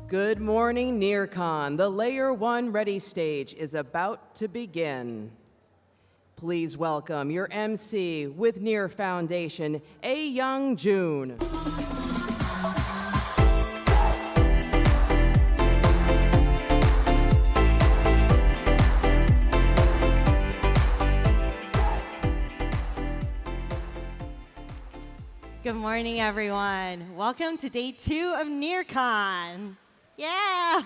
Good morning, NEARCON. The Layer 1 Ready stage is about to begin. Please welcome your MC with Near Foundation, Ayoung June. Good morning, everyone. Welcome to day 2 of NEARCON. Yeah!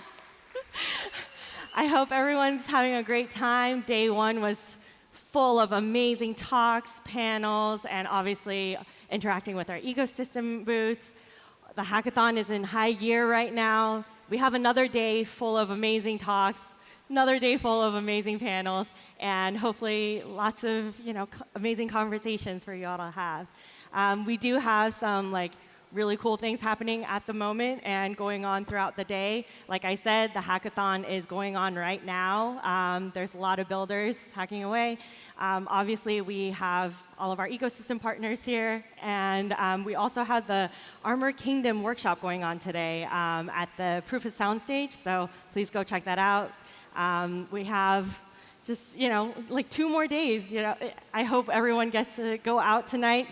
I hope everyone's having a great time. Day 1 was full of amazing talks, panels, and obviously interacting with our ecosystem booths. The hackathon is in high gear right now. We have another day full of amazing talks, another day full of amazing panels, and hopefully lots of amazing conversations for you all to have. We do have some really cool things happening at the moment and going on throughout the day. Like I said, the hackathon is going on right now. There's a lot of builders hacking away. Obviously, we have all of our ecosystem partners here, and we also have the Armor Kingdom workshop going on today at the Proof of Sound stage, so please go check that out. We have just 2 more days. I hope everyone gets to go out tonight.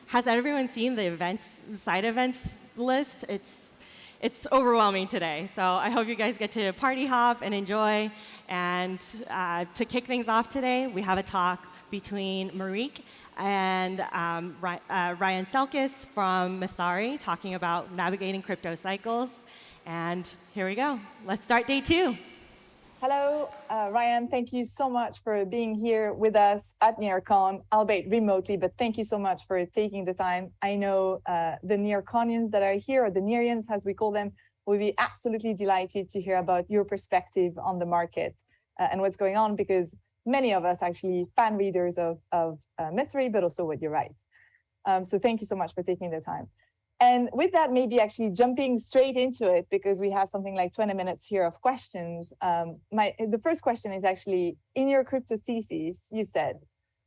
Has everyone seen the side events list? It's overwhelming today. So I hope you guys get to party hop and enjoy. And to kick things off today, we have a talk between Marieke and Ryan Selkis from Messari, talking about navigating crypto cycles. And here we go. Let's start day 2. Hello, Ryan. Thank you so much for being here with us at NEARCON, albeit remotely, but thank you so much for taking the time. I know the NEARCONians that are here, or the Nearians as we call them, will be absolutely delighted to hear about your perspective on the market and what's going on, because many of us actually fan readers of Messari, but also what you write. So thank you so much for taking the time. And with that, maybe actually jumping straight into it, because we have something like 20 minutes here of questions. The first question is actually, in your crypto thesis, you said,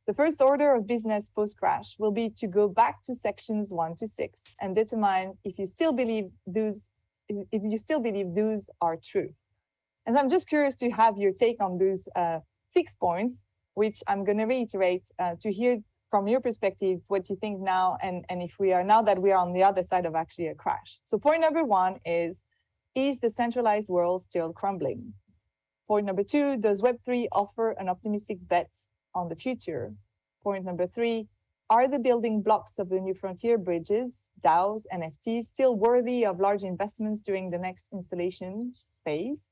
the first order of business post-crash will be to go back to sections 1 to 6 and determine if you still believe those are true. And so I'm just curious to have your take on those 6 points, which I'm going to reiterate to hear from your perspective, what you think now, and if we are, now that we are on the other side of actually a crash. So point number 1 is the centralized world still crumbling? Point number 2, does Web3 offer an optimistic bet on the future? Point number 3, are the building blocks of the new frontier bridges, DAOs, NFTs still worthy of large investments during the next installation phase?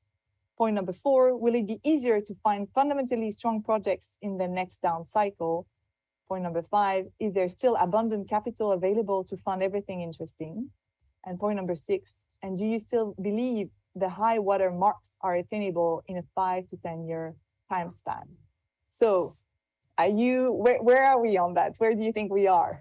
Point number 4, will it be easier to find fundamentally strong projects in the next down cycle? Point number 5, is there still abundant capital available to fund everything interesting? And point number 6, and do you still believe the high water marks are attainable in a 5 to 10 year time span? So where are we on that? Where do you think we are?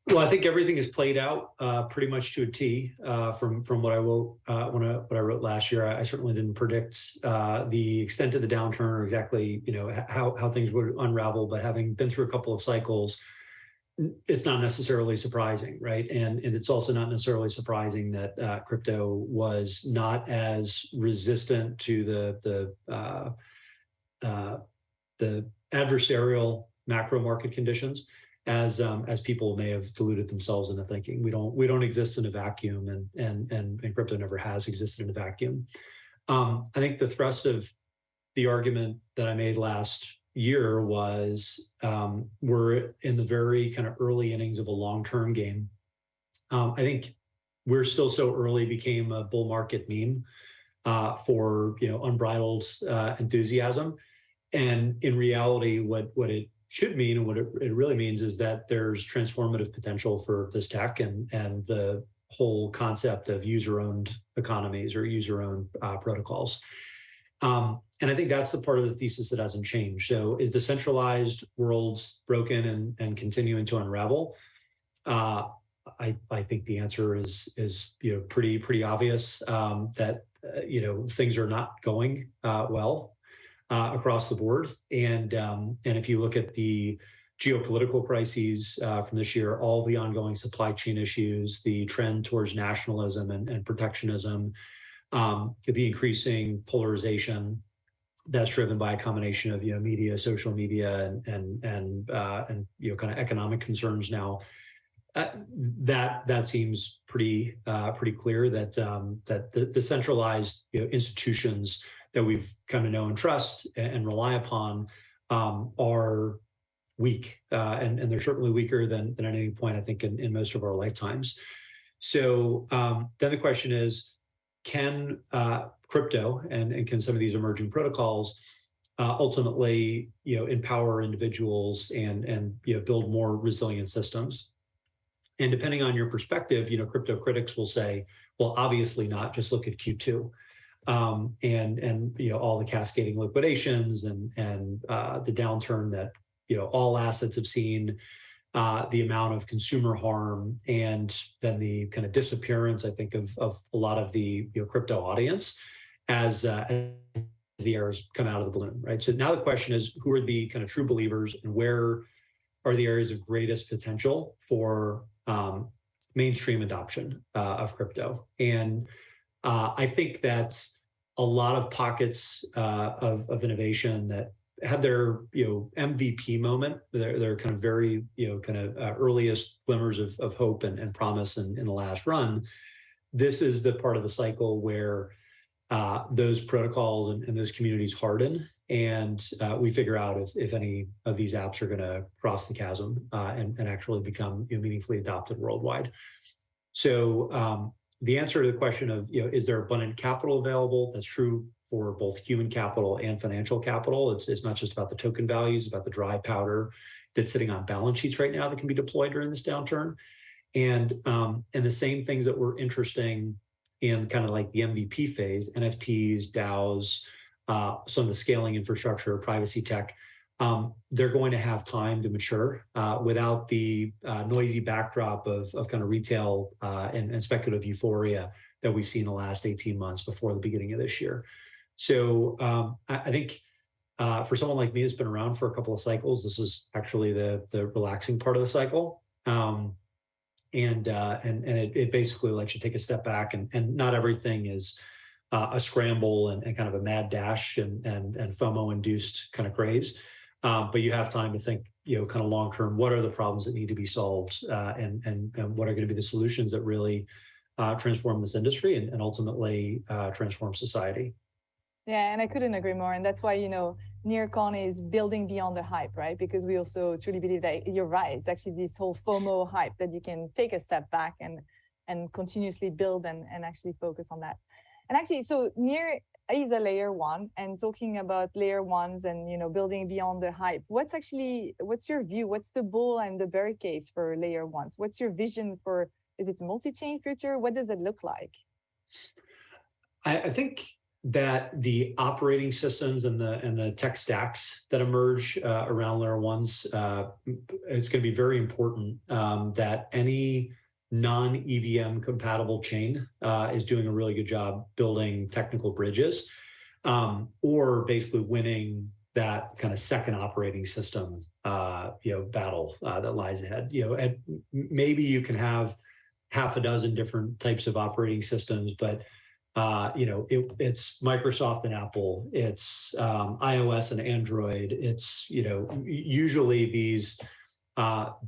Well, I think everything is played out pretty much to a T from what I wrote what I wrote last year. I certainly didn't predict the extent of the downturn or exactly how things would unravel. But having been through a couple of cycles, it's not necessarily surprising, right? And it's also not necessarily surprising that crypto was not as resistant to the adversarial macro market conditions as people may have deluded themselves into thinking. We don't exist in a vacuum, and crypto never has existed in a vacuum. I think the thrust of the argument that I made last year was we're in the very kind of early innings of a long-term game. I think we're still so early became a bull market meme for unbridled enthusiasm, and in reality, what it should mean and what it really means is that there's transformative potential for this tech and the whole concept of user-owned economies or user-owned protocols. And I think that's the part of the thesis that hasn't changed. So is the centralized world broken and continuing to unravel? I think the answer is pretty obvious that things are not going well across the board. And if you look at the geopolitical crises from this year, all the ongoing supply chain issues, the trend towards nationalism and protectionism, the increasing polarization that's driven by a combination of media, social media, and kind of economic concerns now. That seems pretty clear that the centralized institutions that we've come to know and trust and rely upon are weak, and they're certainly weaker than at any point, I think, in most of our lifetimes. So then the question is, can crypto and can some of these emerging protocols ultimately empower individuals and build more resilient systems? And depending on your perspective, crypto critics will say, well, obviously not. Just look at Q2, and all the cascading liquidations and the downturn that all assets have seen, the amount of consumer harm, and then the kind of disappearance, I think, of a lot of the crypto audience as the errors come out of the balloon, right? So now the question is, who are the kind of true believers, and where are the areas of greatest potential for mainstream adoption of crypto? And I think that's a lot of pockets of innovation that had their MVP moment, their kind of very earliest glimmers of hope and promise in the last run. This is the part of the cycle where those protocols and those communities harden, and we figure out if any of these apps are going to cross the chasm and actually become meaningfully adopted worldwide. So the answer to the question of is there abundant capital available? That's true for both human capital and financial capital. It's not just about the token values, about the dry powder that's sitting on balance sheets right now that can be deployed during this downturn. And the same things that were interesting in kind of like the MVP phase, NFTs, DAOs, some of the scaling infrastructure, privacy tech, they're going to have time to mature without the noisy backdrop of kind of retail and speculative euphoria that we've seen the last 18 months before the beginning of this year. So I think for someone like me who's been around for a couple of cycles, this is actually the relaxing part of the cycle. And it basically lets you take a step back, and not everything is a scramble and kind of a mad dash and FOMO-induced kind of craze. But you have time to think, kind of long-term, what are the problems that need to be solved, and what are going to be the solutions that really transform this industry and ultimately transform society. Yeah, and I couldn't agree more. And that's why, NEARCON is building beyond the hype, right? Because we also truly believe that you're right. It's actually this whole FOMO hype that you can take a step back and continuously build and actually focus on that. And actually, so Near is a layer one, and talking about layer ones and building beyond the hype. What's your view? What's the bull and the bear case for layer ones? What's your vision for? Is it a multi-chain future? What does it look like? I think that the operating systems and the tech stacks that emerge around layer ones, it's going to be very important that any non-EVM compatible chain is doing a really good job building technical bridges, or basically winning that kind of second operating system battle that lies ahead. And maybe you can have half a dozen different types of operating systems, but it's Microsoft and Apple, it's iOS and Android, it's usually these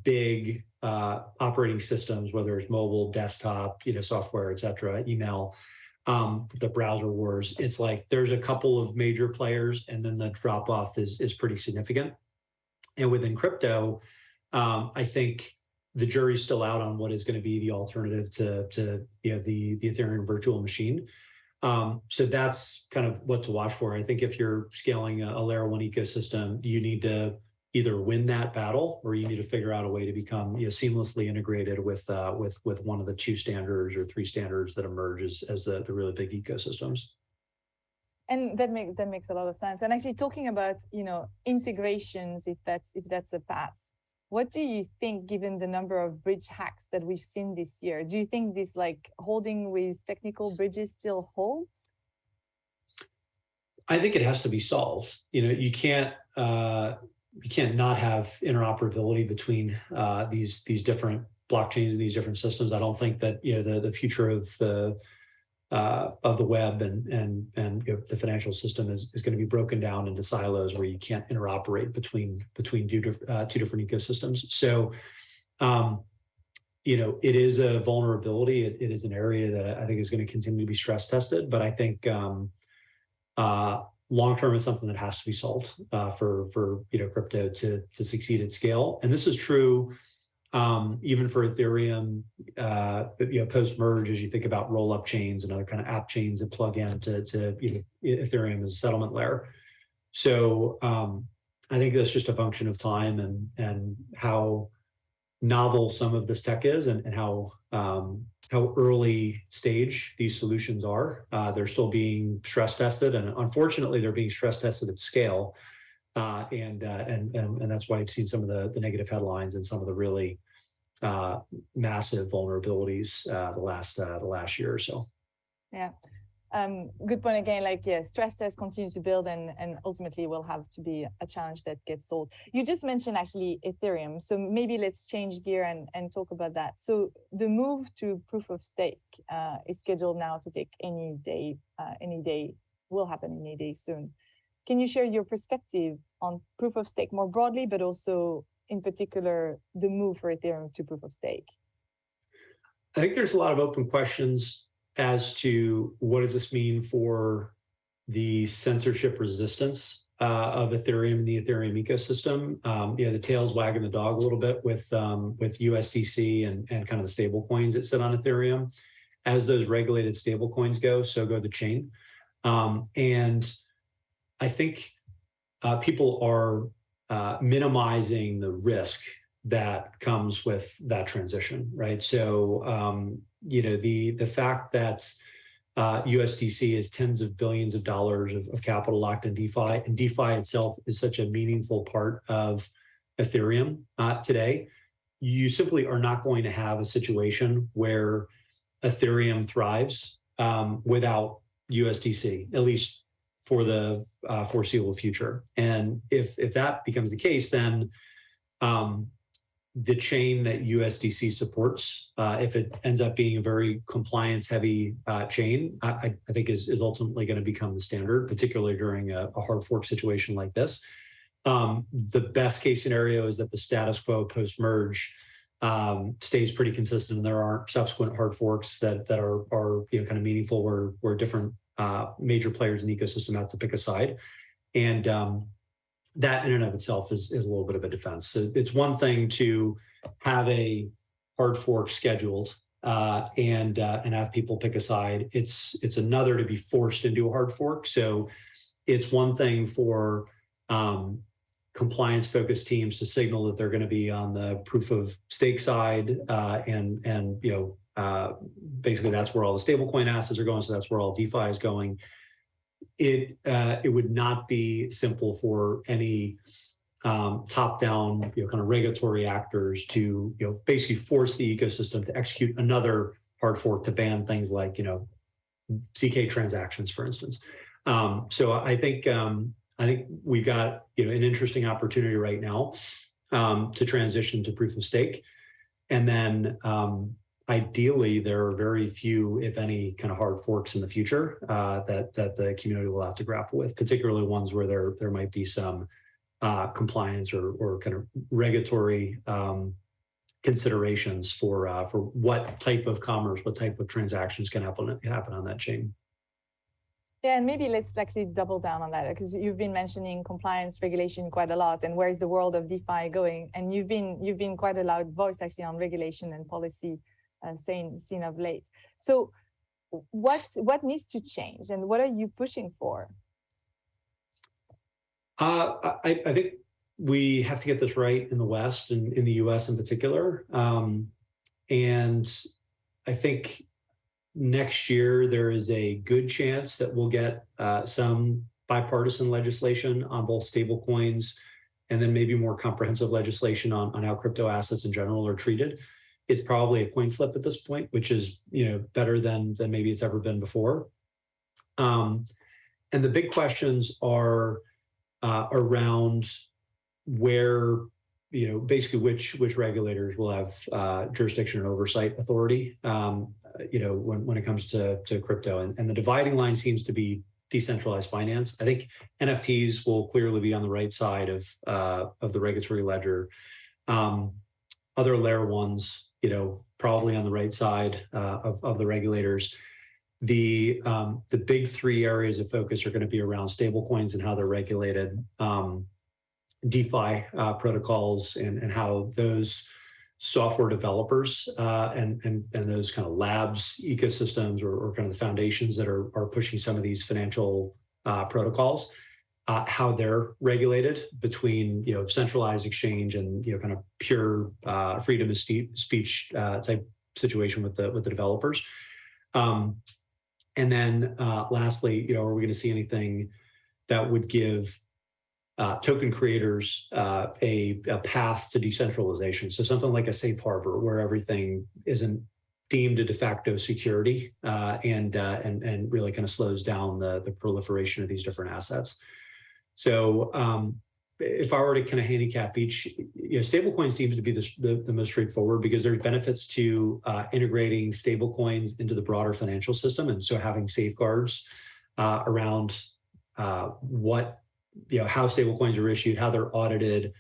big operating systems, whether it's mobile, desktop, software, et cetera, email, the browser wars. It's like there's a couple of major players, and then the drop off is pretty significant. And within crypto, I think the jury's still out on what is going to be the alternative to the Ethereum virtual machine. So that's kind of what to watch for. I think if you're scaling a layer one ecosystem, you need to either win that battle, or you need to figure out a way to become seamlessly integrated with one of the two standards or three standards that emerge as the really big ecosystems. And that makes a lot of sense. And actually, talking about integrations, if that's a path, what do you think, given the number of bridge hacks that we've seen this year? Do you think this holding with technical bridges still holds? I think it has to be solved. You can't not have interoperability between these different blockchains and these different systems. I don't think that the future of the web and the financial system is going to be broken down into silos where you can't interoperate between two different ecosystems. So, it is a vulnerability. It is an area that I think is going to continue to be stress tested. But I think long term is something that has to be solved for crypto to succeed at scale. And this is true even for Ethereum, post merge, as you think about roll up chains and other kind of app chains that plug into Ethereum as a settlement layer. So I think that's just a function of time and how novel some of this tech is and how early stage these solutions are. They're still being stress tested, and unfortunately, they're being stress tested at scale. And that's why I've seen some of the negative headlines and some of the really massive vulnerabilities the last year or so. Yeah. Good point again. Stress tests continue to build, and ultimately will have to be a challenge that gets solved. You just mentioned actually Ethereum, so maybe let's change gear and talk about that. So the move to proof of stake is scheduled now to take any day. Will happen any day soon. Can you share your perspective on proof of stake more broadly, but also in particular the move for Ethereum to proof of stake? I think there's a lot of open questions as to what does this mean for the censorship resistance of Ethereum and the Ethereum ecosystem. The tail's wagging the dog a little bit with USDC and kind of the stable coins that sit on Ethereum. As those regulated stable coins go, so go the chain. And I think people are minimizing the risk that comes with that transition, right? So, the fact that USDC is tens of billions of dollars of capital locked in DeFi, and DeFi itself is such a meaningful part of Ethereum today, you simply are not going to have a situation where Ethereum thrives without USDC, at least for the foreseeable future. And if that becomes the case, then the chain that USDC supports, if it ends up being a very compliance-heavy chain, I think is ultimately going to become the standard, particularly during a hard fork situation like this. The best case scenario is that the status quo post-merge stays pretty consistent, and there aren't subsequent hard forks that are kind of meaningful where different major players in the ecosystem have to pick a side. And that in and of itself is a little bit of a defense. So it's one thing to have a hard fork scheduled and have people pick a side. It's another to be forced into a hard fork. So it's one thing for compliance-focused teams to signal that they're going to be on the proof of stake side, and basically that's where all the stablecoin assets are going. So that's where all DeFi is going. It would not be simple for any top-down kind of regulatory actors to basically force the ecosystem to execute another hard fork to ban things like CK transactions, for instance. So I think we've got an interesting opportunity right now to transition to proof of stake, and then ideally, there are very few, if any, kind of hard forks in the future that the community will have to grapple with, particularly ones where there might be some compliance or kind of regulatory considerations for what type of commerce, what type of transactions can happen on that chain. Yeah, and maybe let's actually double down on that, because you've been mentioning compliance regulation quite a lot, and where's the world of DeFi going? And you've been quite a loud voice actually on regulation and policy seen of late. So what needs to change, and what are you pushing for? I think we have to get this right in the West and in the US in particular. And I think next year there is a good chance that we'll get some bipartisan legislation on both stablecoins and then maybe more comprehensive legislation on how crypto assets in general are treated. It's probably a coin flip at this point, which is better than maybe it's ever been before. And the big questions are around where, basically which regulators will have jurisdiction and oversight authority, when it comes to crypto. And the dividing line seems to be decentralized finance. I think NFTs will clearly be on the right side of the regulatory ledger. Other layer ones, probably on the right side of the regulators. The big three areas of focus are going to be around stablecoins and how they're regulated, DeFi protocols and how those software developers and those kind of labs ecosystems or kind of the foundations that are pushing some of these financial protocols, how they're regulated between centralized exchange and kind of pure freedom of speech type situation with the developers. And then lastly, are we going to see anything that would give token creators a path to decentralization? So something like a safe harbor where everything isn't deemed a de facto security and really kind of slows down the proliferation of these different assets. So if I were to kind of handicap each, stablecoin seems to be the most straightforward because there's benefits to integrating stablecoins into the broader financial system, and so having safeguards around how stablecoins are issued, how they're audited,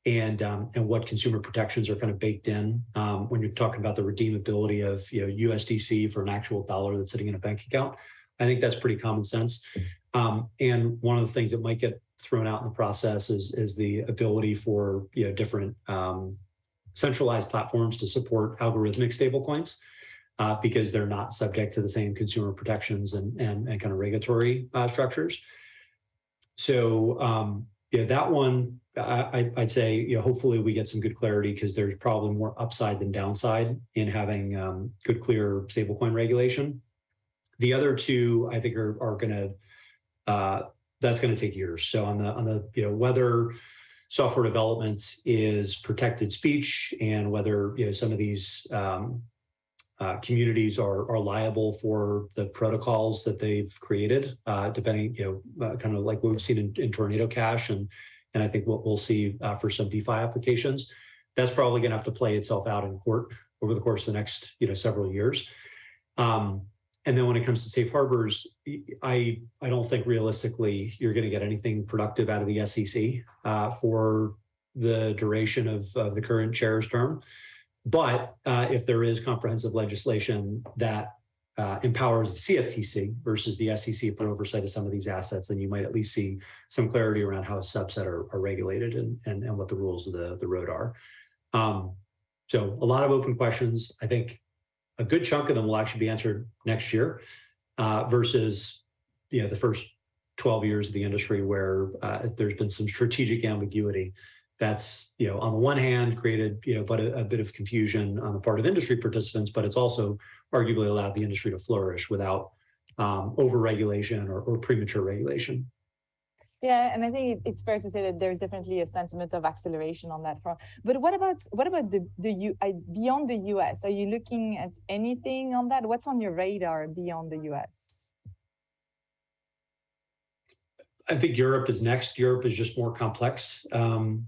and what consumer protections are kind of baked in when you're talking about the redeemability of USDC for an actual dollar that's sitting in a bank account. I think that's pretty common sense. And one of the things that might get thrown out in the process is the ability for different centralized platforms to support algorithmic stablecoins because they're not subject to the same consumer protections and kind of regulatory structures. So that one, I'd say hopefully we get some good clarity because there's probably more upside than downside in having good, clear stablecoin regulation. The other two, I think, are going to that's going to take years. So on the whether software development is protected speech and whether some of these communities are liable for the protocols that they've created, depending kind of like what we've seen in Tornado Cash and I think what we'll see for some DeFi applications. That's probably going to have to play itself out in court over the course of the next several years. And then when it comes to safe harbors, I don't think realistically you're going to get anything productive out of the SEC for the duration of the current chair's term. But if there is comprehensive legislation that empowers the CFTC versus the SEC for oversight of some of these assets, then you might at least see some clarity around how a subset are regulated and what the rules of the road are. So a lot of open questions. I think a good chunk of them will actually be answered next year versus the first 12 years of the industry where there's been some strategic ambiguity that's on the one hand created but a bit of confusion on the part of industry participants, but it's also arguably allowed the industry to flourish without over-regulation or premature regulation. Yeah, and I think it's fair to say that there's definitely a sentiment of acceleration on that front. But what about beyond the US? Are you looking at anything on that? What's on your radar beyond the US? I think Europe is next. Europe is just more complex. And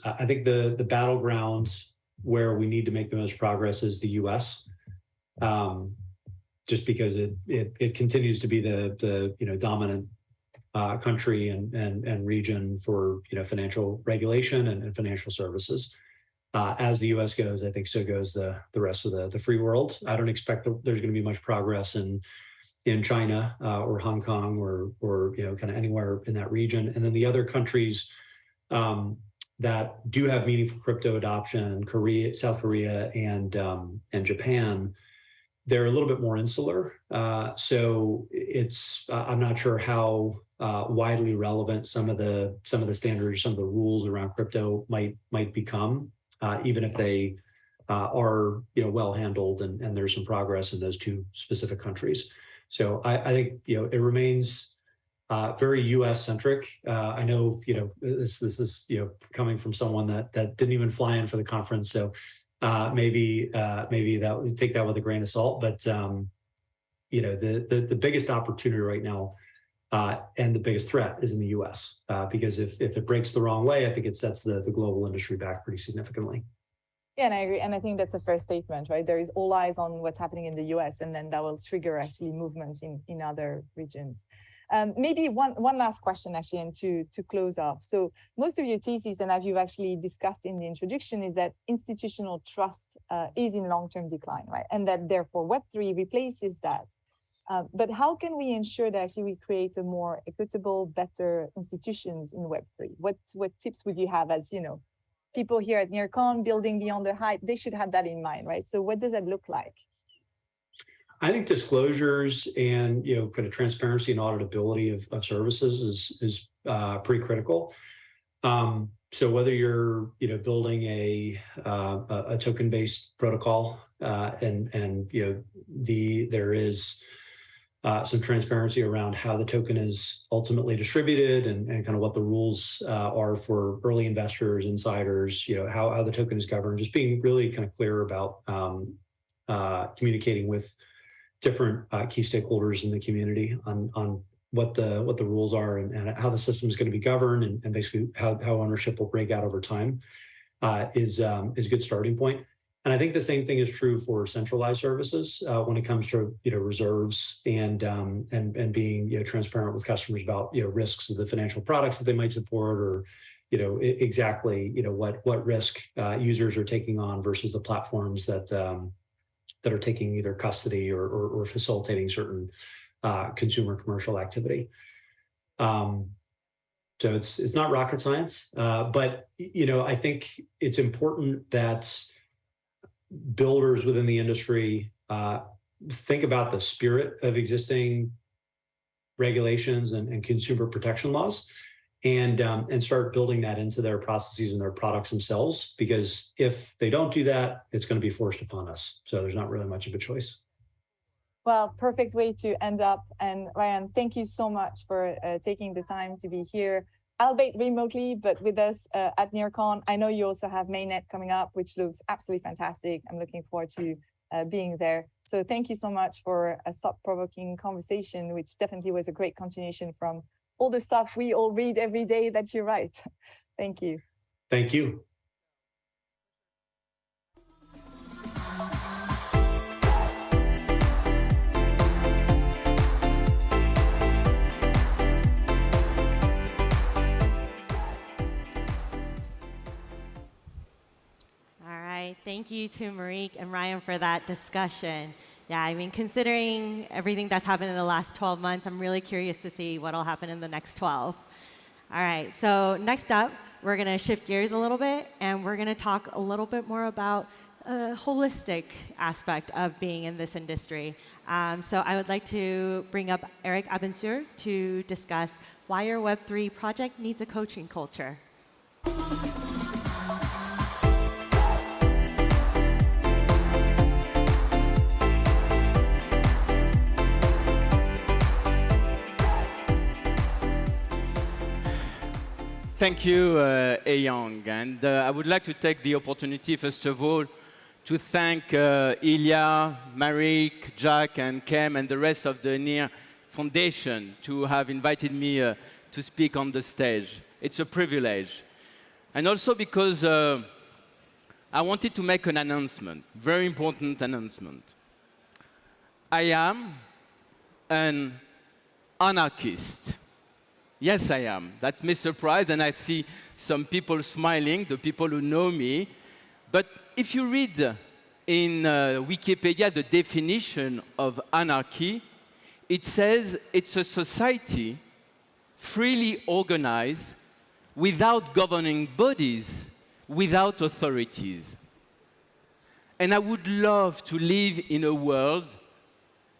I think the battleground where we need to make the most progress is the US, just because it continues to be the dominant country and region for financial regulation and financial services. As the US goes, I think so goes the rest of the free world. I don't expect there's going to be much progress in China or Hong Kong or kind of anywhere in that region. And then the other countries that do have meaningful crypto adoption, South Korea and Japan, they're a little bit more insular. So I'm not sure how widely relevant some of the standards, some of the rules around crypto might become, even if they are well handled and there's some progress in those two specific countries. So I think it remains very U.S. centric. I know this is coming from someone that didn't even fly in for the conference, so maybe that would take that with a grain of salt. But the biggest opportunity right now And the biggest threat is in the US, because if it breaks the wrong way, I think it sets the global industry back pretty significantly. Yeah, and I agree. And I think that's a fair statement, right? There is all eyes on what's happening in the US, and then that will trigger actually movement in other regions. Maybe one last question, actually, and to close off. So most of your thesis, and as you've actually discussed in the introduction, is that institutional trust is in long-term decline, right? And that therefore Web3 replaces that. But how can we ensure that actually we create a more equitable, better institutions in Web3? What tips would you have as, people here at NEARCON building beyond their hype? They should have that in mind, right? So what does that look like? I think disclosures and kind of transparency and auditability of services is pretty critical. So whether you're building a token-based protocol and there is some transparency around how the token is ultimately distributed and kind of what the rules are for early investors, insiders, how the token is governed, just being really kind of clear about communicating with different key stakeholders in the community on what the rules are and how the system is going to be governed and basically how ownership will break out over time is a good starting point. And I think the same thing is true for centralized services when it comes to reserves and being transparent with customers about risks of the financial products that they might support, or exactly what risk users are taking on versus the platforms that are taking either custody or facilitating certain consumer commercial activity. So it's not rocket science, but I think it's important that builders within the industry think about the spirit of existing regulations and consumer protection laws, and start building that into their processes and their products themselves. Because if they don't do that, it's going to be forced upon us. So there's not really much of a choice. Well, perfect way to end up. And Ryan, thank you so much for taking the time to be here, albeit remotely, but with us at NEARCON. I know you also have mainnet coming up, which looks absolutely fantastic. I'm looking forward to being there. So thank you so much for a thought-provoking conversation, which definitely was a great continuation from all the stuff we all read every day that you write. Thank you. Thank you. Thank you to Marieke and Ryan for that discussion. Yeah, I mean, considering everything that's happened in the last 12 months, I'm really curious to see what will happen in the next 12. All right, so next up, we're going to shift gears a little bit, and we're going to talk a little bit more about a holistic aspect of being in this industry. So I would like to bring up Eric Abensur to discuss why your Web3 project needs a coaching culture. Thank you, Ayoung. And I would like to take the opportunity, first of all, to thank Ilya, Marieke, Jack, and Kem, and the rest of the NEAR Foundation to have invited me to speak on the stage. It's a privilege. And also because I wanted to make an announcement, very important announcement. I am an anarchist. Yes, I am. That may surprise, and I see some people smiling, the people who know me. But if you read in Wikipedia the definition of anarchy, it says it's a society freely organized without governing bodies, without authorities. And I would love to live in a world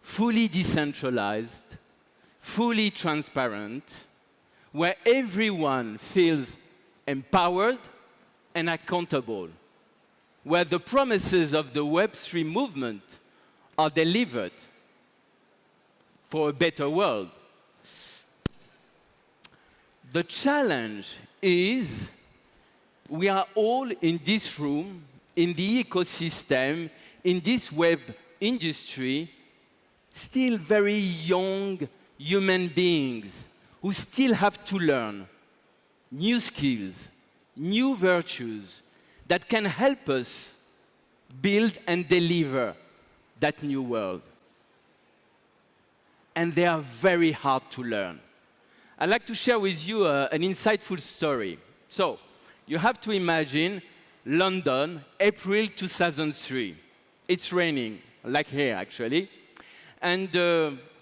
fully decentralized, fully transparent, where everyone feels empowered and accountable, where the promises of the Web3 movement are delivered for a better world. The challenge is we are all in this room, in the ecosystem, in this web industry, still very young human beings who still have to learn new skills, new virtues that can help us build and deliver that new world. And they are very hard to learn. I'd like to share with you an insightful story. So, you have to imagine London, April 2003. It's raining, like here actually. And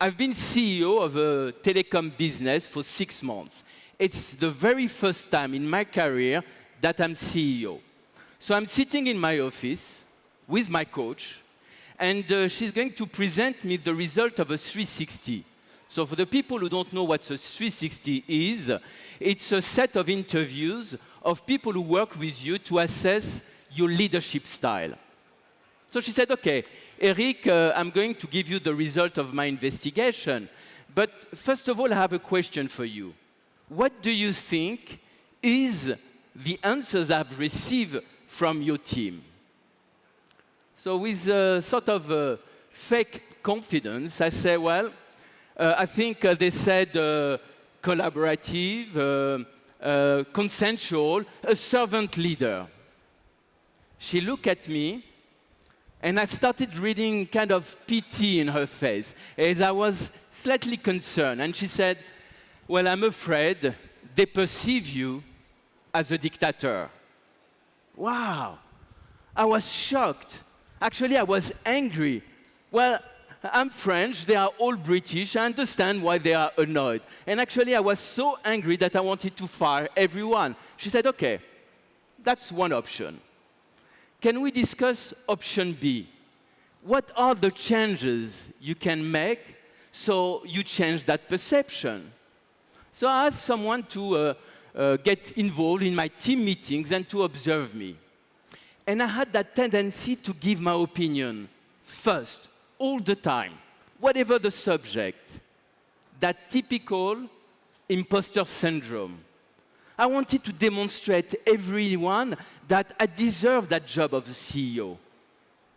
I've been CEO of a telecom business for 6 months. It's the very first time in my career that I'm CEO. So I'm sitting in my office with my coach, and she's going to present me the result of a 360. So for the people who don't know what a 360 is, it's a set of interviews of people who work with you to assess your leadership style. So she said, okay, Eric, I'm going to give you the result of my investigation. But first of all, I have a question for you. What do you think is the answers I've received from your team? So with a sort of fake confidence, I say, well, I think they said collaborative, consensual, a servant leader. She looked at me, and I started reading kind of pity in her face, as I was slightly concerned. And she said, well, I'm afraid they perceive you as a dictator. Wow, I was shocked. Actually, I was angry. Well, I'm French, they are all British, I understand why they are annoyed. And actually, I was so angry that I wanted to fire everyone. She said, okay, that's one option. Can we discuss option B? What are the changes you can make so you change that perception? So I asked someone to get involved in my team meetings and to observe me. And I had that tendency to give my opinion first, all the time, whatever the subject, that typical imposter syndrome. I wanted to demonstrate to everyone that I deserve that job of the CEO.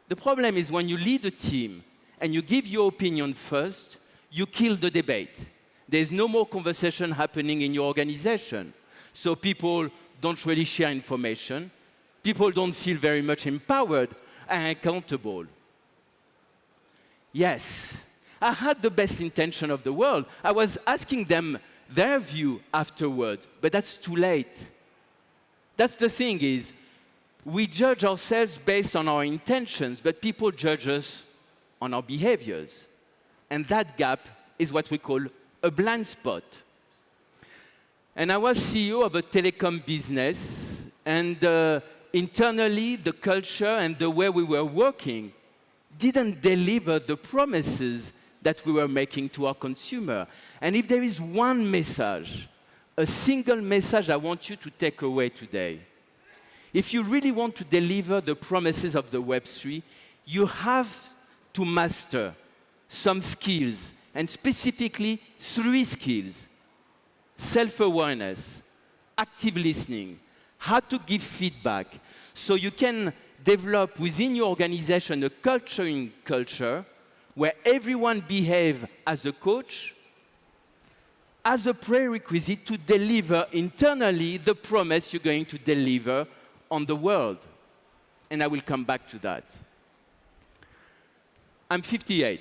The problem is when you lead a team and you give your opinion first, you kill the debate. There's no more conversation happening in your organization. So people don't really share information. People don't feel very much empowered and accountable. Yes, I had the best intention of the world. I was asking them their view afterward, but that's too late. That's the thing is, we judge ourselves based on our intentions, but people judge us on our behaviors. And that gap is what we call a blind spot. And I was CEO of a telecom business, and internally, the culture and the way we were working didn't deliver the promises that we were making to our consumer. And if there is one message, a single message I want you to take away today, if you really want to deliver the promises of the Web3, you have to master some skills, and specifically 3 skills: self-awareness, active listening, how to give feedback, so you can develop within your organization a culture where everyone behaves as a coach, as a prerequisite to deliver internally the promise you're going to deliver on the world. And I will come back to that. I'm 58.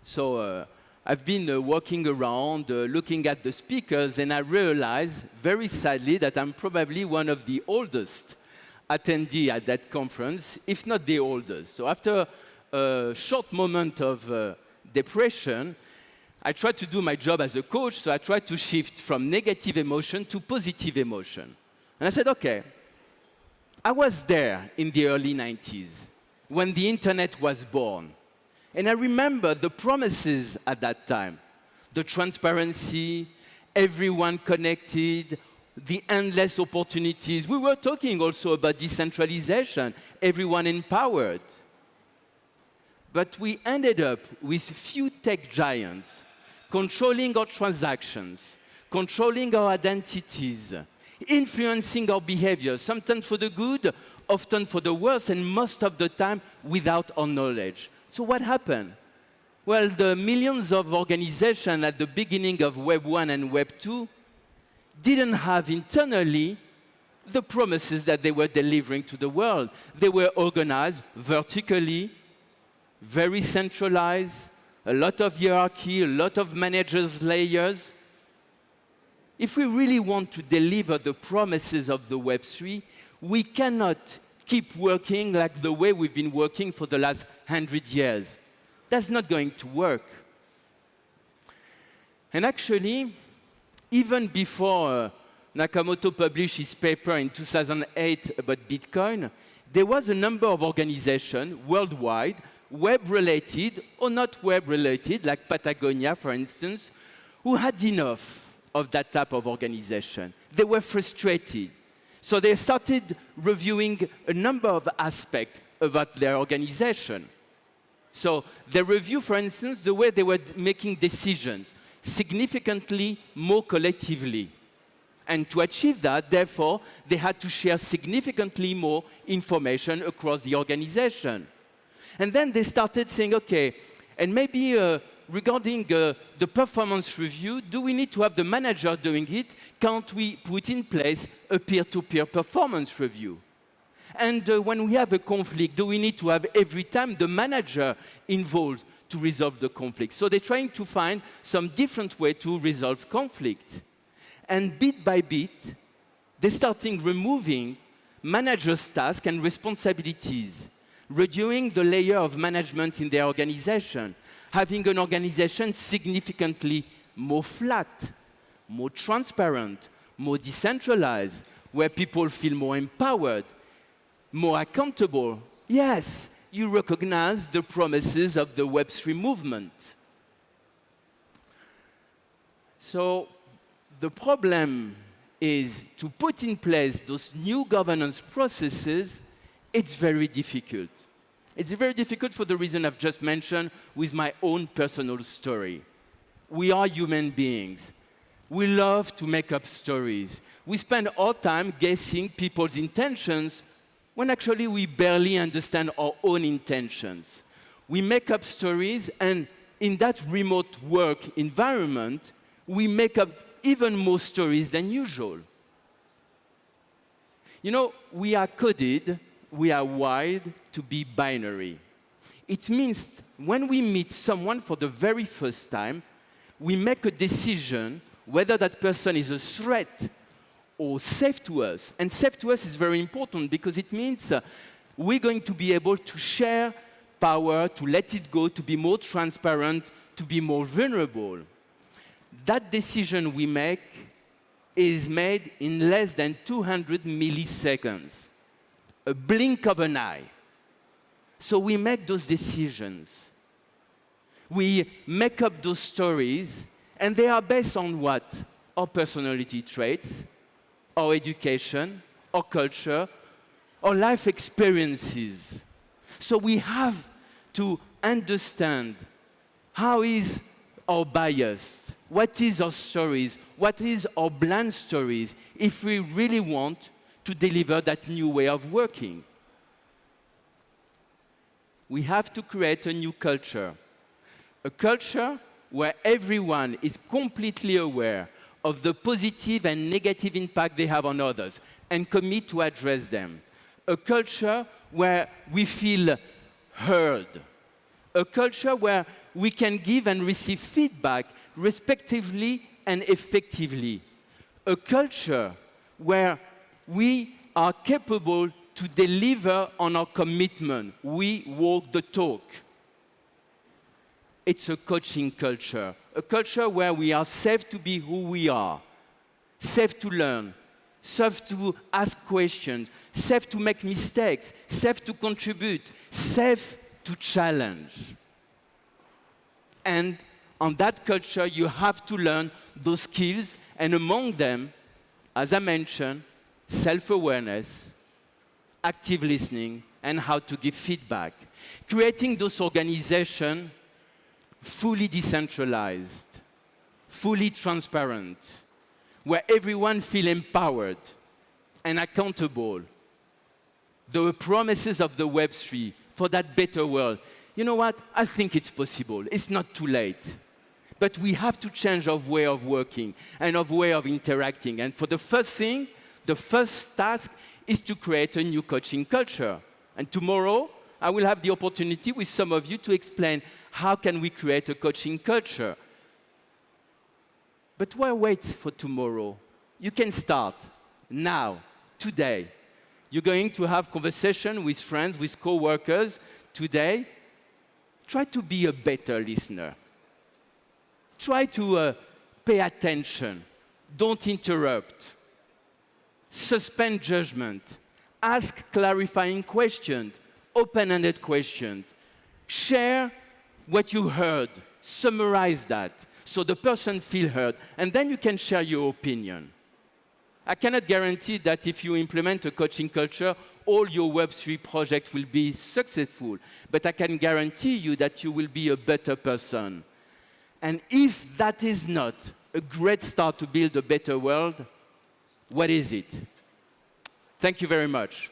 So I've been walking around, looking at the speakers, and I realized, very sadly, that I'm probably one of the oldest attendee at that conference, if not the oldest. So after a short moment of depression, I tried to do my job as a coach, so I tried to shift from negative emotion to positive emotion. And I said, okay, I was there in the early 90s when the internet was born. And I remember the promises at that time, the transparency, everyone connected, the endless opportunities. We were talking also about decentralization, everyone empowered. But we ended up with few tech giants controlling our transactions, controlling our identities, influencing our behavior, sometimes for the good, often for the worse, and most of the time without our knowledge. So what happened? Well, the millions of organizations at the beginning of Web 1 and Web 2 didn't have internally the promises that they were delivering to the world. They were organized vertically, very centralized, a lot of hierarchy, a lot of managers' layers. If we really want to deliver the promises of the Web3, we cannot keep working like the way we've been working for the last 100 years. That's not going to work. And actually, even before Nakamoto published his paper in 2008 about Bitcoin, there was a number of organizations worldwide, web-related or not web-related, like Patagonia, for instance, who had enough of that type of organization. They were frustrated. So they started reviewing a number of aspects about their organization. So they review, for instance, the way they were making decisions significantly more collectively. And to achieve that, therefore, they had to share significantly more information across the organization. And then they started saying, OK, and maybe regarding the performance review, do we need to have the manager doing it? Can't we put in place a peer-to-peer performance review? And when we have a conflict, do we need to have every time the manager involved to resolve the conflict? So they're trying to find some different way to resolve conflict. And bit by bit, they're starting removing managers' tasks and responsibilities, reducing the layer of management in their organization, having an organization significantly more flat, more transparent, more decentralized, where people feel more empowered, more accountable. Yes, you recognize the promises of the Web3 movement. So the problem is to put in place those new governance processes, it's very difficult. It's very difficult for the reason I've just mentioned with my own personal story. We are human beings. We love to make up stories. We spend our time guessing people's intentions when actually we barely understand our own intentions. We make up stories, and in that remote work environment, we make up even more stories than usual. You know, we are coded, we are wired to be binary. It means when we meet someone for the very first time, we make a decision whether that person is a threat or safe to us. And safe to us is very important because it means we're going to be able to share power, to let it go, to be more transparent, to be more vulnerable. That decision we make is made in less than 200 milliseconds, a blink of an eye. So we make those decisions. We make up those stories, and they are based on what? Our personality traits, our education, our culture, our life experiences. So we have to understand how is our bias, what is our stories, what is our blind stories, if we really want to deliver that new way of working. We have to create a new culture, a culture where everyone is completely aware of the positive and negative impact they have on others and commit to address them. A culture where we feel heard. A culture where we can give and receive feedback respectively and effectively. A culture where we are capable to deliver on our commitment. We walk the talk. It's a coaching culture, a culture where we are safe to be who we are, safe to learn, safe to ask questions, safe to make mistakes, safe to contribute, safe to challenge. And on that culture, you have to learn those skills, and among them, as I mentioned, self-awareness, active listening, and how to give feedback. Creating those organizations fully decentralized, fully transparent, where everyone feels empowered and accountable. The promises of the Web3 for that better world you know what? I think it's possible. It's not too late. But we have to change our way of working and our way of interacting. And for the first thing, the first task is to create a new coaching culture. And tomorrow, I will have the opportunity with some of you to explain how can we create a coaching culture. But why wait for tomorrow? You can start now, today. You're going to have conversation with friends, with co-workers today. Try to be a better listener. Try to pay attention. Don't interrupt. Suspend judgment. Ask clarifying questions, open-ended questions. Share what you heard. Summarize that so the person feels heard. And then you can share your opinion. I cannot guarantee that if you implement a coaching culture, all your Web3 projects will be successful. But I can guarantee you that you will be a better person. And if that is not a great start to build a better world, what is it? Thank you very much.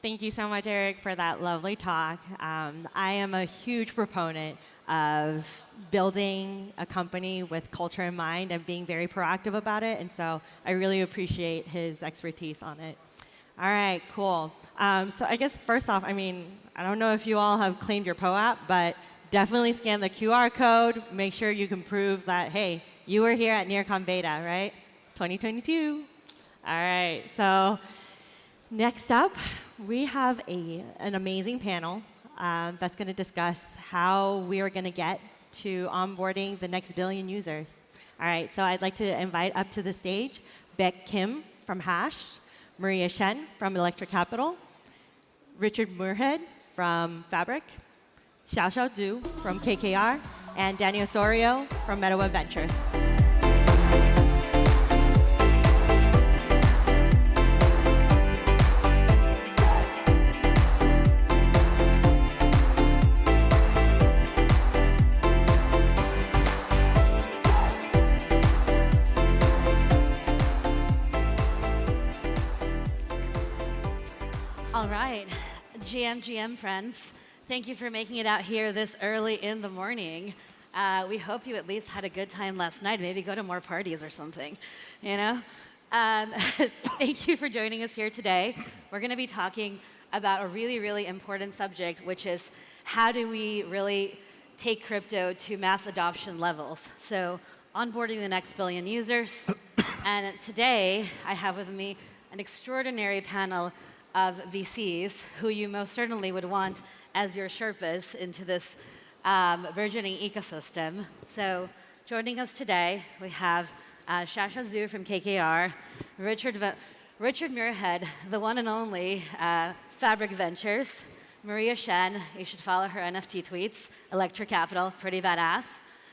Thank you so much, Eric, for that lovely talk. I am a huge proponent of building a company with culture in mind and being very proactive about it, and so I really appreciate his expertise on it. All right, cool. So I guess first off, I mean, I don't know if you all have claimed your PO app, but definitely scan the QR code. Make sure you can prove that, hey, you were here at NEARCON Beta, right? 2022. All right, so next up, we have an amazing panel that's going to discuss how we are going to get to onboarding the next billion users. All right, so I'd like to invite up to the stage Baek Kim from Hash, Maria Shen from Electric Capital, Richard Muirhead from Fabric, Xiao-Xiao from KKR, and Dani Osorio from MetaWeb Ventures. All right, GM friends, thank you for making it out here this early in the morning. We hope you at least had a good time last night. Maybe go to more parties or something, you know? Thank you for joining us here today. We're going to be talking about a really, really important subject, which is how do we really take crypto to mass adoption levels? So onboarding the next billion users. And today, I have with me an extraordinary panel of VCs who you most certainly would want as your Sherpas into this burgeoning ecosystem. So joining us today, we have Xiao-Xiao from KKR, Richard Muirhead, the one and only Fabric Ventures, Maria Shen, you should follow her NFT tweets, Electric Capital, pretty badass,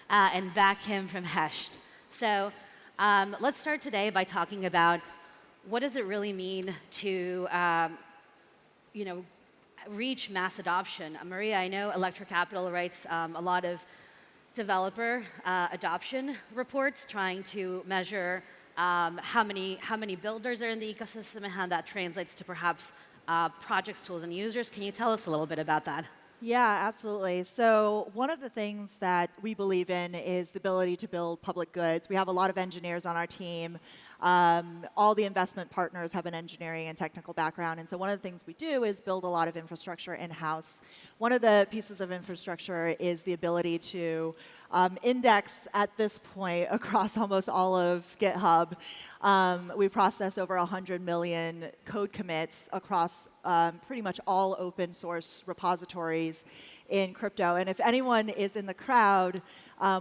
and Baek Kim from Hash. So let's start today by talking about what does it really mean to reach mass adoption? Maria, I know Electric Capital writes a lot of developer adoption reports trying to measure how many builders are in the ecosystem and how that translates to perhaps projects, tools, and users. Can you tell us a little bit about that? Yeah, absolutely. So one of the things that we believe in is the ability to build public goods. We have a lot of engineers on our team. All the investment partners have an engineering and technical background. And so one of the things we do is build a lot of infrastructure in-house. One of the pieces of infrastructure is the ability to index at this point across almost all of GitHub. We process over 100 million code commits across pretty much all open source repositories in crypto. And if anyone is in the crowd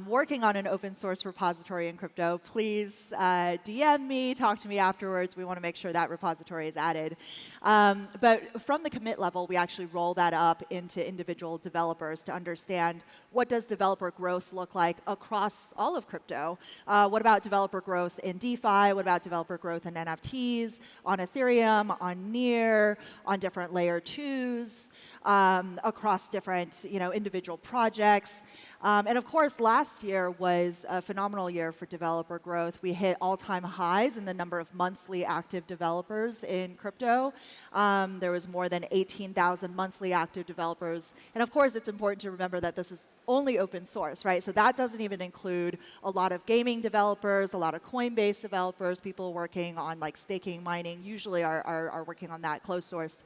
working on an open source repository in crypto, please DM me, talk to me afterwards. We want to make sure that repository is added. But from the commit level, we actually roll that up into individual developers to understand what does developer growth look like across all of crypto. What about developer growth in DeFi? What about developer growth in NFTs, on Ethereum, on Near, on different layer 2s, across different individual projects? And of course, last year was a phenomenal year for developer growth. We hit all-time highs in the number of monthly active developers in crypto. There was more than 18,000 monthly active developers. And of course, it's important to remember that this is only open source, right? So that doesn't even include a lot of gaming developers, a lot of Coinbase developers, people working on like staking, mining, usually are working on that closed source.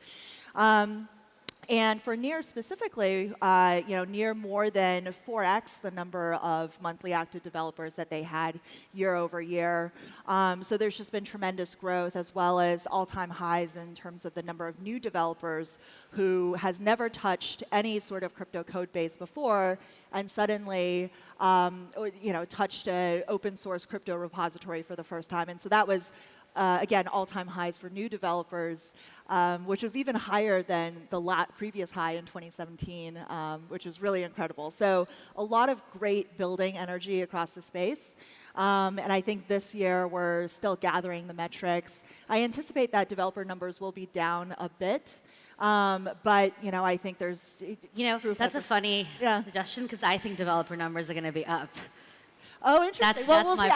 And for Near specifically, Near more than 4x the number of monthly active developers that they had year over year. So there's just been tremendous growth as well as all-time highs in terms of the number of new developers who has never touched any sort of crypto code base before and suddenly touched an open source crypto repository for the first time. And so that was again, all-time highs for new developers, which was even higher than the previous high in 2017, which was really incredible. So a lot of great building energy across the space. And I think this year we're still gathering the metrics. I anticipate that developer numbers will be down a bit. But I think there's proof that's a funny suggestion because I think developer numbers are going to be up. Oh, interesting. That's we'll my see.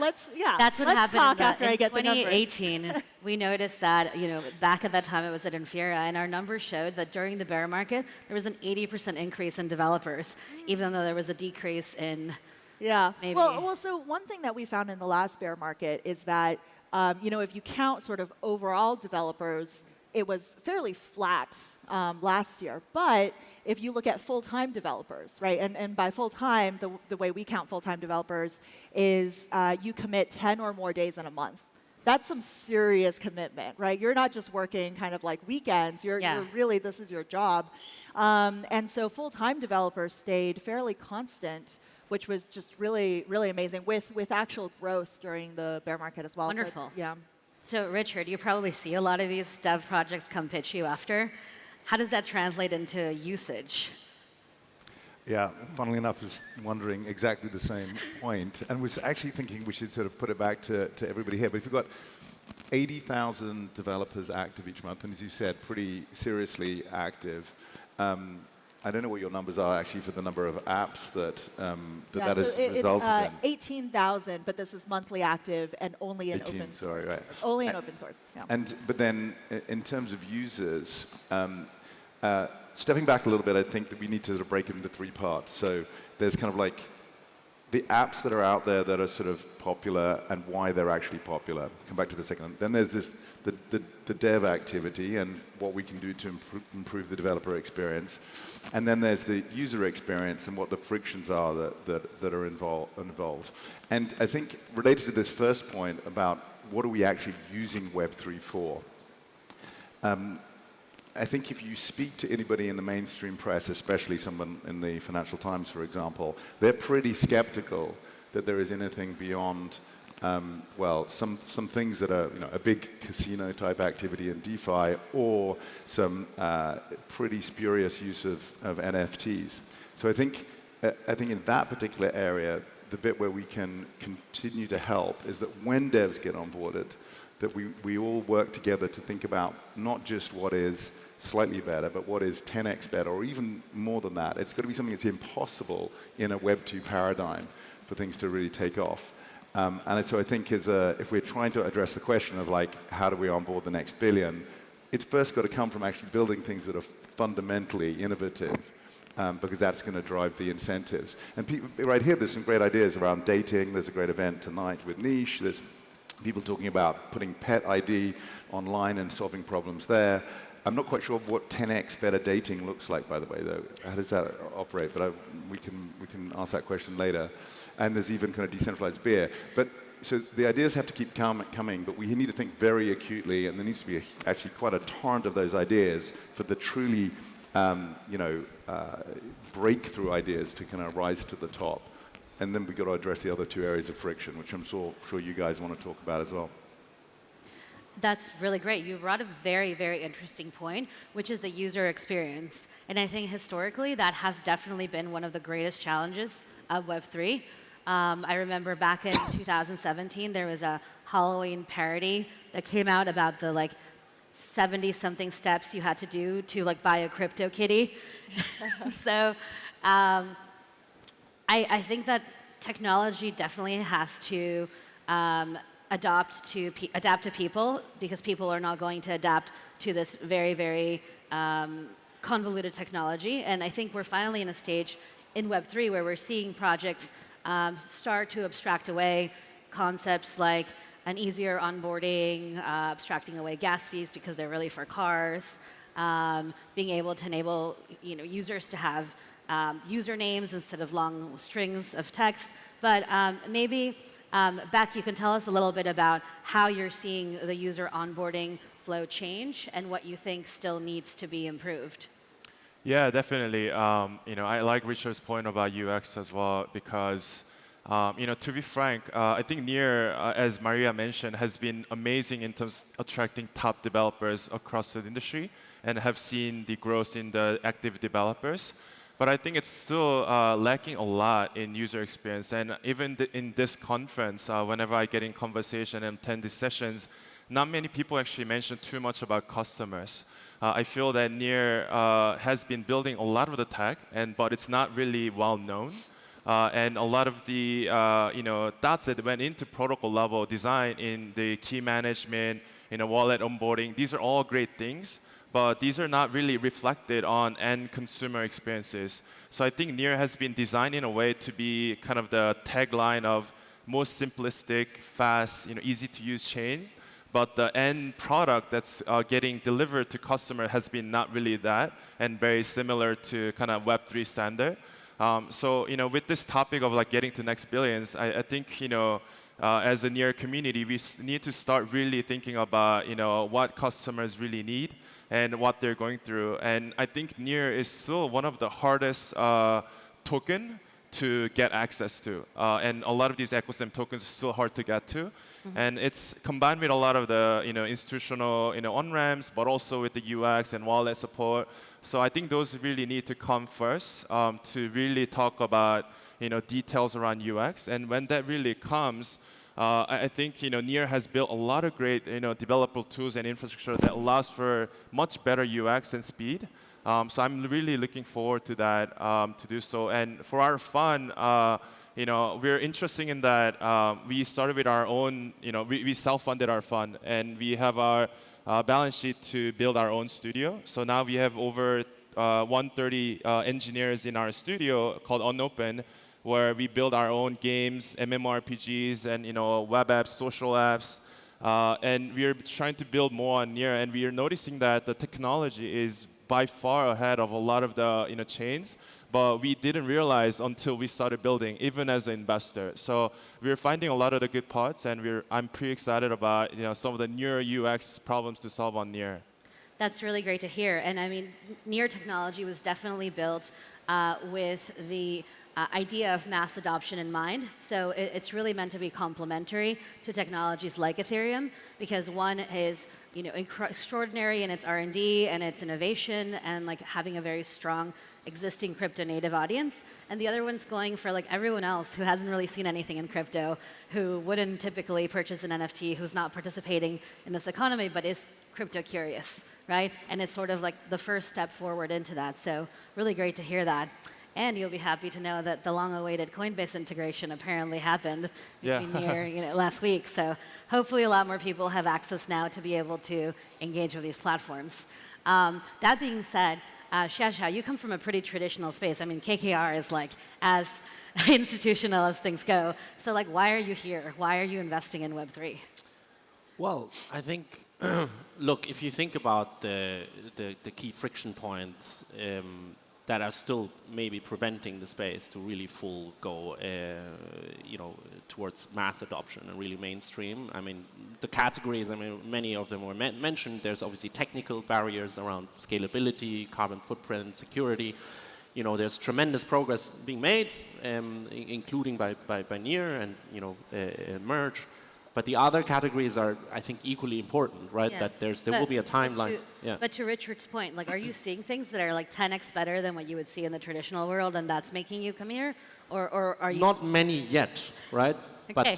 prediction. That's what happened talk after I get the numbers. In 2018, we noticed that, back at that time it was at Infura, and our numbers showed that during the bear market, there was an 80% increase in developers, even though there was a decrease in maybe. Well, so one thing that we found in the last bear market is that, if you count sort of overall developers, it was fairly flat last year. But if you look at full-time developers, right, and by full-time, the way we count full-time developers is you commit 10 or more days in a month. That's some serious commitment, right? You're not just working kind of like weekends. You're really, this is your job. And so full-time developers stayed fairly constant, which was just really, really amazing with actual growth during the bear market as well. Wonderful. So, So Richard, you probably see a lot of these dev projects come pitch you after. How does that translate into usage? Yeah, funnily enough, I was wondering exactly the same point, and was actually thinking we should sort of put it back to everybody here. But if you've got 80,000 developers active each month, and as you said, pretty seriously active, I don't know what your numbers are actually for the number of apps that that has resulted in. 18,000, but this is monthly active and only in open source. Sorry, right. Only in open source. Yeah. But then in terms of users, stepping back a little bit, I think that we need to sort of break it into three parts. So there's kind of like the apps that are out there that are sort of popular and why they're actually popular. Come back to the second one. Then there's the dev activity and what we can do to improve the developer experience. And then there's the user experience and what the frictions are that are involved. And I think related to this first point about what are we actually using Web3 for, I think if you speak to anybody in the mainstream press, especially someone in the Financial Times, for example, they're pretty skeptical that there is anything beyond, some things that are a big casino-type activity in DeFi or some pretty spurious use of NFTs. So I think in that particular area, the bit where we can continue to help is that when devs get onboarded, that we all work together to think about not just what is slightly better, but what is 10x better, or even more than that. It's got to be something that's impossible in a Web 2 paradigm for things to really take off. And so I think if we're trying to address the question of like, how do we onboard the next billion, it's first got to come from actually building things that are fundamentally innovative. Because that's going to drive the incentives. And right here, there's some great ideas around dating. There's a great event tonight with Niche. There's people talking about putting pet ID online and solving problems there. I'm not quite sure what 10x better dating looks like, by the way, though. How does that operate? But we can ask that question later. And there's even kind of decentralized beer. But so the ideas have to keep coming, but we need to think very acutely, and there needs to be actually quite a torrent of those ideas for the truly breakthrough ideas to kind of rise to the top. And then we've got to address the other two areas of friction, which I'm sure you guys want to talk about as well. That's really great. You brought a very, very interesting point, which is the user experience. And I think historically, that has definitely been one of the greatest challenges of Web3. I remember back in 2017, there was a Halloween parody that came out about the 70-something steps you had to do to buy a crypto kitty. So I think that technology definitely has to adapt to people, because people are not going to adapt to this very, very convoluted technology. And I think we're finally in a stage in Web3 where we're seeing projects start to abstract away concepts like an easier onboarding, abstracting away gas fees because they're really for cars, being able to enable users to have usernames instead of long strings of text. But maybe, Baek, you can tell us a little bit about how you're seeing the user onboarding flow change and what you think still needs to be improved. Yeah, definitely. I like Richard's point about UX as well, because to be frank, I think Near, as Maria mentioned, has been amazing in terms of attracting top developers across the industry and have seen the growth in the active developers. But I think it's still lacking a lot in user experience. And even in this conference, whenever I get in conversation and attend these sessions, not many people actually mention too much about customers. I feel that Near has been building a lot of the tech, but it's not really well known. And a lot of the thoughts that went into protocol level design in the key management, wallet onboarding, these are all great things, but these are not really reflected on end consumer experiences. So I think Near has been designed in a way to be kind of the tagline of most simplistic, fast, easy to use chain. But the end product that's getting delivered to customer has been not really that, and very similar to kind of Web3 standard. So with this topic of getting to next billions, I think as a Near community, we need to start really thinking about what customers really need and what they're going through. And I think Near is still one of the hardest token to get access to, and a lot of these ecosystem tokens are still hard to get to. Mm-hmm. And it's combined with a lot of the institutional on-ramps, but also with the UX and wallet support. So I think those really need to come first to really talk about details around UX. And when that really comes, I think Near has built a lot of great developer tools and infrastructure that allows for much better UX and speed. So I'm really looking forward to that to do so. And for our fund, we're interested in that we started with our own, we self-funded our fund, and we have our balance sheet to build our own studio. So now we have over 130 engineers in our studio called Unopen, where we build our own games, MMORPGs, and web apps, social apps. And we're trying to build more on Near, and we are noticing that the technology is by far ahead of a lot of the chains, but we didn't realize until we started building, even as an investor. So we're finding a lot of the good parts, and I'm pretty excited about some of the Near UX problems to solve on Near. That's really great to hear. And I mean, Near technology was definitely built with the idea of mass adoption in mind. So it's really meant to be complementary to technologies like Ethereum, because one is extraordinary in its R&D and its innovation and having a very strong existing crypto native audience, and the other one's going for everyone else who hasn't really seen anything in crypto, who wouldn't typically purchase an NFT, who's not participating in this economy but is crypto curious, right? And it's sort of the first step forward into that. So really great to hear that. And you'll be happy to know that the long-awaited Coinbase integration apparently happened between Near last week. So hopefully a lot more people have access now to be able to engage with these platforms. That being said, Xiao-Xiao, you come from a pretty traditional space. I mean, KKR is like as institutional as things go. So like, why are you here? Why are you investing in Web3? Well, I think, look, if you think about the key friction points that are still maybe preventing the space to really full go, towards mass adoption and really mainstream. I mean, the categories, I mean, many of them were mentioned. There's obviously technical barriers around scalability, carbon footprint, security. You know, there's tremendous progress being made, including by NEAR and, Merge. But the other categories are, I think, equally important, right? Yeah. That there will be a timeline. But to Richard's point, like, are you seeing things that are like 10x better than what you would see in the traditional world, and that's making you come here, or are you? Not many yet, right? Okay.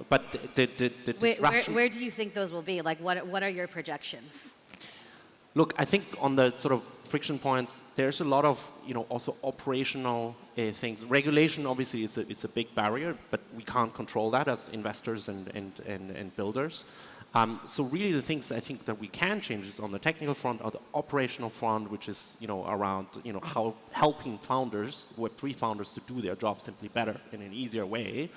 But the disruption. Where do you think those will be? Like, what are your projections? Look, I think on the sort of friction points, there's a lot of, also operational things. Regulation obviously is a big barrier, but we can't control that as investors and builders. So really the things I think that we can change is on the technical front or the operational front, which is, around, how helping founders, Web3 founders, to do their job simply better in an easier way,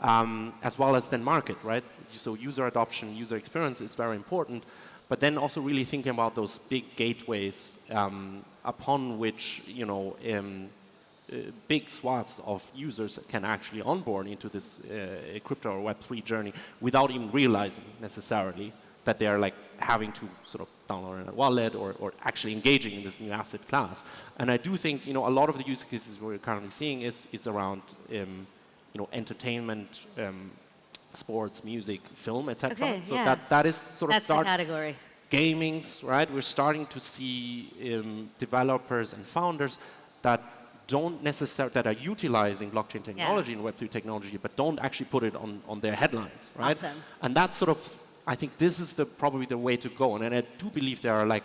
as well as then market, right? So user adoption, user experience is very important. But then also really thinking about those big gateways upon which, big swaths of users can actually onboard into this crypto or Web3 journey without even realizing necessarily that they are like having to sort of download a wallet or actually engaging in this new asset class. And I do think, a lot of the use cases we're currently seeing is around, entertainment, sports, music, film, etc. Okay, so yeah. that is sort of That's the category. Gamings, right? We're starting to see developers and founders that that are utilizing blockchain technology and Web3 technology, but don't actually put it on their headlines, right? Awesome. And that's sort of, I think this is probably the way to go. And I do believe there are like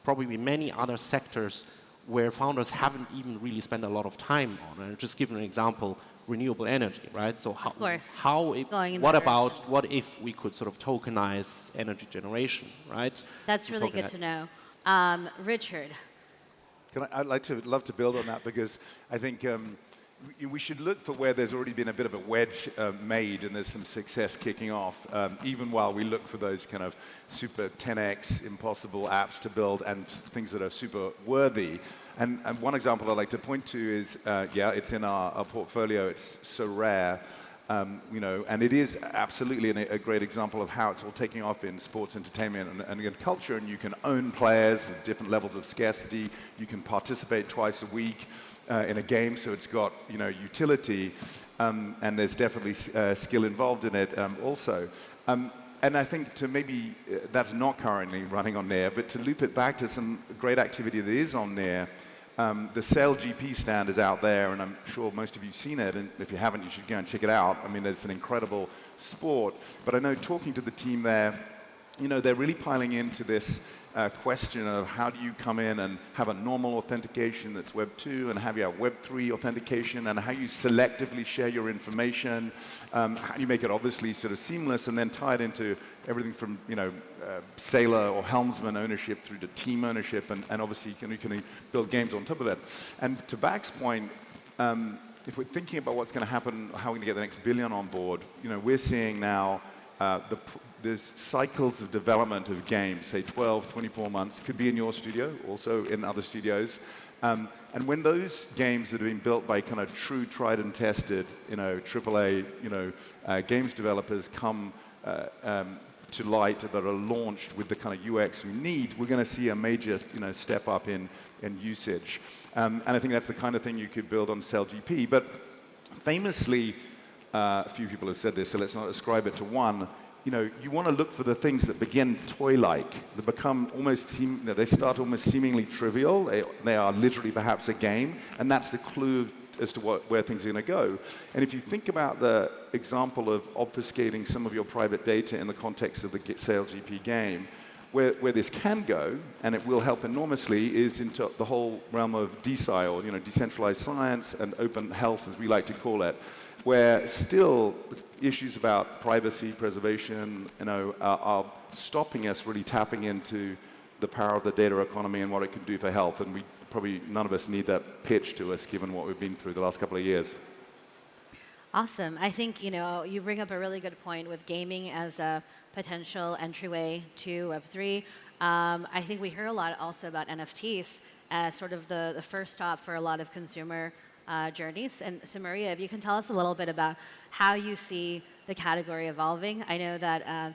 probably many other sectors where founders haven't even really spent a lot of time on. And I'll just give an example. Renewable energy, right? So what if we could sort of tokenize energy generation, right? That's really good to know. Richard. I'd love to build on that, because I think we should look for where there's already been a bit of a wedge made and there's some success kicking off, even while we look for those kind of super 10x impossible apps to build and things that are super worthy. And one example I'd like to point to is, it's in our portfolio. It's so rare, and it is absolutely a great example of how it's all taking off in sports, entertainment, and in culture. And you can own players with different levels of scarcity. You can participate twice a week in a game, so it's got utility, and there's definitely skill involved in it also. And I think that's not currently running on NEAR, but to loop it back to some great activity that is on NEAR, the SailGP stand is out there, and I'm sure most of you have seen it, and if you haven't, you should go and check it out. I mean, it's an incredible sport, but I know talking to the team there, they're really piling into this question of how do you come in and have a normal authentication that's Web 2 and have you have Web 3 authentication, and how you selectively share your information, how you make it obviously sort of seamless, and then tie it into everything from sailor or helmsman ownership through to team ownership, and obviously you can build games on top of that. And to Baek's point, if we're thinking about what's going to happen, how we're going to get the next billion on board, we're seeing now there's cycles of development of games, say 12, 24 months, could be in your studio, also in other studios. And when those games that have been built by kind of true, tried and tested, AAA, games developers come to light that are launched with the kind of UX we need, we're going to see a major, step up in usage. And I think that's the kind of thing you could build on SailGP. But famously, a few people have said this, so let's not ascribe it to one. You want to look for the things that begin toy-like, that become almost they start almost seemingly trivial. They are literally perhaps a game, and that's the clue as to where things are going to go. And if you think about the example of obfuscating some of your private data in the context of the SailGP game, where this can go, and it will help enormously, is into the whole realm of DeSci, or decentralized science and open health, as we like to call it, where still issues about privacy, preservation, are stopping us really tapping into the power of the data economy and what it can do for health. And we probably, none of us need that pitch to us, given what we've been through the last couple of years. Awesome. I think you bring up a really good point with gaming as a potential entryway to Web3. I think we hear a lot also about NFTs as sort of the first stop for a lot of consumer journeys. And so Maria, if you can tell us a little bit about how you see the category evolving. I know that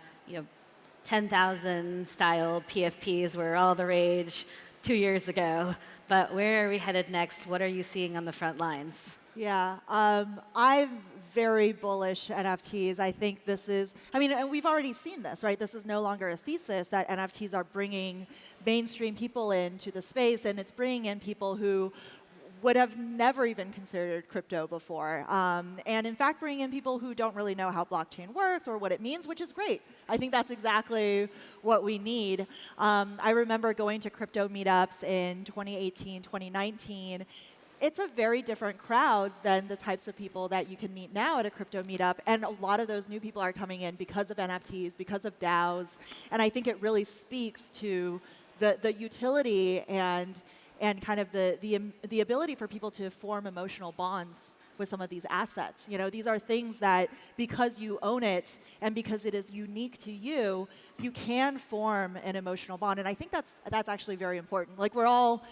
10,000 style PFPs were all the rage 2 years ago, but where are we headed next? What are you seeing on the front lines? Yeah, I'm very bullish NFTs. I think this is, and we've already seen this, right? This is no longer a thesis that NFTs are bringing mainstream people into the space, and it's bringing in people who would have never even considered crypto before. And in fact, bringing in people who don't really know how blockchain works or what it means, which is great. I think that's exactly what we need. I remember going to crypto meetups in 2018, 2019. It's a very different crowd than the types of people that you can meet now at a crypto meetup. And a lot of those new people are coming in because of NFTs, because of DAOs. And I think it really speaks to the utility and kind of the ability for people to form emotional bonds with some of these assets. These are things that because you own it and because it is unique to you, you can form an emotional bond. And I think that's actually very important. Like we're all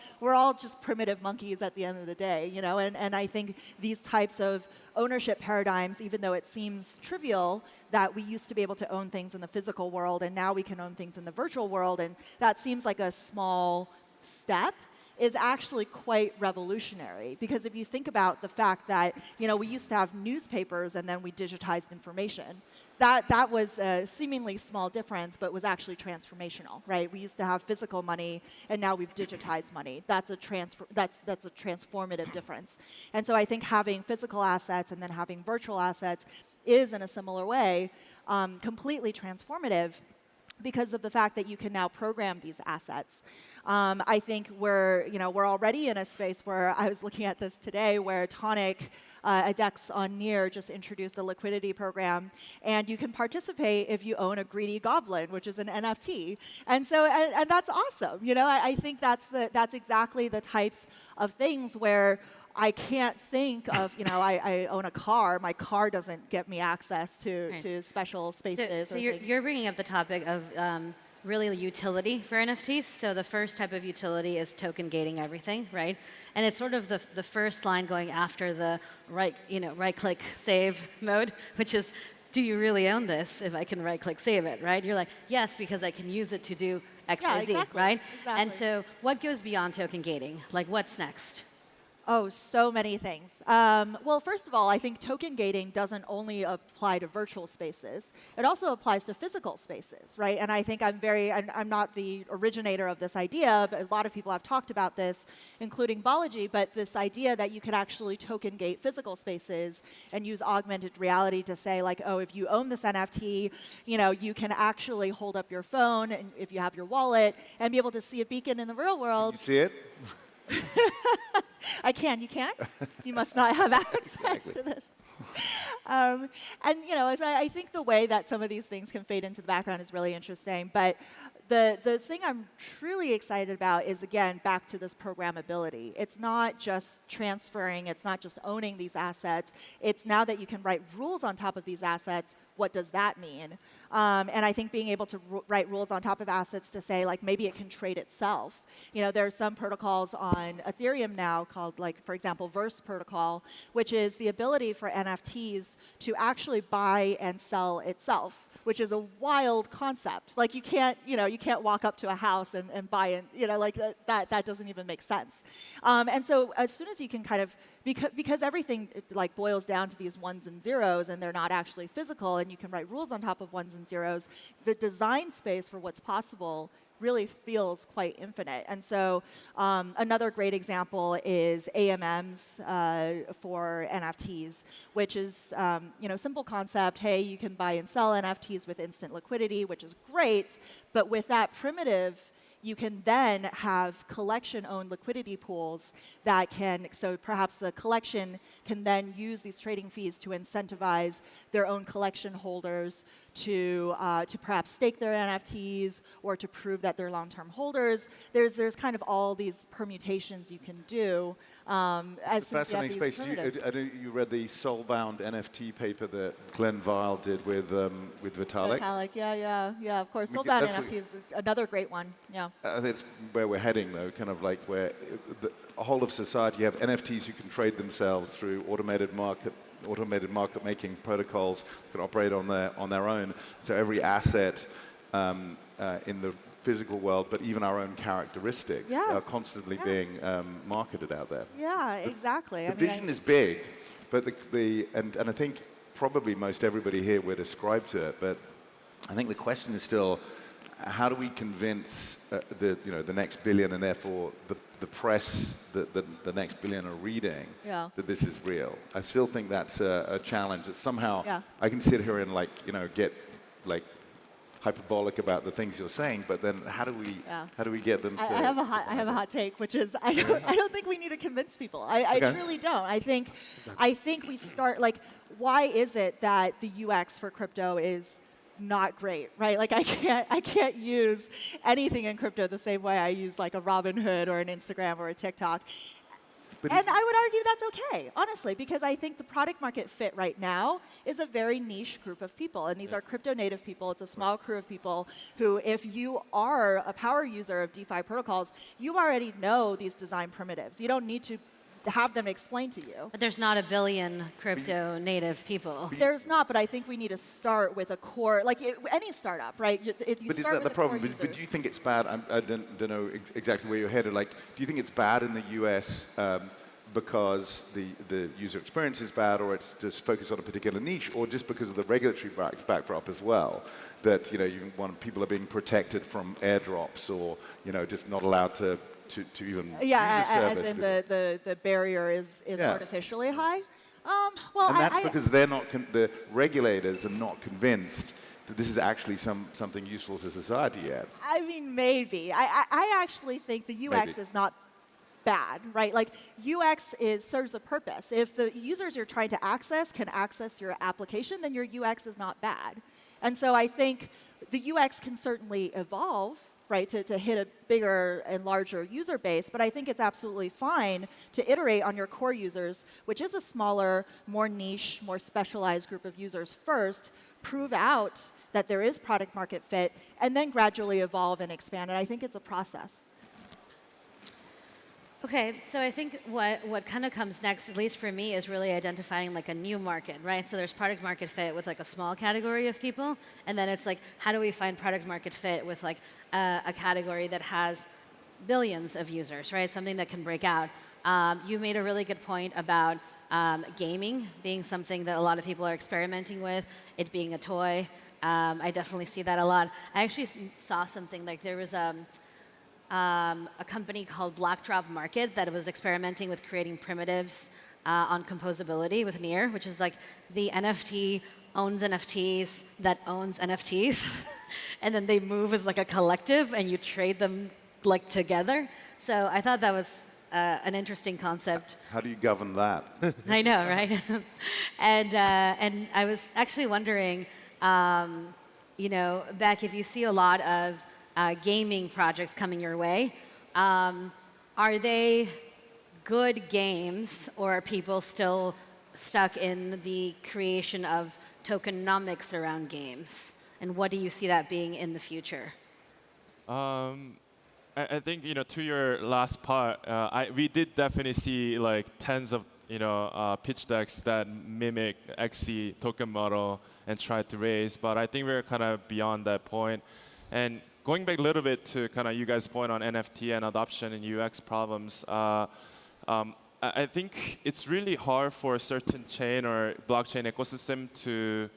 just primitive monkeys at the end of the day, and I think these types of ownership paradigms, even though it seems trivial that we used to be able to own things in the physical world and now we can own things in the virtual world, and that seems like a small step, is actually quite revolutionary. Because if you think about the fact that we used to have newspapers and then we digitized information, that was a seemingly small difference, but was actually transformational, right? We used to have physical money, and now we've digitized money. That's a transformative difference. And so I think having physical assets and then having virtual assets is, in a similar way, completely transformative because of the fact that you can now program these assets. I think we're already in a space where I was looking at this today, where Tonic, a DEX on Near, just introduced a liquidity program, and you can participate if you own a greedy goblin, which is an NFT, and so and that's awesome. I think that's exactly the types of things where I can't think of, I own a car. My car doesn't get me access to special spaces. So you're bringing up the topic of really utility for NFTs. So the first type of utility is token gating everything, right? And it's sort of the first line going after the right-click save mode, which is, do you really own this if I can right-click save it, right? You're like, yes, because I can use it to do X, Y, Z, exactly, right? Exactly. And so what goes beyond token gating? Like, what's next? Oh, so many things. Well, first of all, I think token gating doesn't only apply to virtual spaces. It also applies to physical spaces, right? And I think I'm not the originator of this idea, but a lot of people have talked about this, including Balaji, but this idea that you could actually token gate physical spaces and use augmented reality to say, like, oh, if you own this NFT, you can actually hold up your phone, and if you have your wallet, and be able to see a beacon in the real world. Can you see it? I can. You can't. You must not have access to this. And I think the way that some of these things can fade into the background is really interesting. But the thing I'm truly excited about is, again, back to this programmability. It's not just transferring. It's not just owning these assets. It's now that you can write rules on top of these assets. What does that mean? And I think being able to write rules on top of assets to say, like, maybe it can trade itself. There are some protocols on Ethereum now called, like, for example, Verse protocol, which is the ability for NFTs to actually buy and sell itself, which is a wild concept. Like, you can't walk up to a house and buy it. Like that doesn't even make sense. And so as soon as you can kind of, because everything like boils down to these ones and zeros, and they're not actually physical, and you can write rules on top of ones and zeros, the design space for what's possible really feels quite infinite. And so another great example is AMMs for NFTs, which is simple concept. Hey, you can buy and sell NFTs with instant liquidity, which is great. But with that primitive, you can then have collection-owned liquidity pools that can, so perhaps the collection can then use these trading fees to incentivize their own collection holders to perhaps stake their NFTs or to prove that they're long-term holders. There's kind of all these permutations you can do. It's a fascinating space. I know you read the Soulbound NFT paper that Glenn Vile did with Vitalik. Vitalik, yeah, of course. Soulbound NFT is another great one, yeah. I think it's where we're heading, though, kind of like where the whole of society, you have NFTs who can trade themselves through automated market making protocols, can operate on their own. So every asset in the physical world, but even our own characteristics are constantly being marketed out there. Yeah, exactly. The vision is big, but and I think probably most everybody here would ascribe to it. But I think the question is still, how do we convince the next billion, and therefore the press that the next billion are reading that this is real? I still think that's a challenge. That somehow I can sit here and get hyperbolic about the things you're saying, but then how do we get them to? I have a hot take, which is I don't think we need to convince people. I truly don't. I think we start why is it that the UX for crypto is not great, right? Like I can't use anything in crypto the same way I use like a Robinhood or an Instagram or a TikTok. And I would argue that's okay, honestly, because I think the product market fit right now is a very niche group of people. And these are crypto native people. It's a small crew of people who, if you are a power user of DeFi protocols, you already know these design primitives. You don't need to have them explained to you. But there's not a billion crypto native people. There's not, but I think we need to start with a core, like any startup, right? If you but start is that with the problem? Core users, but do you think it's bad? I don't know exactly where you're headed. Like, do you think it's bad in the US because the user experience is bad, or it's just focused on a particular niche, or just because of the regulatory backdrop as well? That people are being protected from airdrops, or just not allowed to even use the service. as in the barrier is artificially high. Well, and that's because they're not the regulators are not convinced that this is actually something useful to society yet. I mean, maybe. I actually think the UX is not bad, right? Like UX serves a purpose. If the users you're trying to access can access your application, then your UX is not bad. And so I think the UX can certainly evolve, right, to hit a bigger and larger user base, but I think it's absolutely fine to iterate on your core users, which is a smaller, more niche, more specialized group of users first, prove out that there is product market fit, and then gradually evolve and expand. And I think it's a process. Okay, so I think what kind of comes next, at least for me, is really identifying like a new market, right? So there's product market fit with like a small category of people, and then it's like, how do we find product market fit with like a category that has billions of users, right? Something that can break out. You made a really good point about gaming being something that a lot of people are experimenting with, it being a toy. I definitely see that a lot. I actually saw something like there was a company called Blackdrop Market that was experimenting with creating primitives on composability with Near, which is like the NFT owns NFTs that owns NFTs. And then they move as like a collective and you trade them like together. So I thought that was an interesting concept. How do you govern that? I know, right? And I was actually wondering, Baek, if you see a lot of gaming projects coming your way, are they good games, or are people still stuck in the creation of tokenomics around games? And what do you see that being in the future? I think to your last part, we did definitely see like tens of pitch decks that mimic XC token model and try to raise, but I think we're kind of beyond that point. And going back a little bit to kind of you guys' point on NFT and adoption and UX problems, I think it's really hard for a certain chain or blockchain ecosystem to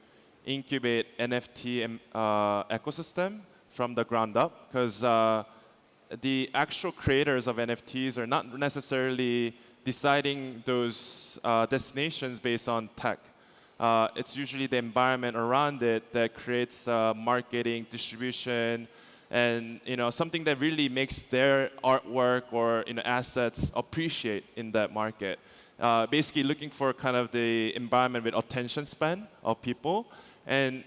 incubate NFT ecosystem from the ground up, because the actual creators of NFTs are not necessarily deciding those destinations based on tech. It's usually the environment around it that creates marketing, distribution, and something that really makes their artwork or assets appreciate in that market. Basically looking for kind of the environment with attention span of people. And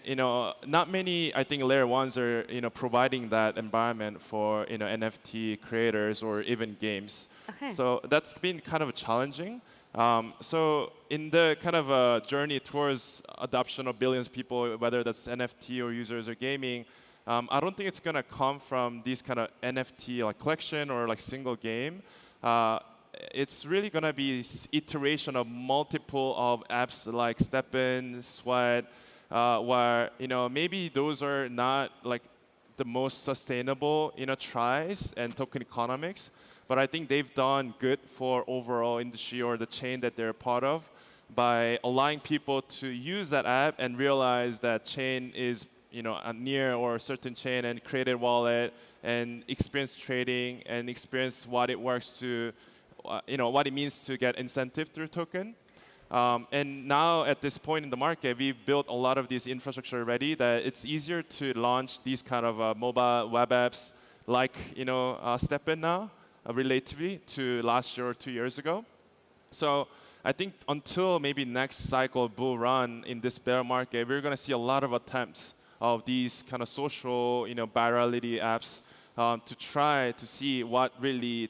not many, I think, layer ones are providing that environment for NFT creators or even games. Okay. So that's been kind of challenging. So in the kind of journey towards adoption of billions of people, whether that's NFT or users or gaming, I don't think it's going to come from these kind of NFT like collection or like single game. It's really going to be iteration of multiple of apps like Stepin, Sweat, where maybe those are not like the most sustainable tries and token economics, but I think they've done good for overall industry or the chain that they're part of by allowing people to use that app and realize that chain is a near or a certain chain and create a wallet and experience trading and experience what it works to, what it means to get incentive through token. And now at this point in the market, we've built a lot of these infrastructure already that it's easier to launch these kind of mobile web apps like Stepin now, relatively to last year or 2 years ago. So I think until maybe next cycle bull run in this bear market, we're going to see a lot of attempts of these kind of social, virality apps to try to see what really,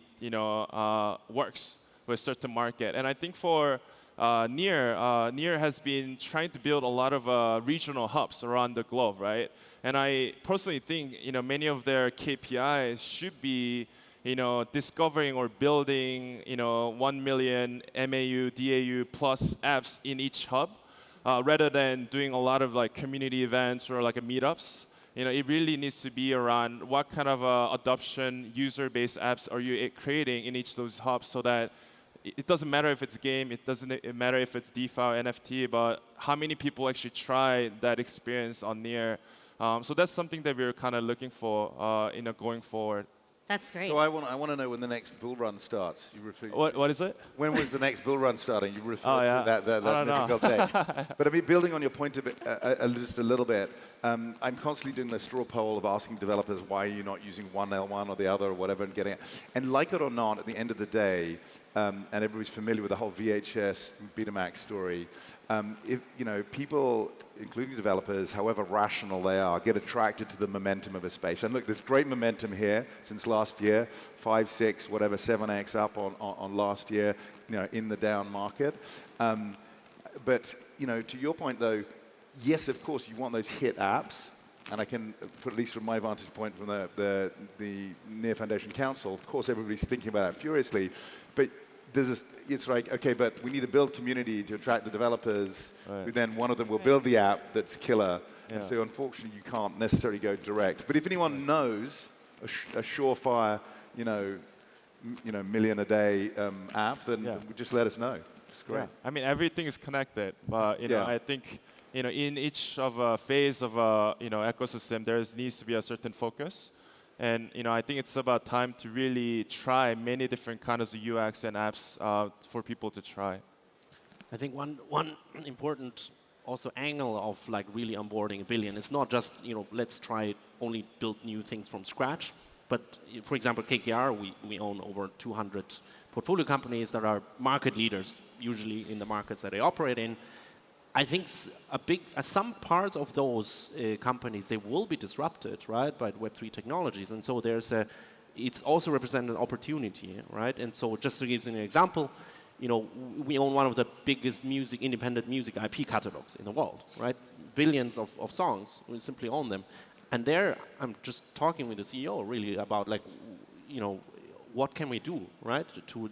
works with certain market. And I think for Near has been trying to build a lot of regional hubs around the globe, right? And I personally think, many of their KPIs should be, discovering or building, 1 million MAU, DAU plus apps in each hub. Rather than doing a lot of like community events or like meetups. It really needs to be around what kind of adoption user-based apps are you creating in each of those hubs so that it doesn't matter if it's game, it doesn't matter if it's DeFi or NFT, but how many people actually try that experience on Near. So that's something that we're kind of looking for going forward. That's great. So I want to know when the next bull run starts. What is it? When was the next bull run starting? You referred yeah. to that mythical day. But I mean, building on your point a bit, just a little bit, I'm constantly doing the straw poll of asking developers why you're not using one L1 or the other or whatever and getting it. And like it or not, at the end of the day, and everybody's familiar with the whole VHS Betamax story, if people, including developers, however rational they are, get attracted to the momentum of a space. And look, there's great momentum here since last year, 5, 6, whatever, 7x up on last year, in the down market. But to your point though, yes, of course, you want those hit apps. And I can put, at least from my vantage point from the Near Foundation Council, of course, everybody's thinking about it furiously. But it's like, okay, but we need to build community to attract the developers, who then one of them will build the app that's killer. Yeah. And so unfortunately, you can't necessarily go direct. But if anyone knows a surefire, million a day app, then just let us know. It's great. Yeah. I mean, everything is connected, but I think in each of a phase of a ecosystem, there needs to be a certain focus. And I think it's about time to really try many different kinds of UX and apps for people to try. I think one important also angle of like really onboarding a billion, it's not just let's try only build new things from scratch. But for example, KKR, we own over 200 portfolio companies that are market leaders, usually in the markets that they operate in. I think some parts of those companies, they will be disrupted, right, by Web3 technologies. And so it's also represented an opportunity, right? And so just to give you an example, we own one of the biggest independent music IP catalogs in the world, right? Billions of songs, we simply own them. And there, I'm just talking with the CEO really about like, what can we do, right?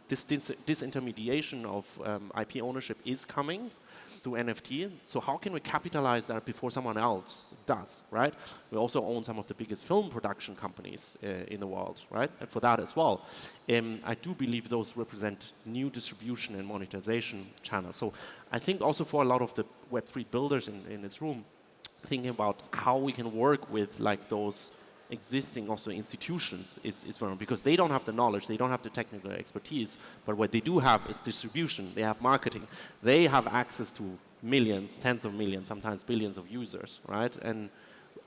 This disintermediation of IP ownership is coming through NFT. So how can we capitalize that before someone else does, right? We also own some of the biggest film production companies in the world, right? And for that as well. I do believe those represent new distribution and monetization channels. So I think also for a lot of the Web3 builders in this room, thinking about how we can work with like those existing also institutions is very important because they don't have the knowledge, they don't have the technical expertise, but what they do have is distribution, they have marketing, they have access to millions, tens of millions, sometimes billions of users, right? And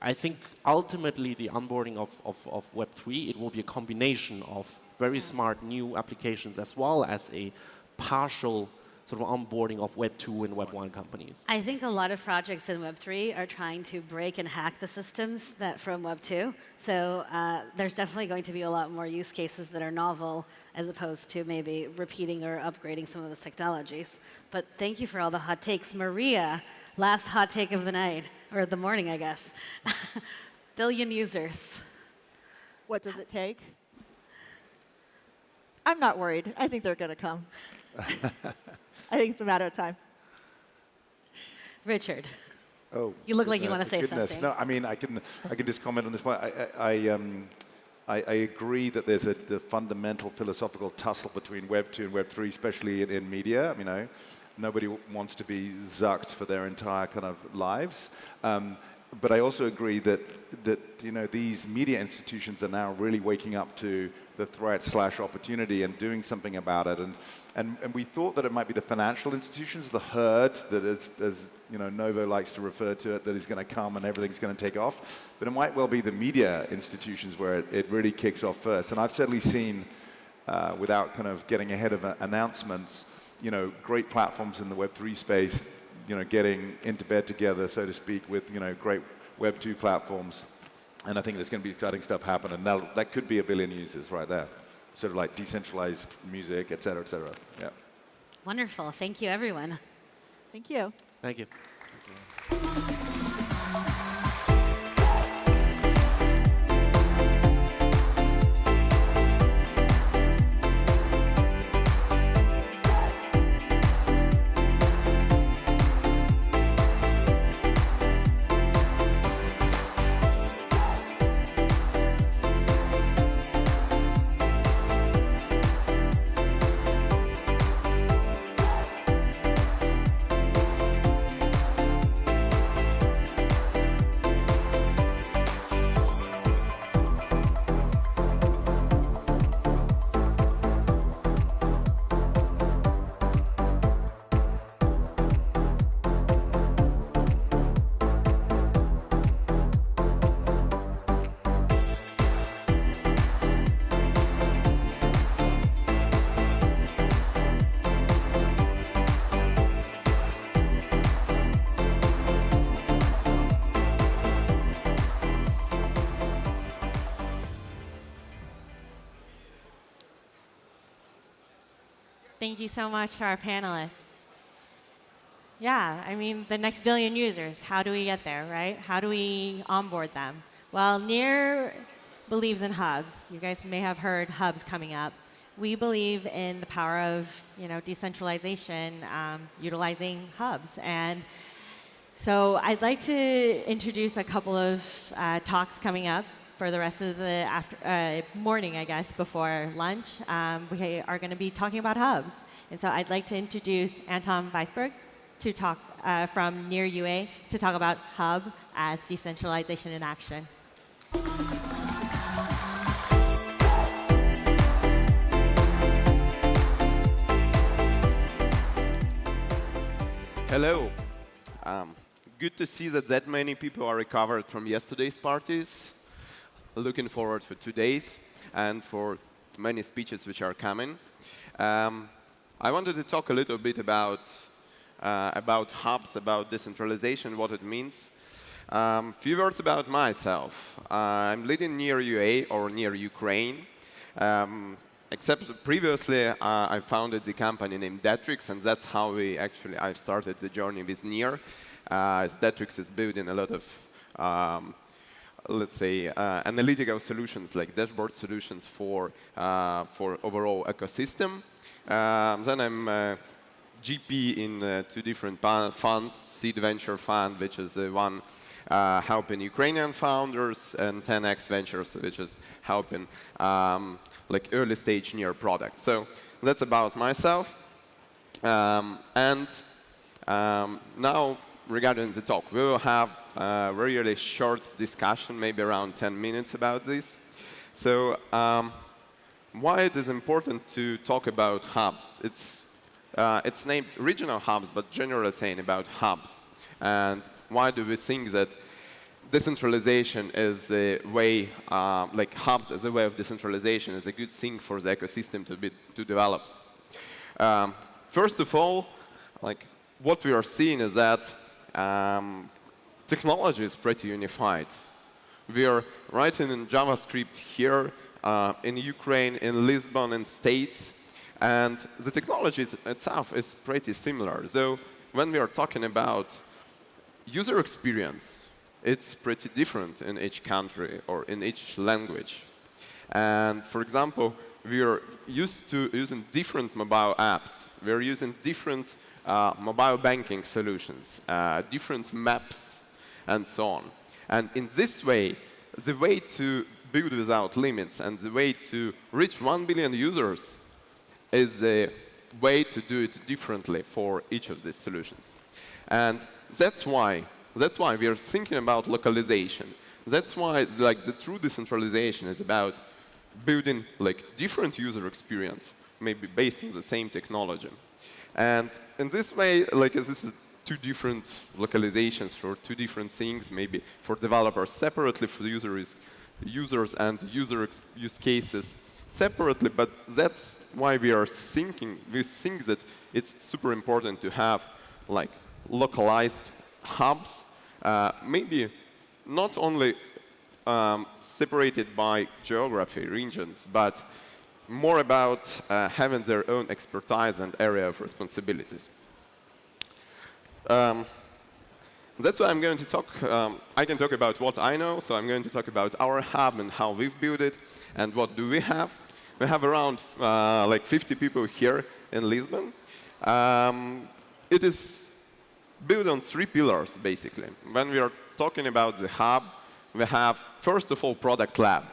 I think ultimately the onboarding of Web3, it will be a combination of very smart new applications as well as a partial sort of onboarding of Web 2 and Web 1 companies. I think a lot of projects in Web 3 are trying to break and hack the systems that from Web 2. So there's definitely going to be a lot more use cases that are novel as opposed to maybe repeating or upgrading some of those technologies. But thank you for all the hot takes. Maria, last hot take of the night, or the morning, I guess. Billion users. What does it take? I'm not worried. I think they're going to come. I think it's a matter of time. Richard. Oh, you look like you want to say something. No, I mean, I can just comment on this point. I agree that there's the fundamental philosophical tussle between Web 2 and Web 3, especially in media. You know, nobody wants to be zucked for their entire kind of lives. But I also agree that you know, these media institutions are now really waking up to the threat/opportunity and doing something about it. And we thought that it might be the financial institutions, the herd, that as you know, Novo likes to refer to it, that is going to come and everything's going to take off. But it might well be the media institutions where it really kicks off first. And I've certainly seen, without kind of getting ahead of announcements, you know, great platforms in the Web3 space, you know, getting into bed together, so to speak, with, you know, great Web 2 platforms. And I think there's going to be exciting stuff happen, and that could be 1 billion users right there. Sort of like decentralized music, et cetera, et cetera. Yeah. Wonderful. Thank you, everyone. Thank you. Thank you. Thank you so much to our panelists. Yeah, I mean, the next 1 billion users, how do we get there, right? How do we onboard them? Well, NEAR believes in hubs. You guys may have heard hubs coming up. We believe in the power of, you know, decentralization, utilizing hubs. And so I'd like to introduce a couple of talks coming up for the rest of the morning, I guess, before lunch. We are going to be talking about hubs. And so I'd like to introduce Anton Vaisburd to talk from NEAR UA to talk about hub as decentralization in action. Hello. Good to see that many people are recovered from yesterday's parties. Looking forward for today's and for many speeches which are coming. I wanted to talk a little bit about hubs, about decentralization, what it means. Few words about myself. I'm leading NEAR UA or NEAR Ukraine. Except previously, I founded the company named Detrix, and that's how I started the journey with NEAR. As Detrix is building a lot of let's say, analytical solutions like dashboard solutions for overall ecosystem. Then I'm GP in 2 different funds, Seed Venture Fund, which is the one helping Ukrainian founders, and 10X Ventures, which is helping like early stage NEAR products. So that's about myself. Now, regarding the talk, we will have a really short discussion, maybe around 10 minutes about this. So why it is important to talk about hubs? It's named regional hubs, but generally saying about hubs. And why do we think that decentralization is a way, like hubs as a way of decentralization is a good thing for the ecosystem to develop. First of all, like what we are seeing is that technology is pretty unified. We are writing in JavaScript here, in Ukraine, in Lisbon, in States, and the technology itself is pretty similar. So when we are talking about user experience, it's pretty different in each country or in each language. And for example, we are used to using different mobile apps. We're using different mobile banking solutions, different maps, and so on. And in this way, the way to build without limits and the way to reach 1 billion users is a way to do it differently for each of these solutions. And that's why we are thinking about localization. That's why like the true decentralization is about building like different user experience, maybe based on the same technology. And in this way, like this is two different localizations for two different things, maybe for developers separately, for users and use cases separately. But that's why we think that it's super important to have like localized hubs, maybe not only separated by geography, regions, but more about having their own expertise and area of responsibilities. That's why I'm going to talk. I can talk about what I know, so I'm going to talk about our hub and how we've built it, and what do we have. We have around like 50 people here in Lisbon. It is built on 3 pillars, basically. When we are talking about the hub, we have, first of all, product lab.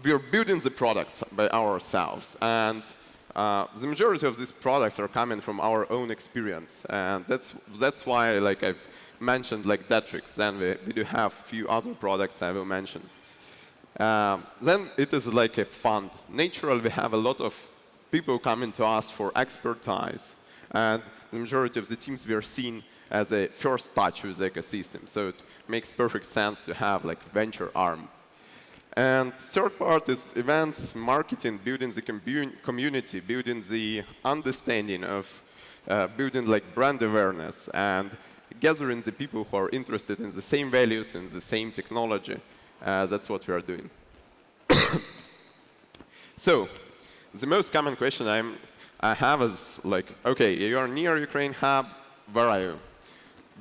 We are building the products by ourselves, and the majority of these products are coming from our own experience, and that's why, like I've mentioned, like Datrix. Then we do have a few other products I will mention. Then it is like a fund. Naturally, we have a lot of people coming to us for expertise, and the majority of the teams we are seeing as a first touch with the ecosystem. So it makes perfect sense to have like venture arm. And third part is events, marketing, building the community, building the understanding of building like brand awareness, and gathering the people who are interested in the same values and the same technology. That's what we are doing. So the most common question I have is like, OK, you are near Ukraine hub. Where are you?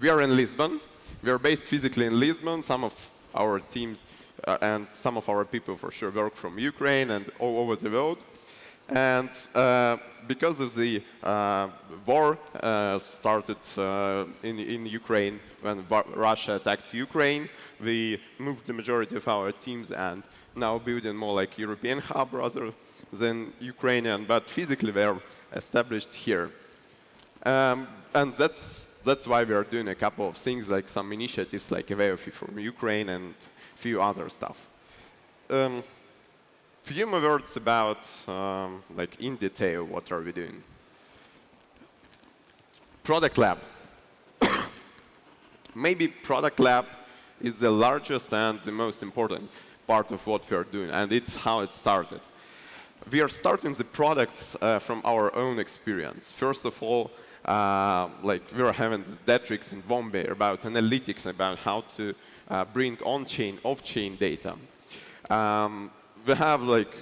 We are in Lisbon. We are based physically in Lisbon. Some of our teams and some of our people for sure work from Ukraine and all over the world. And because of the war started in Ukraine, when Russia attacked Ukraine, we moved the majority of our teams and now building more like European hub rather than Ukrainian, but physically they're established here. And that's why we are doing a couple of things, like some initiatives like AVFI from Ukraine and a few other stuff. Few more words about, like in detail, what are we doing. Product lab. Maybe product lab is the largest and the most important part of what we are doing, and it's how it started. We are starting the products from our own experience. First of all, like we are having this Datrix in Bombay about analytics, about how to bring on-chain, off-chain data. We have like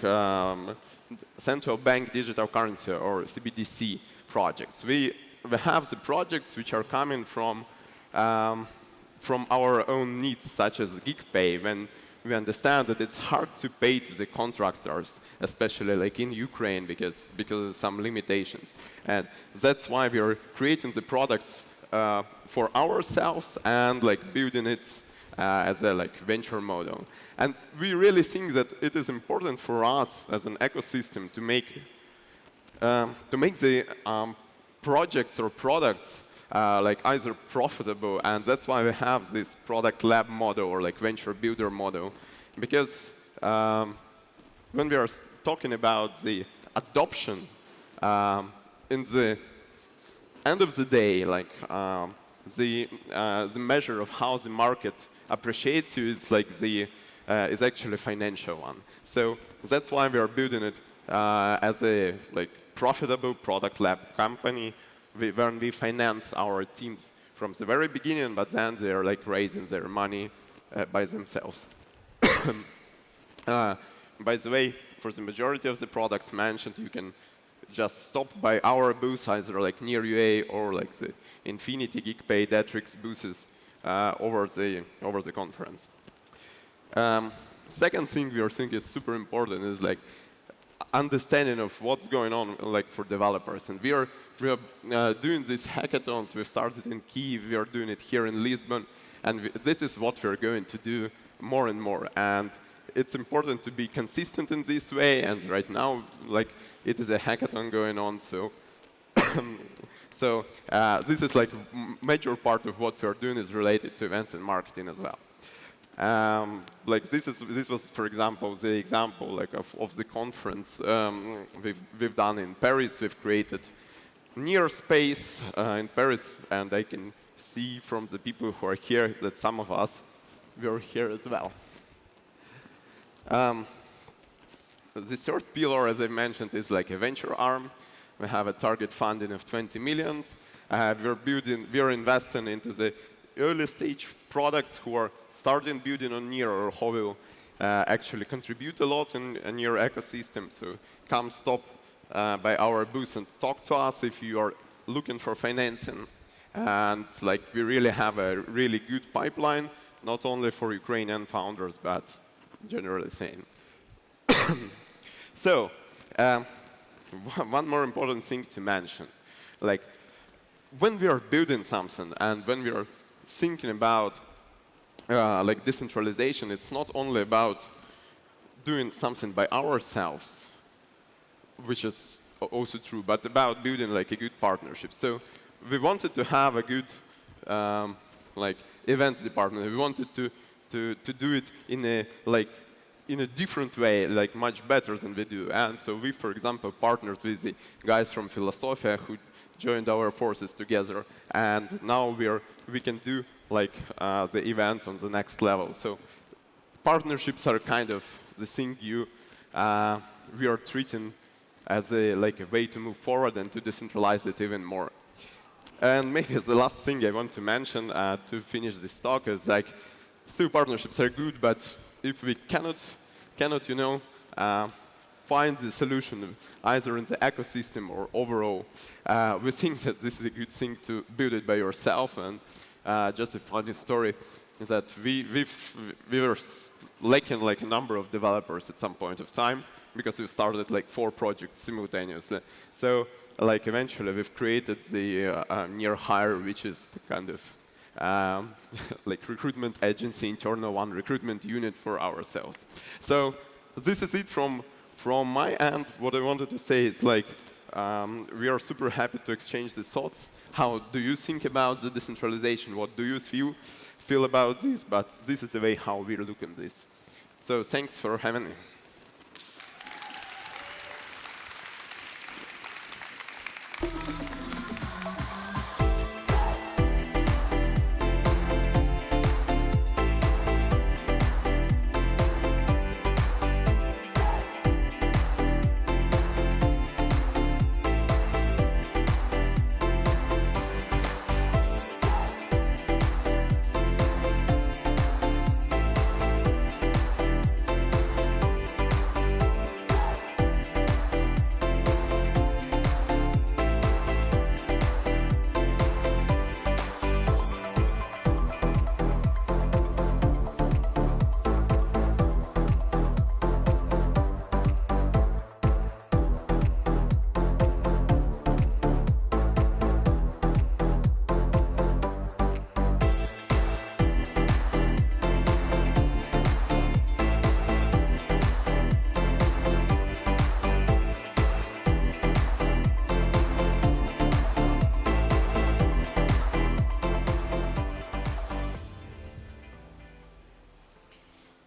central bank digital currency or CBDC projects. We have the projects which are coming from our own needs, such as GigPay, when we understand that it's hard to pay to the contractors, especially like in Ukraine, because of some limitations. And that's why we are creating the products for ourselves and like building it as a like venture model. And we really think that it is important for us as an ecosystem to make the projects or products like either profitable, and that's why we have this product lab model or like venture builder model. Because when we are talking about the adoption, in the end of the day, like the measure of how the market appreciates you is like is actually a financial one. So that's why we are building it as a profitable product lab company when we finance our teams from the very beginning, but then they're raising their money by themselves. By the way, for the majority of the products mentioned, you can just stop by our booth, either NearUA or the Infinity, GeekPay, Datrix booths over the conference. Second thing we are thinking is super important is understanding of what's going on for developers. And we are doing these hackathons. We've started in Kyiv. We are doing it here in Lisbon. And this is what we're going to do more and more. And it's important to be consistent in this way. And right now, it is a hackathon going on. So, this is major part of what we're doing is related to events and marketing as well. This was, for example, the example of the conference we've done in Paris. We've created Near Space in Paris, and I can see from the people who are here that some of us were here as well. The third pillar, as I mentioned, is a venture arm. We have a target funding of 20 million. We're investing into the early stage products who are starting building on Near or who will actually contribute a lot in a Near ecosystem. So come stop by our booth and talk to us if you are looking for financing. And we really have a really good pipeline, not only for Ukrainian founders, but generally saying. So one more important thing to mention, when we are building something and when we are thinking about decentralization, it's not only about doing something by ourselves, which is also true, but about building a good partnership. So we wanted to have a good events department. We wanted to do it in a different way, much better than we do. And so we, for example, partnered with the guys from Philosophia who joined our forces together, and now we can do the events on the next level. So partnerships are kind of the thing we are treating as a way to move forward and to decentralize it even more. And maybe the last thing I want to mention to finish this talk is still partnerships are good, but if we cannot find the solution either in the ecosystem or overall, we think that this is a good thing to build it by yourself. And just a funny story is that we were lacking a number of developers at some point of time because we started 4 projects simultaneously. So eventually we've created the Near Hire, which is the kind of recruitment agency, internal one recruitment unit for ourselves. So this is it from my end. What I wanted to say is we are super happy to exchange the thoughts. How do you think about the decentralization? What do you feel about this? But this is the way how we look at this. So thanks for having me.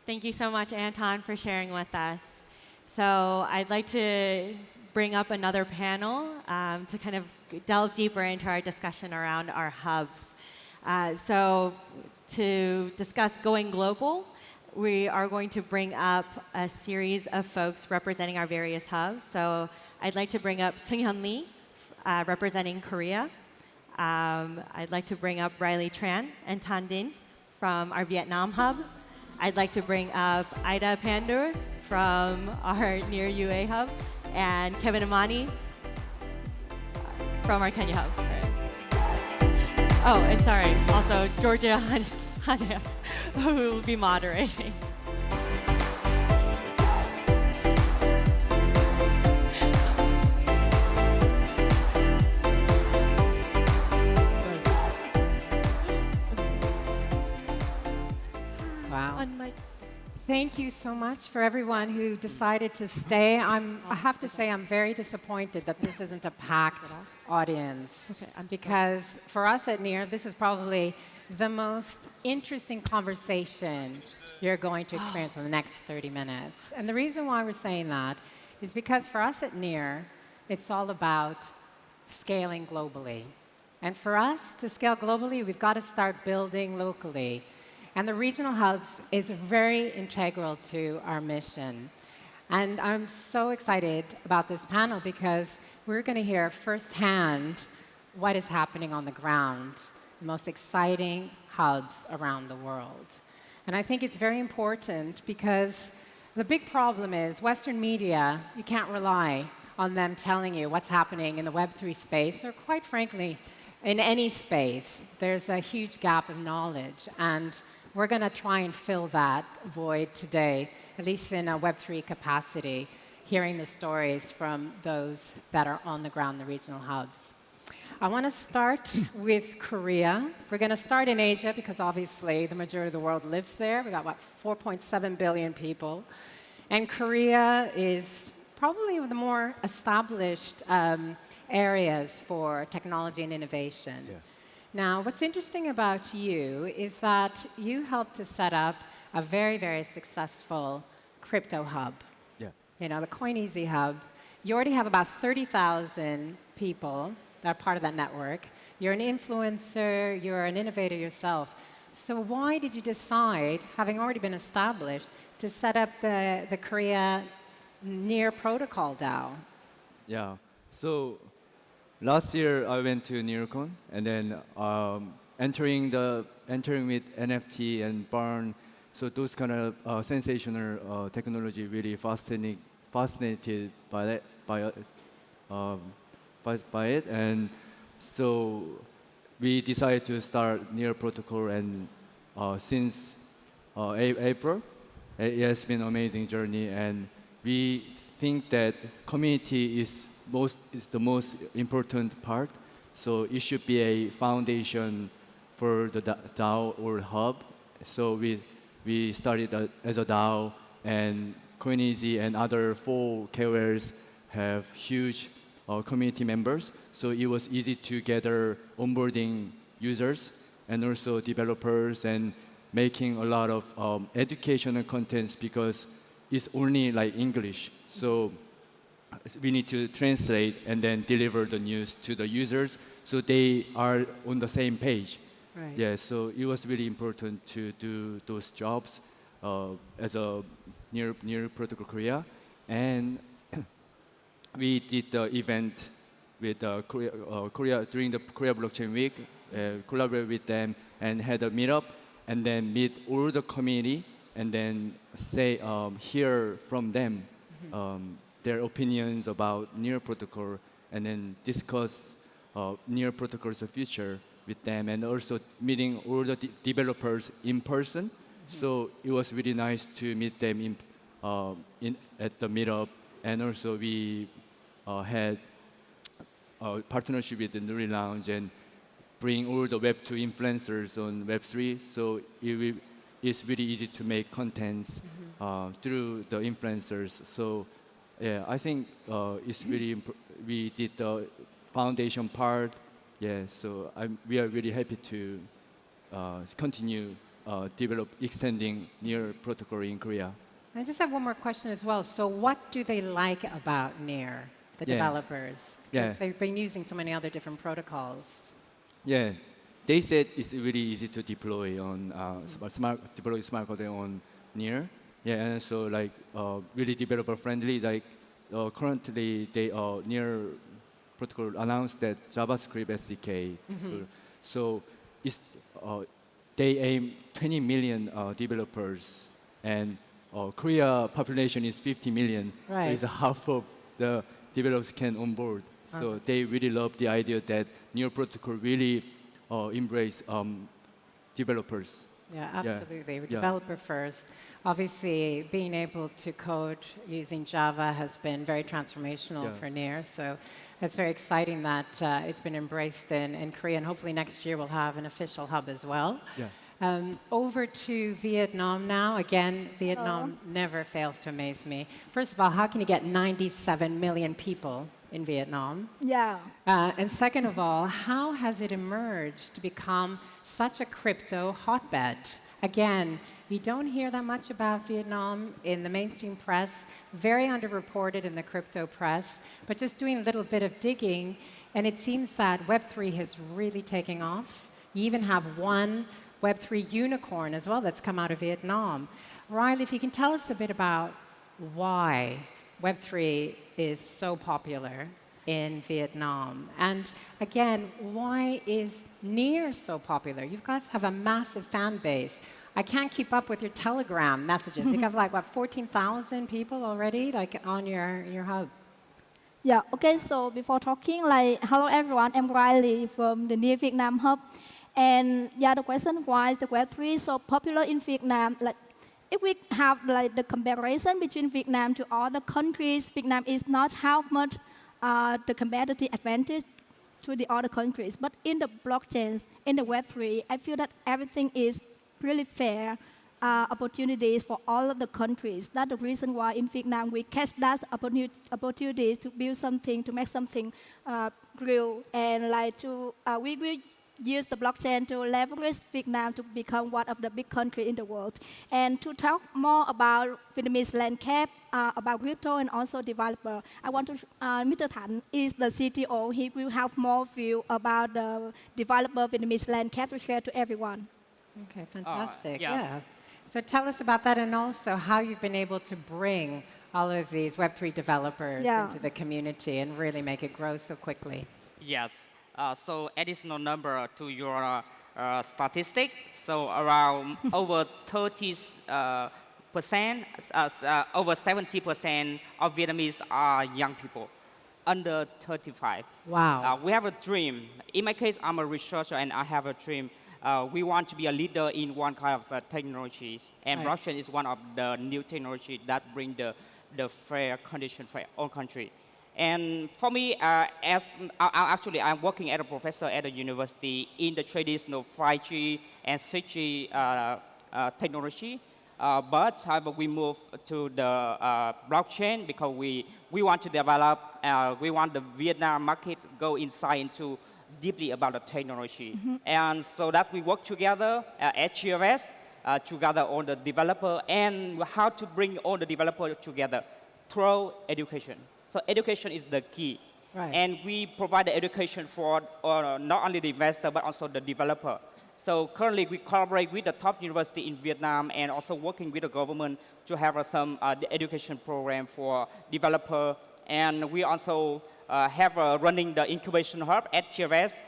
Thank you so much, Anton, for sharing with us. So I'd like to bring up another panel to kind of delve deeper into our discussion around our hubs. So to discuss going global, we are going to bring up a series of folks representing our various hubs. So I'd like to bring up Seung Lee, representing Korea. I'd like to bring up Riley Tran and Thanh Dinh from our Vietnam hub. I'd like to bring up Ida Pandur from our near UA hub, and Kevin Imani from our Kenya hub. Oh, and sorry, also Georgia Hanias, who will be moderating. Wow. Thank you so much for everyone who decided to stay. I have to say I'm very disappointed that this isn't a packed audience. Because for us at NEAR, this is probably the most interesting conversation you're going to experience in the next 30 minutes. And the reason why we're saying that is because for us at NEAR, it's all about scaling globally. And for us to scale globally, we've got to start building locally. And the regional hubs is very integral to our mission. And I'm so excited about this panel because we're going to hear firsthand what is happening on the ground, the most exciting hubs around the world. And I think it's very important because the big problem is Western media, you can't rely on them telling you what's happening in the Web3 space, or quite frankly, in any space. There's a huge gap of knowledge. And we're going to try and fill that void today, at least in a Web3 capacity, hearing the stories from those that are on the ground, the regional hubs. I want to start with Korea. We're going to start in Asia because obviously the majority of the world lives there. We've got, what, 4.7 billion people. And Korea is probably one of the more established areas for technology and innovation. Yeah. Now, what's interesting about you is that you helped to set up a very, very successful crypto hub. Yeah. You know, the CoinEasy hub. You already have about 30,000 people that are part of that network. You're an influencer, you're an innovator yourself. So why did you decide, having already been established, to set up the Korea NEAR Protocol DAO? Yeah. So last year, I went to NEARCON, and then entering with NFT and Barn, so those kind of sensational technology really fascinated by it, and so we decided to start NEAR Protocol, and since April, it has been an amazing journey, and we think that community is the most important part. So it should be a foundation for the DAO or hub. So we started as a DAO, and CoinEasy and other 4 KOLs have huge community members. So it was easy to gather onboarding users and also developers, and making a lot of educational contents because it's only like English. So we need to translate and then deliver the news to the users so they are on the same page. Right. Yeah, so it was really important to do those jobs as a NEAR Protocol Korea. And we did the event with Korea during the Korea Blockchain Week, collaborate with them and had a meetup, and then meet all the community, and then hear from them their opinions about NEAR Protocol, and then discuss NEAR Protocol's future with them, and also meeting all the developers in person. So it was really nice to meet them at the meetup, and also we had a partnership with the Nuri Lounge and bring all the Web2 influencers on Web3. So it's really easy to make contents through the influencers. So yeah, I think it's really we did the foundation part. Yeah, so we are really happy to continue extending NEAR Protocol in Korea. I just have one more question as well. So what do they like about NEAR, the developers? Because they've been using so many other different protocols. Yeah, they said it's really easy to deploy on smart contract on Near. Yeah, and so like really developer friendly. Like currently, they Near protocol announced that JavaScript SDK. So it's, they aim 20 million developers, and Korea population is 50 million. Right. So it's half of the developers can onboard. So they really love the idea that Near protocol really embrace developers. Yeah, absolutely. We're developer first. Obviously, being able to code using Java has been very transformational for Near. So it's very exciting that it's been embraced in Korea. And hopefully next year we'll have an official hub as well. Over to Vietnam now. Again, Vietnam never fails to amaze me. First of all, how can you get 97 million people in Vietnam? Yeah. And second of all, how has it emerged to become such a crypto hotbed? Again, we don't hear that much about Vietnam in the mainstream press, very underreported in the crypto press, but just doing a little bit of digging, and it seems that Web3 is really taking off. You even have one Web3 unicorn as well that's come out of Vietnam. Riley, if you can tell us a bit about why Web3 is so popular in Vietnam. And again, why is Near so popular? You guys have a massive fan base. I can't keep up with your Telegram messages. You have like, what, 14,000 people already like on your hub? Yeah, okay, so before talking, like, hello everyone, I'm Riley from the Near Vietnam hub. And yeah, the question why is the Web3 so popular in Vietnam? Like, if we have like the comparison between Vietnam to other countries, Vietnam is not how much the competitive advantage to the other countries. But in the blockchains, in the Web3, I feel that everything is really fair opportunities for all of the countries. That's the reason why in Vietnam we catch that opportunities to build something, to make something real, and like to we will use the blockchain to leverage Vietnam to become one of the big countries in the world. And to talk more about Vietnamese landscape, about crypto and also developer, I want to, Mr. Thanh is the CTO. He will have more view about the developer Vietnamese landscape to share to everyone. Okay, fantastic. Yes. Yeah. So tell us about that and also how you've been able to bring all of these Web3 developers into the community and really make it grow so quickly. Yes. So additional number to your statistic. So around over 30%, over 70% of Vietnamese are young people, under 35. Wow. We have a dream. In my case, I'm a researcher and I have a dream. We want to be a leader in one kind of technologies, and blockchain is one of the new technology that bring the fair condition for our country. And for me, I'm working as a professor at a university in the traditional 5G and 6G technology. But however, we move to the blockchain because we want to develop, we want the Vietnam market go inside into deeply about the technology. And so that we work together at GRS, together on the developer and how to bring all the developers together through education. So education is the key. Right. And we provide the education for not only the investor, but also the developer. So currently, we collaborate with the top university in Vietnam and also working with the government to have some education program for developer. And we also have running the incubation hub at GRS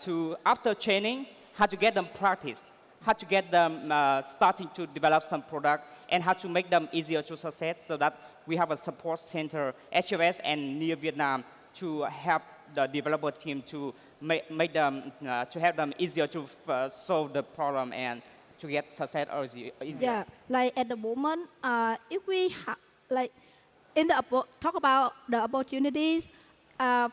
to, after training, how to get them practice, how to get them starting to develop some product, and how to make them easier to success so that we have a support center at GRS and near Vietnam to help the developer team to make them, to help them easier to solve the problem and to get success easier. Yeah, like at the moment, if we like in the talk about the opportunities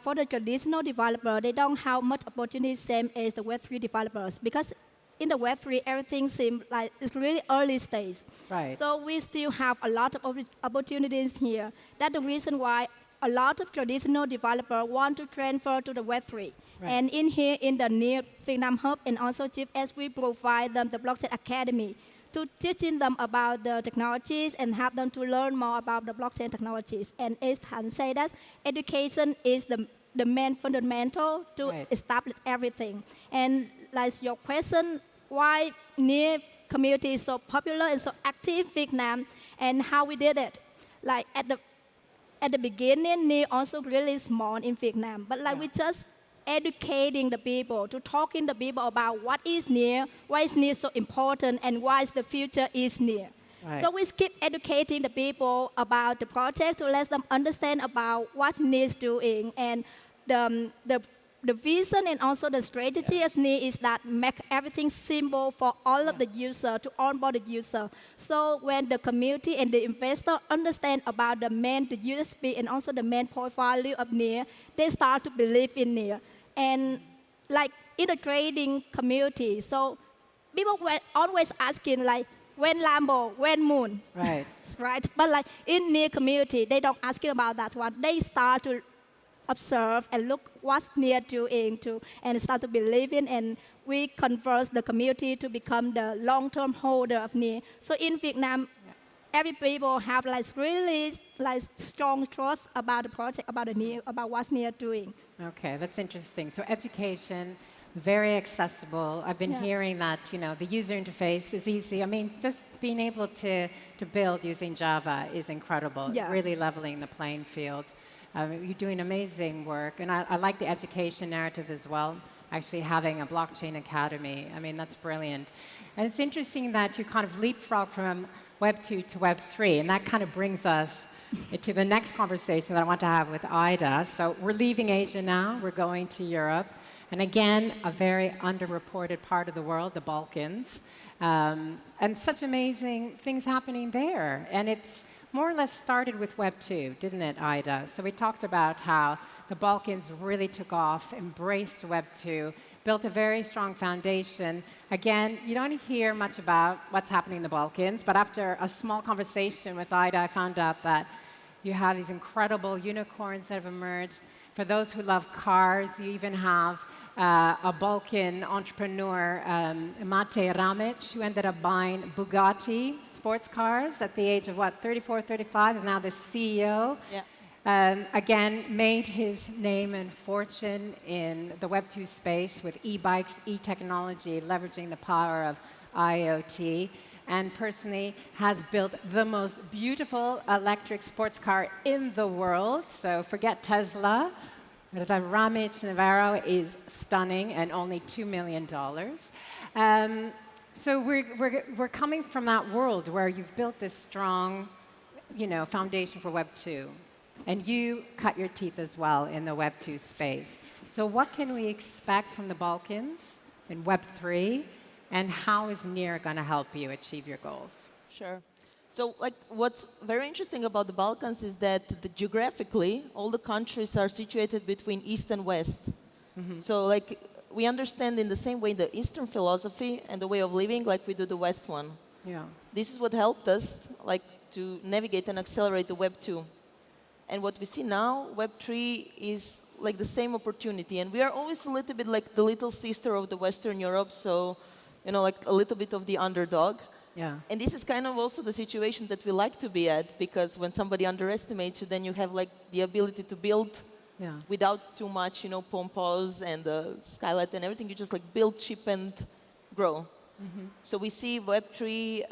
for the traditional developer, they don't have much opportunities same as the Web3 developers because in the Web3 everything seems like it's really early stage. Right. So we still have a lot of opportunities here. That's the reason why a lot of traditional developers want to transfer to the Web3. Right. And in here, in the Near Vietnam Hub and also GFS, we provide them the Blockchain Academy to teaching them about the technologies and help them to learn more about the blockchain technologies. And as Thanh said, that education is the main fundamental to establish everything. And like your question, why NEAR community is so popular and so active in Vietnam, and how we did it. Like at the beginning, NEAR also really small in Vietnam, but like we just educating the people, to talking to people about what is NEAR, why is NEAR so important, and why is the future is NEAR. Right. So we keep educating the people about the project to let them understand about what NEAR is doing, and the vision and also the strategy of NEAR is that make everything simple for all of the user to onboard the user. So when the community and the investor understand about the USP and also the main point value of NEAR, they start to believe in NEAR. And like in the trading community, so people were always asking like, when Lambo, when Moon. Right. Right. But like in NEAR community, they don't asking about that one. They start to observe and look what's NEAR doing and start to believe in, and we convert the community to become the long-term holder of NEAR. So in Vietnam, every people have like really like strong trust about the project, about the NEAR, about what's NEAR doing. Okay, that's interesting. So education, very accessible. I've been hearing that, the user interface is easy. I mean, just being able to build using Java is incredible, really leveling the playing field. You're doing amazing work, and I like the education narrative as well, actually having a blockchain academy. I mean, that's brilliant. And it's interesting that you kind of leapfrog from Web 2 to Web 3, and that kind of brings us to the next conversation that I want to have with Ida. So we're leaving Asia now, we're going to Europe, and again, a very underreported part of the world, the Balkans, and such amazing things happening there. And it's more or less started with Web 2, didn't it, Ida? So we talked about how the Balkans really took off, embraced Web 2, built a very strong foundation. Again, you don't hear much about what's happening in the Balkans, but after a small conversation with Ida, I found out that you have these incredible unicorns that have emerged. For those who love cars, you even have a Balkan entrepreneur, Mate Ramic, who ended up buying Bugatti sports cars at the age of, 34, 35, is now the CEO. Yeah. Again, made his name and fortune in the Web 2 space with e-bikes, e-technology, leveraging the power of IoT, and personally has built the most beautiful electric sports car in the world. So forget Tesla. The Ramic Navarro is stunning and only $2 million. So we're coming from that world where you've built this strong, foundation for Web 2, and you cut your teeth as well in the Web 2 space. So what can we expect from the Balkans in Web 3, and how is NEAR going to help you achieve your goals? Sure. So what's very interesting about the Balkans is that geographically, all the countries are situated between East and West. Mm-hmm. So we understand in the same way the Eastern philosophy and the way of living like we do the West one. Yeah. This is what helped us to navigate and accelerate the Web 2. And what we see now, Web 3 is the same opportunity. And we are always a little bit like the little sister of the Western Europe, so a little bit of the underdog. Yeah. And this is kind of also the situation that we like to be at, because when somebody underestimates you, then you have the ability to build without too much, pompous and skylight and everything. You just build, ship, and grow. Mm-hmm. So we see Web 3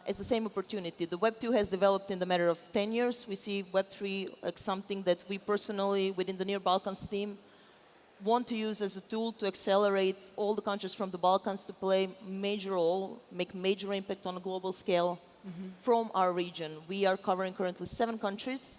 as the same opportunity. The Web 2 has developed in the matter of 10 years. We see Web 3 like something that we personally, within the NEAR Balkans team, want to use as a tool to accelerate all the countries from the Balkans to play major role, make major impact on a global scale from our region. We are covering currently 7 countries,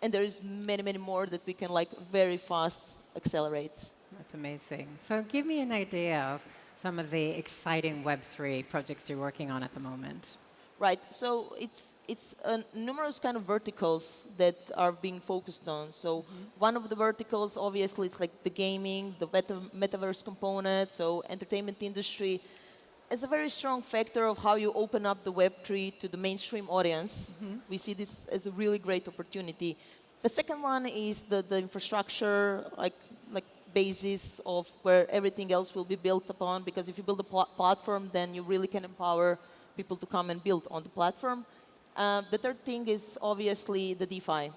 and there is many, many more that we can very fast accelerate. That's amazing. So give me an idea of some of the exciting Web3 projects you're working on at the moment. Right. So it's numerous kind of verticals that are being focused on. So one of the verticals, obviously, it's the gaming, the metaverse component, so entertainment industry, as a very strong factor of how you open up the Web3 to the mainstream audience. We see this as a really great opportunity. The second one is the infrastructure, basis of where everything else will be built upon, because if you build a platform, then you really can empower people to come and build on the platform. The third thing is obviously the DeFi.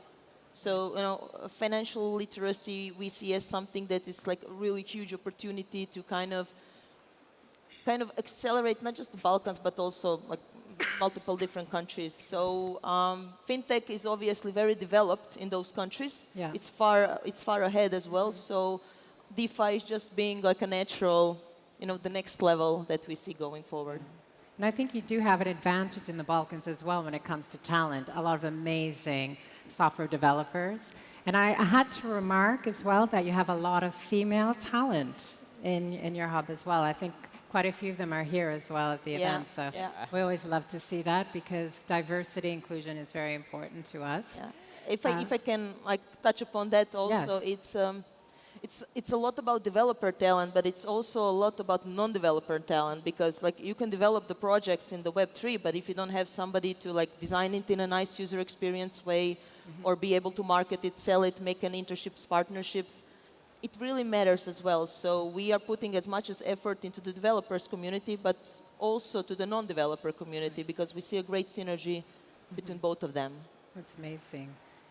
So, financial literacy we see as something that is a really huge opportunity to kind of kind of accelerate not just the Balkans, but also like multiple different countries. So fintech is obviously very developed in those countries. Yeah. It's far ahead as well. So DeFi is just being like a natural, the next level that we see going forward. And I think you do have an advantage in the Balkans as well when it comes to talent. A lot of amazing software developers. And I had to remark as well that you have a lot of female talent in your hub as well. I think quite a few of them are here as well at the event. So we always love to see that because diversity inclusion is very important to us. Yeah. If I can touch upon that also, it's a lot about developer talent, but it's also a lot about non-developer talent because you can develop the projects in the Web3, but if you don't have somebody to design it in a nice user experience way or be able to market it, sell it, make an internships, partnerships, it really matters as well. So we are putting as much as effort into the developers community, but also to the non-developer community because we see a great synergy between both of them. That's amazing.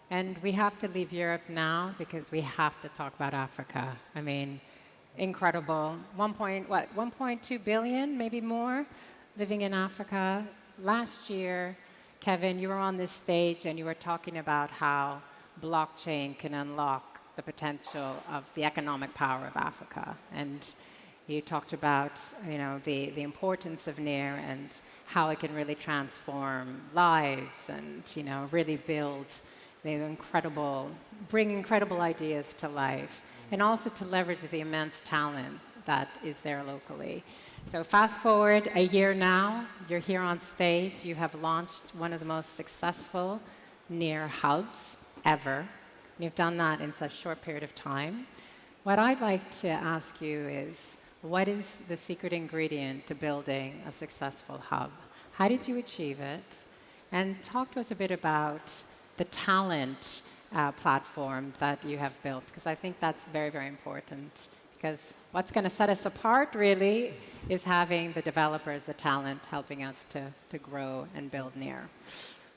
And we have to leave Europe now because we have to talk about Africa. I mean, incredible. 1.2 billion, maybe more, living in Africa. Last year, Kevin, you were on this stage and you were talking about how blockchain can unlock the potential of the economic power of Africa. And you talked about, the importance of NEAR and how it can really transform lives and, really build bring incredible ideas to life, and also to leverage the immense talent that is there locally. So fast forward a year now, you're here on stage, you have launched one of the most successful NEAR hubs ever. You've done that in such a short period of time. What I'd like to ask you is, what is the secret ingredient to building a successful hub? How did you achieve it? And talk to us a bit about the talent platform that you have built, because I think that's very, very important. Because what's going to set us apart, really, is having the developers, the talent, helping us to grow and build NEAR.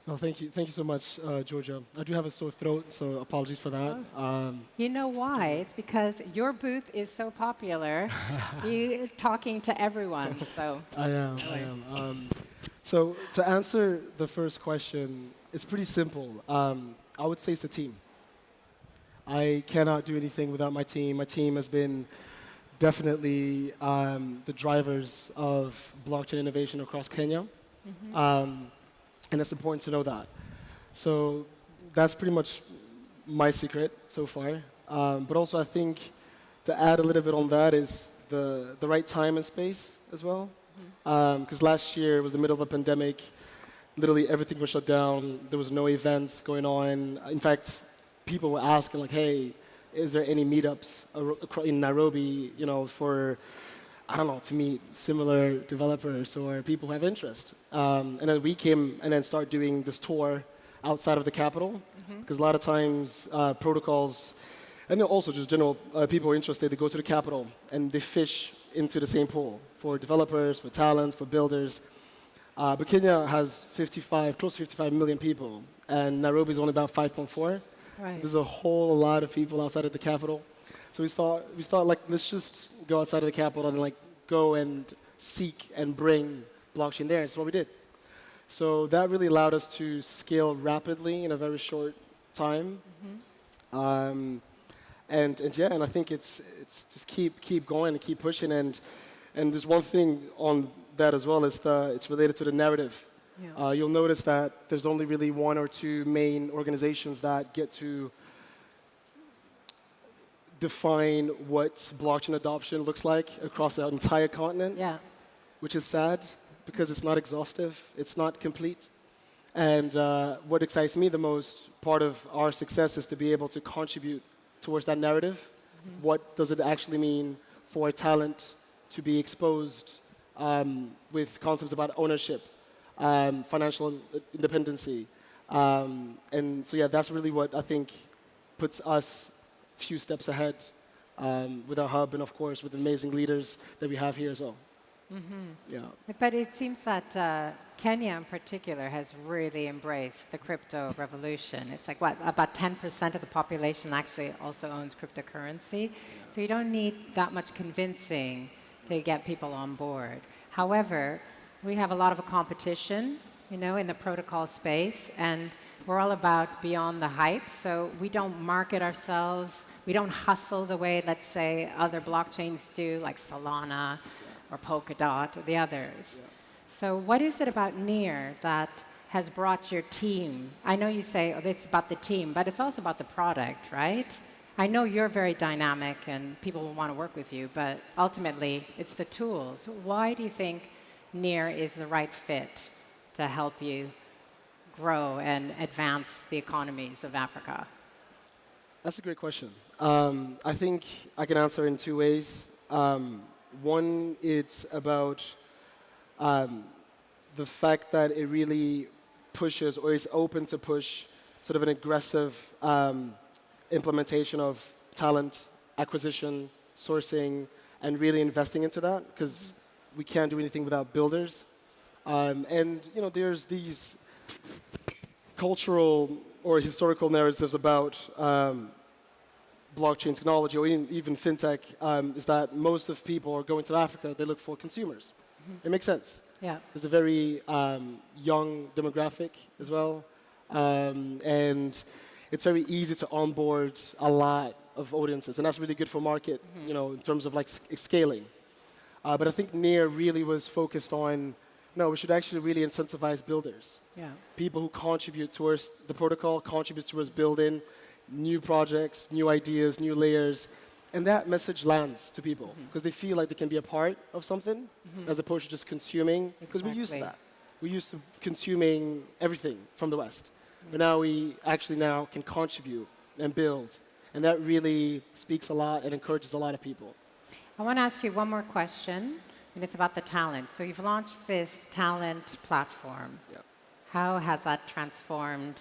No, thank you. Thank you so much, Georgia. I do have a sore throat, so apologies for that. You know why? It's because your booth is so popular. You're talking to everyone, so. I am. So to answer the first question, it's pretty simple. I would say it's the team. I cannot do anything without my team. My team has been definitely the drivers of blockchain innovation across Kenya. And it's important to know that. So that's pretty much my secret so far. But also I think to add a little bit on that is the right time and space as well. Because last year was the middle of a pandemic. Literally everything was shut down. There was no events going on. In fact, people were asking hey, is there any meetups in Nairobi, for, I don't know, to meet similar developers or people who have interest. And then we came and then started doing this tour outside of the capital. Because a lot of times protocols, and then also just general people who are interested, they go to the capital and they fish into the same pool for developers, for talents, for builders. But Kenya has close to 55 million people, and Nairobi is only about 5.4. Right. There's a whole lot of people outside of the capital. So we thought let's just go outside of the capital and go and seek and bring blockchain there. That's what we did. So that really allowed us to scale rapidly in a very short time. And I think it's just keep going and keep pushing. And there's one thing on that as well, is it's related to the narrative. Yeah. You'll notice that there's only really one or two main organizations that get to define what blockchain adoption looks like across the entire continent, which is sad because it's not exhaustive, it's not complete. And what excites me the most, part of our success, is to be able to contribute towards that narrative. What does it actually mean for talent to be exposed with concepts about ownership, financial independency. And so, that's really what I think puts us a few steps ahead with our hub and, of course, with the amazing leaders that we have here as well. Yeah. But it seems that Kenya in particular has really embraced the crypto revolution. It's about 10% of the population actually also owns cryptocurrency. So you don't need that much convincing to get people on board. However, we have a lot of competition, in the protocol space, and we're all about beyond the hype. So we don't market ourselves. We don't hustle the way, let's say, other blockchains do, like Solana or Polkadot or the others. Yeah. So what is it about NEAR that has brought your team? I know you say, it's about the team, but it's also about the product, right? I know you're very dynamic and people will want to work with you, but ultimately, it's the tools. Why do you think NEAR is the right fit to help you grow and advance the economies of Africa? That's a great question. I think I can answer in two ways. One, it's about the fact that it really pushes or is open to push sort of an aggressive implementation of talent acquisition, sourcing, and really investing into that, because we can't do anything without builders. And there's these cultural or historical narratives about blockchain technology or even fintech, is that most of people are going to Africa, they look for consumers. Mm-hmm. It makes sense. Yeah. There's a very young demographic as well. And it's very easy to onboard a lot of audiences. And that's really good for market, in terms of like scaling. But I think NEAR really was focused on, no, we should actually really incentivize builders. Yeah. People who contribute towards the protocol, contribute towards building new projects, new ideas, new layers. And that message lands to people because they feel like they can be a part of something as opposed to just consuming. Because we're used to that. We're used to consuming everything from the West. But now we actually now can contribute and build. And that really speaks a lot and encourages a lot of people. I want to ask you one more question, and it's about the talent. So you've launched this talent platform. Yep. How has that transformed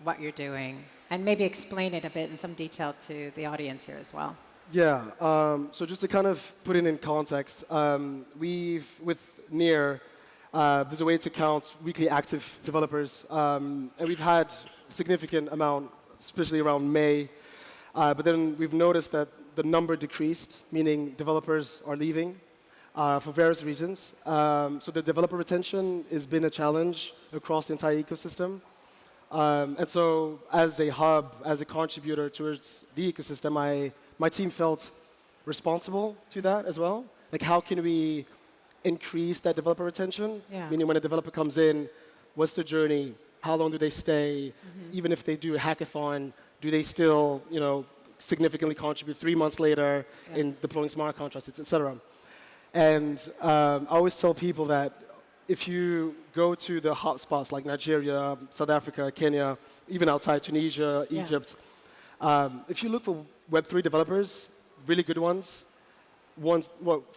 what you're doing? And maybe explain it a bit in some detail to the audience here as well. Yeah, so just to kind of put it in context, with NEAR, there's a way to count weekly active developers. And we've had a significant amount, especially around May. But then we've noticed that the number decreased, meaning developers are leaving for various reasons. So the developer retention has been a challenge across the entire ecosystem. And so as a hub, as a contributor towards the ecosystem, my team felt responsible to that as well. Like, how can we increase that developer retention? Yeah. Meaning when a developer comes in, what's the journey? How long do they stay? Even if they do a hackathon, do they still, significantly contribute 3 months later in deploying smart contracts, et cetera? And I always tell people that if you go to the hotspots like Nigeria, South Africa, Kenya, even outside Tunisia, Egypt, if you look for Web3 developers, really good ones,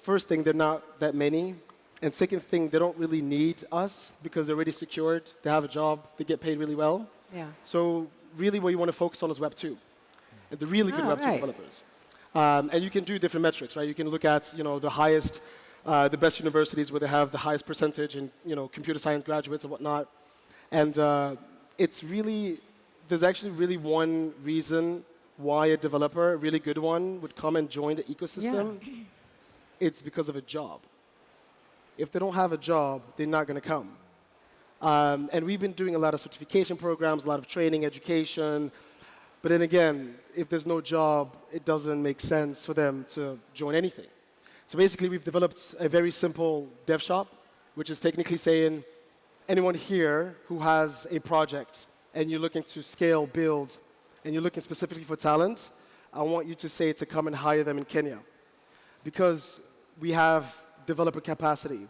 first thing, they're not that many. And second thing, they don't really need us because they're already secured, they have a job, they get paid really well. Yeah. So really what you want to focus on is Web2, and the really good Web2 developers. And you can do different metrics, right? You can look at, the highest, the best universities where they have the highest percentage in, computer science graduates and whatnot. And it's really, there's actually really one reason why a developer, a really good one, would come and join the ecosystem. Yeah. It's because of a job. If they don't have a job, they're not going to come. And we've been doing a lot of certification programs, a lot of training, education. But then again, if there's no job, it doesn't make sense for them to join anything. So basically, we've developed a very simple dev shop, which is technically saying, anyone here who has a project and you're looking to scale, build, and you're looking specifically for talent, I want you to say to come and hire them in Kenya. Because we have developer capacity.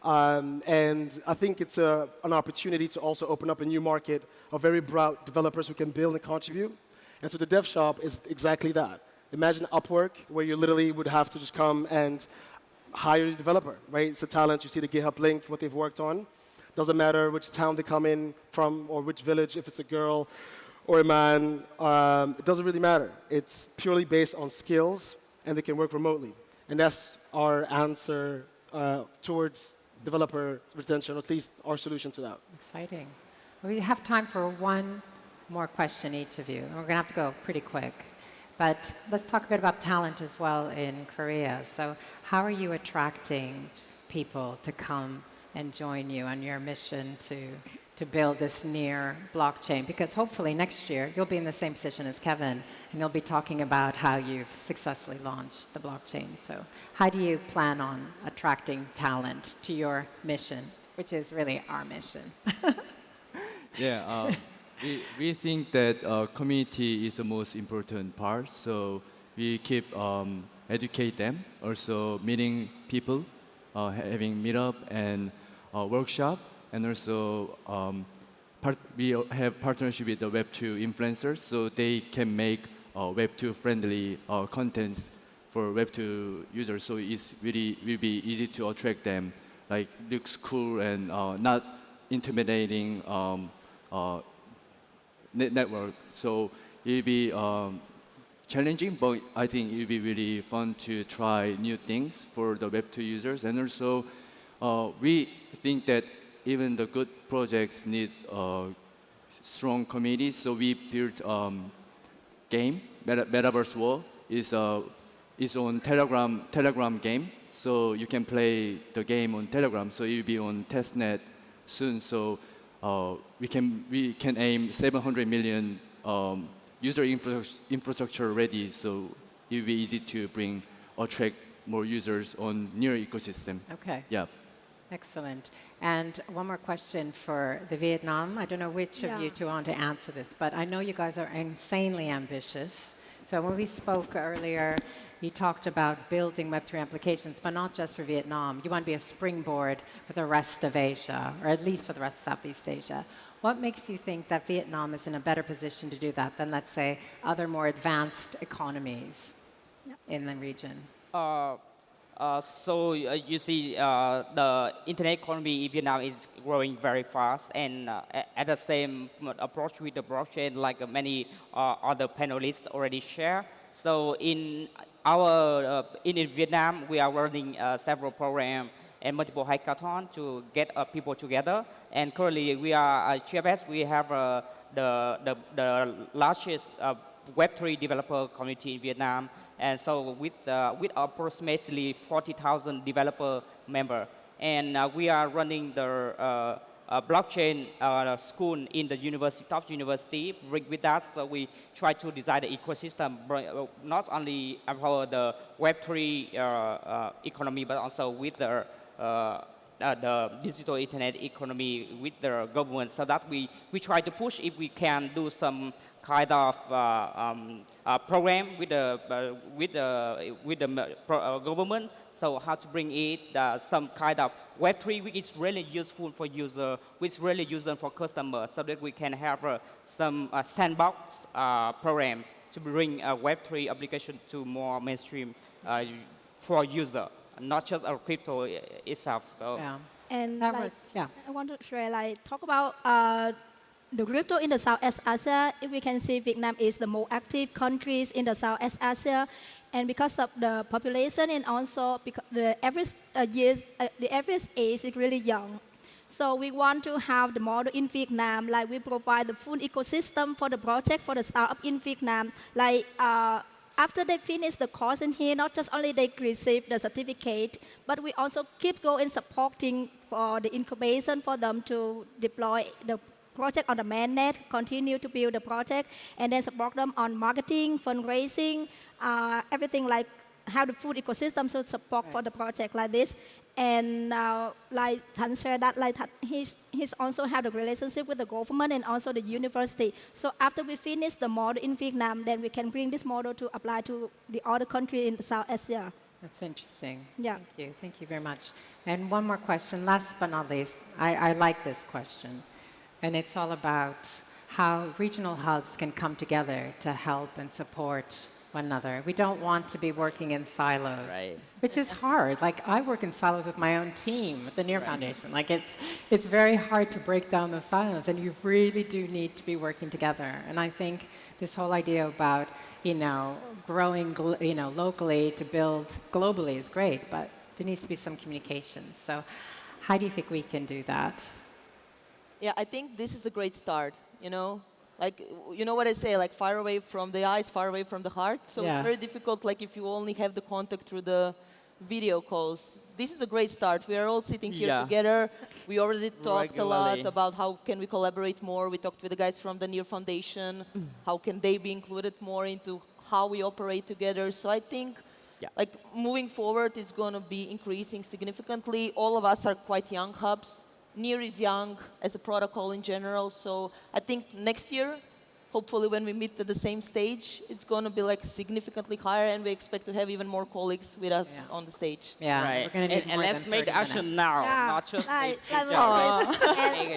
And I think it's an opportunity to also open up a new market of very broad developers who can build and contribute. And so the dev shop is exactly that. Imagine Upwork, where you literally would have to just come and hire a developer, right? It's a talent. You see the GitHub link, what they've worked on. Doesn't matter which town they come in from or which village, if it's a girl or a man. It doesn't really matter. It's purely based on skills, and they can work remotely. And that's our answer towards developer retention, or at least our solution to that. Exciting. We have time for one more question, each of you. And we're going to have to go pretty quick. But let's talk a bit about talent as well in Korea. So how are you attracting people to come and join you on your mission to build this near blockchain? Because hopefully next year you'll be in the same position as Kevin, and you'll be talking about how you've successfully launched the blockchain. So how do you plan on attracting talent to your mission, which is really our mission? Yeah, we think that community is the most important part. So we keep educate them, also meeting people, having meetup and workshop, and also we have partnership with the Web2 influencers, so they can make Web2 friendly contents for Web2 users. So it's really will be easy to attract them. Like looks cool and not intimidating network. So it'll be challenging, but I think it'll be really fun to try new things for the Web2 users. And also, we think that even the good projects need strong communities. So we built game, Metaverse World is on Telegram game. So you can play the game on Telegram. So it will be on testnet soon. So we can aim 700 million user infrastructure ready. So it will be easy to attract more users on near ecosystem. Okay. Yeah. Excellent. And one more question for the Vietnam. I don't know which of you two want to answer this, but I know you guys are insanely ambitious. So when we spoke earlier, you talked about building Web3 applications, but not just for Vietnam. You want to be a springboard for the rest of Asia, or at least for the rest of Southeast Asia. What makes you think that Vietnam is in a better position to do that than, let's say, other more advanced economies in the region? So you see, the internet economy in Vietnam is growing very fast, and at the same approach with the blockchain, like many other panelists already share. So in Vietnam, we are running several programs and multiple hackathons to get people together. And currently, we are at GFS. We have the largest Web3 developer community in Vietnam. And so with approximately 40,000 developer members, and we are running the blockchain school in the university, top university. With that, so we try to design the ecosystem, not only empower the Web3 economy, but also with the digital internet economy with the government, so that we try to push if we can do some kind of program with the government. So how to bring it some kind of Web3 which is really useful for user, which is really useful for customers, so that we can have some sandbox program to bring a Web3 application to more mainstream for user, not just our crypto itself. So. Yeah. And I want to share, talk about the crypto in the Southeast Asia. If we can see, Vietnam is the most active countries in the Southeast Asia, and because of the population and also because the average age is really young. So we want to have the model in Vietnam, like we provide the full ecosystem for the project for the startup in Vietnam. After they finish the course in here, not just only they receive the certificate, but we also keep going supporting for the incubation for them to deploy the project on the mainnet, continue to build the project, and then support them on marketing, fundraising, everything like how the food ecosystem should support for the project like this. And like Thanh shared that, he's also have the relationship with the government and also the university. So after we finish the model in Vietnam, then we can bring this model to apply to the other countries in South Asia. That's interesting. Yeah. Thank you. Thank you very much. And one more question, last but not least. I like this question. And it's all about how regional hubs can come together to help and support one another. We don't want to be working in silos, which is hard. Like I work in silos with my own team at the NEAR Foundation. Like it's very hard to break down those silos, and you really do need to be working together. And I think this whole idea about growing locally to build globally is great, but there needs to be some communication. So how do you think we can do that? Yeah, I think this is a great start, like, you know what I say, like far away from the eyes, far away from the heart. So it's very difficult, like if you only have the contact through the video calls. This is a great start. We are all sitting here together. We already talked a lot about how can we collaborate more. We talked with the guys from the NEAR Foundation. How can they be included more into how we operate together? So I think like moving forward is going to be increasing significantly. All of us are quite young hubs. NEAR is young as a protocol in general. So I think next year, hopefully when we meet at the same stage, it's going to be like significantly higher, and we expect to have even more colleagues with us on the stage. Yeah, right. And let's make the action now, not just make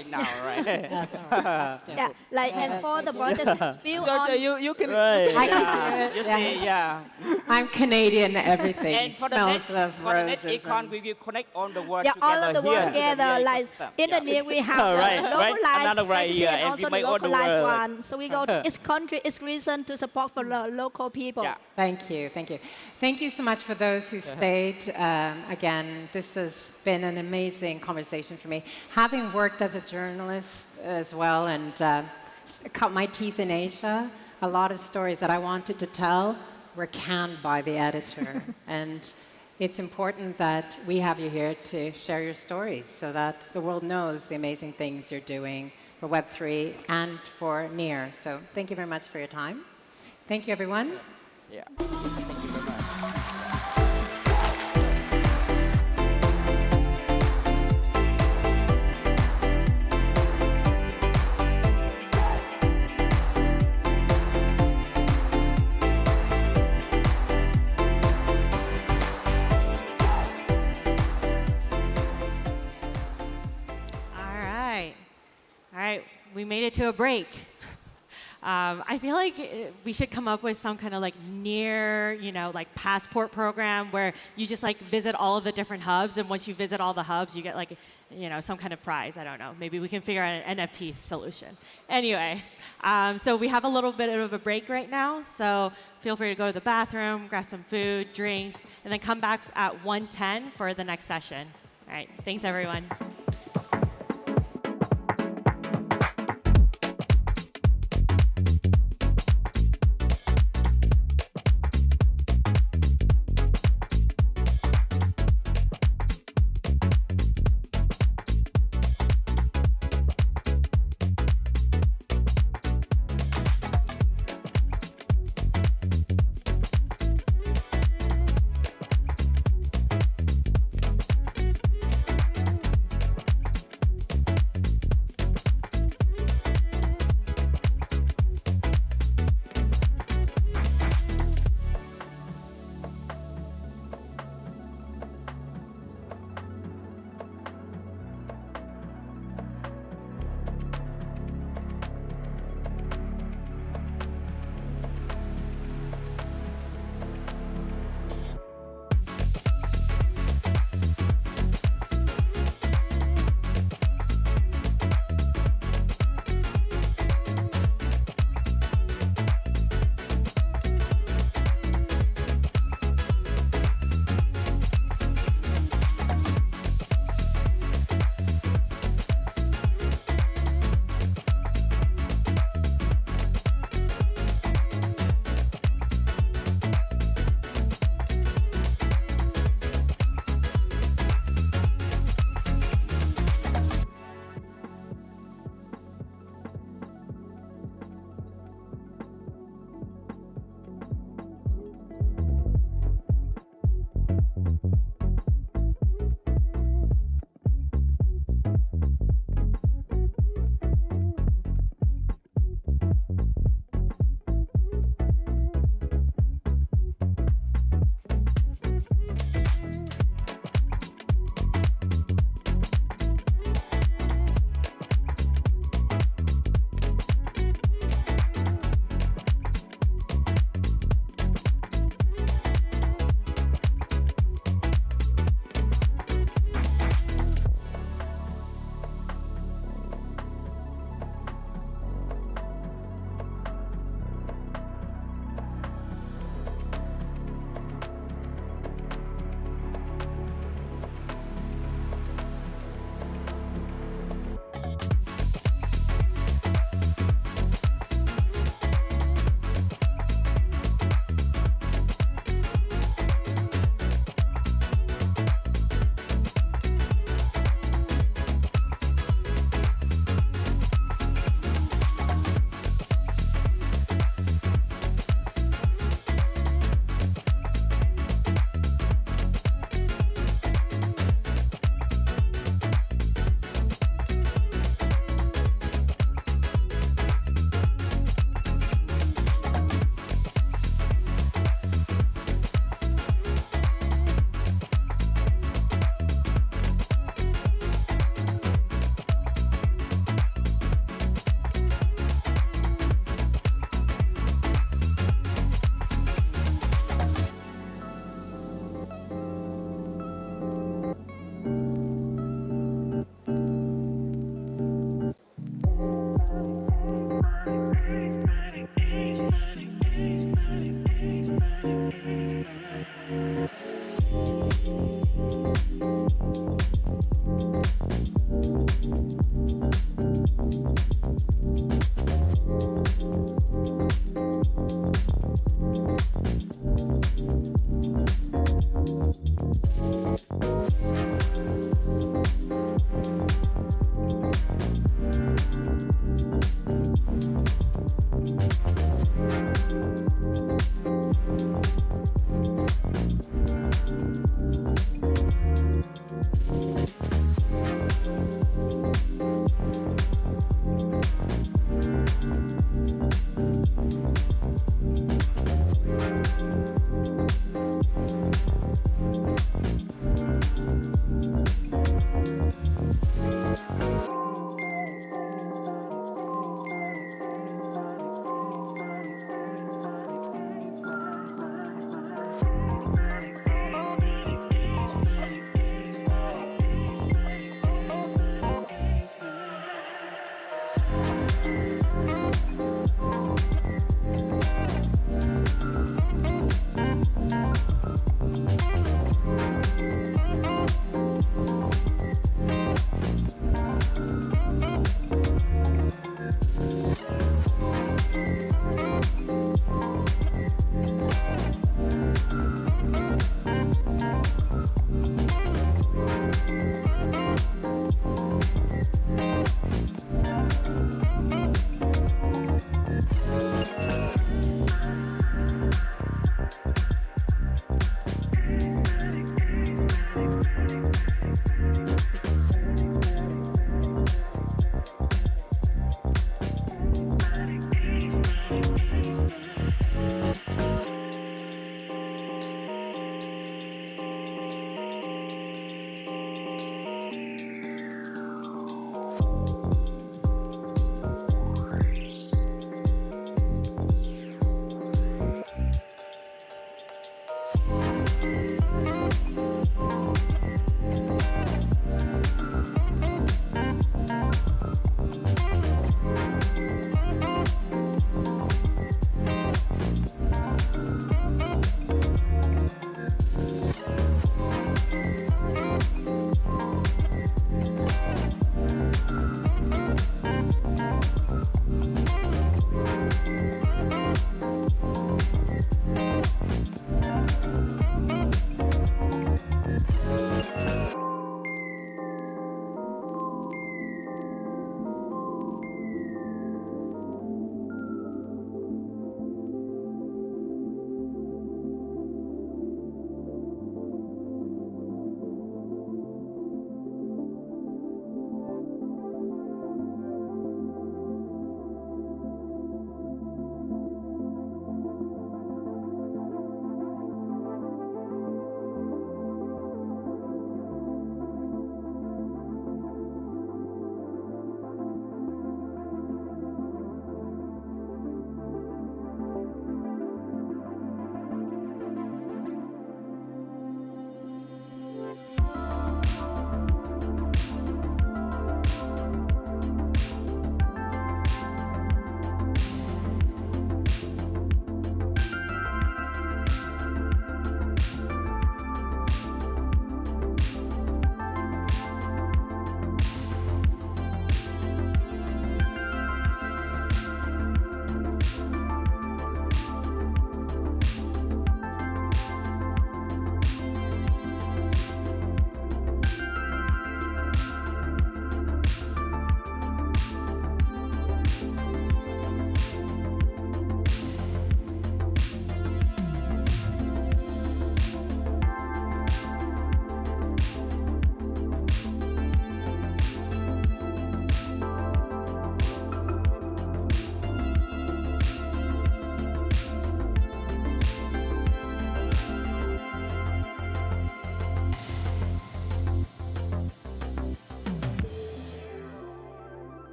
it now, right? Yeah, like and for the project build on. You can. I can do it. I'm Canadian, everything. And for the next econ, we will connect all the world together. All of the world together. Like in the NEAR, we have localized strategy and also the localized one. So we go to each country, each region to support for the local people. Thank you, thank you. Thank you so much for those who stayed. Again, this has been an amazing conversation for me. Having worked as a journalist as well and cut my teeth in Asia, a lot of stories that I wanted to tell were canned by the editor. And it's important that we have you here to share your stories so that the world knows the amazing things you're doing for Web3 and for NEAR. So thank you very much for your time. Thank you, everyone. Yeah. Thank you very much. We made it to a break. I feel like we should come up with some kind of like NEAR, like passport program where you just like visit all of the different hubs, and once you visit all the hubs, you get like, some kind of prize. I don't know. Maybe we can figure out an NFT solution. Anyway, so we have a little bit of a break right now. So feel free to go to the bathroom, grab some food, drinks, and then come back at 1:10 for the next session. All right. Thanks, everyone.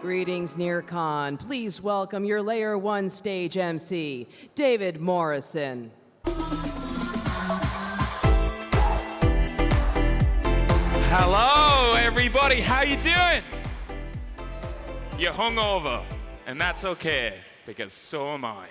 Greetings, NEARCON. Please welcome your Layer 1 stage MC, David Morrison. Hello, everybody. How you doing? You're hungover, and that's okay, because so am I.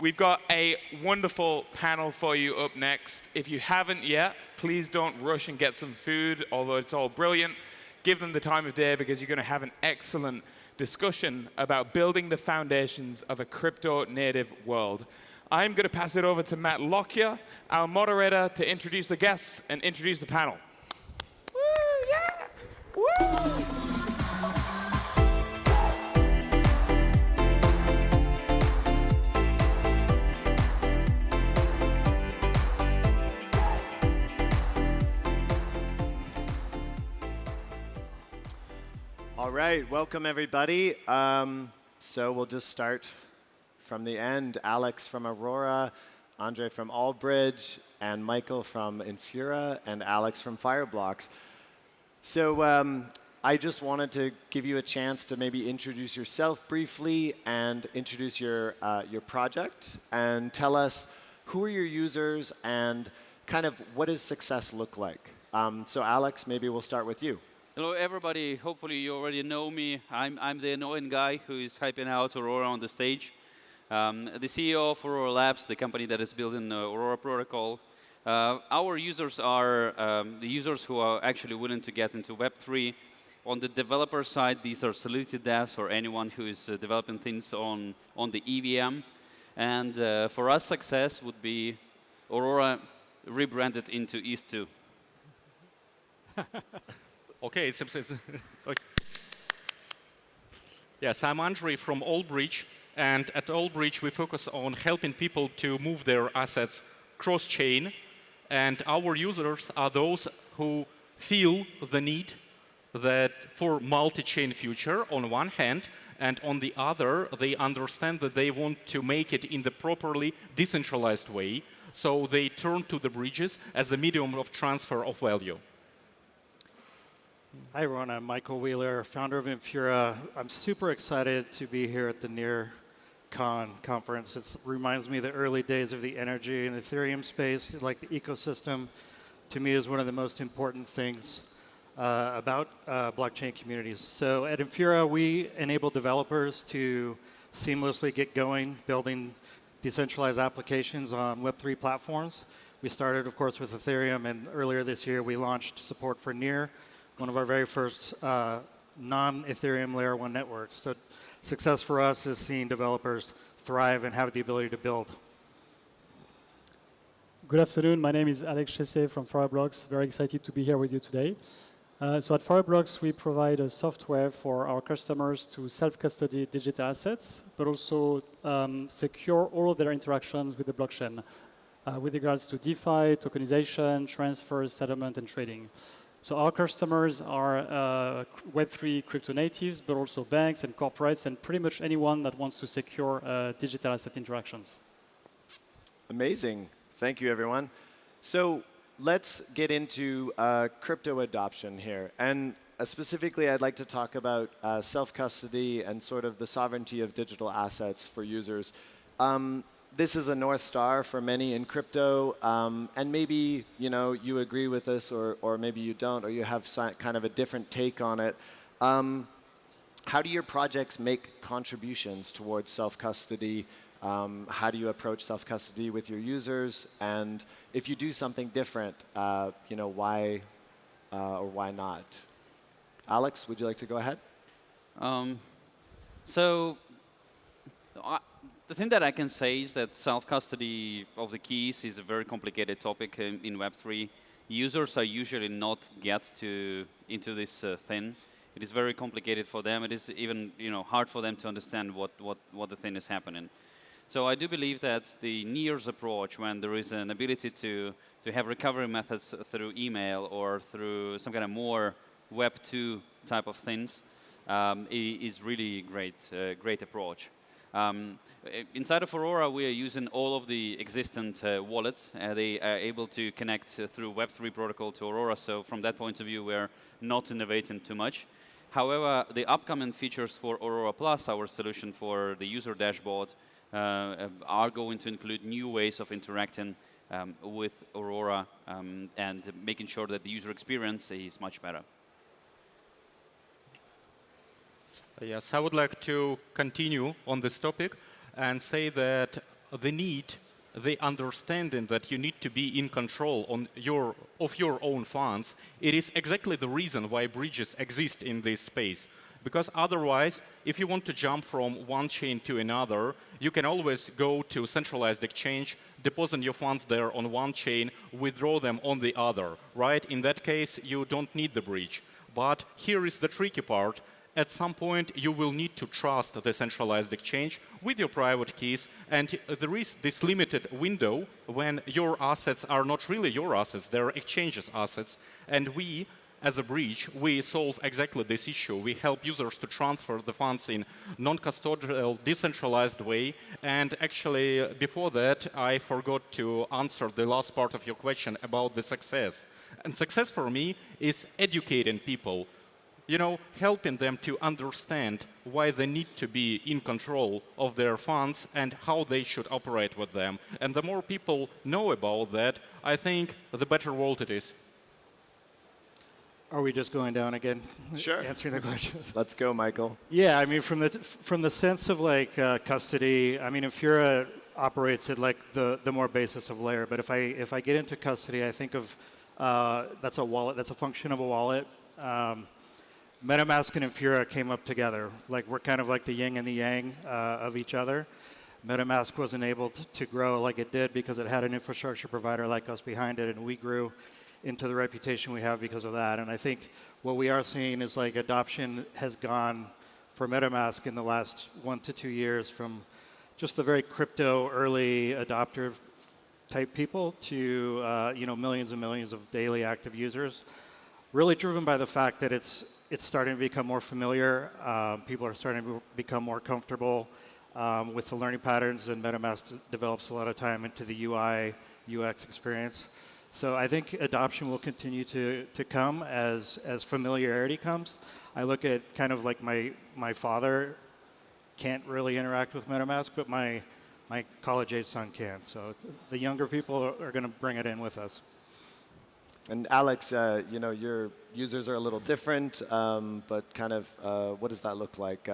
We've got a wonderful panel for you up next. If you haven't yet, please don't rush and get some food, although it's all brilliant. Give them the time of day, because you're going to have an excellent discussion about building the foundations of a crypto-native world. I'm going to pass it over to Matt Lockyer, our moderator, to introduce the guests and introduce the panel. Woo, yeah! Woo! All right, welcome everybody. So we'll just start from the end. Alex from Aurora, Andre from Allbridge, and Michael from Infura, and Alex from Fireblocks. So I just wanted to give you a chance to maybe introduce yourself briefly and introduce your project and tell us who are your users and kind of what does success look like. So Alex, maybe we'll start with you. Hello, everybody. Hopefully, you already know me. I'm the annoying guy who is hyping out Aurora on the stage. The CEO of Aurora Labs, the company that is building the Aurora protocol. Our users are the users who are actually willing to get into Web3. On the developer side, these are Solidity devs or anyone who is developing things on the EVM. And for us, success would be Aurora rebranded into ETH2. Okay, yes, I'm Andre from Allbridge, and at Allbridge we focus on helping people to move their assets cross-chain, and our users are those who feel the need that for multi-chain future on one hand, and on the other, they understand that they want to make it in the properly decentralized way, so they turn to the bridges as the medium of transfer of value. Hi, everyone. I'm Michael Wheeler, founder of Infura. I'm super excited to be here at the NEARCON conference. It reminds me of the early days of the energy and Ethereum space, like the ecosystem. To me, is one of the most important things about blockchain communities. So at Infura, we enable developers to seamlessly get going, building decentralized applications on Web3 platforms. We started, of course, with Ethereum, and earlier this year, we launched support for Near, one of our very first non-Ethereum Layer 1 networks. So success for us is seeing developers thrive and have the ability to build. Good afternoon. My name is Alex Chessé from Fireblocks. Very excited to be here with you today. So at Fireblocks, we provide a software for our customers to self-custody digital assets, but also secure all of their interactions with the blockchain with regards to DeFi, tokenization, transfers, settlement, and trading. So our customers are Web3 crypto natives, but also banks and corporates and pretty much anyone that wants to secure digital asset interactions. Amazing. Thank you, everyone. So let's get into crypto adoption here. And specifically, I'd like to talk about self-custody and sort of the sovereignty of digital assets for users. This is a North Star for many in crypto, and maybe you agree with this, or maybe you don't, or you have kind of a different take on it. How do your projects make contributions towards self-custody? How do you approach self-custody with your users? And if you do something different, why or why not? Alex, would you like to go ahead? The thing that I can say is that self-custody of the keys is a very complicated topic in Web3. Users are usually not get into this thing. It is very complicated for them. It is even hard for them to understand what the thing is happening. So I do believe that the Near's approach, when there is an ability to have recovery methods through email or through some kind of more Web 2 type of things, is really great approach. Inside of Aurora, we are using all of the existing wallets. They are able to connect through Web3 protocol to Aurora. So from that point of view, we're not innovating too much. However, the upcoming features for Aurora Plus, our solution for the user dashboard, are going to include new ways of interacting with Aurora and making sure that the user experience is much better. Yes, I would like to continue on this topic and say that the understanding that you need to be in control of your own funds, it is exactly the reason why bridges exist in this space. Because otherwise, if you want to jump from one chain to another, you can always go to centralized exchange, deposit your funds there on one chain, withdraw them on the other, right? In that case, you don't need the bridge. But here is the tricky part. At some point, you will need to trust the centralized exchange with your private keys, and there is this limited window when your assets are not really your assets, they're exchanges' assets, and we, as a bridge, we solve exactly this issue. We help users to transfer the funds in non-custodial, decentralized way, and actually, before that, I forgot to answer the last part of your question about the success. And success for me is educating people. You know, helping them to understand why they need to be in control of their funds and how they should operate with them. And the more people know about that, I think the better world it is. Are we just going down again? Sure. Answering the questions. Let's go, Michael. Yeah, I mean, from the sense of like custody, I mean, Infura operates at like the more basis of layer. But if I get into custody, I think of that's a wallet. That's a function of a wallet. MetaMask and Infura came up together. Like we're kind of like the yin and the yang of each other. MetaMask wasn't able to grow like it did because it had an infrastructure provider like us behind it, and we grew into the reputation we have because of that. And I think what we are seeing is like adoption has gone for MetaMask in the last 1 to 2 years from just the very crypto early adopter type people to millions and millions of daily active users. Really driven by the fact that it's starting to become more familiar. People are starting to become more comfortable with the learning patterns, and MetaMask develops a lot of time into the UI, UX experience. So I think adoption will continue to come as familiarity comes. I look at kind of like my father can't really interact with MetaMask, but my college-age son can. So the younger people are going to bring it in with us. And Alex, your users are a little different, but kind of what does that look like?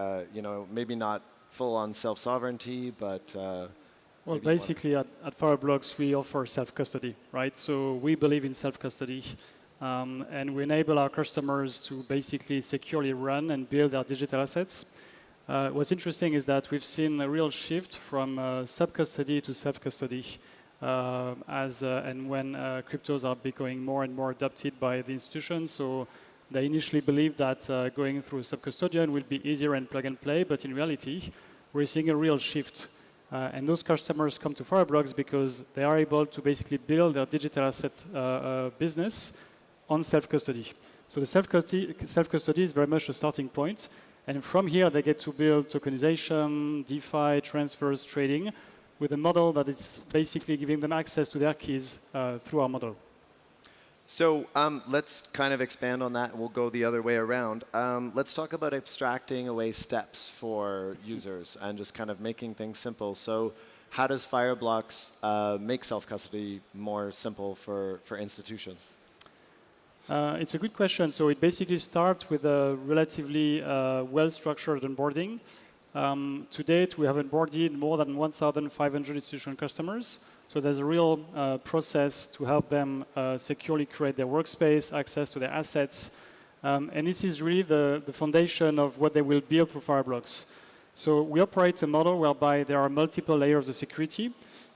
Maybe not full-on self-sovereignty, but... well, basically, at Fireblocks, we offer self-custody, right? So we believe in self-custody, and we enable our customers to basically securely run and build their digital assets. What's interesting is that we've seen a real shift from sub-custody to self-custody. And when cryptos are becoming more and more adopted by the institutions. So they initially believed that going through sub-custodian will be easier and plug and play, but in reality, we're seeing a real shift. And those customers come to Fireblocks because they are able to basically build their digital asset business on self-custody. So the self-custody is very much a starting point. And from here, they get to build tokenization, DeFi, transfers, trading, with a model that is basically giving them access to their keys through our model. So let's kind of expand on that, and we'll go the other way around. Let's talk about abstracting away steps for users and just kind of making things simple. So how does Fireblocks make self-custody more simple for institutions? It's a good question. So it basically starts with a relatively well-structured onboarding. To date, we have onboarded more than 1,500 institutional customers. So there's a real process to help them securely create their workspace, access to their assets. And this is really the foundation of what they will build through Fireblocks. So we operate a model whereby there are multiple layers of security.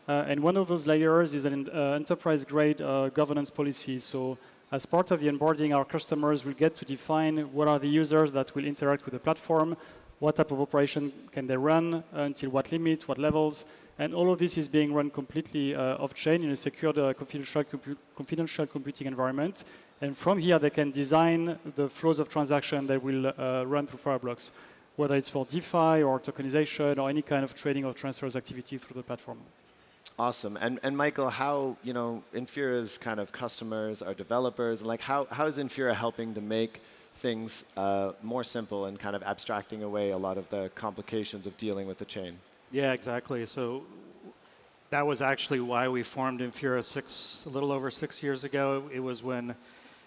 And one of those layers is an enterprise-grade governance policy. So as part of the onboarding, our customers will get to define what are the users that will interact with the platform, what type of operation can they run, until what limit, what levels. And all of this is being run completely off-chain in a secured confidential computing environment. And from here, they can design the flows of transaction that will run through Fireblocks, whether it's for DeFi or tokenization or any kind of trading or transfers activity through the platform. Awesome. And Michael, how Infura's kind of customers are developers, and like how is Infura helping to make things more simple and kind of abstracting away a lot of the complications of dealing with the chain. Yeah, exactly. So that was actually why we formed Infura a little over 6 years ago. It was when,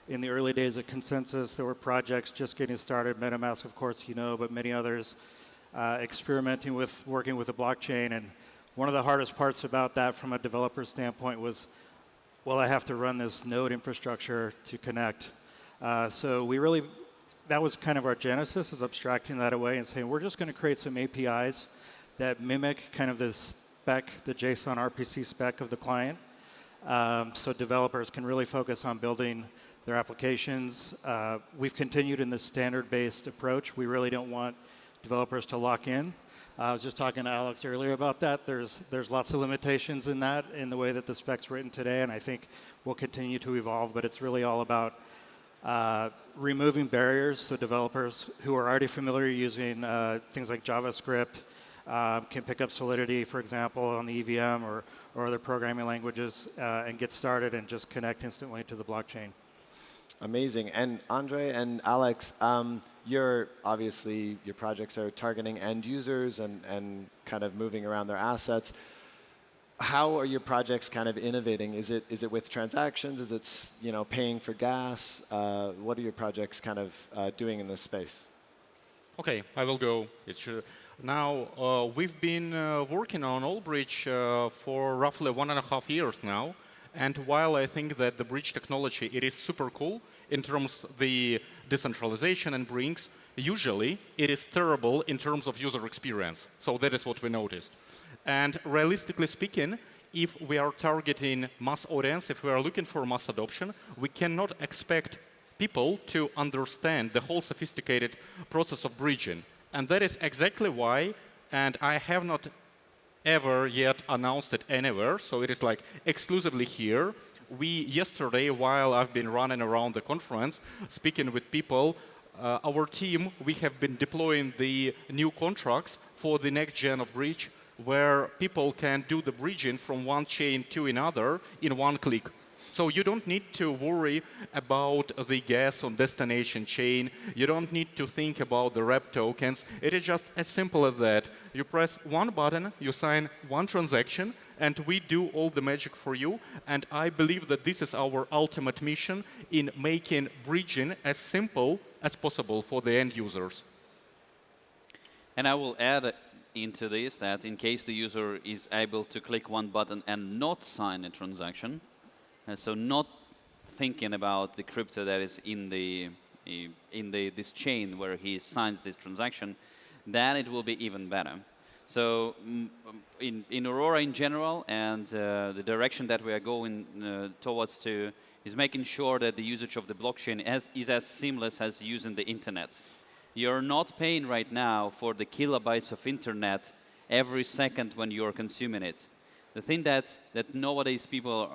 in the early days of Consensus, there were projects just getting started. MetaMask, of course, you know, but many others experimenting with working with the blockchain. And one of the hardest parts about that from a developer standpoint was, well, I have to run this node infrastructure to connect. So that was kind of our genesis, is abstracting that away and saying, we're just going to create some APIs that mimic kind of the spec, the JSON RPC spec of the client. So developers can really focus on building their applications. We've continued in this standard-based approach. We really don't want developers to lock in. I was just talking to Alex earlier about that. There's lots of limitations in that, in the way that the spec's written today, and I think we'll continue to evolve, but it's really all about removing barriers so developers who are already familiar using things like JavaScript can pick up Solidity, for example, on the EVM or other programming languages and get started and just connect instantly to the blockchain. Amazing. And Andre and Alex, obviously your projects are targeting end users and kind of moving around their assets. How are your projects kind of innovating? Is it with transactions? Is it paying for gas? What are your projects kind of doing in this space? Okay, I will go. Now, we've been working on Allbridge for roughly 1.5 years now. And while I think that the bridge technology, it is super cool in terms of the decentralization and brings, usually it is terrible in terms of user experience. So that is what we noticed. And realistically speaking, if we are targeting mass audience, if we are looking for mass adoption, we cannot expect people to understand the whole sophisticated process of bridging. And that is exactly why, and I have not ever yet announced it anywhere, so it is like exclusively here. Yesterday, while I've been running around the conference, speaking with people, our team, we have been deploying the new contracts for the next gen of bridge, where people can do the bridging from one chain to another in one click. So you don't need to worry about the gas on destination chain. You don't need to think about the rep tokens. It is just as simple as that. You press one button, you sign one transaction, and we do all the magic for you. And I believe that this is our ultimate mission in making bridging as simple as possible for the end users. And I will add into this that in case the user is able to click one button and not sign a transaction, so not thinking about the crypto that is in this chain where he signs this transaction, then it will be even better. So in Aurora in general, and the direction that we are going towards to is making sure that the usage of the blockchain is as seamless as using the internet. You're not paying right now for the kilobytes of internet every second when you're consuming it. The thing that nowadays people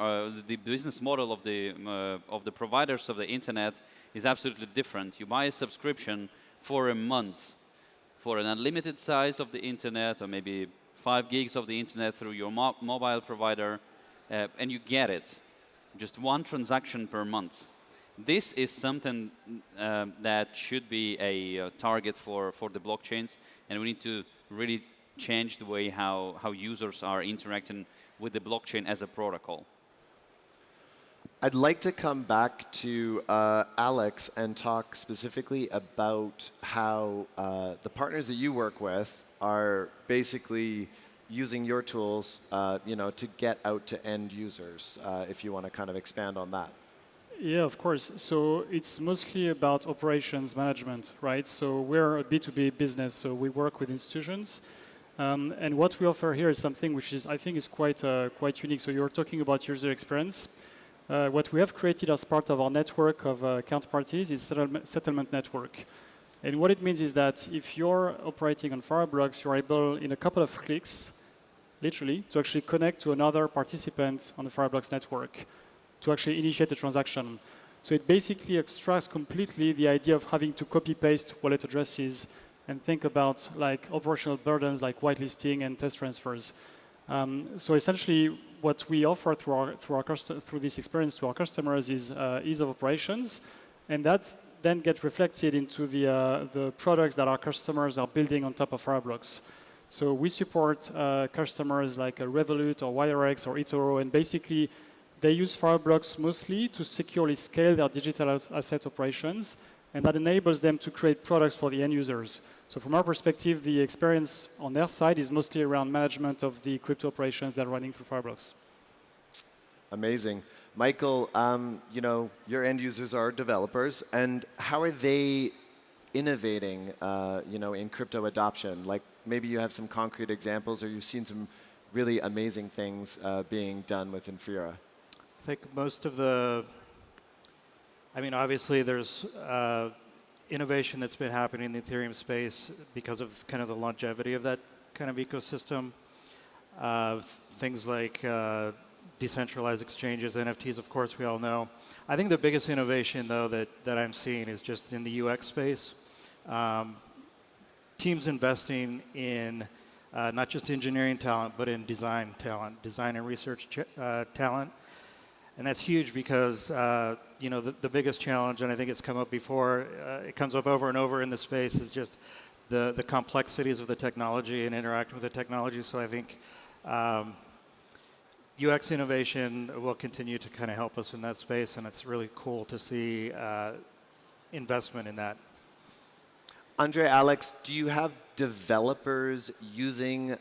the business model of the providers of the internet is absolutely different. You buy a subscription for a month for an unlimited size of the internet, or maybe 5 gigs of the internet through your mobile provider, and you get it. Just one transaction per month. This is something that should be a target for the blockchains, and we need to really change the way how users are interacting with the blockchain as a protocol. I'd like to come back to Alex and talk specifically about how the partners that you work with are basically using your tools to get out to end users, if you want to kind of expand on that. Yeah, of course. So it's mostly about operations management, right? So we're a B2B business, so we work with institutions. And what we offer here is something which is, I think, is quite unique. So you're talking about user experience. What we have created as part of our network of counterparties is settlement network. And what it means is that if you're operating on Fireblocks, you're able, in a couple of clicks, literally, to actually connect to another participant on the Fireblocks network to actually initiate a transaction. So it basically extracts completely the idea of having to copy-paste wallet addresses and think about like operational burdens like whitelisting and test transfers. So essentially, what we offer through this experience to our customers is ease of operations, and that's then get reflected into the products that our customers are building on top of Fireblocks. So we support customers like Revolut or WireX or eToro, and basically they use Fireblocks mostly to securely scale their digital asset operations, and that enables them to create products for the end users. So from our perspective, the experience on their side is mostly around management of the crypto operations that are running through Fireblocks. Amazing. Michael, you know, your end users are developers, and how are they innovating, you know, in crypto adoption? Like maybe you have some concrete examples, or you've seen some really amazing things being done with Infura. I think most of the, I mean, obviously there's innovation that's been happening in the Ethereum space because of kind of the longevity of that kind of ecosystem. Things like decentralized exchanges, NFTs, of course, we all know. I think the biggest innovation, though, that I'm seeing is just in the UX space. Teams investing in not just engineering talent, but in design talent, design and research talent. And that's huge because you know, the biggest challenge, and I think it's come up before, it comes up over and over in the space, is just the complexities of the technology and interacting with the technology. So I think UX innovation will continue to kind of help us in that space, and it's really cool to see investment in that. Andre, Alex, do you have developers using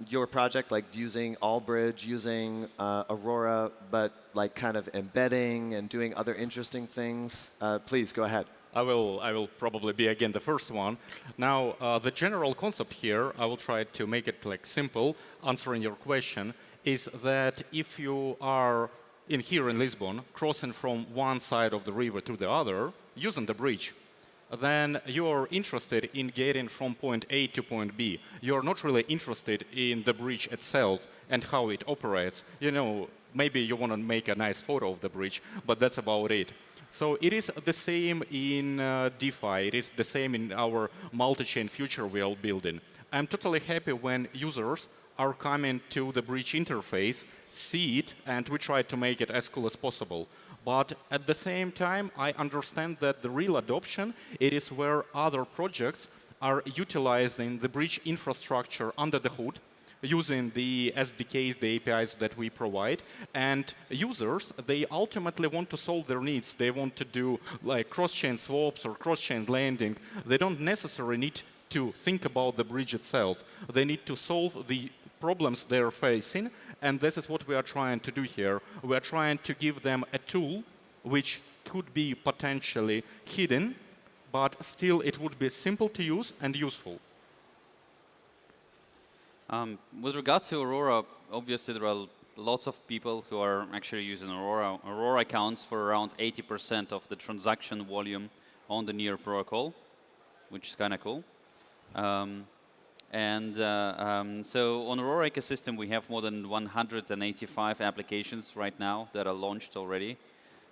your project, like using Allbridge, using Aurora, but like kind of embedding and doing other interesting things? Please, go ahead. I will probably be again the first one. Now, the general concept here, I will try to make it like simple, answering your question, is that if you are here in Lisbon, crossing from one side of the river to the other, using the bridge, then you're interested in getting from point A to point B. You're not really interested in the bridge itself and how it operates. You know, maybe you want to make a nice photo of the bridge, but that's about it. So it is the same in DeFi. It is the same in our multi-chain future we are building. I'm totally happy when users are coming to the bridge interface, see it, and we try to make it as cool as possible. But at the same time, I understand that the real adoption, it is where other projects are utilizing the bridge infrastructure under the hood, using the SDKs, the APIs that we provide. And users, they ultimately want to solve their needs. They want to do like cross-chain swaps or cross-chain lending. They don't necessarily need to think about the bridge itself. They need to solve the problems they're facing, and this is what we are trying to do here. We are trying to give them a tool which could be potentially hidden, but still it would be simple to use and useful. With regard to Aurora, obviously there are lots of people who are actually using Aurora. Aurora accounts for around 80% of the transaction volume on the Near protocol, which is kind of cool. So on Aurora ecosystem, we have more than 185 applications right now that are launched already.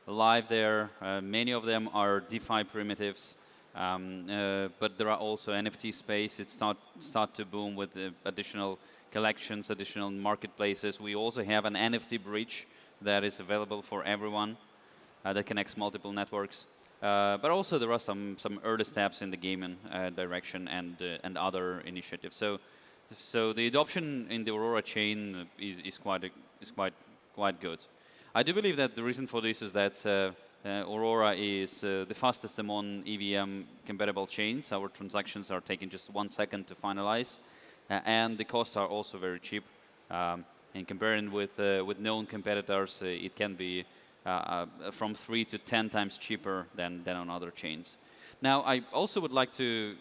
Live there, many of them are DeFi primitives, but there are also NFT space. It start to boom with additional collections, additional marketplaces. We also have an NFT bridge that is available for everyone that connects multiple networks. But also there are some early steps in the gaming direction and other initiatives. So the adoption in the Aurora chain is quite good. I do believe that the reason for this is that Aurora is the fastest among EVM compatible chains. Our transactions are taking just 1 second to finalize, and the costs are also very cheap. In comparing with known competitors, it can be from 3 to 10 times cheaper than on other chains. Now, I also would like to,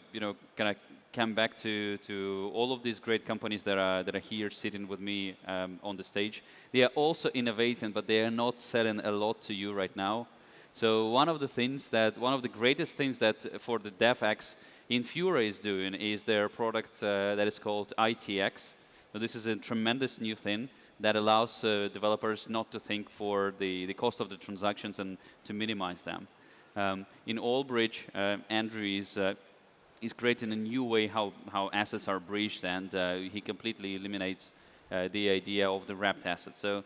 kind of come back to all of these great companies that are here sitting with me on the stage. They are also innovating, but they are not selling a lot to you right now. So one of the greatest things that for the DevX Infura is doing is their product that is called ITX. So this is a tremendous new thing that allows developers not to think for the cost of the transactions and to minimize them. In Allbridge, Andrew is creating a new way how assets are breached, and he completely eliminates the idea of the wrapped assets. So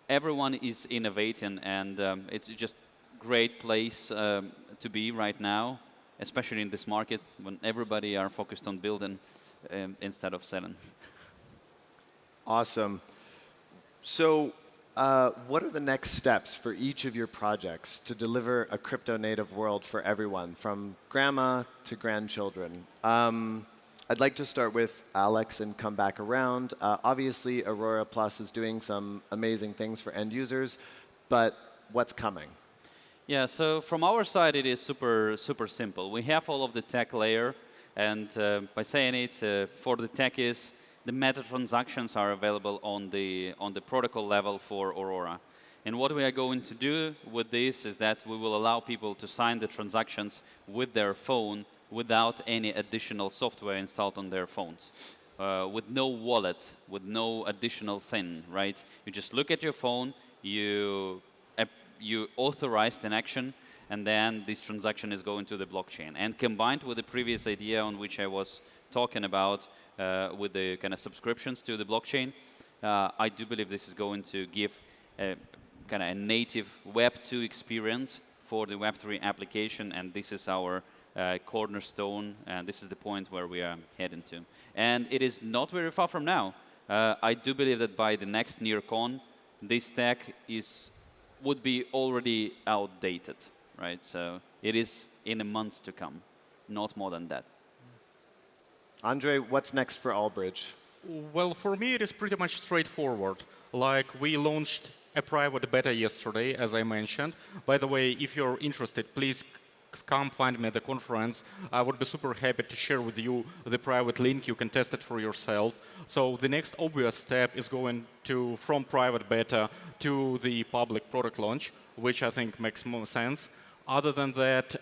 everyone is innovating, and it's just great place to be right now, especially in this market when everybody are focused on building instead of selling. Awesome. So what are the next steps for each of your projects to deliver a crypto-native world for everyone, from grandma to grandchildren? I'd like to start with Alex and come back around. Obviously, Aurora Plus is doing some amazing things for end users, but what's coming? Yeah, so from our side, it is super simple. We have all of the tech layer, and by saying it, for the techies, the meta transactions are available on the protocol level for Aurora. And what we are going to do with this is that we will allow people to sign the transactions with their phone without any additional software installed on their phones. With no wallet, with no additional thing, right? You just look at your phone, you authorized an action, and then this transaction is going to the blockchain. And combined with the previous idea on which I was talking about, with the kind of subscriptions to the blockchain, I do believe this is going to give a kind of a native Web 2 experience for the Web 3 application, and this is our cornerstone, and this is the point where we are heading to. And it is not very far from now. I do believe that by the next NEARCON, this tech would be already outdated, right? So it is in a month to come, not more than that. Andre, what's next for Allbridge? Well, for me, it is pretty much straightforward. Like, we launched a private beta yesterday, as I mentioned. By the way, if you're interested, please come find me at the conference. I would be super happy to share with you the private link. You can test it for yourself. So the next obvious step is going from private beta to the public product launch, which I think makes more sense. Other than that,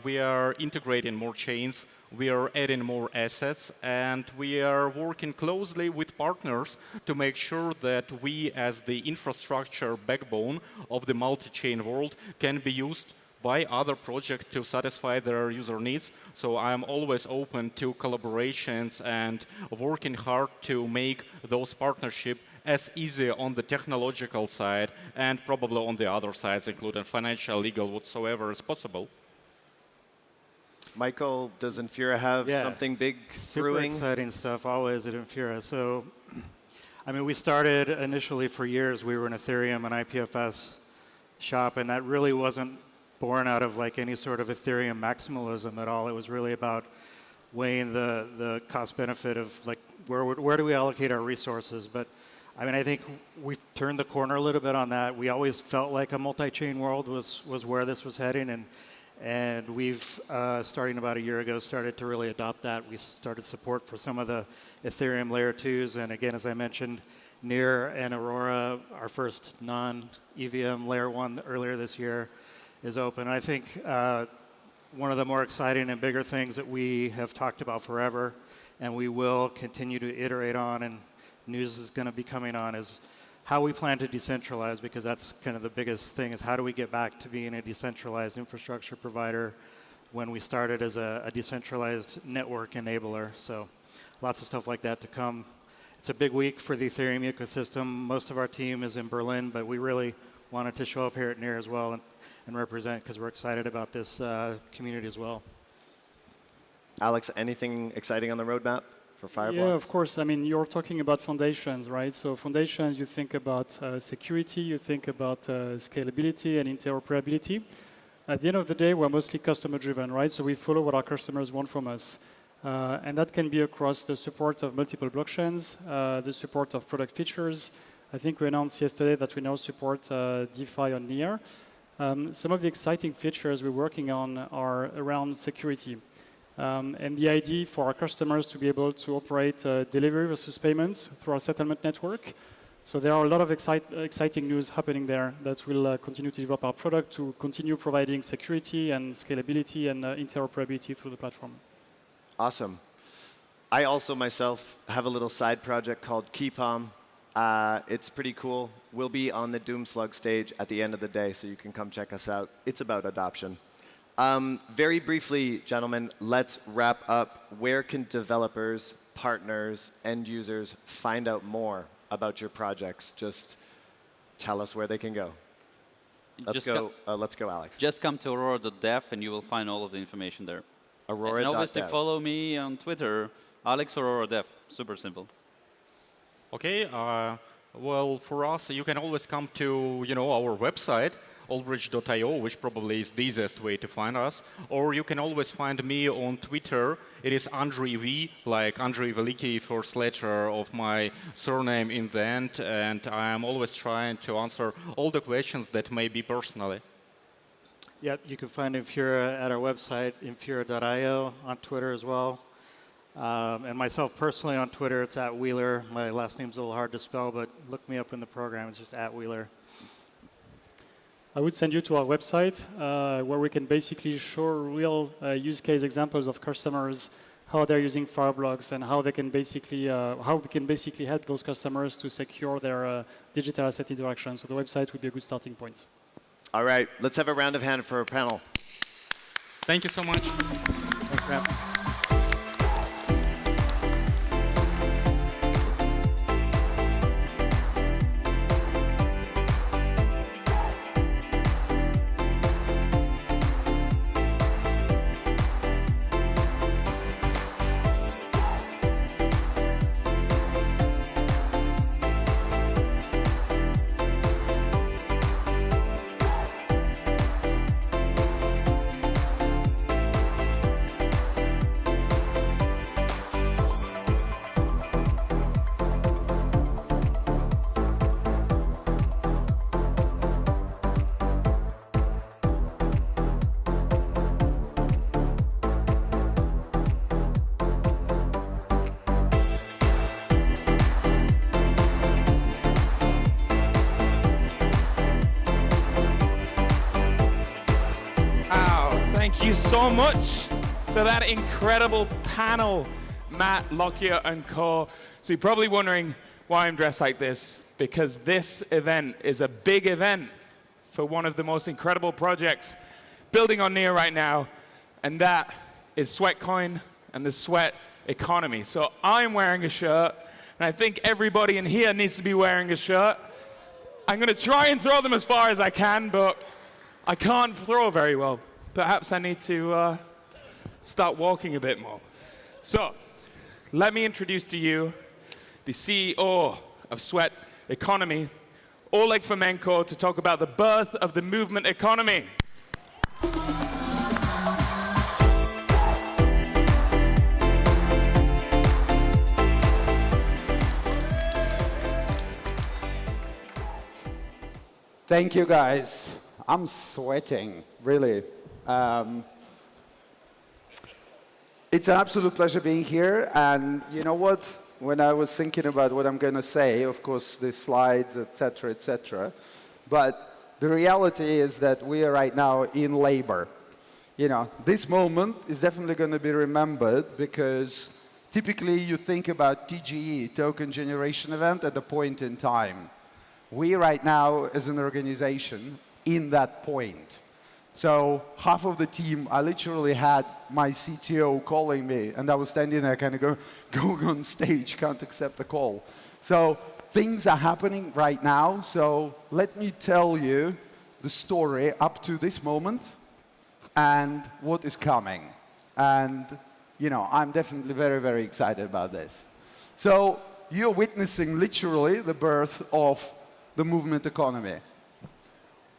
we are integrating more chains. We are adding more assets, and we are working closely with partners to make sure that we, as the infrastructure backbone of the multi-chain world, can be used by other projects to satisfy their user needs. So I'm always open to collaborations and working hard to make those partnerships as easy on the technological side and probably on the other sides, including financial, legal, whatsoever is possible. Michael, does Infura have something big brewing? Super exciting stuff always at Infura. So, I mean, we started initially for years, we were an Ethereum and IPFS shop, and that really wasn't born out of like any sort of Ethereum maximalism at all. It was really about weighing the cost benefit of like where do we allocate our resources. But I mean, I think we've turned the corner a little bit on that. We always felt like a multi-chain world was where this was heading, and we've, starting about a year ago, started to really adopt that. We started support for some of the Ethereum layer 2s, and again, as I mentioned, Near and Aurora, our first non-EVM layer 1 earlier this year, is open. And I think one of the more exciting and bigger things that we have talked about forever, and we will continue to iterate on, and news is going to be coming on, is how we plan to decentralize, because that's kind of the biggest thing, is how do we get back to being a decentralized infrastructure provider when we started as a decentralized network enabler. So lots of stuff like that to come. It's a big week for the Ethereum ecosystem. Most of our team is in Berlin, but we really wanted to show up here at NEAR as well and represent, because we're excited about this community as well. Alex, anything exciting on the roadmap for Fireblocks? Yeah, of course. I mean, you're talking about foundations, right? So foundations, you think about security, you think about scalability and interoperability. At the end of the day, we're mostly customer-driven, right? So we follow what our customers want from us. And that can be across the support of multiple blockchains, the support of product features. I think we announced yesterday that we now support DeFi on NEAR. Some of the exciting features we're working on are around security. And the idea for our customers to be able to operate delivery versus payments through our settlement network. So there are a lot of exciting news happening there that will continue to develop our product to continue providing security and scalability and interoperability through the platform. Awesome. I also myself have a little side project called KeyPalm. It's pretty cool. We'll be on the Doomslug stage at the end of the day, so you can come check us out. It's about adoption. Very briefly, gentlemen, let's wrap up. Where can developers, partners, end users find out more about your projects? Just tell us where they can go. Let's go, Alex. Just come to aurora.dev and you will find all of the information there. Aurora.dev. And obviously follow me on Twitter, Alex Aurora.dev. Super simple. Okay. Well, for us, you can always come to our website, allbridge.io, which probably is the easiest way to find us. Or you can always find me on Twitter. It is Andrei V, like Andrei Veliki, first letter of my surname in the end. And I am always trying to answer all the questions that may be personally. Yep, you can find Infura at our website, infura.io, on Twitter as well. And myself personally on Twitter, it's @Wheeler. My last name's a little hard to spell, but look me up in the program. It's just @Wheeler. I would send you to our website where we can basically show real use case examples of customers, how they're using Fireblocks, and how they can basically how we can basically help those customers to secure their digital asset interaction. So the website would be a good starting point. All right, let's have a round of hand for our panel. Thank you so much. Thanks, Matt. Thank you so much to that incredible panel, Matt, Lockyer, and Co. So you're probably wondering why I'm dressed like this, because this event is a big event for one of the most incredible projects building on Near right now, and that is Sweatcoin and the sweat economy. So I'm wearing a shirt, and I think everybody in here needs to be wearing a shirt. I'm going to try and throw them as far as I can, but I can't throw very well. Perhaps I need to start walking a bit more. So let me introduce to you the CEO of Sweat Economy, Oleg Fomenko, to talk about the birth of the movement economy. Thank you, guys. I'm sweating, really. It's an absolute pleasure being here. And you know what? When I was thinking about what I'm going to say, of course, the slides, etc., but the reality is that we are right now in labor. You know, this moment is definitely going to be remembered because typically you think about TGE, token generation event, at a point in time. We right now, as an organization, in that point. So half of the team, I literally had my CTO calling me, and I was standing there kind of going on stage, can't accept the call. So things are happening right now. So let me tell you the story up to this moment and what is coming. And, you know, I'm definitely very, very excited about this. So you're witnessing literally the birth of the movement economy.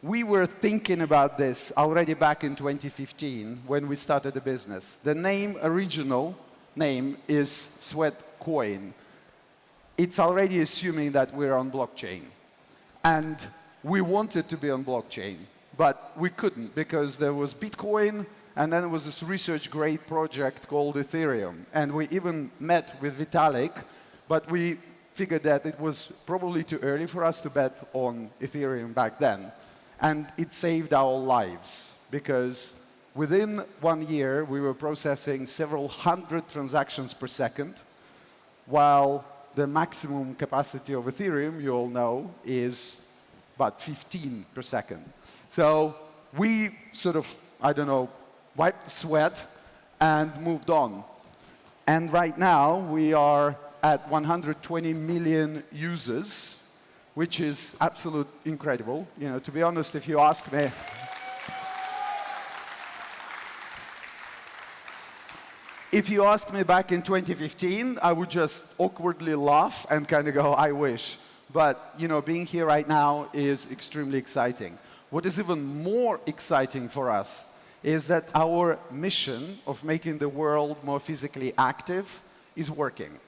We were thinking about this already back in 2015 when we started the business. The original name is Sweatcoin. It's already assuming that we're on blockchain. And we wanted to be on blockchain, but we couldn't because there was Bitcoin, and then there was this research-grade project called Ethereum. And we even met with Vitalik, but we figured that it was probably too early for us to bet on Ethereum back then. And it saved our lives because within 1 year, we were processing several hundred transactions per second, while the maximum capacity of Ethereum, you all know, is about 15 per second. So we sort of, I don't know, wiped the sweat and moved on. And right now, we are at 120 million users which is absolutely incredible. You know, to be honest, if you ask me, if you asked me back in 2015, I would just awkwardly laugh and kind of go, I wish. But, you know, being here right now is extremely exciting. What is even more exciting for us is that our mission of making the world more physically active is working.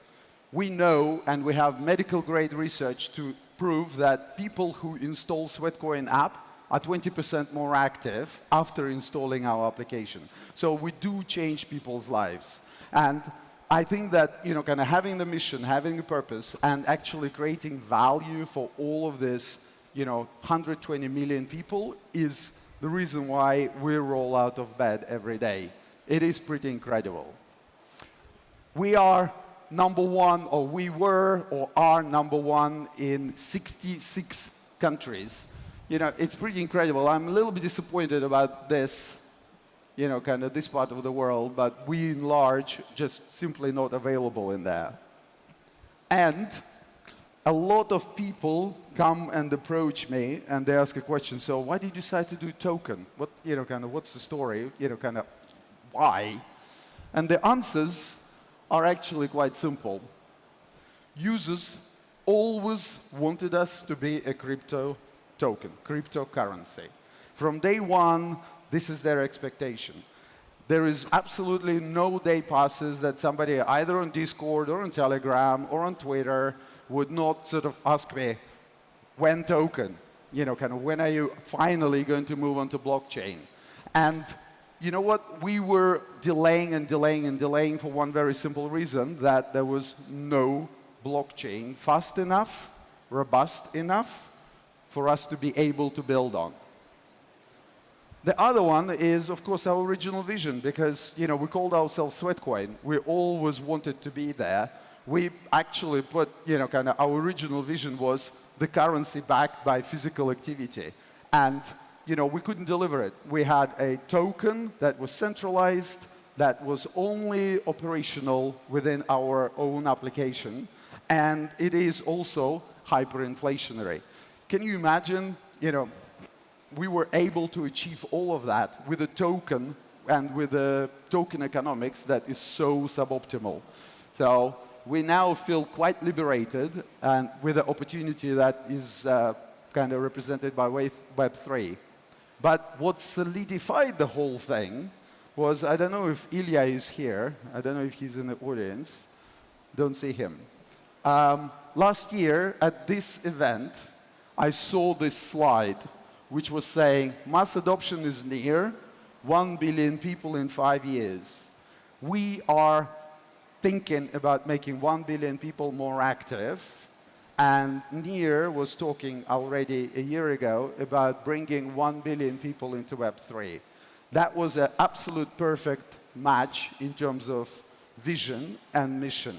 We know, and we have medical-grade research to prove that people who install Sweatcoin app are 20% more active after installing our application. So we do change people's lives. And I think that, you know, kind of having the mission, having a purpose, and actually creating value for all of this, you know, 120 million people is the reason why we roll out of bed every day. It is pretty incredible. We are number one, or we were, or are number one in 66 countries. You know, it's pretty incredible. I'm a little bit disappointed about this, you know, kind of this part of the world, but we in large just simply not available in there. And a lot of people come and approach me and they ask a question, so why did you decide to do token? What, you know, kind of what's the story? You know, kind of why? And the answers are actually quite simple. Users always wanted us to be a crypto token, cryptocurrency. From day one, this is their expectation. There is absolutely no day passes that somebody either on Discord or on Telegram or on Twitter would not sort of ask me, when token? You know, kind of when are you finally going to move on to blockchain? And you know what? We were delaying and delaying and delaying for one very simple reason, that there was no blockchain fast enough, robust enough for us to be able to build on. The other one is, of course, our original vision, because, you know, we called ourselves Sweatcoin. We always wanted to be there. We actually put, you know, kind of our original vision was the currency backed by physical activity. And, you know, we couldn't deliver it. We had a token that was centralized, that was only operational within our own application, and it is also hyperinflationary. Can you imagine, you know, we were able to achieve all of that with a token and with a token economics that is so suboptimal. So we now feel quite liberated and with the opportunity that is kind of represented by Web3. But what solidified the whole thing was, I don't know if Ilya is here. I don't know if he's in the audience. Don't see him. Last year at this event, I saw this slide which was saying mass adoption is near, 1 billion people in 5 years. We are thinking about making 1 billion people more active, and NEAR was talking already a year ago about bringing 1 billion people into Web3. That was an absolute perfect match in terms of vision and mission.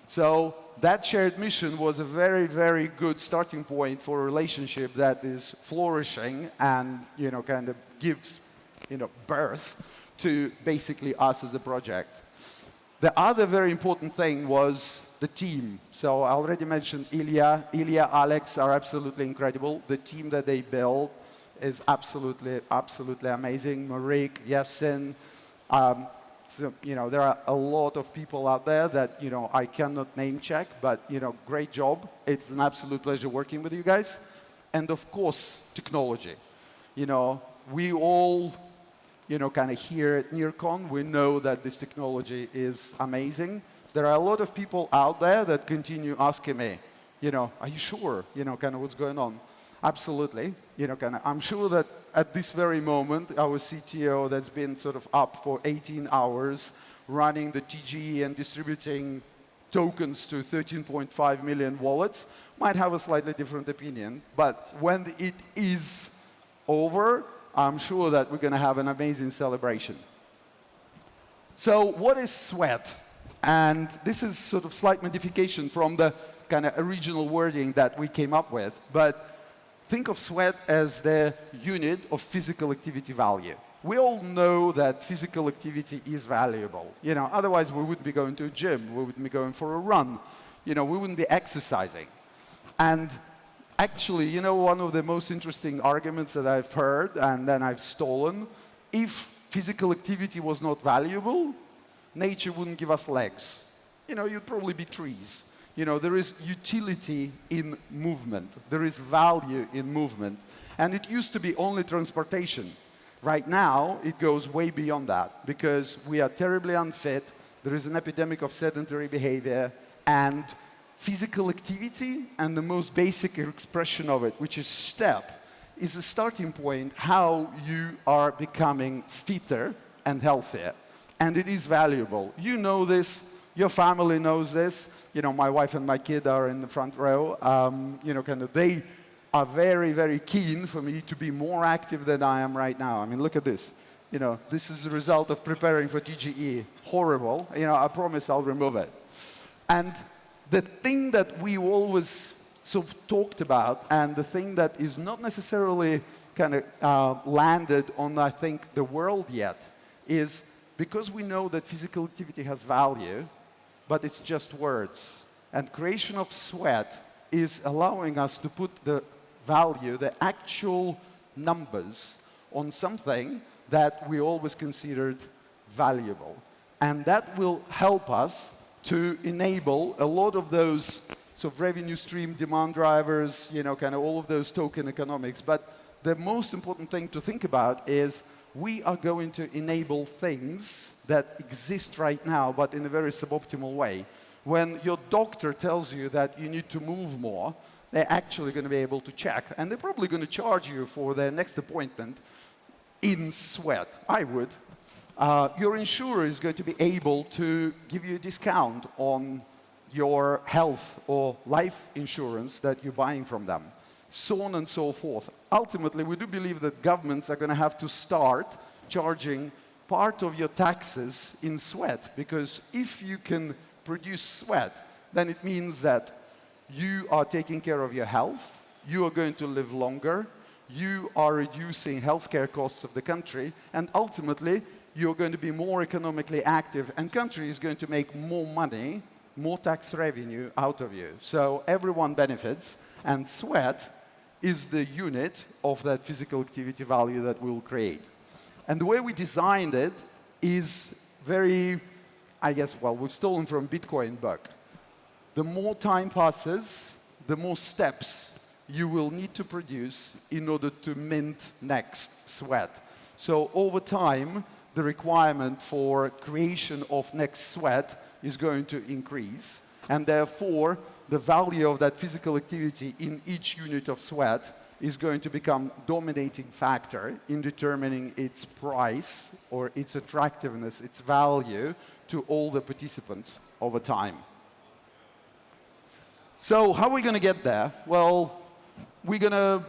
So that shared mission was a very, very good starting point for a relationship that is flourishing and, you know, kind of gives, you know, birth to basically us as a project. The other very important thing was the team. So I already mentioned Ilya. Ilya, Alex are absolutely incredible. The team that they built is absolutely, absolutely amazing. Marieke, Shen. So, you know, there are a lot of people out there that, you know, I cannot name check, but, you know, great job. It's an absolute pleasure working with you guys. And of course, technology. You know, we all, you know, kind of here at NEARCON, we know that this technology is amazing. There are a lot of people out there that continue asking me, you know, are you sure, you know, kind of what's going on? Absolutely. You know, kind of, I'm sure that at this very moment, our CTO that's been sort of up for 18 hours running the TGE and distributing tokens to 13.5 million wallets might have a slightly different opinion. But when it is over, I'm sure that we're going to have an amazing celebration. So what is Sweat? And this is sort of slight modification from the kind of original wording that we came up with. But think of Sweat as the unit of physical activity value. We all know that physical activity is valuable. You know, otherwise we wouldn't be going to a gym, we wouldn't be going for a run, you know, we wouldn't be exercising. And Actually, you know, one of the most interesting arguments that I've heard and then I've stolen, if physical activity was not valuable, nature wouldn't give us legs. You know, you'd probably be trees. You know, there is utility in movement. There is value in movement. And it used to be only transportation. Right now, it goes way beyond that because we are terribly unfit. There is an epidemic of sedentary behavior and physical activity, and the most basic expression of it, which is step, is a starting point how you are becoming fitter and healthier. And it is valuable. You know this. Your family knows this. You know, my wife and my kid are in the front row. You know, they are very, very keen for me to be more active than I am right now. I mean, look at this. You know, this is the result of preparing for TGE. Horrible. You know, I promise I'll remove it. And the thing that we always sort of talked about, and the thing that is not necessarily kind of landed on, I think, the world yet, is because we know that physical activity has value, but it's just words. And creation of sweat is allowing us to put the value, the actual numbers, on something that we always considered valuable. And that will help us to enable a lot of those sort of revenue stream demand drivers, you know, kind of all of those token economics. But the most important thing to think about is we are going to enable things that exist right now, but in a very suboptimal way. When your doctor tells you that you need to move more, they're actually going to be able to check. And they're probably going to charge you for their next appointment in sweat. I would. Your insurer is going to be able to give you a discount on your health or life insurance that you're buying from them, so on and so forth. Ultimately, we do believe that governments are going to have to start charging part of your taxes in sweat, because if you can produce sweat, then it means that you are taking care of your health, you are going to live longer, you are reducing healthcare costs of the country, and ultimately, you're going to be more economically active, and country is going to make more money, more tax revenue out of you. So everyone benefits, and sweat is the unit of that physical activity value that we'll create. And the way we designed it is very, I guess, well, we've stolen from Bitcoin, Buck. The more time passes, the more steps you will need to produce in order to mint next sweat. So over time, the requirement for creation of next sweat is going to increase. And therefore, the value of that physical activity in each unit of sweat is going to become dominating factor in determining its price or its attractiveness, its value to all the participants over time. So how are we going to get there? Well, we're going to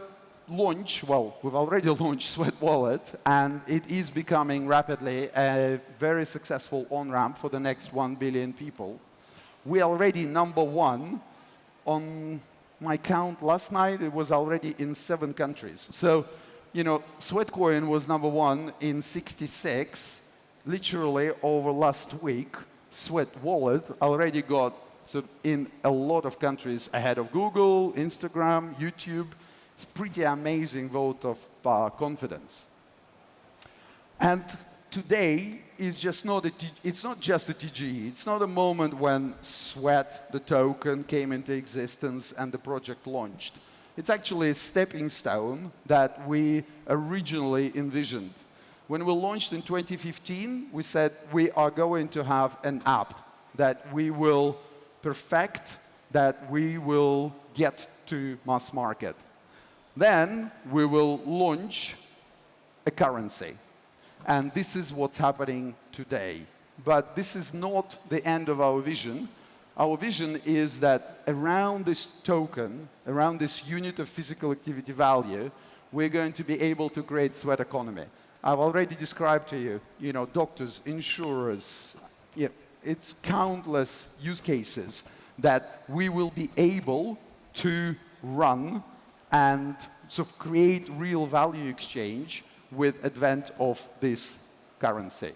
launch, well, we've already launched Sweat Wallet, and it is becoming rapidly a very successful on-ramp for the next 1 billion people. We're already #1 on my count last night. It was already in 7 countries. So, you know, Sweatcoin was #1 in 66. Literally over last week, Sweat Wallet already got in a lot of countries ahead of Google, Instagram, YouTube. It's a pretty amazing vote of confidence. And today is just not it's not just a TGE. It's not a moment when Sweat, the token, came into existence and the project launched. It's actually a stepping stone that we originally envisioned. When we launched in 2015, we said we are going to have an app that we will perfect, that we will get to mass market. Then we will launch a currency. And this is what's happening today. But this is not the end of our vision. Our vision is that around this token, around this unit of physical activity value, we're going to be able to create sweat economy. I've already described to you, you know, doctors, insurers, it's countless use cases that we will be able to run and sort of create real value exchange with advent of this currency.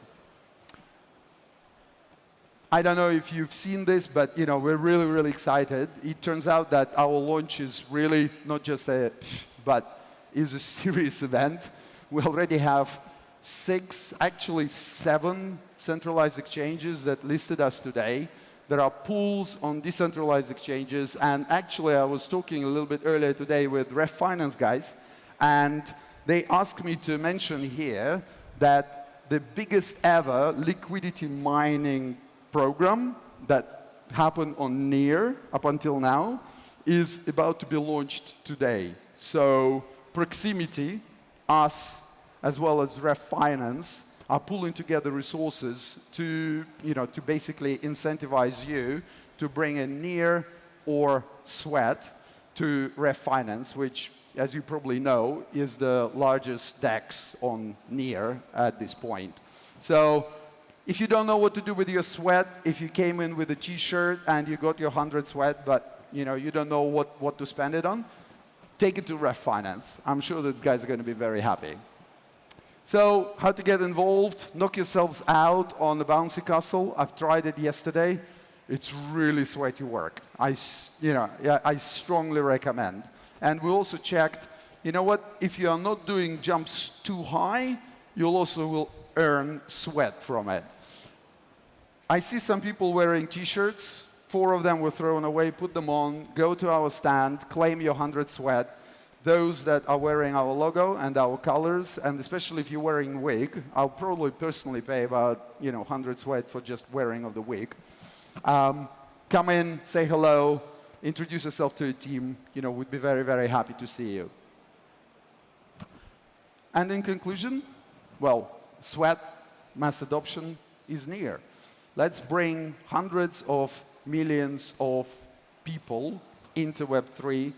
I don't know if you've seen this, but we're really, really excited. It turns out that our launch is really not just but is a serious event. We already have 6, actually 7 centralized exchanges that listed us today. There are pools on decentralized exchanges, and actually I was talking a little bit earlier today with Ref Finance guys, and they asked me to mention here that the biggest ever liquidity mining program that happened on NEAR up until now is about to be launched today. So Proximity, us, as well as Ref Finance, are pulling together resources to basically incentivize you to bring a NEAR or sweat to Ref Finance, which, as you probably know, is the largest DEX on NEAR at this point. So if you don't know what to do with your sweat, if you came in with a T-shirt and you got your 100 sweat, but you don't know what to spend it on, take it to Ref Finance. I'm sure those guys are going to be very happy. So how to get involved? Knock yourselves out on the bouncy castle. I've tried it yesterday. It's really sweaty work. I strongly recommend. And we also checked, if you are not doing jumps too high, you also will earn sweat from it. I see some people wearing T-shirts. 4 of them were thrown away. Put them on. Go to our stand. Claim your 100 sweat. Those that are wearing our logo and our colors, and especially if you're wearing wig, I'll probably personally pay about 100 sweat for just wearing of the wig. Come in, say hello, introduce yourself to the team. We'd be very, very happy to see you. And in conclusion, well, sweat, mass adoption is near. Let's bring hundreds of millions of people into Web3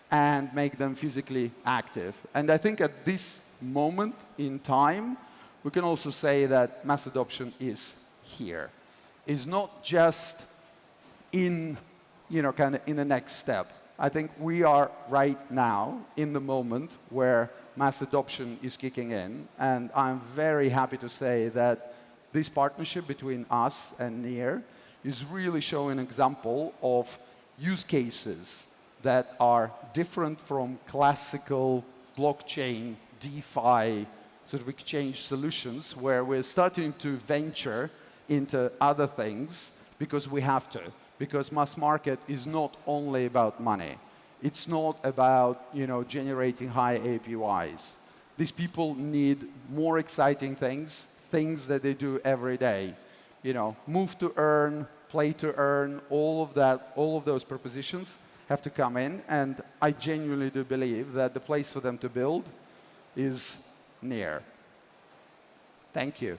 and make them physically active. And I think at this moment in time, we can also say that mass adoption is here. It's not just in, kind of in the next step. I think we are right now in the moment where mass adoption is kicking in. And I'm very happy to say that this partnership between us and NEAR is really showing an example of use cases that are different from classical blockchain, DeFi, sort of exchange solutions, where we're starting to venture into other things because we have to. Because mass market is not only about money. It's not about generating high APYs. These people need more exciting things that they do every day. Move to earn, play to earn, all of that, all of those propositions have to come in, and I genuinely do believe that the place for them to build is NEAR. Thank you.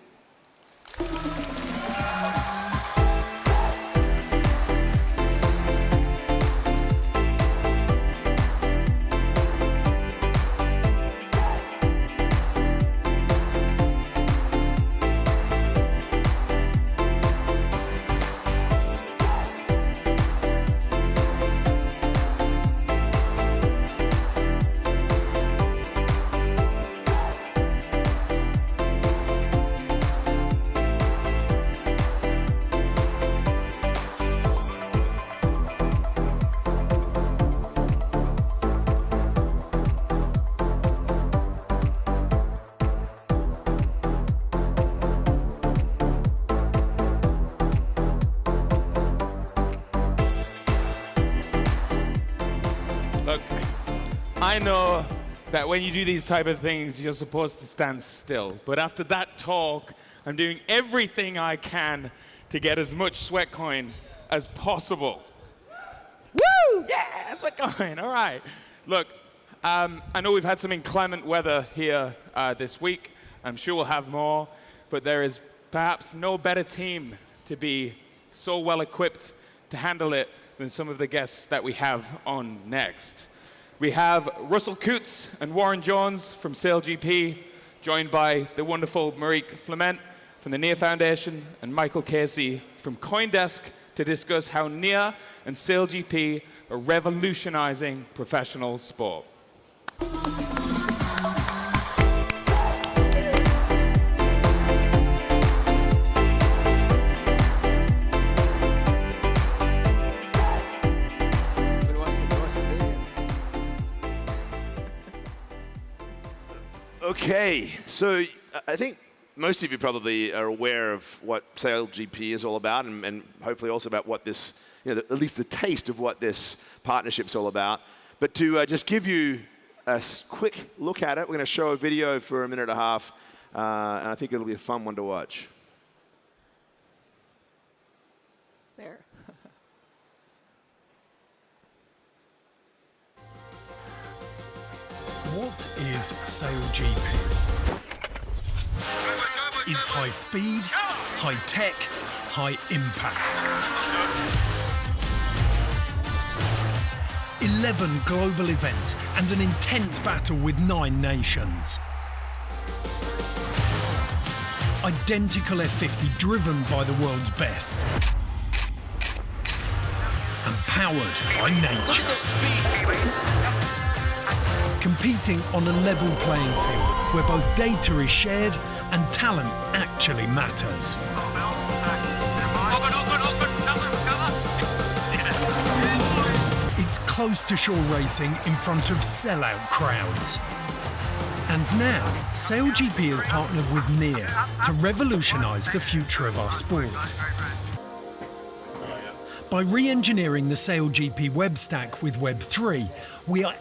Look, I know that when you do these type of things, you're supposed to stand still. But after that talk, I'm doing everything I can to get as much sweat coin as possible. Woo! Yeah, sweat coin. All right. Look, I know we've had some inclement weather here this week. I'm sure we'll have more. But there is perhaps no better team to be so well equipped to handle it than some of the guests that we have on next. We have Russell Coutts and Warren Jones from SailGP, joined by the wonderful Marieke Flament from the NEAR Foundation and Michael Casey from CoinDesk to discuss how NEAR and SailGP are revolutionizing professional sport. Okay, so I think most of you probably are aware of what SailGP is all about, and hopefully also about what this, at least the taste of what this partnership's all about. But to just give you a quick look at it, we're going to show a video for a minute and a half, and I think it'll be a fun one to watch. There. What is SailGP? It's high speed, high tech, high impact. 11 global events and an intense battle with 9 nations. Identical F50 driven by the world's best. And powered by nature. Competing on a level playing field where both data is shared and talent actually matters. It's close to shore racing in front of sellout crowds. And now, SailGP has partnered with NEAR to revolutionise the future of our sport. By re-engineering the SailGP web stack with Web3, we are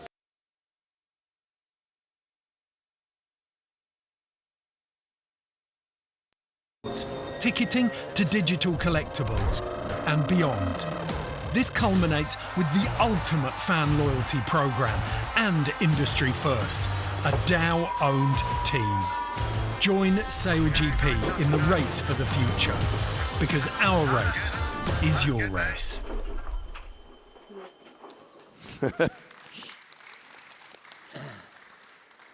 ticketing to digital collectibles and beyond. This culminates with the ultimate fan loyalty program and industry first, a DAO-owned team. Join SailGP in the race for the future, because our race is your race.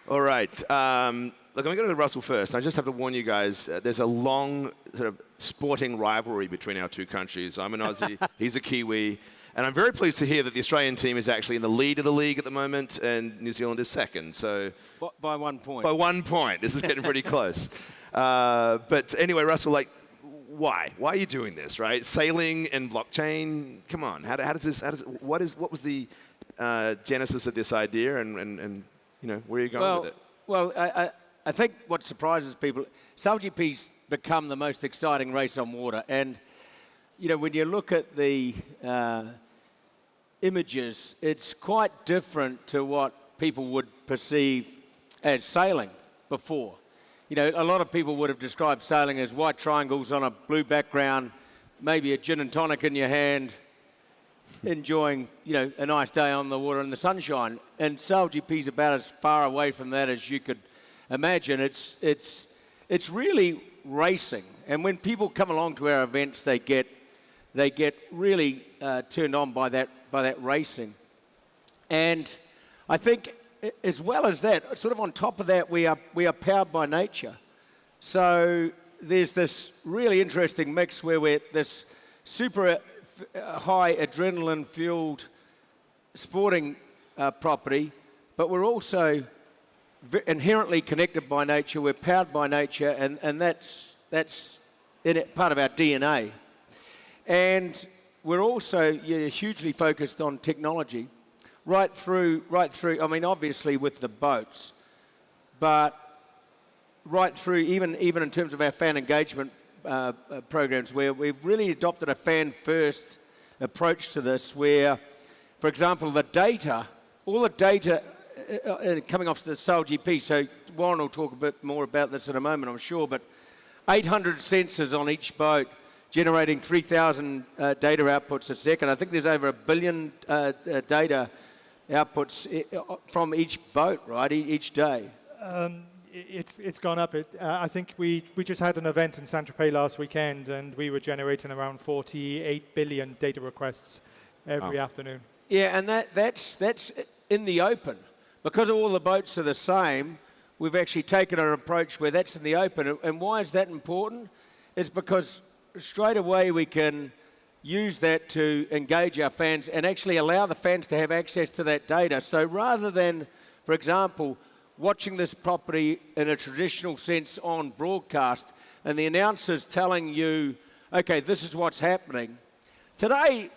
All right. Look, I'm going to go to Russell first. I just have to warn you guys, there's a long sort of sporting rivalry between our two countries. I'm an Aussie, he's a Kiwi. And I'm very pleased to hear that the Australian team is actually in the lead of the league at the moment, and New Zealand is second. So by 1 point. By 1 point. This is getting pretty close. But anyway, Russell, like, why? Why are you doing this, right? Sailing and blockchain, come on. What was the genesis of this idea, and where are you going with it? Well, I think what surprises people, SailGP's become the most exciting race on water. And, when you look at the images, it's quite different to what people would perceive as sailing before. A lot of people would have described sailing as white triangles on a blue background, maybe a gin and tonic in your hand, enjoying, a nice day on the water in the sunshine. And SailGP's about as far away from that as you could imagine. It's really racing. And when people come along to our events, they get really turned on by that racing. And I think, as well as that, sort of on top of that, we are powered by nature. So there's this really interesting mix where we're this super high adrenaline-fueled sporting property, but we're also inherently connected by nature. We're powered by nature, and that's in it, part of our DNA. And we're also hugely focused on technology, right through. I mean, obviously with the boats, but right through even in terms of our fan engagement programs, where we've really adopted a fan-first approach to this, where, for example, all the data coming off the SailGP, so Warren will talk a bit more about this in a moment, I'm sure, but 800 sensors on each boat, generating 3,000 data outputs a second. I think there's over 1 billion data outputs from each boat, right, each day. It's gone up. I think we just had an event in Saint-Tropez last weekend, and we were generating around 48 billion data requests every afternoon. Yeah, and that's in the open. Because all the boats are the same, we've actually taken an approach where that's in the open. And why is that important? It's because straight away we can use that to engage our fans and actually allow the fans to have access to that data. So rather than, for example, watching this property in a traditional sense on broadcast and the announcers telling you, okay, this is what's happening. Today,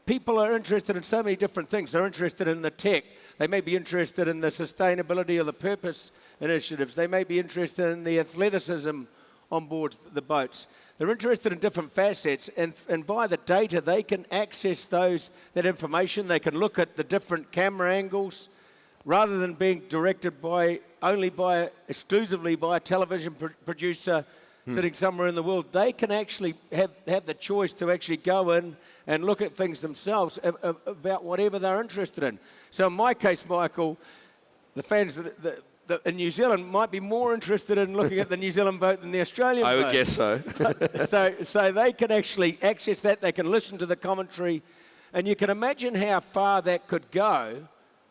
people are interested in so many different things. They're interested in the tech. They may be interested in the sustainability or the purpose initiatives. They may be interested in the athleticism on board the boats. They're interested in different facets, and via the data, they can access that information. They can look at the different camera angles, rather than being directed exclusively by a television producer sitting somewhere in the world. They can actually have the choice to actually go in and look at things themselves about whatever they're interested in. So in my case, Michael, the fans in New Zealand might be more interested in looking at the New Zealand boat than the Australian boat. I would guess so. So they can actually access that. They can listen to the commentary. And you can imagine how far that could go.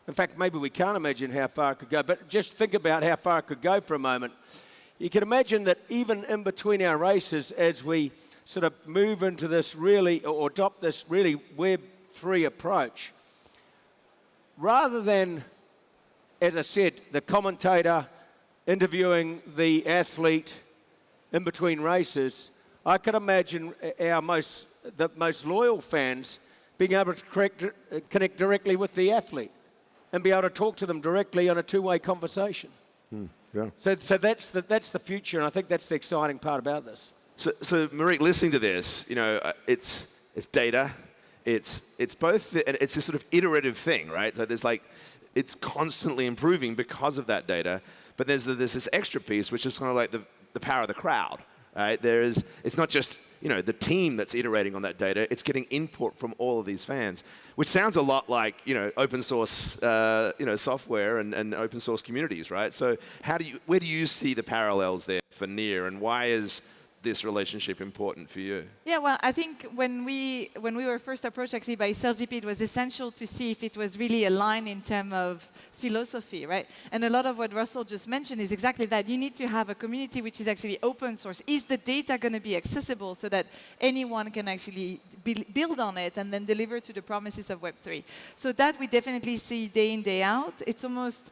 In fact, maybe we can't imagine how far it could go, but just think about how far it could go for a moment. You can imagine that even in between our races, as we sort of move into this or adopt this really Web3 approach, rather than, as I said, the commentator interviewing the athlete in between races, I can imagine the most loyal fans being able to connect directly with the athlete and be able to talk to them directly on a two-way conversation. Yeah. So that's the future, and I think that's the exciting part about this. So Marieke, listening to this, it's data, it's both, and it's this sort of iterative thing, right? So there's it's constantly improving because of that data, but there's this extra piece, which is kind of like the power of the crowd, right? It's not just the team that's iterating on that data, it's getting input from all of these fans, which sounds a lot like open source software and open source communities, right? So where do you see the parallels there for NEAR, and why is this relationship important for you? Yeah, well, I think when we were first approached actually by CellGP, it was essential to see if it was really aligned in terms of philosophy, right? And a lot of what Russell just mentioned is exactly that. You need to have a community which is actually open source. Is the data going to be accessible so that anyone can actually build on it and then deliver to the promises of Web3? So that we definitely see day in, day out. It's almost,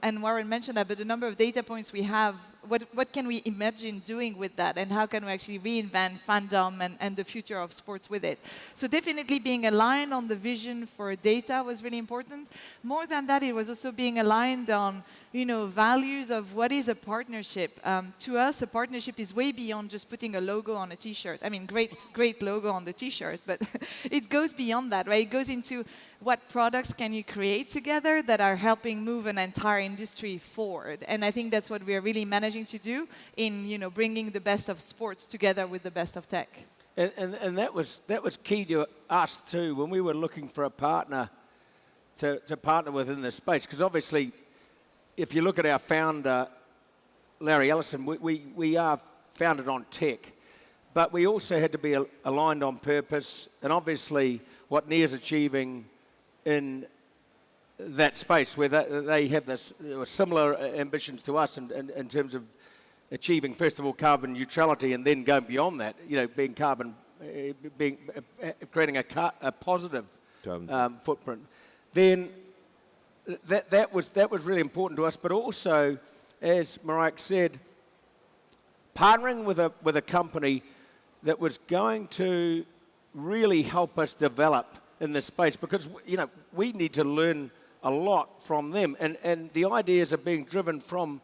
and Warren mentioned that, but the number of data points we have, what can we imagine doing with that, and how can we actually reinvent fandom and the future of sports with it? So definitely being aligned on the vision for data was really important. More than that, it was also being aligned on values of what is a partnership. To us, a partnership is way beyond just putting a logo on a T-shirt. I mean, great logo on the T-shirt, but it goes beyond that, right? It goes into what products can you create together that are helping move an entire industry forward. And I think that's what we are really managing to do in bringing the best of sports together with the best of tech. And that was key to us too when we were looking for a partner to partner with in this space, because obviously, if you look at our founder, Larry Ellison, we are founded on tech, but we also had to be aligned on purpose, and obviously what NEAR's achieving in that space, where they have similar ambitions to us in terms of achieving, first of all, carbon neutrality, and then going beyond that, creating a positive footprint. Then that was really important to us, but also, as Marieke said, partnering with a company that was going to really help us develop in this space, because we need to learn a lot from them, and the ideas are being driven from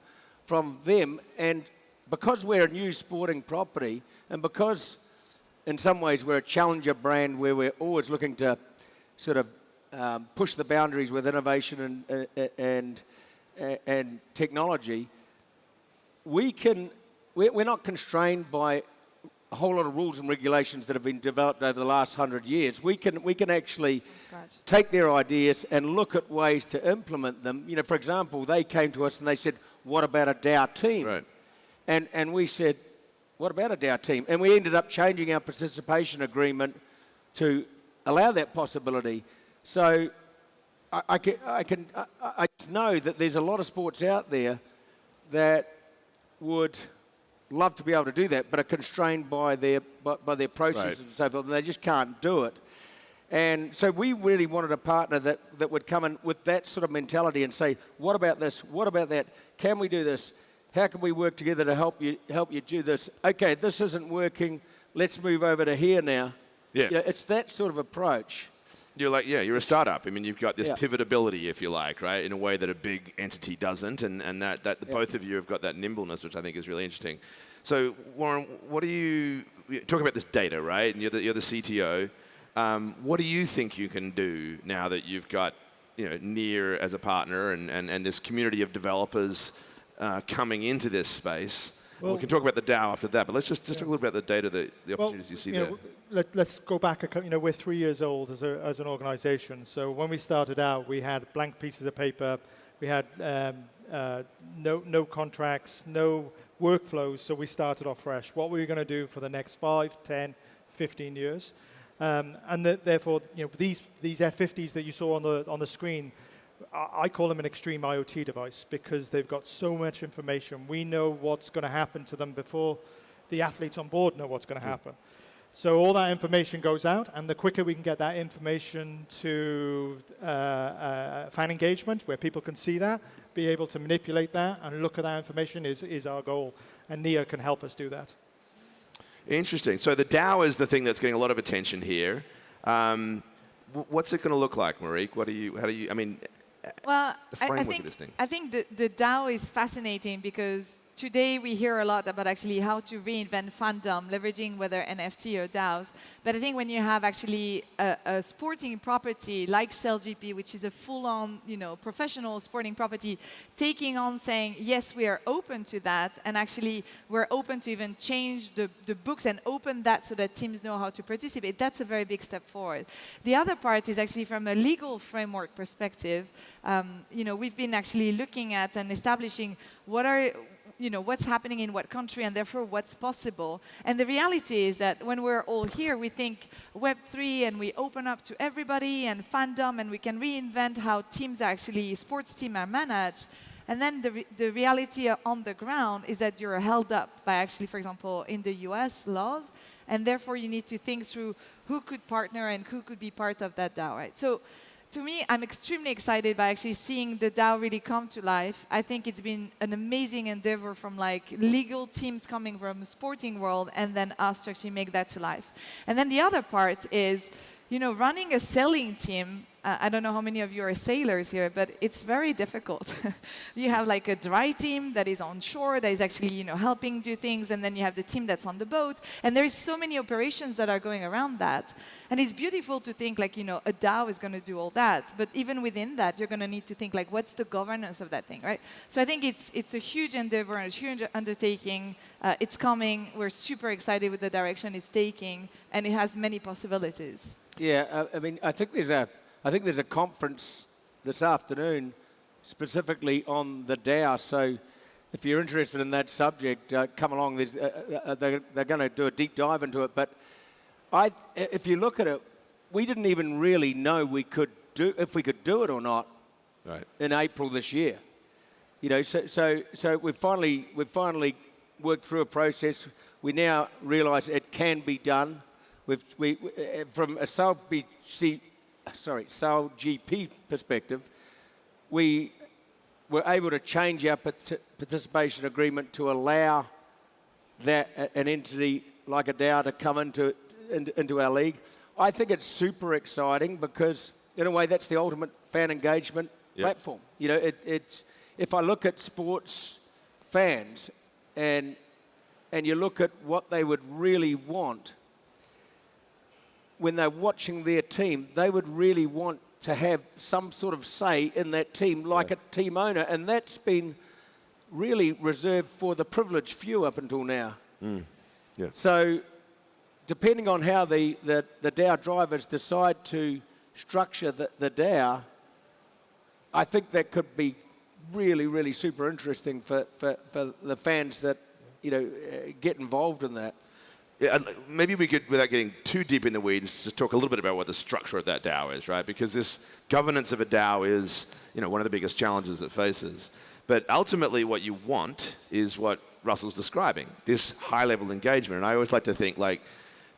them, and because we're a new sporting property, and because in some ways we're a challenger brand where we're always looking to sort of push the boundaries with innovation and technology, we're not constrained by a whole lot of rules and regulations that have been developed over the last 100 years. We can actually take their ideas and look at ways to implement them. For example, they came to us and they said, "What about a DAO team?" Right. And we said, "What about a DAO team?" And we ended up changing our participation agreement to allow that possibility. So I know that there's a lot of sports out there that would love to be able to do that, but are constrained by their processes and so forth, and they just can't do it. And so we really wanted a partner that would come in with that sort of mentality and say, "What about this? What about that? Can we do this? How can we work together to help you do this? Okay, this isn't working. Let's move over to here now." Yeah, it's that sort of approach. You're like, yeah, you're a startup. I mean, you've got this pivotability, if you like, right, in a way that a big entity doesn't, and that both of you have got that nimbleness, which I think is really interesting. So, Warren, what do you talk about this data, right? And you're the CTO. What do you think you can do now that you've got Near as a partner and this community of developers coming into this space? Well, we can talk about the DAO after that, but let's just talk a little about the data, the opportunities you see there. Let's go back. We're 3 years old as an organization. So when we started out, we had blank pieces of paper. We had no contracts, no workflows. So we started off fresh. What were we going to do for the next 5, 10, 15 years? Therefore, these F50s that you saw on the screen, I call them an extreme IoT device because they've got so much information. We know what's going to happen to them before the athletes on board know what's going to happen. So all that information goes out, and the quicker we can get that information to fan engagement, where people can see that, be able to manipulate that, and look at that information is our goal. And NEAR can help us do that. Interesting. So the DAO is the thing that's getting a lot of attention here. What's it going to look like, Marieke? I mean, the framework of this thing. I think the DAO is fascinating because today we hear a lot about actually how to reinvent fandom, leveraging whether NFT or DAOs. But I think when you have actually a sporting property like CellGP, which is a full-on, professional sporting property, taking on saying, yes, we are open to that, and actually we're open to even change the books and open that so that teams know how to participate, that's a very big step forward. The other part is actually from a legal framework perspective, we've been actually looking at and establishing what's happening in what country and therefore what's possible. And the reality is that when we're all here, we think Web3 and we open up to everybody and fandom and we can reinvent how sports teams are managed. And then the reality on the ground is that you're held up by actually, for example, in the US laws. And therefore you need to think through who could partner and who could be part of that DAO, right? So to me, I'm extremely excited by actually seeing the DAO really come to life. I think it's been an amazing endeavor from legal teams coming from the sporting world and then us to actually make that to life. And then the other part is, running a sailing team. I don't know how many of you are sailors here, but it's very difficult. You have a dry team that is on shore, that is actually helping do things, and then you have the team that's on the boat. And there's so many operations that are going around that. And it's beautiful to think a DAO is going to do all that. But even within that, you're going to need to think what's the governance of that thing, right? So I think it's a huge endeavor and a huge undertaking. It's coming. We're super excited with the direction it's taking, and it has many possibilities. Yeah, I think there's a conference this afternoon specifically on the DAO. So if you're interested in that subject, come along. They're going to do a deep dive into it. But if you look at it, we didn't even really know if we could do it or not in April this year. So we've finally worked through a process. We now realise it can be done. From a CellGP perspective, we were able to change our participation agreement to allow an entity like a DAO to come into our league. I think it's super exciting because, in a way, that's the ultimate fan engagement platform. If I look at sports fans and you look at what they would really want, when they're watching their team, they would really want to have some sort of say in that team, like a team owner, and that's been really reserved for the privileged few up until now. So depending on how the DAO drivers decide to structure the DAO, I think that could be really, really super interesting for the fans that get involved in that. Yeah, maybe we could, without getting too deep in the weeds, just talk a little bit about what the structure of that DAO is, right? Because this governance of a DAO is, one of the biggest challenges it faces. But ultimately, what you want is what Russell's describing: this high-level engagement. And I always like to think,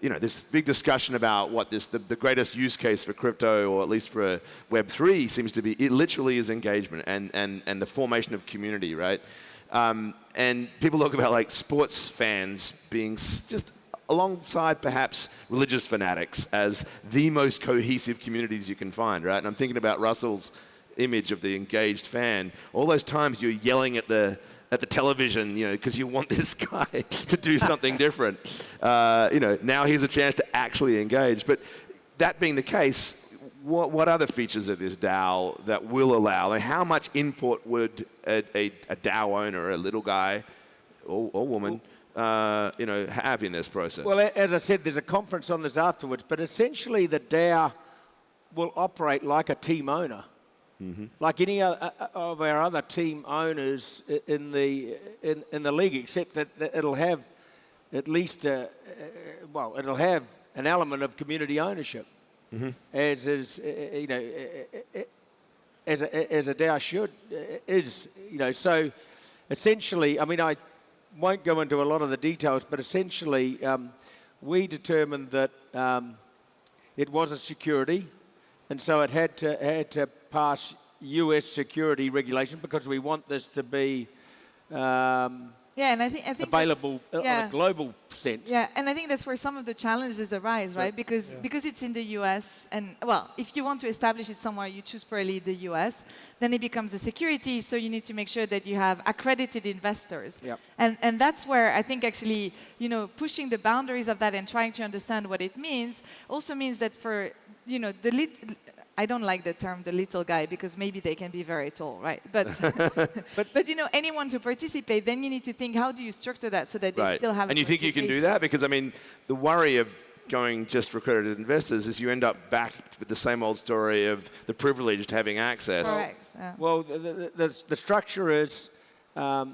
this big discussion about what the greatest use case for crypto, or at least for Web3, seems to be. It literally is engagement and the formation of community, right? And people talk about sports fans being just alongside perhaps religious fanatics as the most cohesive communities you can find, right? And I'm thinking about Russell's image of the engaged fan. All those times you're yelling at the television, you know, because you want this guy to do something different. You know, now here's a chance to actually engage. But that being the case, what other features of this DAO that will allow, like how much input would a DAO owner, a little guy or woman, you know, have in this process? Well, as I said, there's a conference on this afterwards, but essentially the DAO will operate like a team owner. Mm-hmm. Like any of our other team owners in the league, except that it'll have at least, it'll have an element of community ownership, mm-hmm. as is, you know, as a DAO should is, you know. So essentially, I mean, I won't go into a lot of the details, but essentially, we determined that it was a security, and so it had to pass US security regulation because we want this to be and I think available on a global sense. Yeah, and I think that's where some of the challenges arise, right? Because it's in the US, and well, if you want to establish it somewhere, you choose probably the US, then it becomes a security, so you need to make sure that you have accredited investors. Yep. And that's where I think actually, you know, pushing the boundaries of that and trying to understand what it means also means that for, you know, I don't like the term the little guy because maybe they can be very tall, right? But but you know, anyone to participate, then you need to think, how do you structure that so that they still have? And you think you can do that? Because I mean, the worry of going just for accredited investors is you end up back with the same old story of the privileged having access. Correct. Yeah. Well, the structure is there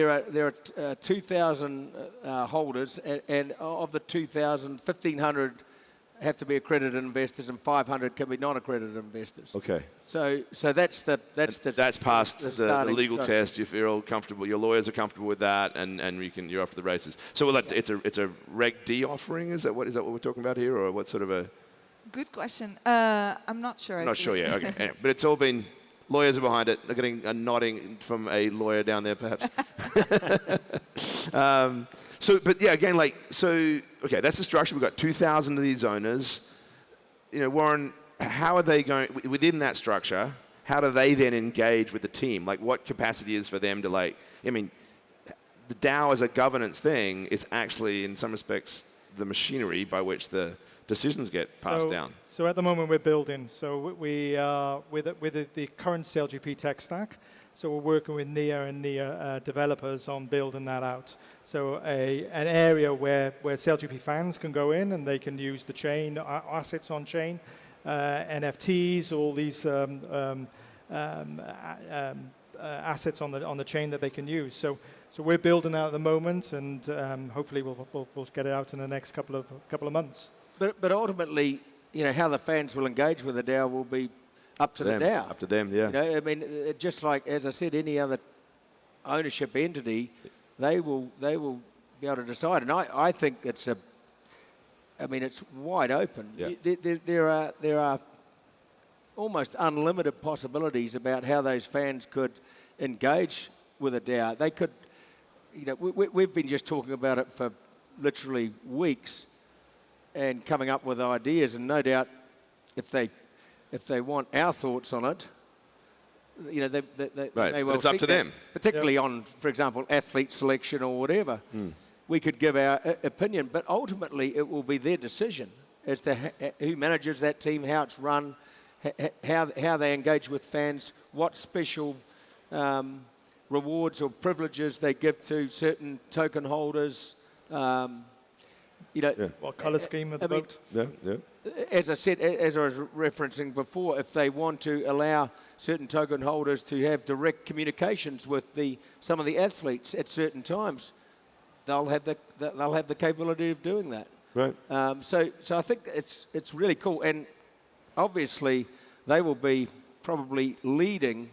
are 2,000 holders, and of the 2,000, 1,500 have to be accredited investors, and 500 can be non-accredited investors. Okay. So that's passed the legal structure. test. If you're all comfortable, your lawyers are comfortable with that, and you're off to the races. So it's a Reg D offering. Is that what we're talking about here, or what sort of a? Good question. I'm not sure. I'm not sure yet. Okay. Anyway, but it's all been. Lawyers are behind it. They're getting a nodding from a lawyer down there, perhaps. But yeah, again, okay, that's the structure. We've got 2,000 of these owners. You know, Warren, how are they going, within that structure, how do they then engage with the team? Like, what capacity is for them to, I mean, the DAO as a governance thing is actually, in some respects, the machinery by which the decisions get passed down. So at the moment we're building. So we with the current CLGP tech stack. So we're working with NEAR and NEAR developers on building that out. So an area where CLGP fans can go in and they can use the chain assets on chain, NFTs, all these assets on the chain that they can use. So we're building that at the moment, and hopefully we'll get it out in the next couple of months. But ultimately, you know, how the fans will engage with the DAO will be up to the DAO. Up to them, yeah. You know, I mean, just like, as I said, any other ownership entity, they will be able to decide. And I think it's wide open. Yeah. There are almost unlimited possibilities about how those fans could engage with a DAO. They could, you know, we've been just talking about it for literally weeks and coming up with ideas, and no doubt if they want our thoughts on it, you know, they may well it's up to them. Particularly on, for example, athlete selection or whatever. We could give our opinion, but ultimately it will be their decision as to who manages that team, how it's run, how they engage with fans, what special rewards or privileges they give to certain token holders. You know, what colour scheme of the boat? As I said, as I was referencing before, if they want to allow certain token holders to have direct communications with some of the athletes at certain times, they'll have the capability of doing that. Right. So I think it's really cool, and obviously they will be probably leading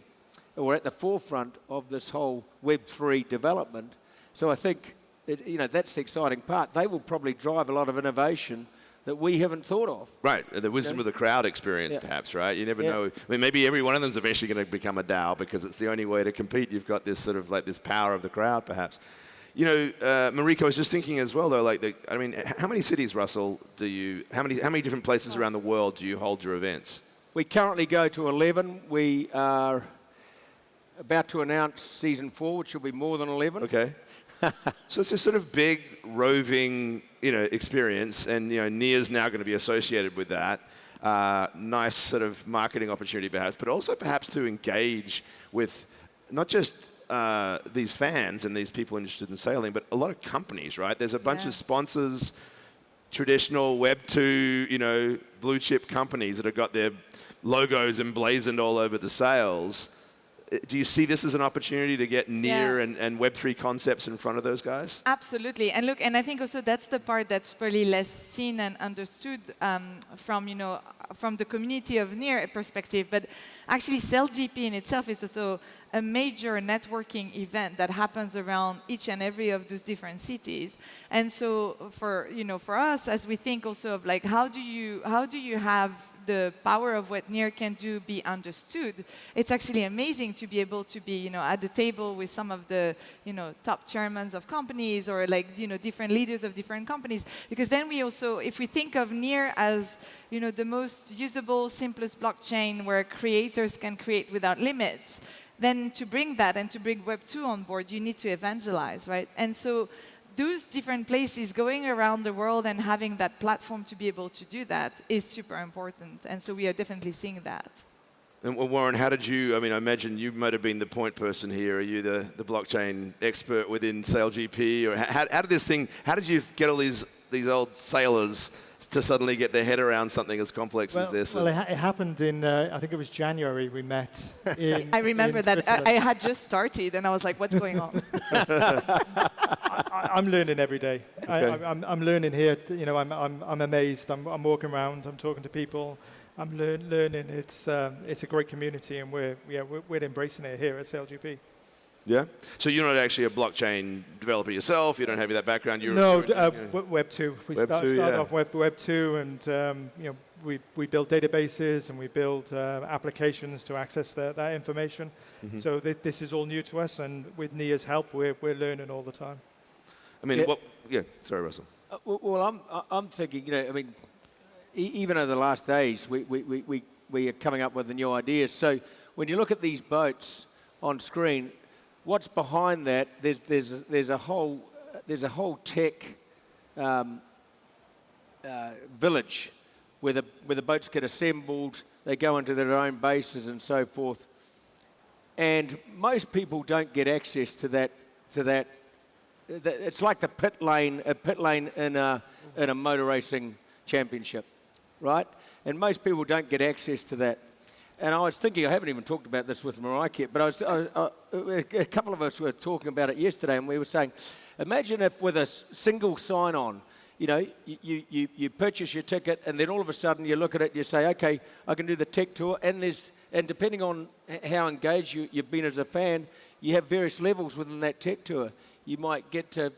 or at the forefront of this whole Web3 development. So I think, you know, that's the exciting part. They will probably drive a lot of innovation that we haven't thought of. Right, the wisdom of the crowd experience, perhaps, right? You never know. I mean, maybe every one of them is eventually going to become a DAO because it's the only way to compete. You've got this sort of this power of the crowd, perhaps. You know, Marieke, I was just thinking as well, though, like, I mean, how many cities, Russell, how many different places around the world do you hold your events? We currently go to 11. We are about to announce season 4, which will be more than 11. Okay. So it's a sort of big, roving, experience, and, NEAR's now going to be associated with that. Nice sort of marketing opportunity, perhaps, but also perhaps to engage with not just these fans and these people interested in sailing, but a lot of companies, right? There's a bunch of sponsors, traditional Web 2, blue chip companies that have got their logos emblazoned all over the sails. Do you see this as an opportunity to get NEAR and Web3 concepts in front of those guys? Absolutely. And look, and I think also that's the part that's probably less seen and understood from the community of NEAR perspective. But actually, SailGP in itself is also a major networking event that happens around each and every of those different cities. And so for us, as we think also of like, how do you have the power of what NEAR can do be understood, it's actually amazing to be able to be, at the table with some of the, top chairmen of companies or like, different leaders of different companies. Because then we also, if we think of NEAR as, the most usable, simplest blockchain where creators can create without limits, then to bring that and to bring Web 2 on board, you need to evangelize, right? And so those different places going around the world and having that platform to be able to do that is super important. And so we are definitely seeing that. And Warren, how did you, I imagine you might have been the point person here. Are you the blockchain expert within SailGP? Or how did you get all these old sailors to suddenly get their head around something as complex as this? Well, it happened in, I think it was January we met. I remember that. I had just started and I was like, what's going on? I'm learning every day. Okay. I'm learning here. I'm amazed. I'm walking around. I'm talking to people. I'm learning. It's a great community, and we're embracing it here at SailGP. Yeah. So you're not actually a blockchain developer yourself. You don't have that background. Web 2. We started off Web 2, and we build databases and we build applications to access that information. Mm-hmm. So this is all new to us, and with NEAR's help, we're learning all the time. Sorry, Russell. Well, I'm thinking, even over the last days, we are coming up with the new ideas. So when you look at these boats on screen, what's behind that? There's a whole tech village where the boats get assembled. They go into their own bases and so forth. And most people don't get access to that. It's like a pit lane in a motor racing championship, right? And most people don't get access to that. And I was thinking, I haven't even talked about this with Marieke yet, but a couple of us were talking about it yesterday, and we were saying, imagine if with a single sign-on, you purchase your ticket, and then all of a sudden you look at it, and you say, okay, I can do the tech tour, and depending on how engaged you've been as a fan, you have various levels within that tech tour. You might get to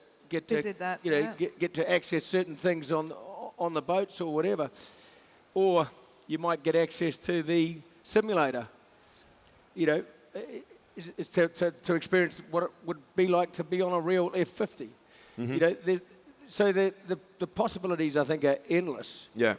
access certain things on the boats or whatever, or you might get access to the simulator. To experience what it would be like to be on a real F50. Mm-hmm. So the possibilities, I think, are endless. Yeah.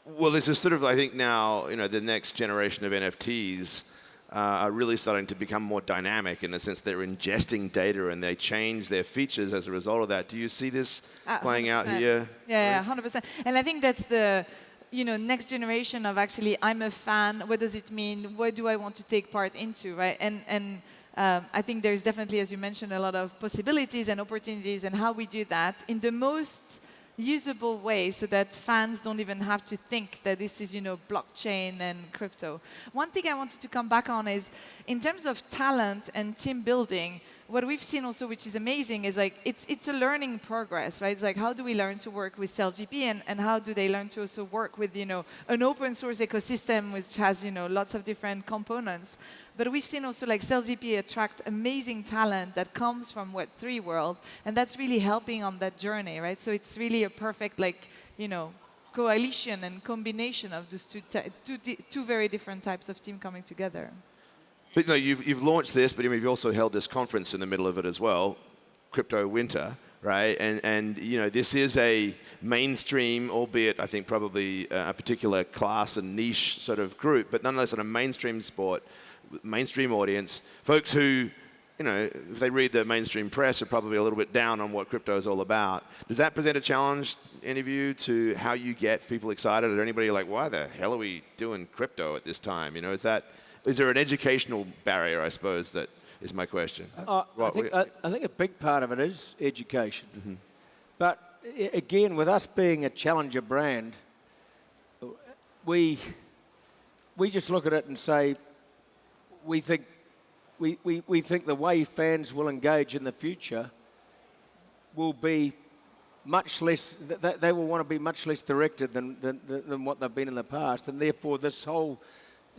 Well, there's a sort of, I think now, the next generation of NFTs are really starting to become more dynamic in the sense they're ingesting data and they change their features as a result of that. Do you see this playing out here? Yeah, 100%. And I think that's the next generation of actually, I'm a fan. What does it mean? What do I want to take part into, right? And I think there's definitely, as you mentioned, a lot of possibilities and opportunities and how we do that in the most usable way so that fans don't even have to think that this is, blockchain and crypto. One thing I wanted to come back on is in terms of talent and team building, what we've seen also, which is amazing, is like it's a learning progress, right? It's like how do we learn to work with SailGP and how do they learn to also work with, an open source ecosystem which has, lots of different components. But we've seen also like SailGP attract amazing talent that comes from Web3 world, and that's really helping on that journey, right? So it's really a perfect coalition and combination of those two very different types of team coming together. But you've launched this, but you've also held this conference in the middle of it as well. crypto winter, right? And you know, this is a mainstream, albeit I think probably a particular class and niche sort of group, but nonetheless on a mainstream sport, mainstream audience, folks who, you know, if they read the mainstream press, are probably a little bit down on what crypto is all about. Does that present a challenge, any of you, to how you get people excited? Or anybody like, why the hell are we doing crypto at this time? You know, is there an educational barrier, I suppose, that is my question? I think a big part of it is education. But again, with us being a challenger brand, we just look at it and say, we think the way fans will engage in the future will be much less, they will want to be much less directed than what they've been in the past, and therefore this whole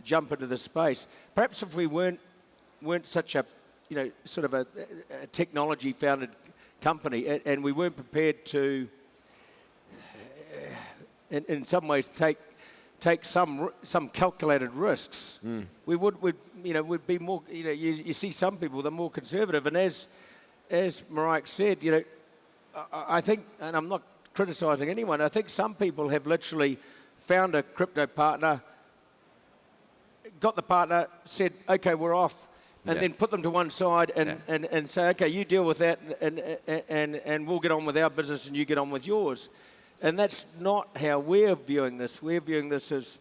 jump into the space. Perhaps if we weren't such a, you know, sort of a technology-founded company, and we weren't prepared to, in some ways, take some calculated risks, we'd be more, you know, you see some people, they're more conservative, and as Marieke said, you know, I think, and I'm not criticizing anyone, I think some people have literally found a crypto partner, got the partner, said, okay, we're off, and then put them to one side and say, okay, you deal with that, and we'll get on with our business and you get on with yours. And that's not how we're viewing this. We're viewing this as,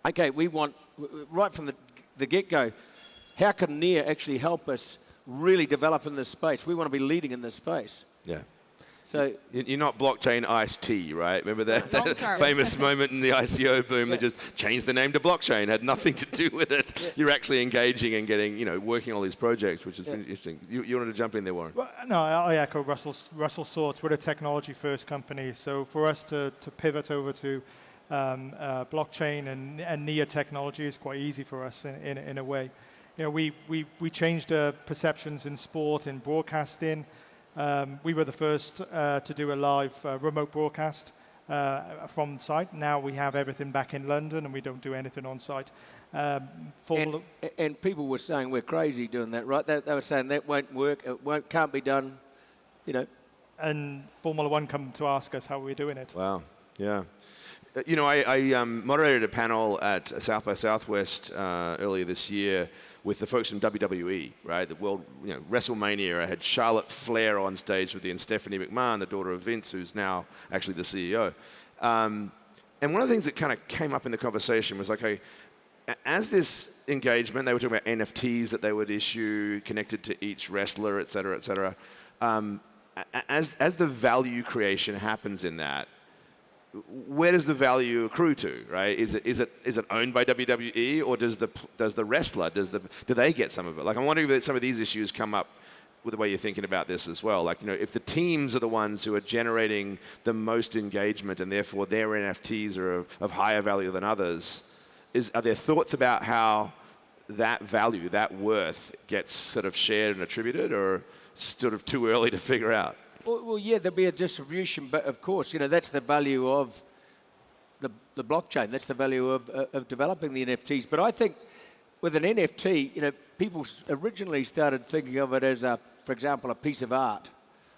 okay, we want, right from the get-go, how can NEAR actually help us really develop in this space? We want to be leading in this space. Yeah. So you're not blockchain iced tea, right? Remember that famous moment in the ICO boom that just changed the name to blockchain, had nothing to do with it. Yeah. You're actually engaging and getting, you know, working on all these projects, which is interesting. You wanted to jump in there, Warren? Well, no, I echo Russell's thoughts. We're a technology-first company, so for us to pivot over to blockchain and NEAR technology is quite easy for us in a way. You know, we changed perceptions in sport, in broadcasting. We were the first to do a live remote broadcast from site. Now we have everything back in London and we don't do anything on site. And people were saying we're crazy doing that, right? They were saying that won't work, can't be done, you know. And Formula One come to ask us how we're doing it. Wow, yeah. You know, I moderated a panel at South by Southwest earlier this year with the folks from WWE, right? The World, you know, WrestleMania. I had Charlotte Flair on stage with you and Stephanie McMahon, the daughter of Vince, who's now actually the CEO. And one of the things that kind of came up in the conversation was like, okay, as this engagement, they were talking about NFTs that they would issue connected to each wrestler, et cetera, et cetera. As the value creation happens in that, where does the value accrue to, right? Is it owned by WWE, or does the wrestler, do they get some of it? Like, I'm wondering if some of these issues come up with the way you're thinking about this as well. Like, you know, if the teams are the ones who are generating the most engagement and therefore their NFTs are of higher value than others, are there thoughts about how that value, that worth, gets sort of shared and attributed, or sort of too early to figure out? Well, yeah, there'll be a distribution, but of course, you know, that's the value of the blockchain. That's the value of developing the NFTs. But I think with an NFT, you know, people originally started thinking of it as, for example, a piece of art,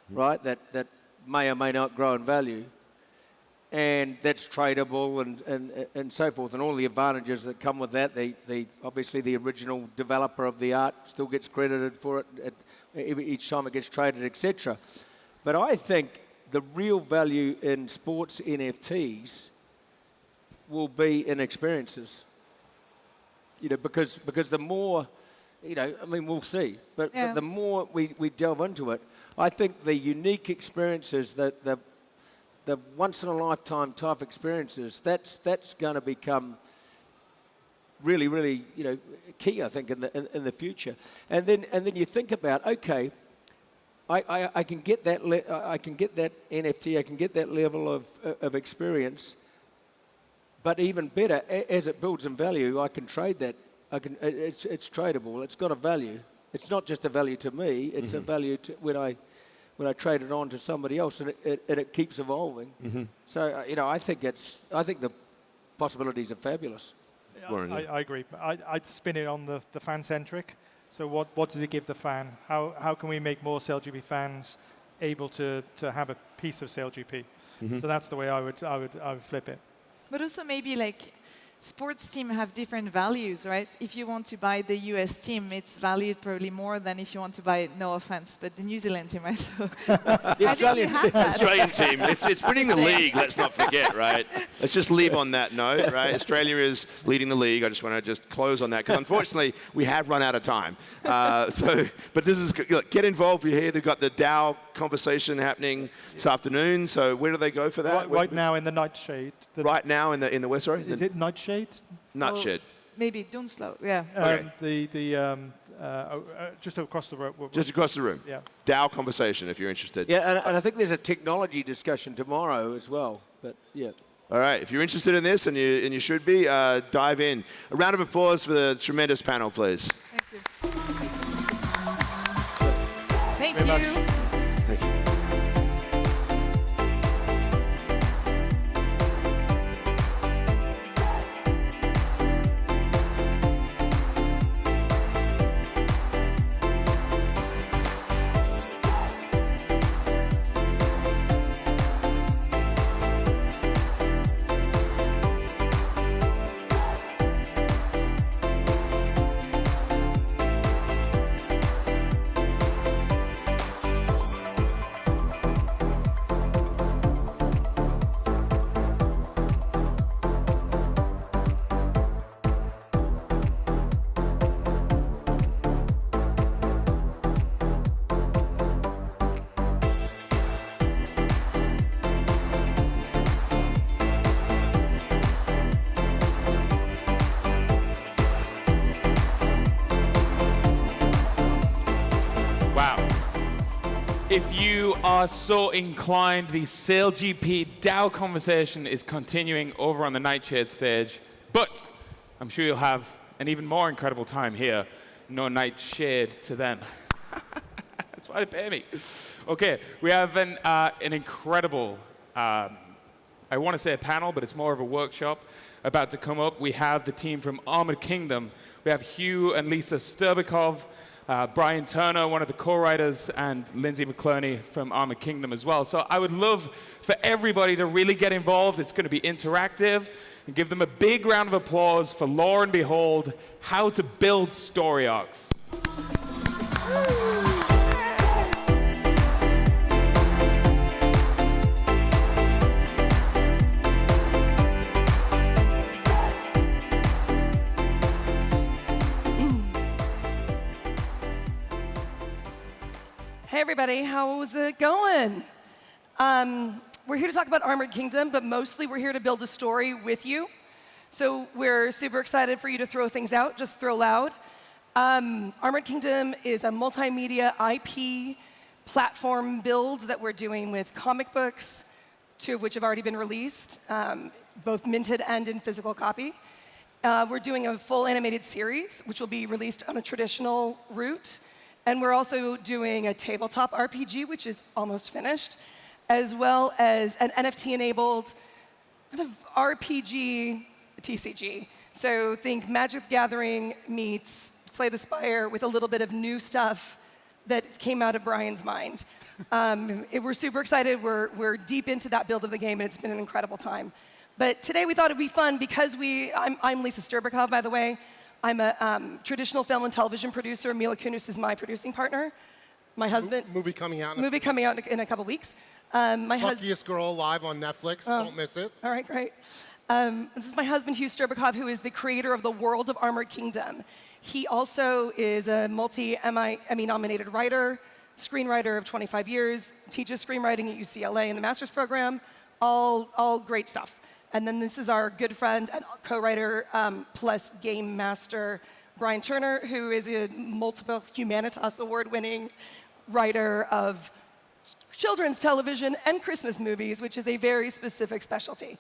right? That may or may not grow in value, and that's tradable and so forth, and all the advantages that come with that. Obviously the original developer of the art still gets credited for it each time it gets traded, etc. But I think the real value in sports NFTs will be in experiences. You know, because the more, you know, I mean, we'll see. But the more we delve into it, I think the unique experiences, the once-in-a-lifetime type experiences, that's going to become really, really, you know, key, I think, in the future. And then you think about, okay, I can get that I can get that NFT, I can get that level of experience, but even better, as it builds in value, I can trade that. It's tradable. It's got a value. It's not just a value to me. It's a value to when I trade it on to somebody else, and it keeps evolving. So you know, I think the possibilities are fabulous. I agree. I'd spin it on the fan-centric. So what does it give the fan? How can we make more SailGP fans able to have a piece of SailGP? So that's the way I would flip it. But also maybe like sports teams have different values, right? If you want to buy the US team, it's valued probably more than if you want to buy, no offense, but the New Zealand team, right? So The Australian team. It's winning the league, let's not forget, right? Let's just leave on that note, right? Australia is leading the league. I just want to just close on that, because unfortunately, we have run out of time. But this is, look, get involved. You're here. They've got the DAO conversation happening this afternoon. So where do they go for that? Right now in the Nightshade. Right now in the west, sorry? Is it Nightshade? Nightshade. Maybe Dunslow, yeah. Just across the room. Just across the room. Yeah. DAO conversation, if you're interested. Yeah, and I think there's a technology discussion tomorrow as well. But yeah. All right, if you're interested in this, and you should be, dive in. A round of applause for the tremendous panel, please. Thank you. Thank you. If you are so inclined, the SailGP DAO conversation is continuing over on the Nightshade stage, but I'm sure you'll have an even more incredible time here. No Nightshade to them. That's why they pay me. Okay, we have an incredible, I want to say a panel, but it's more of a workshop about to come up. We have the team from Armored Kingdom. We have Hugh and Lisa Sterbikov, Brian Turner, one of the co-writers, and Lindsay McClerney from Armored Kingdom as well. So I would love for everybody to really get involved. It's going to be interactive. And give them a big round of applause for Lo and Behold, How to Build Story Arcs. Hey everybody, how's it going? We're here to talk about Armored Kingdom, but mostly we're here to build a story with you. So we're super excited for you to throw things out, just throw loud. Armored Kingdom is a multimedia IP platform build that we're doing with comic books, 2 of which have already been released, both minted and in physical copy. We're doing a full animated series, which will be released on a traditional route. And we're also doing a tabletop RPG, which is almost finished, as well as an NFT-enabled kind of RPG TCG. So think Magic the Gathering meets Slay the Spire with a little bit of new stuff that came out of Brian's mind. We're super excited. We're deep into that build of the game, and it's been an incredible time. But today we thought it'd be fun because I'm Lisa Sterbikov, by the way. I'm a traditional film and television producer. Mila Kunis is my producing partner. My husband. Movie coming out. Movie coming out in a couple weeks. My Luckiest Girl live on Netflix. Don't miss it. All right, great. This is my husband, Hugh Sterbikov, who is the creator of the world of Armored Kingdom. He also is a multi-Emmy-nominated writer, screenwriter of 25 years, teaches screenwriting at UCLA in the master's program. All great stuff. And then this is our good friend and co-writer plus game master, Brian Turner, who is a multiple Humanitas award-winning writer of children's television and Christmas movies, which is a very specific specialty.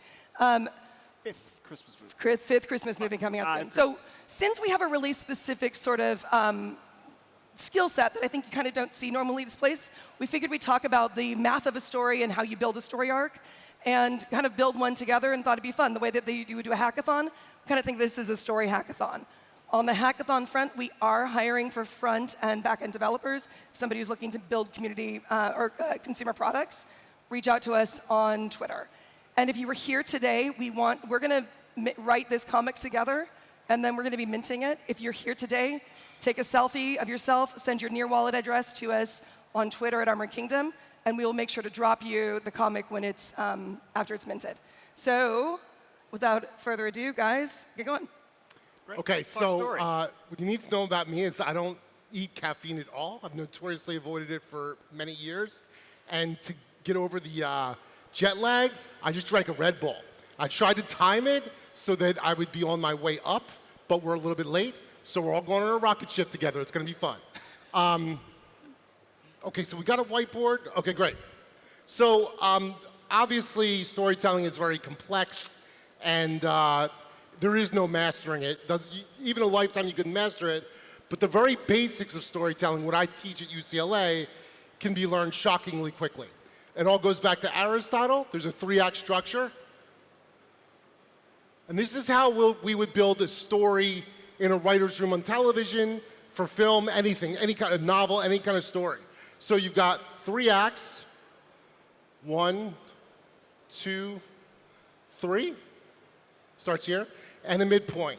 Fifth Christmas movie. Fifth Christmas movie coming out soon. So since we have a really specific sort of skill set that I think you kind of don't see normally in this place, we figured we'd talk about the math of a story and how you build a story arc, and kind of build one together, and thought it'd be fun. The way that you would do a hackathon, kind of think this is a story hackathon. On the hackathon front, we are hiring for front and back-end developers. If somebody who's looking to build community or consumer products, reach out to us on Twitter. And if you were here today, we're going to write this comic together, and then we're going to be minting it. If you're here today, take a selfie of yourself, send your Near wallet address to us on Twitter at Armored Kingdom, and we will make sure to drop you the comic when it's after it's minted. So, without further ado, guys, get going. Great. Okay, so what you need to know about me is I don't eat caffeine at all. I've notoriously avoided it for many years. And to get over the jet lag, I just drank a Red Bull. I tried to time it so that I would be on my way up, but we're a little bit late. So we're all going on a rocket ship together. It's going to be fun. Okay, so we got a whiteboard. Okay, great. So obviously, storytelling is very complex, and there is no mastering it. Even a lifetime, you can master it. But the very basics of storytelling, what I teach at UCLA, can be learned shockingly quickly. It all goes back to Aristotle. There's a 3-act structure. And this is how we would build a story in a writer's room on television, for film, anything, any kind of novel, any kind of story. So you've got 3 acts. 1, 2, 3. Starts here. And a midpoint.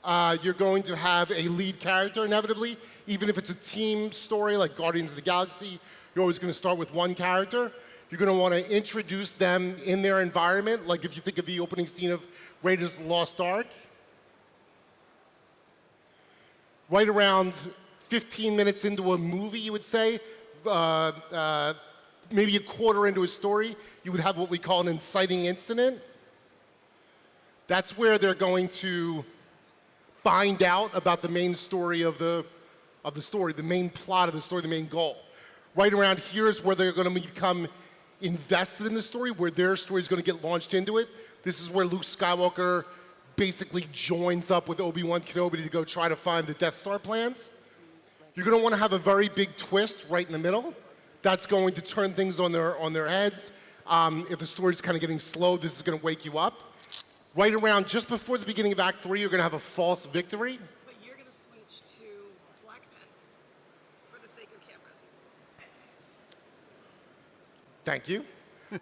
You're going to have a lead character, inevitably. Even if it's a team story like Guardians of the Galaxy, you're always going to start with one character. You're going to want to introduce them in their environment, like if you think of the opening scene of Raiders of the Lost Ark. Right around 15 minutes into a movie, you would say, maybe a quarter into a story, you would have what we call an inciting incident. That's where they're going to find out about the main story of the story, the main plot of the story, the main goal. Right around here is where they're going to become invested in the story, where their story is going to get launched into it. This is where Luke Skywalker basically joins up with Obi-Wan Kenobi to go try to find the Death Star plans. You're going to want to have a very big twist right in the middle. That's going to turn things on their heads. If the story's kind of getting slow, this is going to wake you up. Right around just before the beginning of Act 3, you're going to have a false victory. But you're going to switch to black pen for the sake of cameras. Thank you. I'm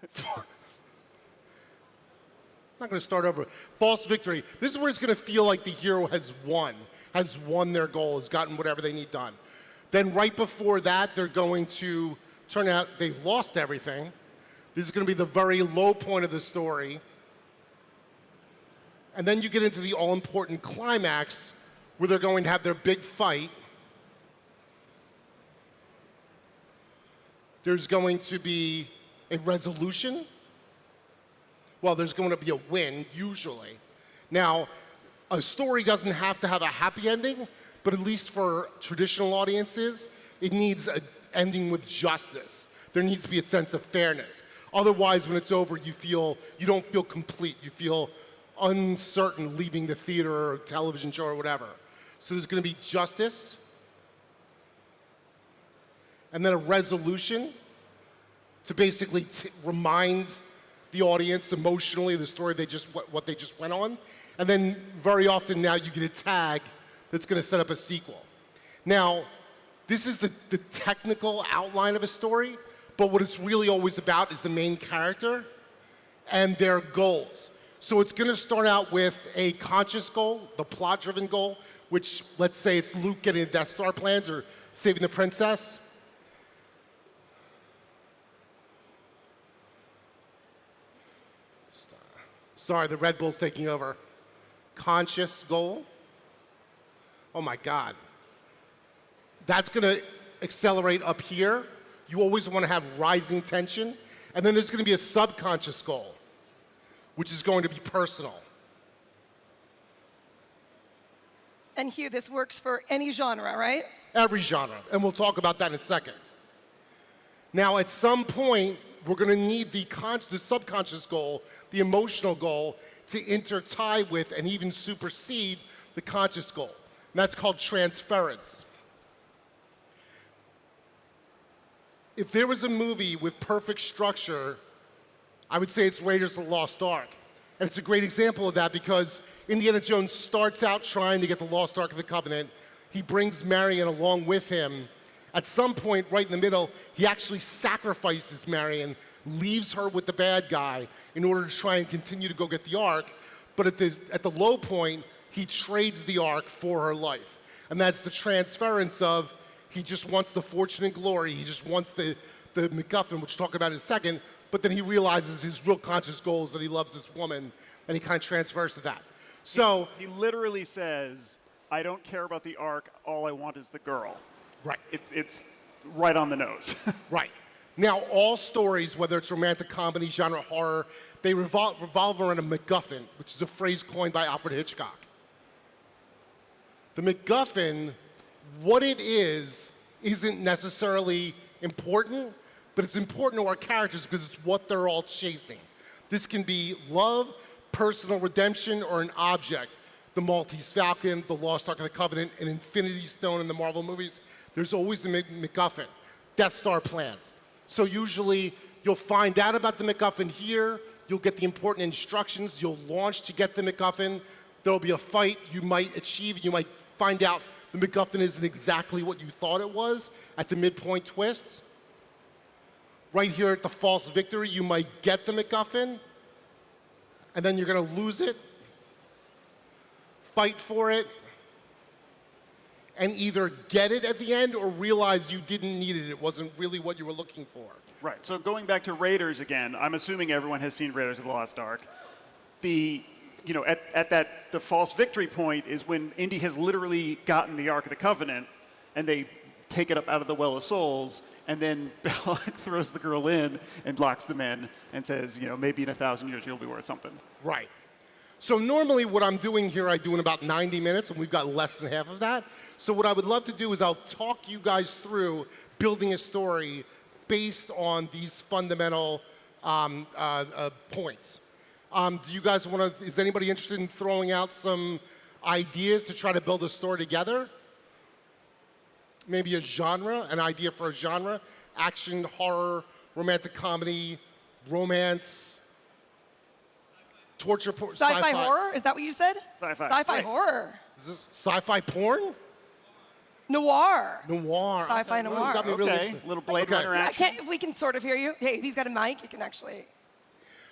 not going to start over. False victory. This is where it's going to feel like the hero has won their goal, has gotten whatever they need done. Then right before that, they're going to turn out they've lost everything. This is going to be the very low point of the story. And then you get into the all-important climax where they're going to have their big fight. There's going to be a resolution. Well, there's going to be a win, usually. Now, a story doesn't have to have a happy ending, but at least for traditional audiences, it needs an ending with justice. There needs to be a sense of fairness. Otherwise, when it's over, you don't feel complete. You feel uncertain leaving the theater or television show or whatever. So there's going to be justice, and then a resolution to basically remind the audience emotionally of the story what they just went on. And then very often now you get a tag that's going to set up a sequel. Now, this is the technical outline of a story, but what it's really always about is the main character and their goals. So it's going to start out with a conscious goal, the plot-driven goal, which, let's say it's Luke getting the Death Star plans or saving the princess. Sorry, the Red Bull's taking over. Conscious goal. Oh my God. That's going to accelerate up here. You always want to have rising tension. And then there's going to be a subconscious goal, which is going to be personal. And Hugh, this works for any genre, right? Every genre, and we'll talk about that in a second. Now, at some point, we're going to need the subconscious goal, the emotional goal, to intertie with and even supersede the conscious goal. And that's called transference. If there was a movie with perfect structure, I would say it's Raiders of the Lost Ark. And it's a great example of that because Indiana Jones starts out trying to get the Lost Ark of the Covenant. He brings Marion along with him. At some point, right in the middle, he actually sacrifices Marion, leaves her with the bad guy in order to try and continue to go get the Ark. But at the low point, he trades the Ark for her life. And that's the transference of he just wants the fortune and glory. He just wants the MacGuffin, which we'll talk about in a second. But then he realizes his real conscious goal is that he loves this woman, and he kind of transfers to that. So he literally says, I don't care about the Ark, all I want is the girl. Right. It's right on the nose. Right. Now, all stories, whether it's romantic comedy, genre horror, they revolve around a MacGuffin, which is a phrase coined by Alfred Hitchcock. The MacGuffin, what it is, isn't necessarily important, but it's important to our characters because it's what they're all chasing. This can be love, personal redemption, or an object. The Maltese Falcon, the Lost Ark of the Covenant, an Infinity Stone in the Marvel movies. There's always a MacGuffin. Death Star plans. So usually you'll find out about the MacGuffin here, you'll get the important instructions, you'll launch to get the MacGuffin, there'll be a fight, you might achieve, you might find out the MacGuffin isn't exactly what you thought it was at the midpoint twists. Right here at the false victory, you might get the MacGuffin, and then you're going to lose it, fight for it, and either get it at the end or realize you didn't need it. It wasn't really what you were looking for. Right. So going back to Raiders again, I'm assuming everyone has seen Raiders of the Lost Ark. The false victory point is when Indy has literally gotten the Ark of the Covenant, and they take it up out of the Well of Souls, and then Balak throws the girl in and locks them in and says, maybe in 1,000 years you'll be worth something. Right. So normally what I'm doing here, I do in about 90 minutes, and we've got less than half of that. So what I would love to do is I'll talk you guys through building a story based on these fundamental points. Do you guys want to, is anybody interested in throwing out some ideas to try to build a story together? Maybe a genre, an idea for a genre, action, horror, romantic comedy, romance, torture, sci-fi horror? Is that what you said? Sci-fi. Sci-fi Right. horror. Is this sci-fi porn? Noir. Noir. Sci-fi Okay, noir. you got me really Okay, interested. little Blade Runner action. We can sort of hear you. Hey, he's got a mic. You can actually.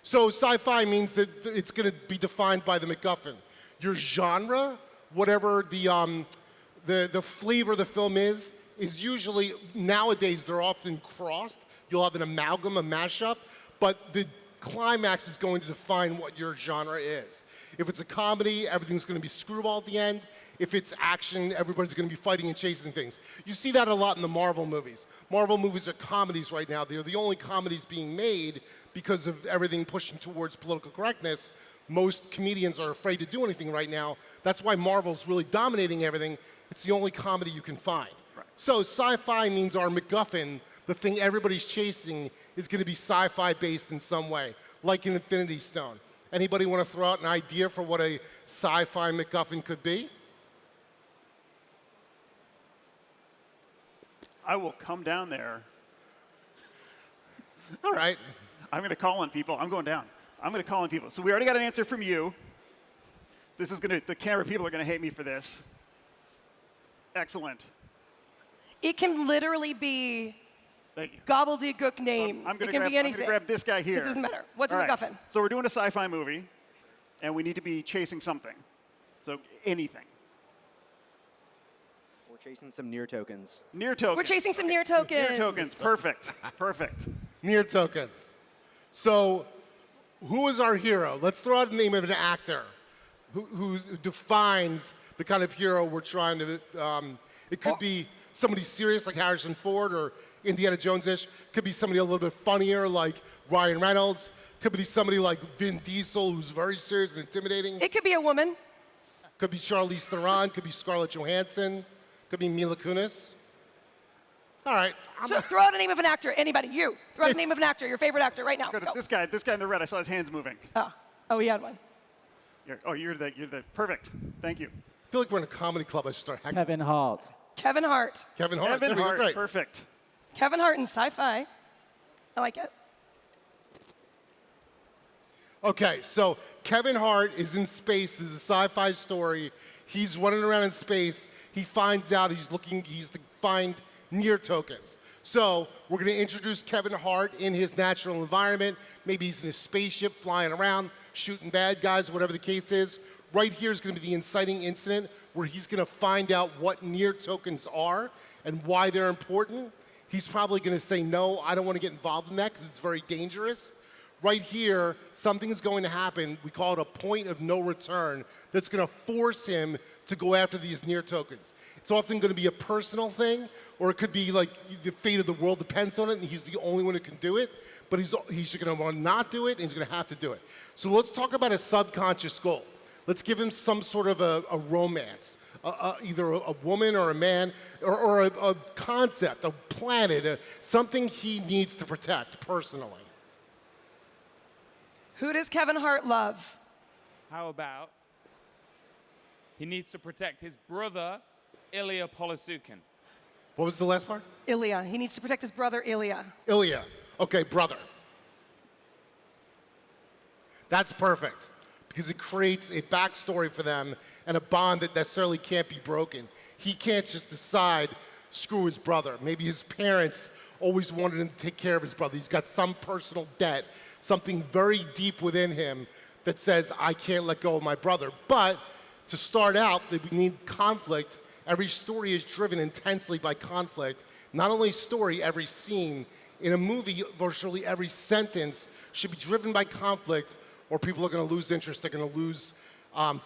So sci-fi means that it's going to be defined by the MacGuffin. Your genre, whatever the flavor of the film is usually, nowadays, they're often crossed. You'll have an amalgam, a mashup, but the climax is going to define what your genre is. If it's a comedy, everything's going to be screwball at the end. If it's action, everybody's going to be fighting and chasing things. You see that a lot in the Marvel movies. Marvel movies are comedies right now. They're the only comedies being made because of everything pushing towards political correctness. Most comedians are afraid to do anything right now. That's why Marvel's really dominating everything. It's the only comedy you can find. Right. So sci-fi means our MacGuffin, the thing everybody's chasing, is going to be sci-fi based in some way, like an Infinity Stone. Anybody want to throw out an idea for what a sci-fi MacGuffin could be? I will come down there. All right. I'm going to call on people. I'm going down. I'm going to call on people. So we already got an answer from you. This is going to, the camera people are going to hate me for this. Excellent. It can literally be gobbledygook names. I'm It can be anything. I'm going to grab this guy here. This doesn't matter. What's a All right. MacGuffin? So we're doing a sci-fi movie, and we need to be chasing something. So anything. We're chasing some near tokens. Near tokens. We're chasing some near tokens. Near tokens. Perfect. Perfect. Near tokens. So who is our hero? Let's throw out the name of an actor who defines the kind of hero we're trying to, it could be somebody serious like Harrison Ford or Indiana Jones-ish. Could be somebody a little bit funnier like Ryan Reynolds. Could be somebody like Vin Diesel who's very serious and intimidating. It could be a woman. Could be Charlize Theron. Could be Scarlett Johansson. Could be Mila Kunis. All right. So throw out a name of an actor. Anybody. You. Throw out a name of an actor. Your favorite actor right now. Go to Go. this guy in the red. I saw his hands moving. Oh, he had one. You're the perfect. Thank you. I feel like we're in a comedy club. I should start hacking. Kevin Hart. Kevin Hart. Kevin Hart. Kevin Hart. Great. Perfect. Kevin Hart in sci-fi. I like it. Okay, so Kevin Hart is in space. This is a sci-fi story. He's running around in space. He finds out he's to find NEAR tokens. So we're going to introduce Kevin Hart in his natural environment. Maybe he's in a spaceship flying around, shooting bad guys, whatever the case is. Right here is going to be the inciting incident where he's going to find out what NEAR tokens are and why they're important. He's probably going to say, no, I don't want to get involved in that because it's very dangerous. Right here, something is going to happen. We call it a point of no return that's going to force him to go after these NEAR tokens. It's often going to be a personal thing, or it could be like the fate of the world depends on it, and he's the only one who can do it. But he's going to want to not do it, and he's going to have to do it. So let's talk about a subconscious goal. Let's give him some sort of a romance, either a woman or a man, or a concept, a planet, something he needs to protect personally. Who does Kevin Hart love? How about he needs to protect his brother, Ilya Polasukin. What was the last part? Ilya. He needs to protect his brother, Ilya. Ilya. Okay, brother. That's perfect, because it creates a backstory for them and a bond that necessarily can't be broken. He can't just decide, screw his brother. Maybe his parents always wanted him to take care of his brother. He's got some personal debt, something very deep within him that says, I can't let go of my brother. But to start out, we need conflict. Every story is driven intensely by conflict. Not only story, every scene. In a movie, virtually every sentence should be driven by conflict, or people are going to lose interest. They're going to lose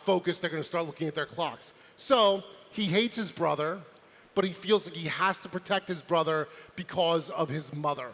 focus. They're going to start looking at their clocks. So he hates his brother, but he feels like he has to protect his brother because of his mother.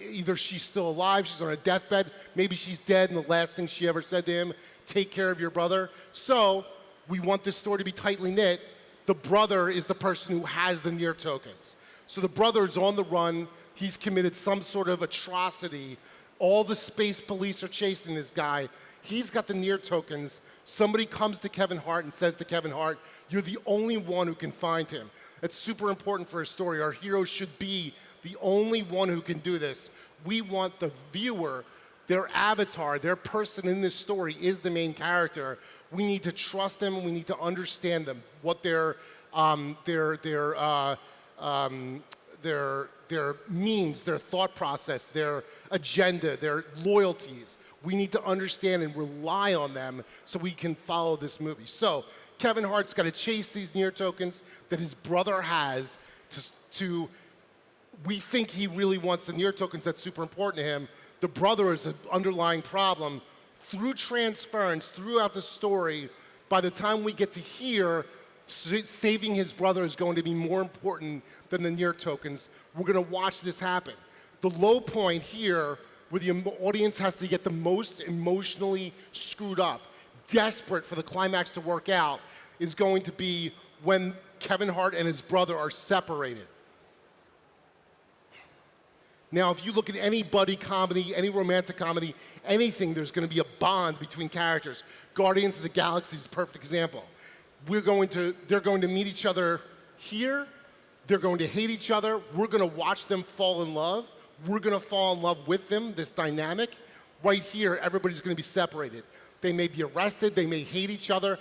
Either she's still alive, she's on a deathbed, maybe she's dead, and the last thing she ever said to him, take care of your brother. So we want this story to be tightly knit. The brother is the person who has the NEAR tokens. So the brother is on the run. He's committed some sort of atrocity. All the space police are chasing this guy. He's got the NEAR tokens. Somebody comes to Kevin Hart and says to Kevin Hart, you're the only one who can find him. That's super important for a story. Our hero should be the only one who can do this. We want the viewer, their avatar, their person in this story is the main character. We need to trust them. We need to understand them, what their means, their thought process, their agenda, their loyalties. We need to understand and rely on them so we can follow this movie. So Kevin Hart's got to chase these NEAR tokens that his brother has we think he really wants the NEAR tokens. That's super important to him. The brother is an underlying problem. Through transference, throughout the story, by the time we get to here, saving his brother is going to be more important than the NEAR tokens. We're going to watch this happen. The low point here, where the audience has to get the most emotionally screwed up, desperate for the climax to work out, is going to be when Kevin Hart and his brother are separated. Now, if you look at any buddy comedy, any romantic comedy, anything, there's going to be a bond between characters. Guardians of the Galaxy is a perfect example. They're going to meet each other here. They're going to hate each other. We're going to watch them fall in love. We're going to fall in love with them, this dynamic. Right here, everybody's going to be separated. They may be arrested. They may hate each other.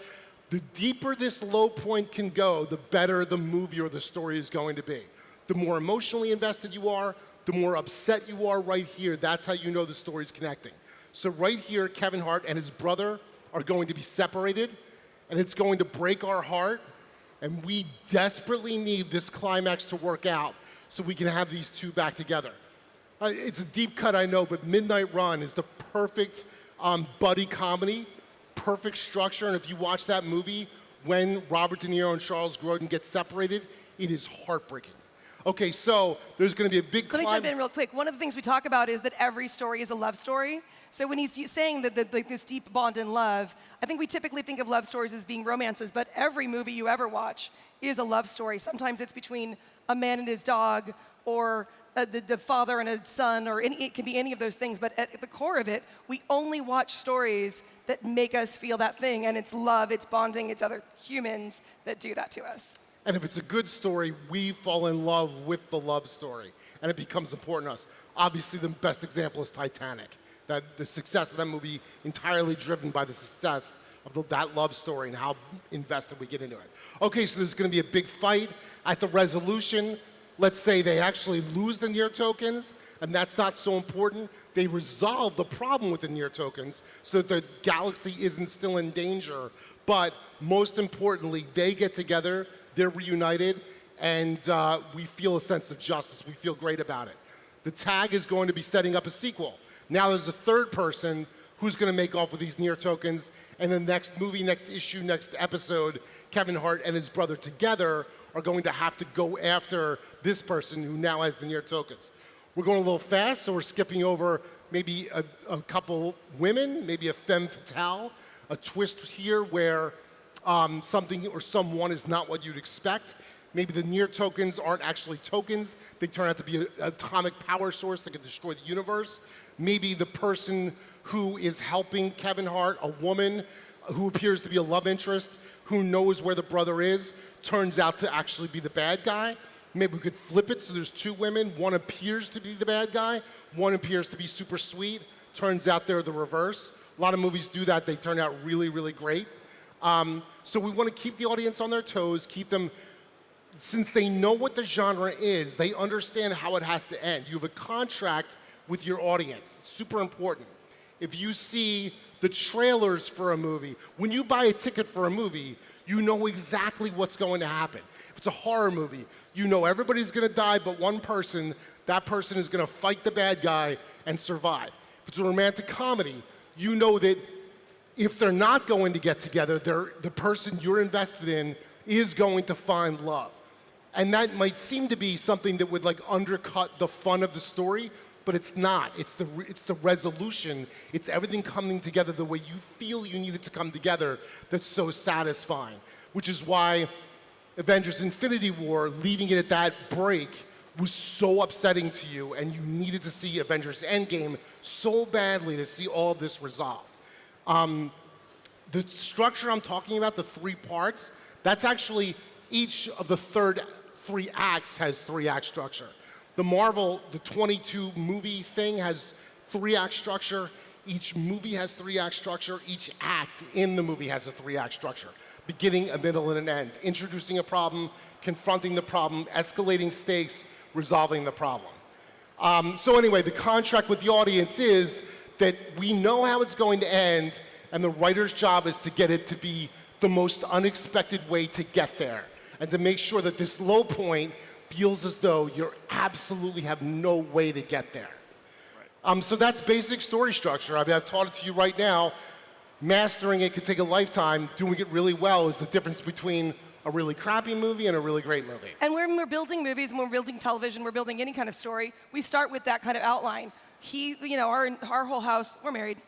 The deeper this low point can go, the better the movie or the story is going to be. The more emotionally invested you are, the more upset you are right here. That's how you know the story's connecting. So right here, Kevin Hart and his brother are going to be separated, and it's going to break our heart, and we desperately need this climax to work out so we can have these two back together. It's a deep cut, I know, but Midnight Run is the perfect buddy comedy, perfect structure, and if you watch that movie, when Robert De Niro and Charles Grodin get separated, it is heartbreaking. Okay, so there's going to be a big Let me jump in real quick. One of the things we talk about is that every story is a love story. So when he's saying that like this deep bond in love, I think we typically think of love stories as being romances, but every movie you ever watch is a love story. Sometimes it's between a man and his dog, or the father and a son, or it can be any of those things. But at the core of it, we only watch stories that make us feel that thing, and it's love, it's bonding, it's other humans that do that to us. And if it's a good story, we fall in love with the love story, and it becomes important to us. Obviously, the best example is Titanic. That the success of that movie entirely driven by the success of that love story and how invested we get into it. Okay, so there's going to be a big fight at the resolution. Let's say they actually lose the NEAR tokens, and that's not so important. They resolve the problem with the NEAR tokens so that the galaxy isn't still in danger. But most importantly, they get together, they're reunited, and we feel a sense of justice. We feel great about it. The tag is going to be setting up a sequel. Now there's a third person who's going to make off with these NEAR tokens, and the next movie, next issue, next episode, Kevin Hart and his brother together are going to have to go after this person who now has the NEAR tokens. We're going a little fast, so we're skipping over maybe a couple women, maybe a femme fatale, a twist here where something or someone is not what you'd expect. Maybe the NEAR tokens aren't actually tokens. They turn out to be an atomic power source that can destroy the universe. Maybe the person who is helping Kevin Hart, a woman who appears to be a love interest, who knows where the brother is, turns out to actually be the bad guy. Maybe we could flip it so there's two women. One appears to be the bad guy. One appears to be super sweet. Turns out they're the reverse. A lot of movies do that. They turn out really, really great. So we want to keep the audience on their toes, keep them, since they know what the genre is, they understand how it has to end. You have a contract with your audience. Super important. If you see the trailers for a movie, when you buy a ticket for a movie, you know exactly what's going to happen. If it's a horror movie, you know everybody's going to die but one person. That person is going to fight the bad guy and survive. If it's a romantic comedy, you know that if they're not going to get together, the person you're invested in is going to find love. And that might seem to be something that would like undercut the fun of the story, but it's not. It's the resolution. It's everything coming together the way you feel you need it to come together that's so satisfying, which is why Avengers Infinity War, leaving it at that break, was so upsetting to you, and you needed to see Avengers Endgame so badly to see all of this resolved. The structure I'm talking about, the 3 parts, that's actually each of the 3 acts has 3-act structure. The Marvel, the 22 movie thing has 3-act structure. Each movie has 3-act structure. Each act in the movie has a 3-act structure. Beginning, a middle, and an end. Introducing a problem, confronting the problem, escalating stakes, resolving the problem. So anyway, the contract with the audience is that we know how it's going to end, and the writer's job is to get it to be the most unexpected way to get there, and to make sure that this low point feels as though you absolutely have no way to get there. Right. So that's basic story structure. I mean, I've taught it to you right now. Mastering it could take a lifetime. Doing it really well is the difference between a really crappy movie and a really great movie. And when we're building movies, and we're building television, we're building any kind of story, we start with that kind of outline. Our whole house, we're married,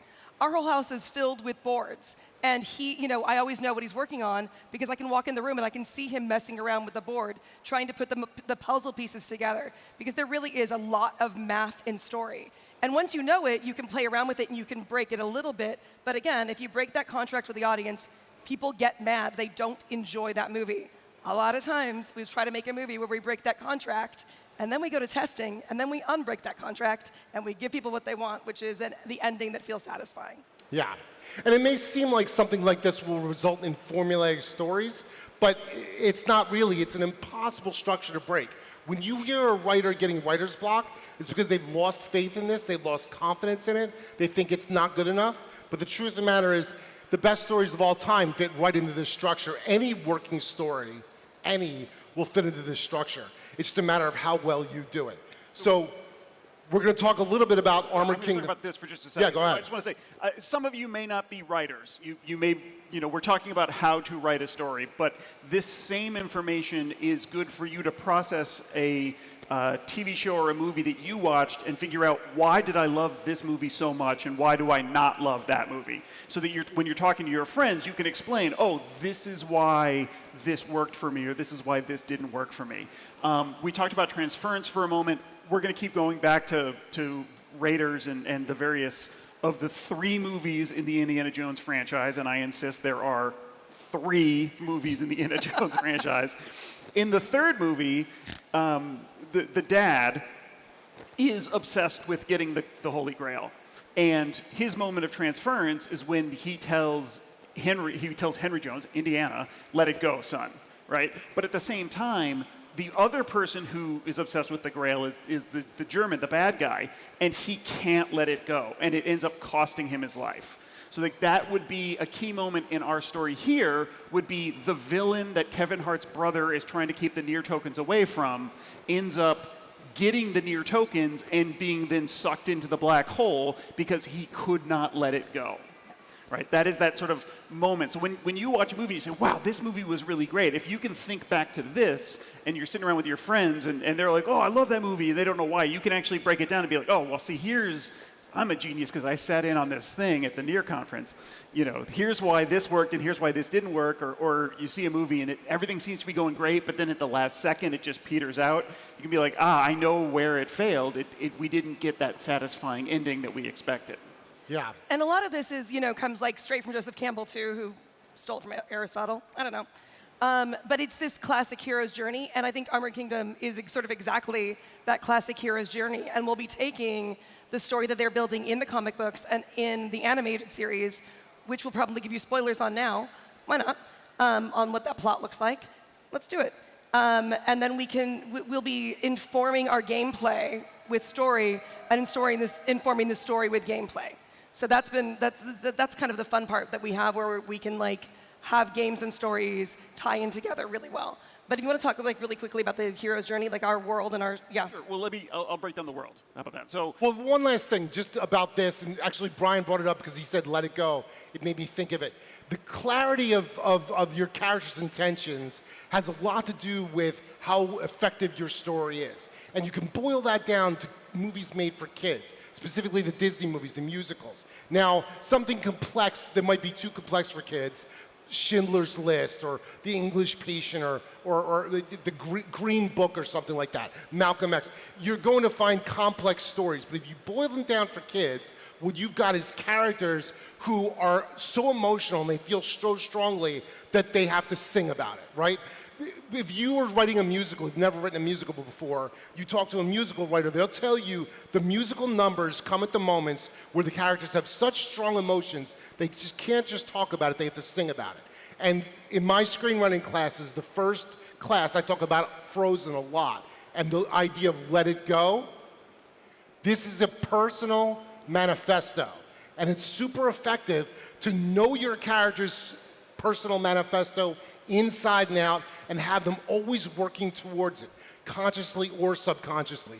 our whole house is filled with boards. And I always know what he's working on because I can walk in the room and I can see him messing around with the board, trying to put the puzzle pieces together, because there really is a lot of math in story. And once you know it, you can play around with it and you can break it a little bit. But again, if you break that contract with the audience, people get mad. They don't enjoy that movie. A lot of times, we try to make a movie where we break that contract, and then we go to testing, and then we unbreak that contract, and we give people what they want, which is the ending that feels satisfying. Yeah. And it may seem like something like this will result in formulaic stories, but it's not really. It's an impossible structure to break. When you hear a writer getting writer's block, it's because they've lost faith in this, they've lost confidence in it, they think it's not good enough. But the truth of the matter is, the best stories of all time fit right into this structure. Any working story, will fit into this structure. It's just a matter of how well you do it. So we're going to talk a little bit about Armored Kingdom. I'm going to talk about this for just a second. Yeah, go ahead. I just want to say, some of you may not be writers. You may, we're talking about how to write a story, but this same information is good for you to process a TV show or a movie that you watched and figure out, why did I love this movie so much and why do I not love that movie? So that when you're talking to your friends, you can explain, oh, this is why this worked for me, or this is why this didn't work for me. We talked about transference for a moment. We're going to keep going back to Raiders and the various of the 3 movies in the Indiana Jones franchise, and I insist there are 3 movies in the Indiana Jones franchise. In the 3rd movie, the dad is obsessed with getting the Holy Grail. And his moment of transference is when he tells Henry Jones, Indiana, let it go, son, right? But at the same time, the other person who is obsessed with the Grail is the German, the bad guy, and he can't let it go, and it ends up costing him his life. So like, that would be a key moment in our story here, would be the villain that Kevin Hart's brother is trying to keep the NEAR tokens away from, ends up getting the NEAR tokens and being then sucked into the black hole because he could not let it go. Right? That is that sort of moment. So when you watch a movie, you say, wow, this movie was really great. If you can think back to this, and you're sitting around with your friends, and they're like, oh, I love that movie, and they don't know why, you can actually break it down and be like, oh, well, see, I'm a genius because I sat in on this thing at the NEAR conference. You know, here's why this worked, and here's why this didn't work. Or you see a movie, and everything seems to be going great, but then at the last second, it just peters out. You can be like, I know where it failed. We didn't get that satisfying ending that we expected. Yeah. And a lot of this is, comes like straight from Joseph Campbell too, who stole it from Aristotle. I don't know. But it's this classic hero's journey, and I think Armored Kingdom is sort of exactly that classic hero's journey. And we'll be taking the story that they're building in the comic books and in the animated series, which we'll probably give you spoilers on now. Why not? On what that plot looks like. Let's do it. And then we'll be informing our gameplay with story and informing the story with gameplay. So that's kind of the fun part that we have, where we can have games and stories tie in together really well. But if you want to talk really quickly about the hero's journey, our world and Sure. Well, I'll break down the world. How about that? So, well, one last thing just about this, and actually Brian brought it up because he said let it go. It made me think of it. The clarity of your character's intentions has a lot to do with how effective your story is. And you can boil that down to movies made for kids, specifically the Disney movies, the musicals. Now, something complex that might be too complex for kids, Schindler's List or The English Patient or the Green Book or something like that, Malcolm X. You're going to find complex stories, but if you boil them down for kids, what you've got is characters who are so emotional and they feel so strongly that they have to sing about it, right? If you were writing a musical, you've never written a musical before, you talk to a musical writer, they'll tell you the musical numbers come at the moments where the characters have such strong emotions, they just can't just talk about it, they have to sing about it. And in my screenwriting classes, the first class, I talk about Frozen a lot, and the idea of let it go. This is a personal manifesto, and it's super effective to know your character's personal manifesto inside and out and have them always working towards it, consciously or subconsciously.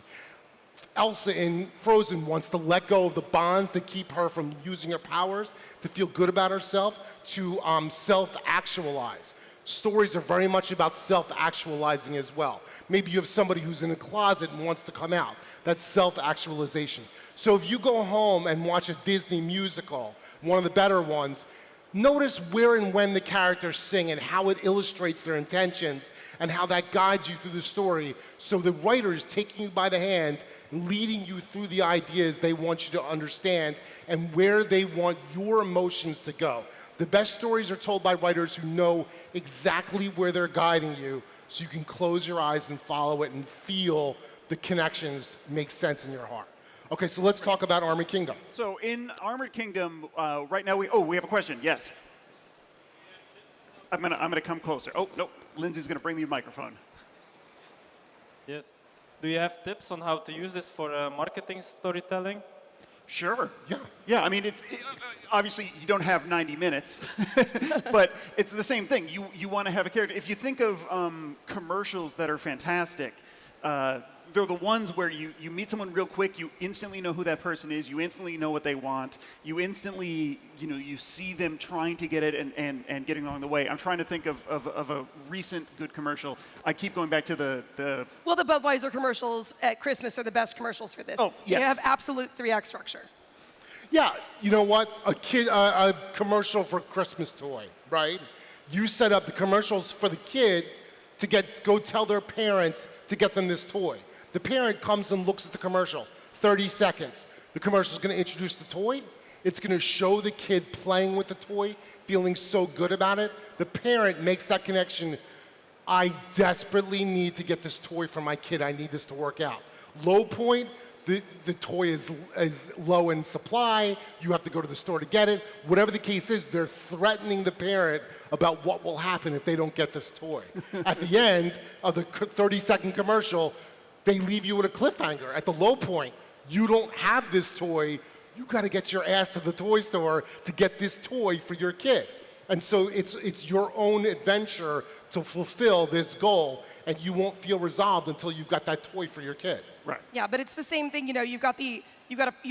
Elsa in Frozen wants to let go of the bonds that keep her from using her powers, to feel good about herself, to self-actualize. Stories are very much about self-actualizing as well. Maybe you have somebody who's in a closet and wants to come out. That's self-actualization. So if you go home and watch a Disney musical, one of the better ones, notice where and when the characters sing and how it illustrates their intentions and how that guides you through the story. So the writer is taking you by the hand, leading you through the ideas they want you to understand and where they want your emotions to go. The best stories are told by writers who know exactly where they're guiding you, so you can close your eyes and follow it and feel the connections make sense in your heart. Okay, so let's talk about Armored Kingdom. So in Armored Kingdom, right now we have a question. Yes. I'm gonna come closer. Oh no, Lindsay's gonna bring you a microphone. Yes. Do you have tips on how to use this for marketing storytelling? Sure. Yeah. I mean, obviously you don't have 90 minutes, but it's the same thing. You want to have a character. If you think of commercials that are fantastic, they're the ones where you meet someone real quick, you instantly know who that person is, you instantly know what they want, you instantly, you see them trying to get it and getting along the way. I'm trying to think of a recent good commercial. I keep going back to the... Well, the Budweiser commercials at Christmas are the best commercials for this. Oh, yes. They have absolute 3-act structure. Yeah, you know what? A commercial for Christmas toy, right? You set up the commercials for the kid to go tell their parents to get them this toy. The parent comes and looks at the commercial, 30 seconds. The commercial is going to introduce the toy. It's going to show the kid playing with the toy, feeling so good about it. The parent makes that connection. I desperately need to get this toy for my kid. I need this to work out. Low point, the toy is low in supply, you have to go to the store to get it. Whatever the case is, they're threatening the parent about what will happen if they don't get this toy. At the end of the 30-second commercial, they leave you with a cliffhanger. At the low point, you don't have this toy, you got to get your ass to the toy store to get this toy for your kid. And so it's your own adventure to fulfill this goal, and you won't feel resolved until you've got that toy for your kid. Right. Yeah, but it's the same thing. You know, you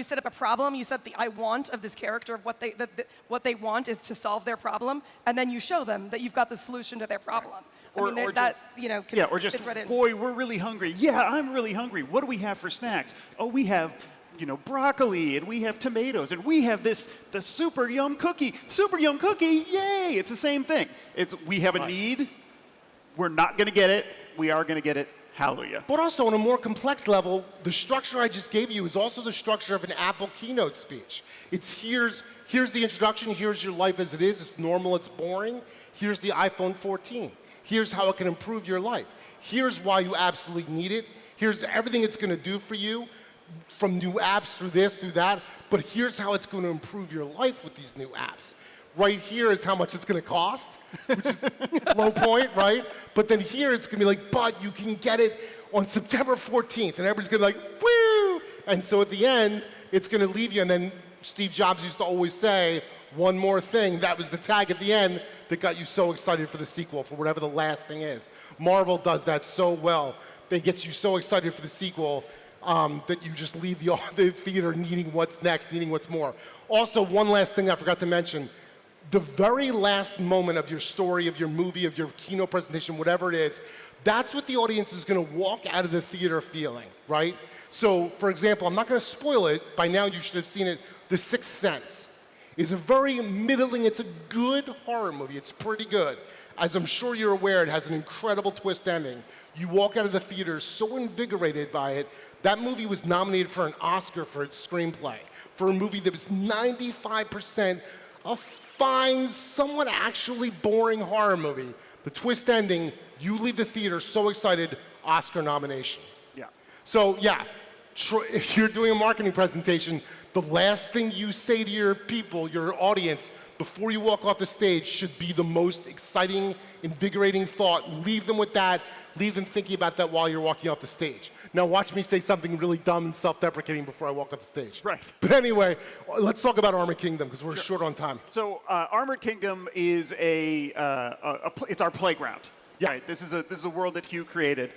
set up a problem. You set the I want of this character of what they want is to solve their problem, and then you show them that you've got the solution to their problem. Or just, fits right in. boy, we're really hungry. Yeah, I'm really hungry. What do we have for snacks? Oh, we have, broccoli, and we have tomatoes, and we have the super yum cookie. Super yum cookie, yay! It's the same thing. We have a need. We're not going to get it. We are going to get it. Hallelujah. But also on a more complex level, the structure I just gave you is also the structure of an Apple keynote speech. It's here's the introduction, here's your life as it is, it's normal, it's boring. Here's the iPhone 14. Here's how it can improve your life. Here's why you absolutely need it. Here's everything it's going to do for you, from new apps through this, through that. But here's how it's going to improve your life with these new apps. Right here is how much it's going to cost, which is low point, right? But then here it's going to be like, but you can get it on September 14th. And everybody's going to be like, woo! And so at the end, it's going to leave you. And then Steve Jobs used to always say, one more thing. That was the tag at the end that got you so excited for the sequel, for whatever the last thing is. Marvel does that so well. They get you so excited for the sequel that you just leave the theater needing what's next, needing what's more. Also, one last thing I forgot to mention. The very last moment of your story, of your movie, of your keynote presentation, whatever it is, that's what the audience is going to walk out of the theater feeling, right? So, for example, I'm not going to spoil it. By now, you should have seen it. The Sixth Sense is a very middling, it's a good horror movie. It's pretty good. As I'm sure you're aware, it has an incredible twist ending. You walk out of the theater so invigorated by it. That movie was nominated for an Oscar for its screenplay, for a movie that was 95% a fine, somewhat actually boring horror movie. The twist ending, you leave the theater so excited, Oscar nomination. Yeah. So yeah, if you're doing a marketing presentation, the last thing you say to your people, your audience, before you walk off the stage should be the most exciting, invigorating thought. Leave them with that. Leave them thinking about that while you're walking off the stage. Now watch me say something really dumb and self-deprecating before I walk off the stage. Right. But anyway, let's talk about Armored Kingdom because we're short on time. So Armored Kingdom is it's our playground. Yeah. Right. This is a world that Hugh created.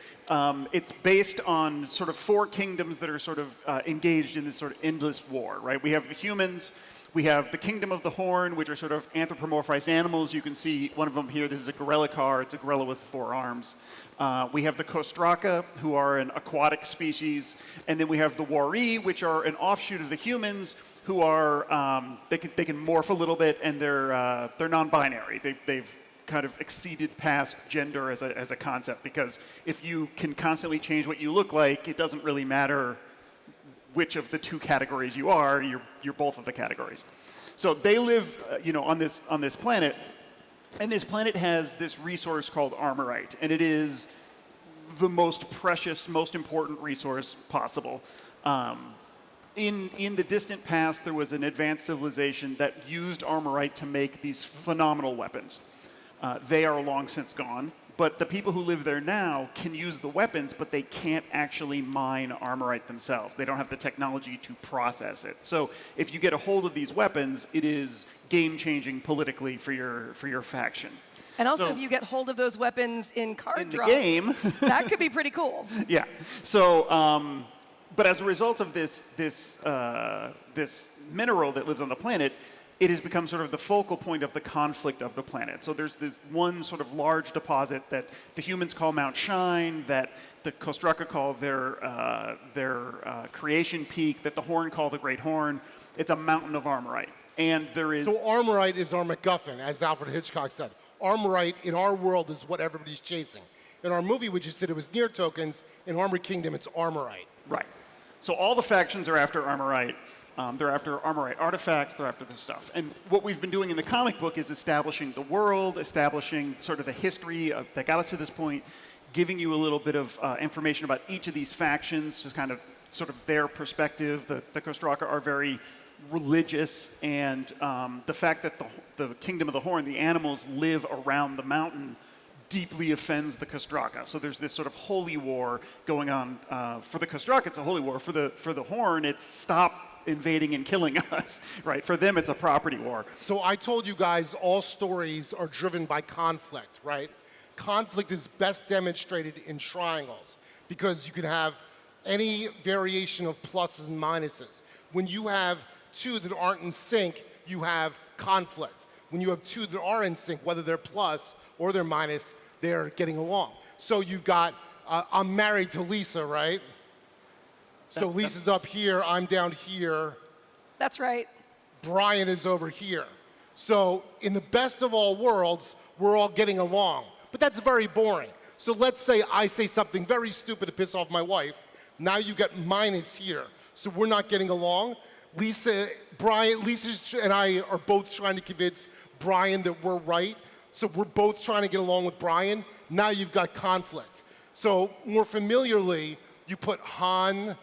It's based on sort of 4 kingdoms that are sort of engaged in this sort of endless war. Right. We have the humans. We have the Kingdom of the Horn, which are sort of anthropomorphized animals. You can see one of them here. This is a gorilla car. It's a gorilla with 4 arms. We have the Kostraka, who are an aquatic species. And then we have the Wari, which are an offshoot of the humans, who are, they can morph a little bit, and they're non-binary. They've kind of exceeded past gender as a concept, because if you can constantly change what you look like, it doesn't really matter which of the 2 categories you are, you're both of the categories. So they live, on this planet, and this planet has this resource called armorite, and it is the most precious, most important resource possible. In the distant past, there was an advanced civilization that used armorite to make these phenomenal weapons. They are long since gone. But the people who live there now can use the weapons, but they can't actually mine armorite themselves. They don't have the technology to process it. So if you get a hold of these weapons, it is game-changing politically for your faction. And also, if you get hold of those weapons in card drops, game, that could be pretty cool. Yeah. So, but as a result of this mineral that lives on the planet, it has become sort of the focal point of the conflict of the planet. So there's this one sort of large deposit that the humans call Mount Shine, that the Kostraka call their creation peak, that the Horn call the Great Horn. It's a mountain of armorite. And there is... So armorite is our MacGuffin, as Alfred Hitchcock said. Armorite in our world is what everybody's chasing. In our movie we just did, it was Near Tokens. In Armored Kingdom, it's armorite. Right. So all the factions are after armorite. They're after armorite artifacts, they're after this stuff. And what we've been doing in the comic book is establishing the world, establishing sort of the history that got us to this point, giving you a little bit of information about each of these factions, just kind of sort of their perspective. The Kostraka are very religious, and the fact that the Kingdom of the Horn, the animals, live around the mountain deeply offends the Kostraka. So there's this sort of holy war going on. For the Kostraka, it's a holy war. For the Horn, it's stop invading and killing us, right? For them, it's a property war. So I told you guys all stories are driven by conflict, right? Conflict is best demonstrated in triangles because you can have any variation of pluses and minuses. When you have two that aren't in sync, you have conflict. When you have two that are in sync, whether they're plus or they're minus, they're getting along. So you've got, I'm married to Lisa, right? So Lisa's up here, I'm down here. That's right. Brian is over here. So in the best of all worlds, we're all getting along. But that's very boring. So let's say I say something very stupid to piss off my wife. Now you get minus here. So we're not getting along. Lisa and I are both trying to convince Brian that we're right. So we're both trying to get along with Brian. Now you've got conflict. So more familiarly, you put Han,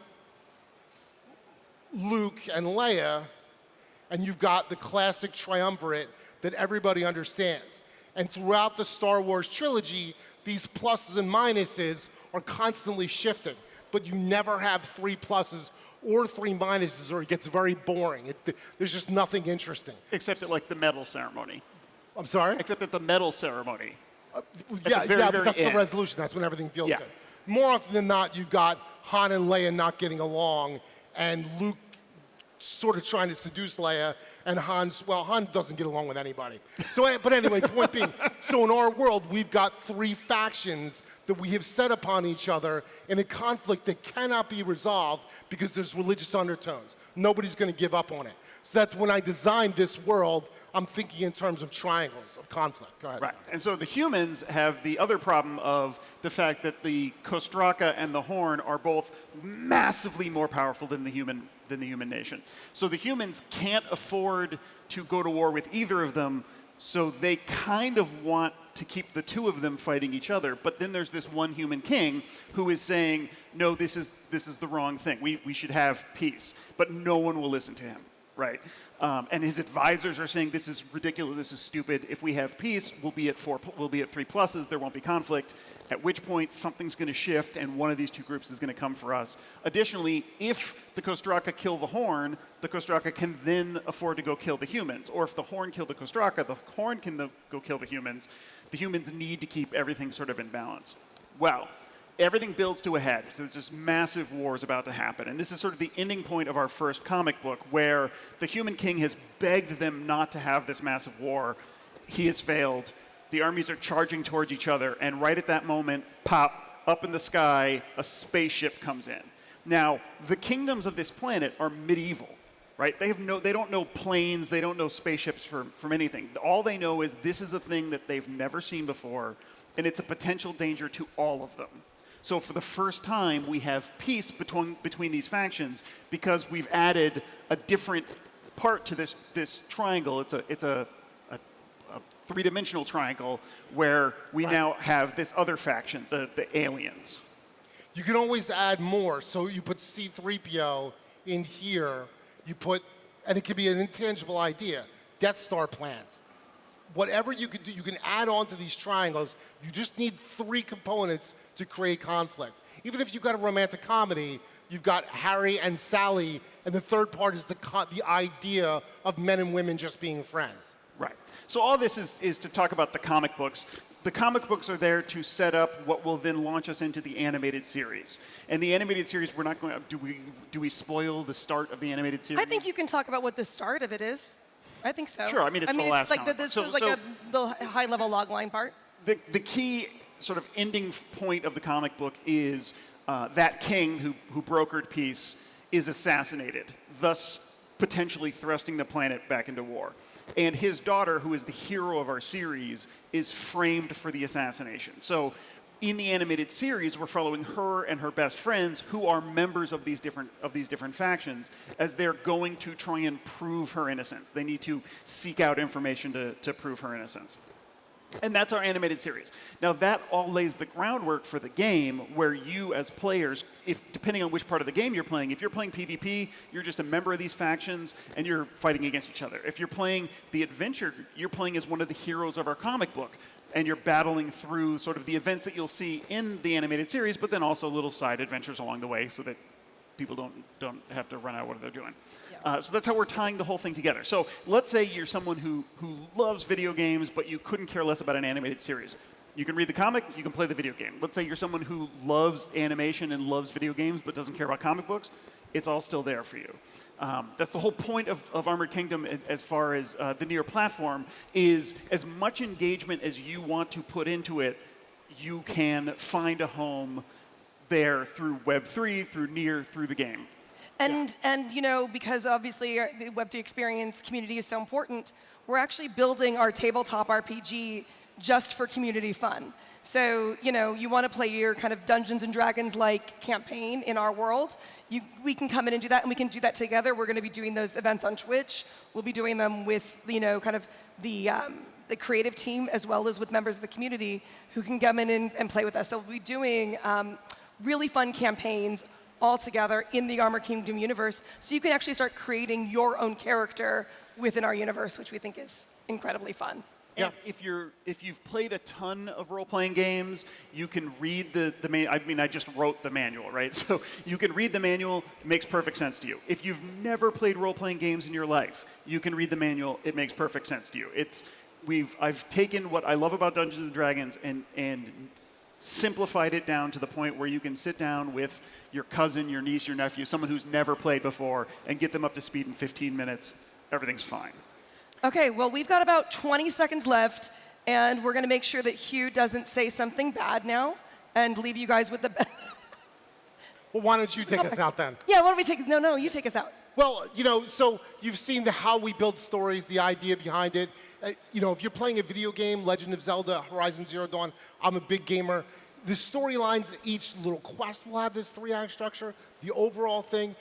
Luke, and Leia, and you've got the classic triumvirate that everybody understands. And throughout the Star Wars trilogy, these pluses and minuses are constantly shifting. But you never have 3 pluses or 3 minuses, or it gets very boring. There's just nothing interesting. Except at like the medal ceremony. I'm sorry? Except at the medal ceremony. But that's the resolution. That's when everything feels good. More often than not, you've got Han and Leia not getting along, and Luke sort of trying to seduce Leia, and Han doesn't get along with anybody. So, but anyway, point being, so in our world, we've got 3 factions that we have set upon each other in a conflict that cannot be resolved because there's religious undertones. Nobody's going to give up on it. So that's when I designed this world, I'm thinking in terms of triangles of conflict. Go ahead. Right. And so the humans have the other problem of the fact that the Kostraka and the Horn are both massively more powerful than the human nation. So the humans can't afford to go to war with either of them, so they kind of want to keep the 2 of them fighting each other. But then there's this one human king who is saying, no, this is the wrong thing. We should have peace. But no one will listen to him. Right? And his advisors are saying, this is ridiculous, this is stupid. If we have peace, we'll be at 3 pluses, there won't be conflict, at which point something's going to shift and one of these 2 groups is going to come for us. Additionally, if the Kostraka kill the Horn, the Kostraka can then afford to go kill the humans. Or if the Horn kill the Kostraka, the Horn can go kill the humans. The humans need to keep everything sort of in balance. Well, everything builds to a head. So there's just massive wars about to happen. And this is sort of the ending point of our first comic book, where the human king has begged them not to have this massive war. He has failed. The armies are charging towards each other. And right at that moment, pop, up in the sky, a spaceship comes in. Now, the kingdoms of this planet are medieval, right? They don't know planes. They don't know spaceships from anything. All they know is this is a thing that they've never seen before, and it's a potential danger to all of them. So for the first time, we have peace between these factions because we've added a different part to this triangle. It's a 3-dimensional triangle where we now have this other faction, the aliens. You can always add more. So you put C-3PO in here. And it could be an intangible idea, Death Star plans. Whatever you could do, you can add on to these triangles. You just need 3 components to create conflict. Even if you've got a romantic comedy, you've got Harry and Sally, and the third part is the idea of men and women just being friends. Right. So all this is to talk about the comic books. The comic books are there to set up what will then launch us into the animated series. And the animated series, we're not going to, do we spoil the start of the animated series? I think you can talk about what the start of it is. I think so. Sure, I mean, it's the last like the high-level logline part. The key sort of ending point of the comic book is that king who brokered peace is assassinated, thus potentially thrusting the planet back into war. And his daughter, who is the hero of our series, is framed for the assassination. So in the animated series, we're following her and her best friends, who are members of these different factions, as they're going to try and prove her innocence. They need to seek out information to prove her innocence. And that's our animated series. Now that all lays the groundwork for the game where you as players, depending on which part of the game you're playing, if you're playing PvP, you're just a member of these factions and you're fighting against each other. If you're playing the adventure, you're playing as one of the heroes of our comic book and you're battling through sort of the events that you'll see in the animated series, but then also little side adventures along the way so that people don't have to run out what they're doing. So that's how we're tying the whole thing together. So let's say you're someone who loves video games, but you couldn't care less about an animated series. You can read the comic, you can play the video game. Let's say you're someone who loves animation and loves video games, but doesn't care about comic books. It's all still there for you. That's the whole point of Armored Kingdom as far as the Nier platform is as much engagement as you want to put into it, you can find a home there through Web3, through Nier, through the game. And you know, because obviously the Web3 experience community is so important, we're actually building our tabletop RPG just for community fun. So, you know, you want to play your kind of Dungeons and Dragons-like campaign in our world, we can come in and do that, and we can do that together. We're going to be doing those events on Twitch. We'll be doing them with, you know, kind of the creative team as well as with members of the community who can come in and play with us. So we'll be doing really fun campaigns all together in the Armored Kingdom universe, so you can actually start creating your own character within our universe, which we think is incredibly fun. And if you've played a ton of role-playing games, you can read the manual. I mean, I just wrote the manual, right? So you can read the manual. It makes perfect sense to you. If you've never played role-playing games in your life, you can read the manual. It makes perfect sense to you. I've taken what I love about Dungeons and Dragons and simplified it down to the point where you can sit down with your cousin, your niece, your nephew, someone who's never played before, and get them up to speed in 15 minutes. Everything's fine. Okay, well, we've got about 20 seconds left, and we're going to make sure that Hugh doesn't say something bad now and leave you guys with the Well, why don't you take us out then? Yeah, why don't we take... No, you take us out. Well, you know, so you've seen how we build stories, the idea behind it. You know, if you're playing a video game, Legend of Zelda, Horizon Zero Dawn, I'm a big gamer. The storylines, each little quest will have this 3-act structure. The overall thing,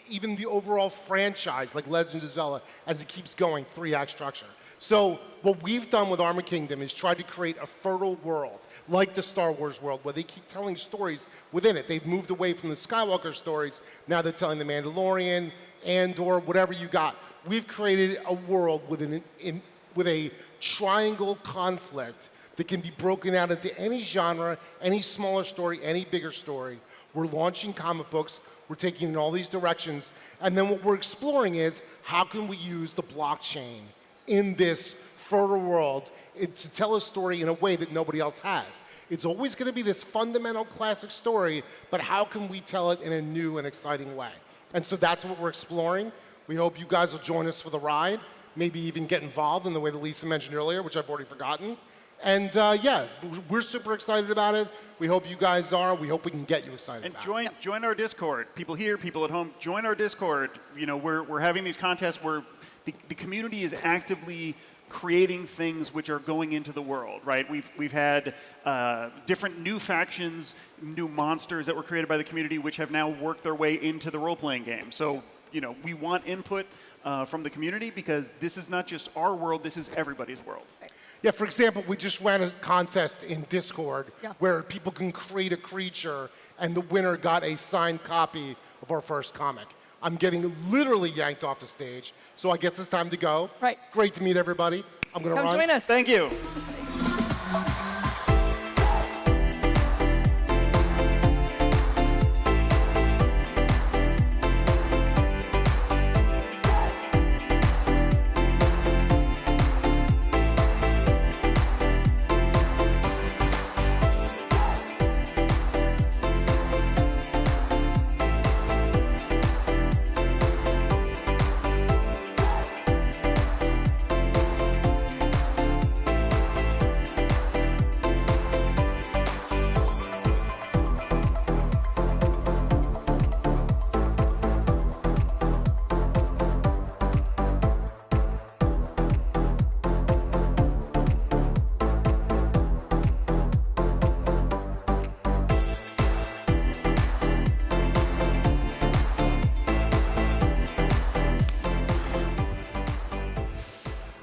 even the overall franchise, like Legend of Zelda, as it keeps going, 3-act structure. So what we've done with Armored Kingdom is try to create a fertile world, like the Star Wars world, where they keep telling stories within it. They've moved away from the Skywalker stories. Now they're telling the Mandalorian, Andor, whatever you got. We've created a world with a triangle conflict that can be broken out into any genre, any smaller story, any bigger story. We're launching comic books. We're taking in all these directions. And then what we're exploring is how can we use the blockchain in this fertile world to tell a story in a way that nobody else has. It's always going to be this fundamental classic story, but how can we tell it in a new and exciting way? And so that's what we're exploring. We hope you guys will join us for the ride, maybe even get involved in the way that Lisa mentioned earlier, which I've already forgotten. And yeah, we're super excited about it. We hope you guys are. We hope we can get you excited about it. Join our Discord. People here, people at home, join our Discord. You know, we're having these contests where the community is actively creating things which are going into the world, right? We've had different new factions, new monsters that were created by the community, which have now worked their way into the role-playing game. So, you know, we want input from the community because this is not just our world, this is everybody's world. Yeah, for example, we just ran a contest in Discord where people can create a creature, and the winner got a signed copy of our first comic. I'm getting literally yanked off the stage, so I guess it's time to go. Right. Great to meet everybody. I'm going to run. Come join us. Thank you.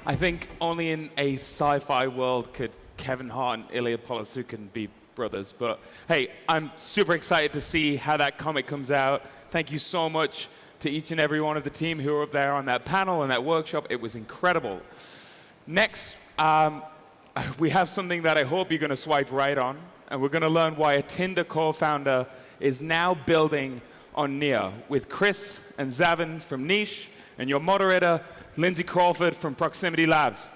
I think only in a sci-fi world could Kevin Hart and Ilya Polasuk can be brothers. But hey, I'm super excited to see how that comic comes out. Thank you so much to each and every one of the team who were up there on that panel and that workshop. It was incredible. Next, we have something that I hope you're going to swipe right on, and we're going to learn why a Tinder co-founder is now building on Near with Chris and Zavin from Niche and your moderator, Lindsay Crawford from Proximity Labs.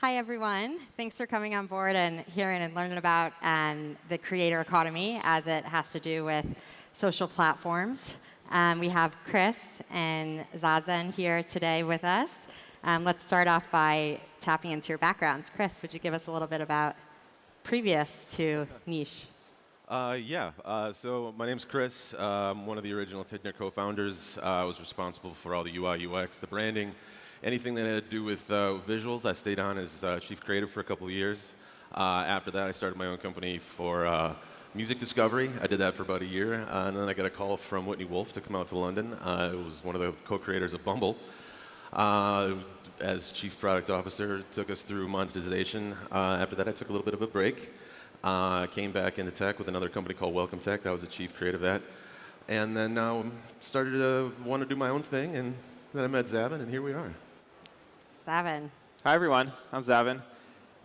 Hi, everyone. Thanks for coming on board and hearing and learning about the creator economy as it has to do with social platforms. We have Chris and Zazen here today with us. Let's start off by tapping into your backgrounds. Chris, would you give us a little bit about previous to Niche? So my name's Chris. I'm one of the original Tinder co-founders. I was responsible for all the UI, UX, the branding, anything that had to do with visuals. I stayed on as chief creative for a couple of years. After that, I started my own company for music discovery. I did that for about a year, and then I got a call from Whitney Wolf to come out to London. It was one of the co-creators of Bumble. As chief product officer, took us through monetization. After that, I took a little bit of a break. Came back into tech with another company called Welcome Tech. I was the chief creative at. And then started to want to do my own thing, and then I met Zavin, and here we are. Zavin. Hi, everyone. I'm Zavin.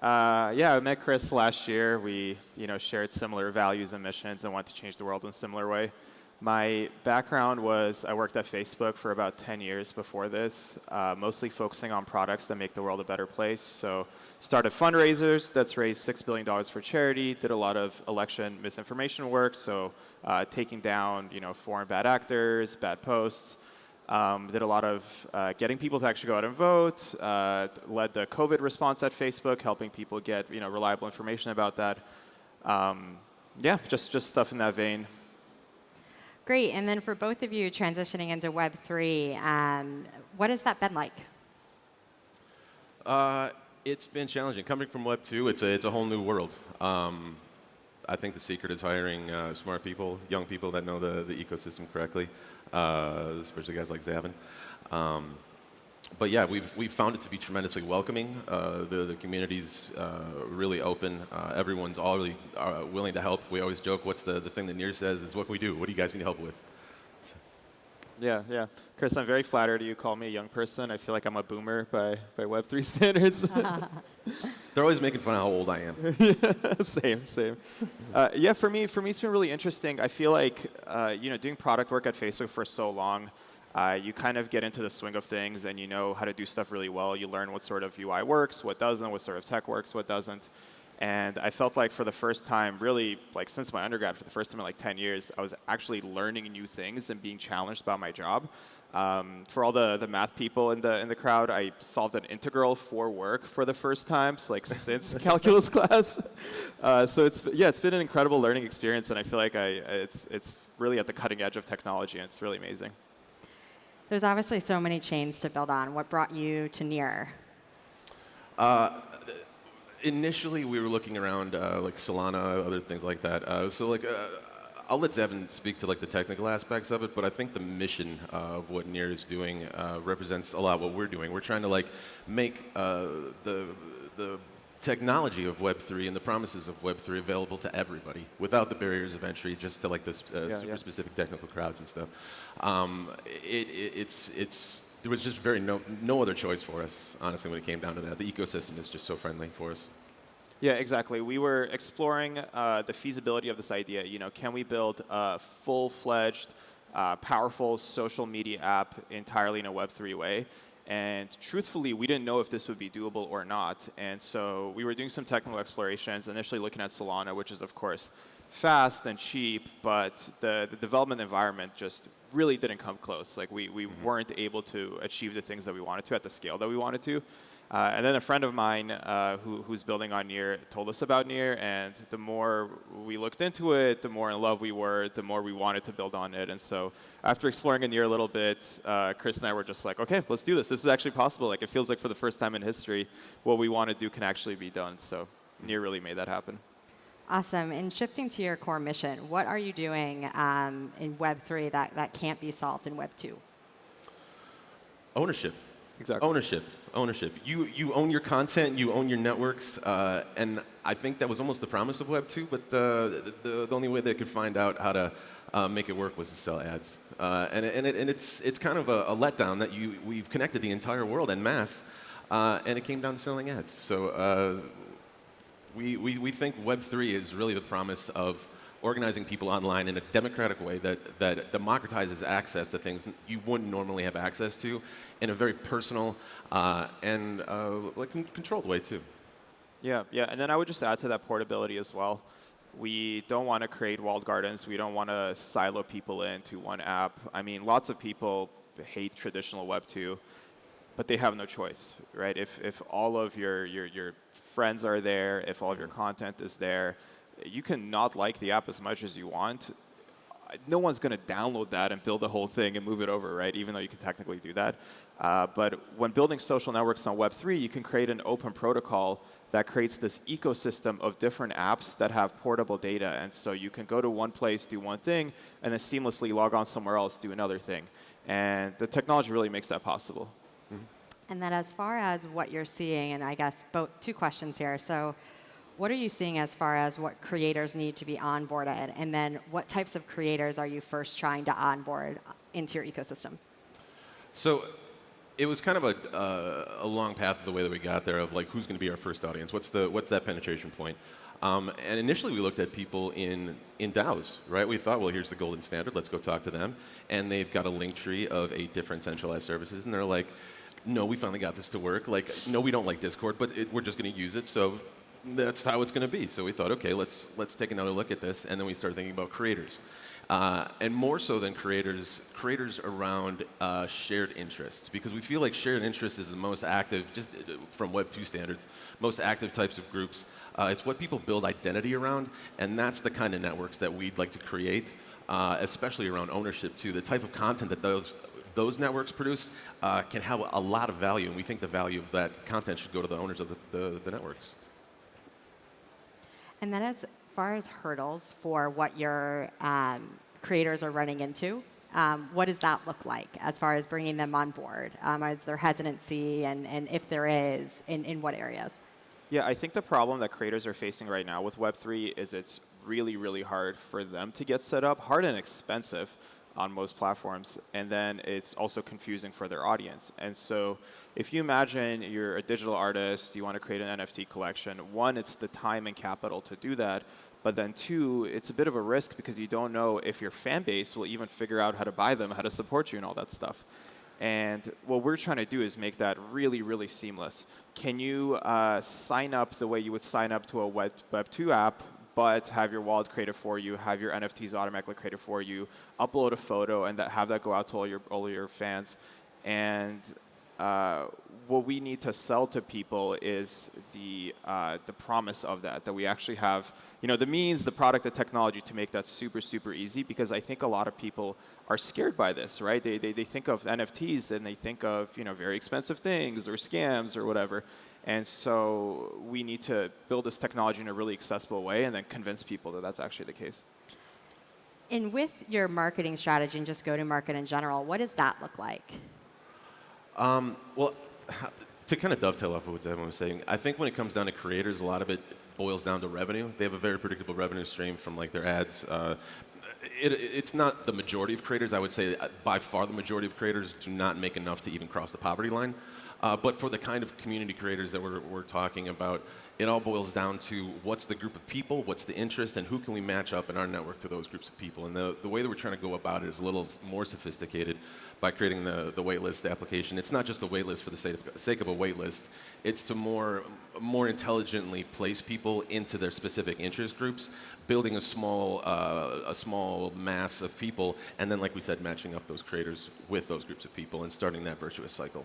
I met Chris last year. We shared similar values and missions and wanted to change the world in a similar way. My background was I worked at Facebook for about 10 years before this, mostly focusing on products that make the world a better place. So started fundraisers that's raised $6 billion for charity, did a lot of election misinformation work, so taking down foreign bad actors, bad posts. Did a lot of getting people to actually go out and vote, led the COVID response at Facebook, helping people get reliable information about that. Just stuff in that vein. Great. And then for both of you transitioning into Web3, what has that been like? It's been challenging. Coming from Web 2, it's a whole new world. I think the secret is hiring smart people, young people that know the ecosystem correctly, especially guys like Zavin. But yeah, we've found it to be tremendously welcoming. The community's really open. Everyone's all really willing to help. We always joke, what's the thing that Near says is, what can we do? What do you guys need help with? So. Yeah. Chris, I'm very flattered you call me a young person. I feel like I'm a boomer by Web3 standards. They're always making fun of how old I am. Same. For me, it's been really interesting. I feel like, doing product work at Facebook for so long, you kind of get into the swing of things and you know how to do stuff really well. You learn what sort of UI works, what doesn't, what sort of tech works, what doesn't. And I felt like for the first time, really, like since my undergrad, for the first time in like 10 years, I was actually learning new things and being challenged about my job. For all the math people in the crowd, I solved an integral for work for the first time, since calculus class. So it's been an incredible learning experience, and I feel like it's really at the cutting edge of technology, and it's really amazing. There's obviously so many chains to build on. What brought you to Near? Initially, we were looking around like Solana, other things like that. I'll let Zavin speak to like the technical aspects of it, but I think the mission of what Near is doing represents a lot what we're doing. We're trying to like make the technology of Web3 and the promises of Web3 available to everybody without the barriers of entry, just to like the super specific technical crowds and stuff. There was just no other choice for us, honestly, when it came down to that. The ecosystem is just so friendly for us. Yeah, exactly. We were exploring the feasibility of this idea. Can we build a full-fledged, powerful social media app entirely in a Web3 way? And truthfully, we didn't know if this would be doable or not. And so we were doing some technical explorations, initially looking at Solana, which is, of course, fast and cheap, but the development environment just really didn't come close. Like we weren't able to achieve the things that we wanted to at the scale that we wanted to. And then a friend of mine who's building on Near told us about Near, and the more we looked into it, the more in love we were, the more we wanted to build on it. And so after exploring Near a little bit, Chris and I were just like, okay, let's do this. This is actually possible. Like, it feels like for the first time in history, what we want to do can actually be done. So Near really made that happen. Awesome. And shifting to your core mission, what are you doing in Web3 that can't be solved in Web2? Ownership. Exactly. Ownership. You own your content, you own your networks, and I think that was almost the promise of Web 2, but the only way they could find out how to make it work was to sell ads. And it's kind of a letdown that we've connected the entire world en masse, and it came down to selling ads. So we think Web 3 is really the promise of organizing people online in a democratic way that democratizes access to things you wouldn't normally have access to in a very personal and controlled way too. Yeah, and then I would just add to that portability as well. We don't want to create walled gardens. We don't want to silo people into one app. I mean, lots of people hate traditional Web 2, but they have no choice, right? If all of your friends are there, if all of your content is there, you can not like the app as much as you want. No one's going to download that and build the whole thing and move it over, right? Even though you can technically do that. But when building social networks on Web3, you can create an open protocol that creates this ecosystem of different apps that have portable data. And so you can go to one place, do one thing, and then seamlessly log on somewhere else, do another thing. And the technology really makes that possible. Mm-hmm. And then as far as what you're seeing, and I guess two questions here. So what are you seeing as far as what creators need to be onboarded? And then what types of creators are you first trying to onboard into your ecosystem? So it was kind of a long path of the way that we got there of like, who's going to be our first audience? What's that penetration point? And initially we looked at people in DAOs, right? We thought, well, here's the golden standard. Let's go talk to them. And they've got a link tree of 8 different centralized services. And they're like, no, we finally got this to work. Like, no, we don't like Discord, but we're just going to use it. So that's how it's going to be. So we thought, okay, let's take another look at this. And then we started thinking about creators. And more so than creators around shared interests. Because we feel like shared interests is the most active, just from Web 2 standards, most active types of groups. It's what people build identity around. And that's the kind of networks that we'd like to create, especially around ownership too. The type of content that those networks produce can have a lot of value. And we think the value of that content should go to the owners of the networks. And then as far as hurdles for what your creators are running into, what does that look like as far as bringing them on board? Is there hesitancy, and if there is, in what areas? Yeah, I think the problem that creators are facing right now with Web3 is it's really, really hard for them to get set up, hard and expensive on most platforms, and then it's also confusing for their audience. And so if you imagine you're a digital artist, you want to create an NFT collection, one, it's the time and capital to do that, but then two, it's a bit of a risk because you don't know if your fan base will even figure out how to buy them, how to support you, and all that stuff. And what we're trying to do is make that really, really seamless. Can you sign up the way you would sign up to a Web 2 app, but have your wallet created for you, have your NFTs automatically created for you, upload a photo, and have that go out to all your fans? And what we need to sell to people is the promise of that we actually have, the means, the product, the technology to make that super, super easy, because I think a lot of people are scared by this, right? They think of NFTs and they think of, very expensive things or scams or whatever. And so we need to build this technology in a really accessible way and then convince people that that's actually the case. And with your marketing strategy and just go-to-market in general, what does that look like? Well, to kind of dovetail off of what Devin was saying, I think when it comes down to creators, a lot of it boils down to revenue. They have a very predictable revenue stream from like their ads. It's not the majority of creators. I would say by far the majority of creators do not make enough to even cross the poverty line. But for the kind of community creators that we're talking about, it all boils down to what's the group of people, what's the interest, and who can we match up in our network to those groups of people. And the way that we're trying to go about it is a little more sophisticated by creating the waitlist application. It's not just a waitlist for the sake of a waitlist. It's to more intelligently place people into their specific interest groups, building a small mass of people, and then, like we said, matching up those creators with those groups of people and starting that virtuous cycle.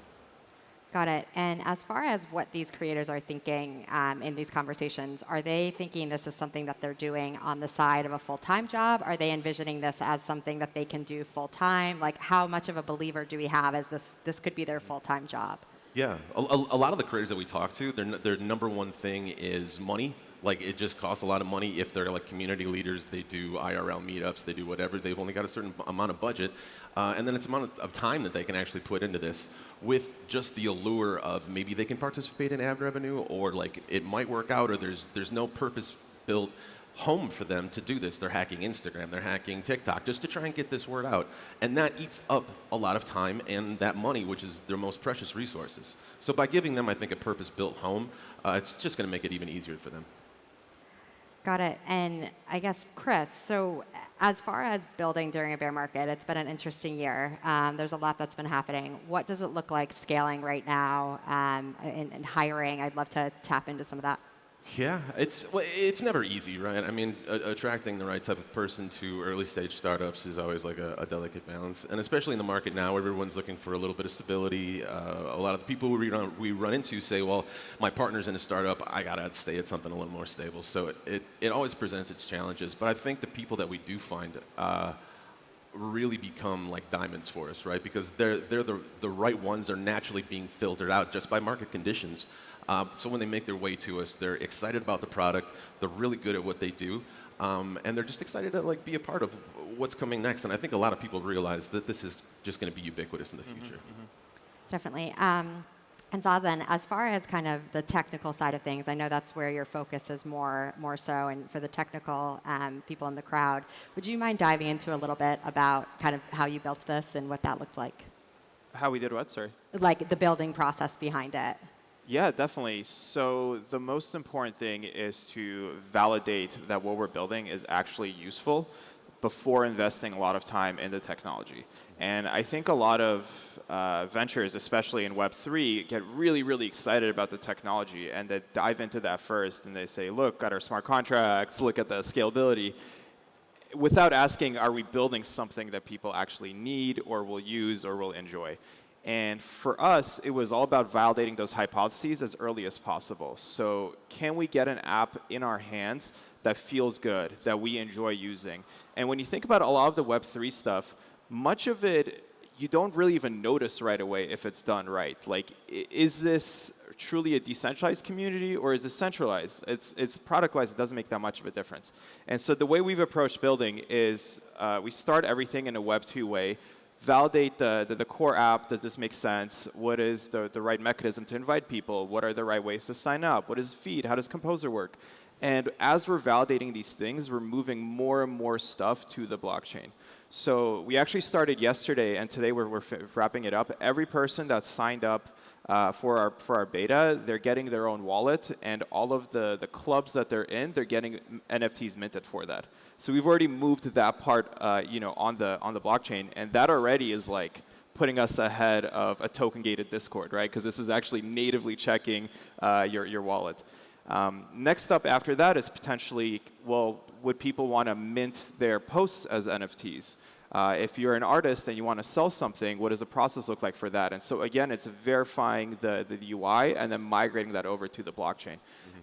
Got it. And as far as what these creators are thinking in these conversations, are they thinking this is something that they're doing on the side of a full-time job? Are they envisioning this as something that they can do full-time? Like, how much of a believer do we have as this could be their full-time job? Yeah, a lot of the creators that we talk to, their number one thing is money. Like, it just costs a lot of money. If they're like community leaders, they do IRL meetups, they do whatever. They've only got a certain amount of budget. And then it's amount of time that they can actually put into this with just the allure of maybe they can participate in ad revenue, or like it might work out, or there's no purpose-built home for them to do this. They're hacking Instagram, they're hacking TikTok, just to try and get this word out. And that eats up a lot of time and that money, which is their most precious resources. So by giving them, I think, a purpose-built home, it's just going to make it even easier for them. Got it. And I guess, Chris, so as far as building during a bear market, it's been an interesting year. There's a lot that's been happening. What does it look like scaling right now and hiring? I'd love to tap into some of that. Yeah, it's never easy, right? I mean, attracting the right type of person to early stage startups is always like a delicate balance, and especially in the market now, everyone's looking for a little bit of stability. A lot of the people we run into say, well, my partner's in a startup, I gotta stay at something a little more stable. So it always presents its challenges, but I think the people that we do find really become like diamonds for us, right? Because they're the right ones are naturally being filtered out just by market conditions. So when they make their way to us, they're excited about the product, they're really good at what they do, and they're just excited to like be a part of what's coming next. And I think a lot of people realize that this is just going to be ubiquitous in the future. Definitely. And Zazen, as far as kind of the technical side of things, I know that's where your focus is more so, and for the technical people in the crowd, would you mind diving into a little bit about kind of how you built this and what that looked like? How we did what, sorry? Like the building process behind it. Yeah, definitely. So the most important thing is to validate that what we're building is actually useful before investing a lot of time in the technology. And I think a lot of ventures, especially in Web3, get really, really excited about the technology, and they dive into that first, and they say, look at our smart contracts, look at the scalability, without asking, are we building something that people actually need or will use or will enjoy? And for us, it was all about validating those hypotheses as early as possible. So can we get an app in our hands that feels good, that we enjoy using? And when you think about a lot of the Web3 stuff, much of it, you don't really even notice right away if it's done right. Like, is this truly a decentralized community or is it centralized? It's product-wise, it doesn't make that much of a difference. And so the way we've approached building is we start everything in a Web 2 way, validate the core app. Does this make sense? What is the right mechanism to invite people? What are the right ways to sign up? What is feed? How does Composer work? And as we're validating these things, we're moving more and more stuff to the blockchain. So we actually started yesterday, and today we're wrapping it up. Every person that signed up for our beta, they're getting their own wallet, and all of the clubs that they're in, they're getting NFTs minted for that. So we've already moved that part, on the blockchain, and that already is like putting us ahead of a token-gated Discord, right? Because this is actually natively checking your wallet. Next up after that is potentially, well, would people want to mint their posts as NFTs? If you're an artist and you want to sell something, what does the process look like for that? And so again, it's verifying the UI and then migrating that over to the blockchain.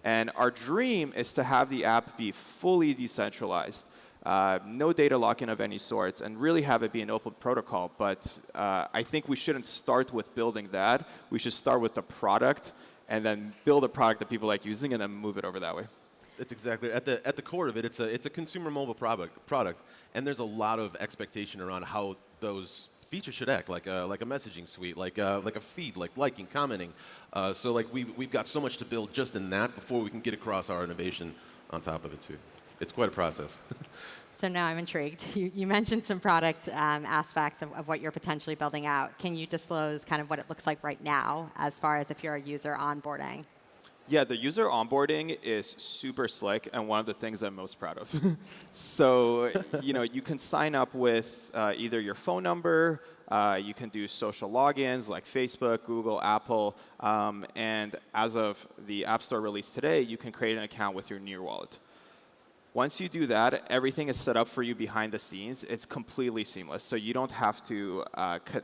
And our dream is to have the app be fully decentralized, no data lock-in of any sorts, and really have it be an open protocol. But I think we shouldn't start with building that. We should start with the product and then build a product that people like using and then move it over that way. That's exactly at the core of it. It's a consumer mobile product, and there's a lot of expectation around how those features should act, like a messaging suite, like a feed, like liking, commenting. So like we've got so much to build just in that before we can get across our innovation on top of it too. It's quite a process. So now I'm intrigued. You mentioned some product aspects of what you're potentially building out. Can you disclose kind of what it looks like right now as far as if you're a user onboarding? Yeah, the user onboarding is super slick and one of the things I'm most proud of. So, you can sign up with either your phone number, you can do social logins like Facebook, Google, Apple, and as of the App Store release today, you can create an account with your Near wallet. Once you do that, everything is set up for you behind the scenes. It's completely seamless. So you don't have to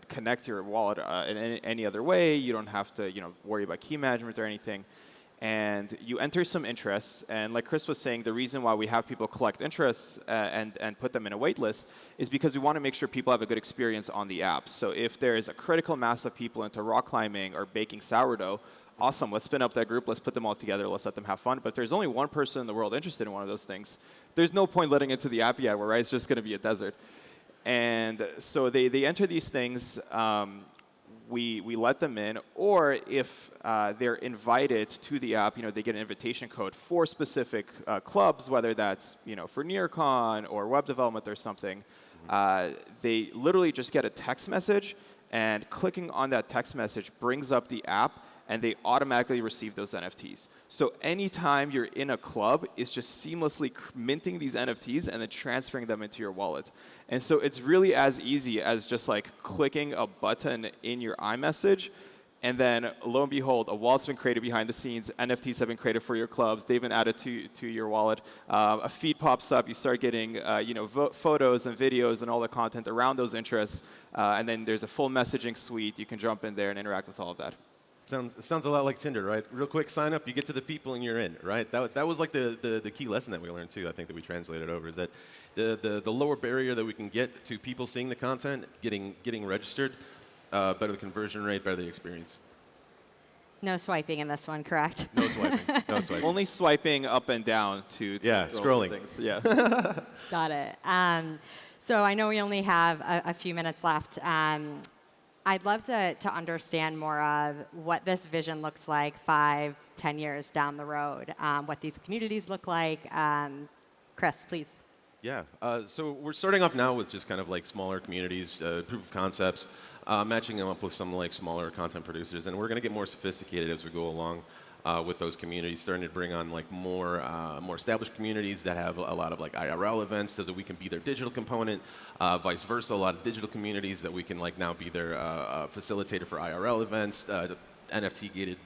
connect your wallet in any other way. You don't have to worry about key management or anything. And you enter some interests. And like Chris was saying, the reason why we have people collect interests and put them in a wait list is because we want to make sure people have a good experience on the app. So if there is a critical mass of people into rock climbing or baking sourdough, awesome, let's spin up that group, let's put them all together, let's let them have fun. But if there's only one person in the world interested in one of those things, there's no point letting into the app yet, where it's just going to be a desert. And so they enter these things, we let them in, or if they're invited to the app, they get an invitation code for specific clubs, whether that's for NEARCON or web development or something. They literally just get a text message, and clicking on that text message brings up the app, and they automatically receive those NFTs. So anytime you're in a club, it's just seamlessly minting these NFTs and then transferring them into your wallet. And so it's really as easy as just like clicking a button in your iMessage, and then lo and behold, a wallet's been created behind the scenes, NFTs have been created for your clubs, they've been added to your wallet, a feed pops up, you start getting photos and videos and all the content around those interests, and then there's a full messaging suite, you can jump in there and interact with all of that. Sounds a lot like Tinder, right? Real quick sign up, you get to the people and you're in, right? That was like the key lesson that we learned too, I think, that we translated over, is that the lower barrier that we can get to people seeing the content, getting registered, better the conversion rate, better the experience. No swiping in this one, correct? No swiping. No swiping. Only swiping up and down to scrolling. Things. Yeah. Got it. So I know we only have a few minutes left. I'd love to understand more of what this vision looks like 5, 10 years down the road, what these communities look like. Chris, please. Yeah, so we're starting off now with just kind of like smaller communities, proof of concepts, matching them up with some like smaller content producers, and we're going to get more sophisticated as we go along with those communities, starting to bring on like more established communities that have a lot of like IRL events, so that we can be their digital component, vice versa, a lot of digital communities that we can like now be their facilitator for IRL events, NFT gated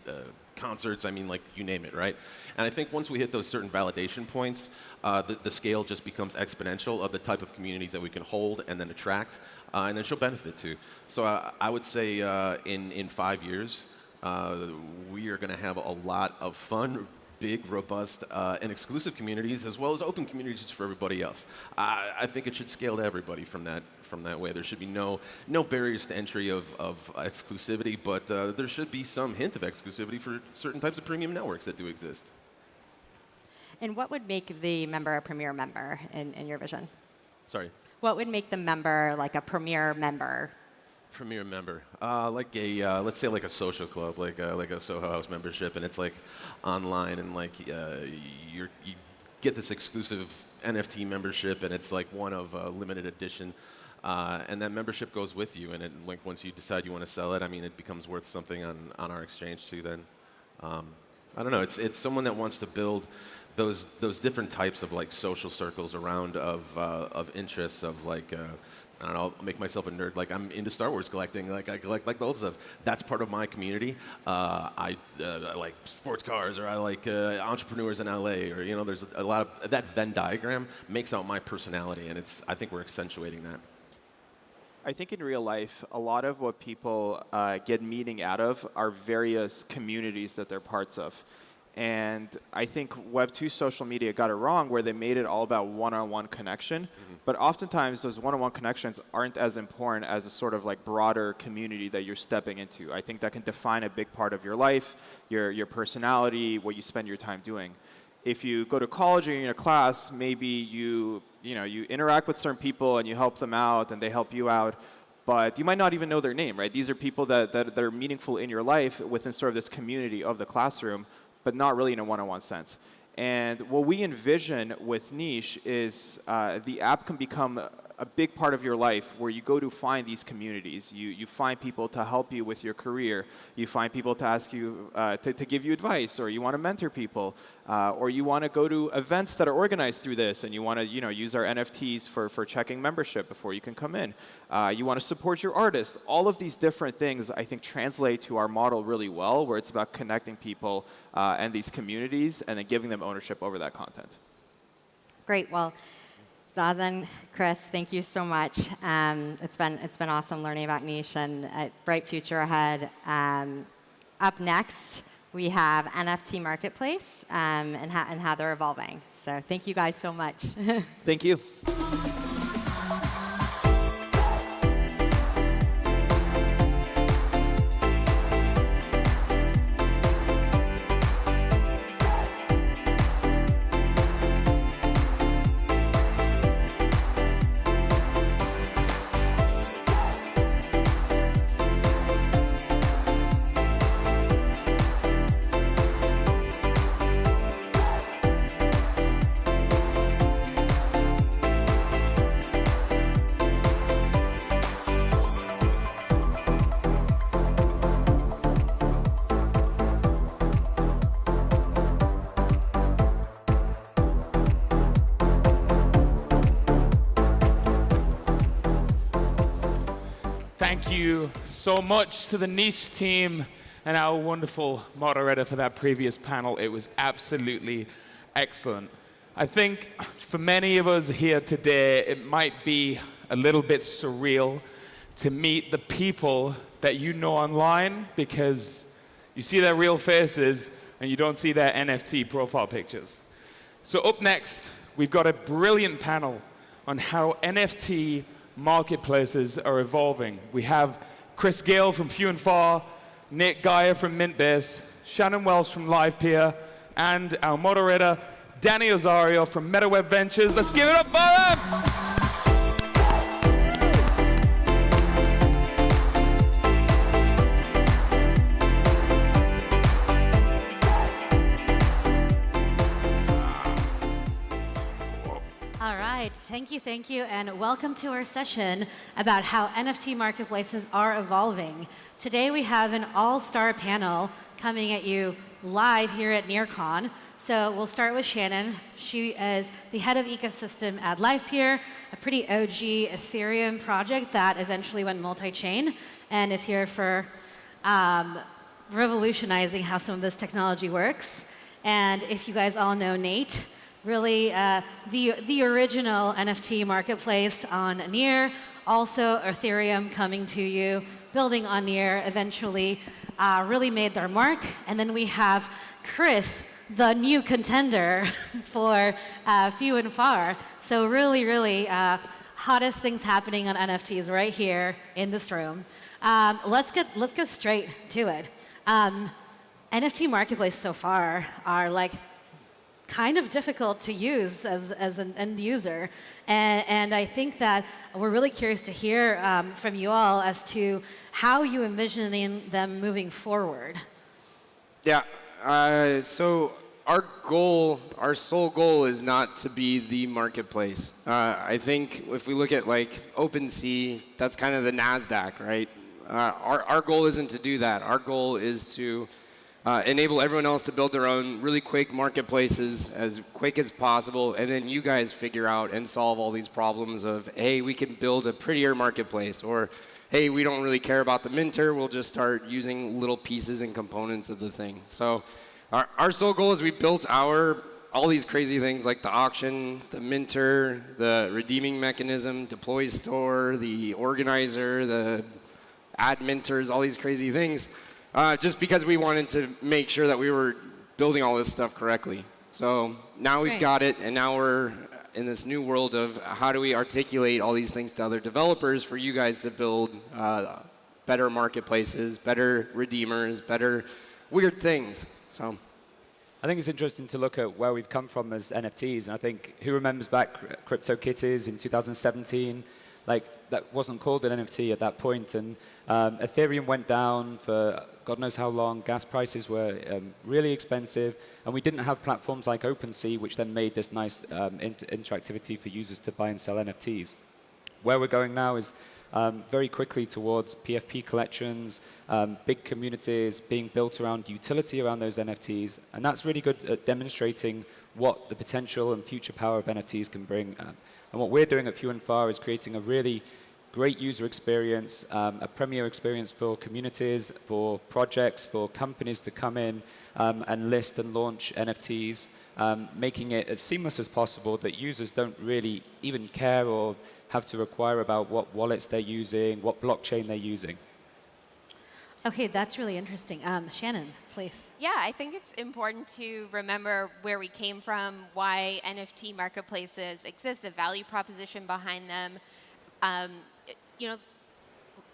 concerts, I mean, like, you name it, right? And I think once we hit those certain validation points, the scale just becomes exponential of the type of communities that we can hold and then attract and then show benefit to. So I would say in 5 years, we are going to have a lot of fun, big, robust, and exclusive communities, as well as open communities for everybody else. I think it should scale to everybody from that way. There should be no barriers to entry of exclusivity, but there should be some hint of exclusivity for certain types of premium networks that do exist. And what would make the member a premier member in your vision? Sorry? What would make the member like a premier member? Premier member, like a let's say like a social club, like a Soho House membership, and it's like online, and like you get this exclusive NFT membership, and it's like one of a limited edition, and that membership goes with you, and like once you decide you want to sell it, I mean, it becomes worth something on our exchange too. Then I don't know, it's someone that wants to build those different types of like social circles around of interests of like I don't know, I'll make myself a nerd. Like, I'm into Star Wars collecting. Like, I collect like the old stuff. That's part of my community. I like sports cars, or I like entrepreneurs in LA, or there's a lot of that Venn diagram makes out my personality, and I think we're accentuating that. I think in real life, a lot of what people get meaning out of are various communities that they're parts of. And I think Web 2 social media got it wrong, where they made it all about one-on-one connection. Mm-hmm. But oftentimes, those one-on-one connections aren't as important as a sort of like broader community that you're stepping into. I think that can define a big part of your life, your personality, what you spend your time doing. If you go to college or you're in a class, maybe you interact with certain people and you help them out and they help you out, but you might not even know their name, right? These are people that are meaningful in your life within sort of this community of the classroom, but not really in a one-on-one sense. And what we envision with Niche is the app can become a big part of your life, where you go to find these communities. You find people to help you with your career. You find people to ask you, to give you advice, or you want to mentor people, or you want to go to events that are organized through this, and you want to use our NFTs for checking membership before you can come in. You want to support your artist. All of these different things, I think, translate to our model really well, where it's about connecting people and these communities, and then giving them ownership over that content. Great. Well, Zazen, Chris, thank you so much. It's been awesome learning about niche and a bright future ahead. Up next, we have NFT Marketplace and how they're evolving. So thank you guys so much. Thank you. Thank you so much to the niche team and our wonderful moderator for that previous panel. It was absolutely excellent. I think for many of us here today, it might be a little bit surreal to meet the people that you know online because you see their real faces and you don't see their NFT profile pictures. So up next, we've got a brilliant panel on how NFT marketplaces are evolving. We have Chris Gale from Few and Far, Nick Geyer from Mintbase, Shannon Wells from LivePeer, and our moderator, Dani Osorio from MetaWeb Ventures. Let's give it up for them! Thank you, and welcome to our session about how NFT marketplaces are evolving. Today we have an all-star panel coming at you live here at NEARCON. So we'll start with Shannon. She is the head of ecosystem at LivePeer, a pretty OG Ethereum project that eventually went multi-chain and is here for revolutionizing how some of this technology works. And if you guys all know Nate, really the original NFT marketplace on Near, also Ethereum coming to you, building on Near, eventually really made their mark. And then we have Chris, the new contender for Few and Far. So really hottest things happening on NFTs right here in this room. Let's go straight to it. NFT marketplace so far are like kind of difficult to use as an end user. And I think that we're really curious to hear from you all as to how you envision them moving forward. Yeah, so our sole goal is not to be the marketplace. I think if we look at like OpenSea, that's kind of the NASDAQ, right? Our goal isn't to do that. Our goal is to enable everyone else to build their own really quick marketplaces as quick as possible, and then you guys figure out and solve all these problems of, hey, we can build a prettier marketplace, or hey, we don't really care about the minter, we'll just start using little pieces and components of the thing. So our sole goal is we built all these crazy things like the auction, the minter, the redeeming mechanism, deploy store, the organizer, the add minters, all these crazy things. Just because we wanted to make sure that we were building all this stuff correctly. So now we've got it, and now we're in this new world of how do we articulate all these things to other developers for you guys to build better marketplaces, better redeemers, better weird things. So I think it's interesting to look at where we've come from as NFTs. And I think who remembers back CryptoKitties in 2017? Like, that wasn't called an NFT at that point. And Ethereum went down for God knows how long. Gas prices were really expensive. And we didn't have platforms like OpenSea, which then made this nice interactivity for users to buy and sell NFTs. Where we're going now is very quickly towards PFP collections, big communities being built around utility around those NFTs. And that's really good at demonstrating what the potential and future power of NFTs can bring. And what we're doing at Few and Far is creating a really great user experience, a premier experience for communities, for projects, for companies to come in and list and launch NFTs, making it as seamless as possible that users don't really even care or have to require about what wallets they're using, what blockchain they're using. Okay, that's really interesting. Shannon, please. Yeah, I think it's important to remember where we came from, why NFT marketplaces exist, the value proposition behind them. You know,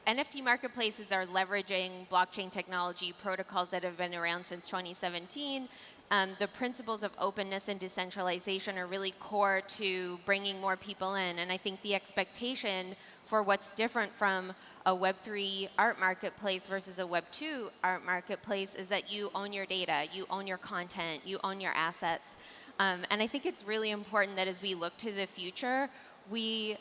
NFT marketplaces are leveraging blockchain technology protocols that have been around since 2017. The principles of openness and decentralization are really core to bringing more people in. And I think the expectation for what's different from a Web3 art marketplace versus a Web2 art marketplace is that you own your data, you own your content, you own your assets. And I think it's really important that as we look to the future, we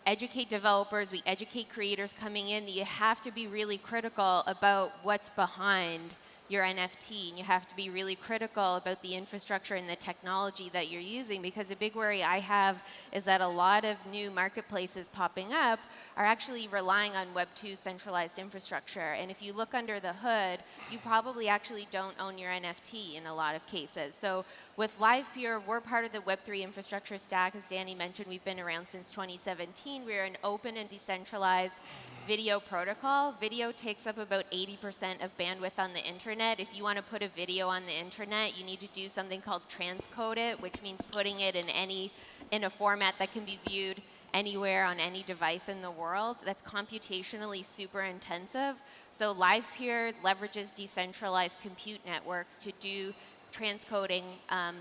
educate developers, we educate creators coming in, that you have to be really critical about what's behind your NFT, and you have to be really critical about the infrastructure and the technology that you're using, because a big worry I have is that a lot of new marketplaces popping up are actually relying on Web2 centralized infrastructure. And if you look under the hood, you probably actually don't own your NFT in a lot of cases. So with LivePure, we're part of the Web3 infrastructure stack. As Dani mentioned, we've been around since 2017. We're an open and decentralized video protocol. Video takes up about 80% of bandwidth on the internet. If you want to put a video on the internet, you need to do something called transcode it, which means putting it in a format that can be viewed anywhere on any device in the world. That's computationally super intensive. So LivePure leverages decentralized compute networks to do transcoding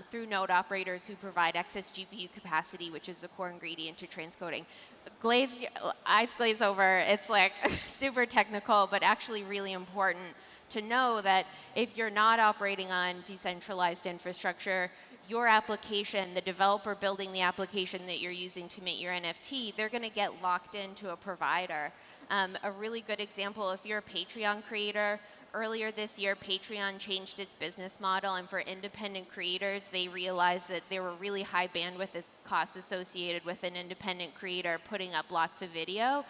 through node operators who provide excess GPU capacity, which is the core ingredient to transcoding. Eyes glaze over. It's like super technical, but actually really important to know that if you're not operating on decentralized infrastructure, your application, the developer building the application that you're using to make your NFT, they're going to get locked into a provider. A really good example, if you're a Patreon creator, earlier this year, Patreon changed its business model, and for independent creators, they realized that there were really high bandwidth costs associated with an independent creator putting up lots of video.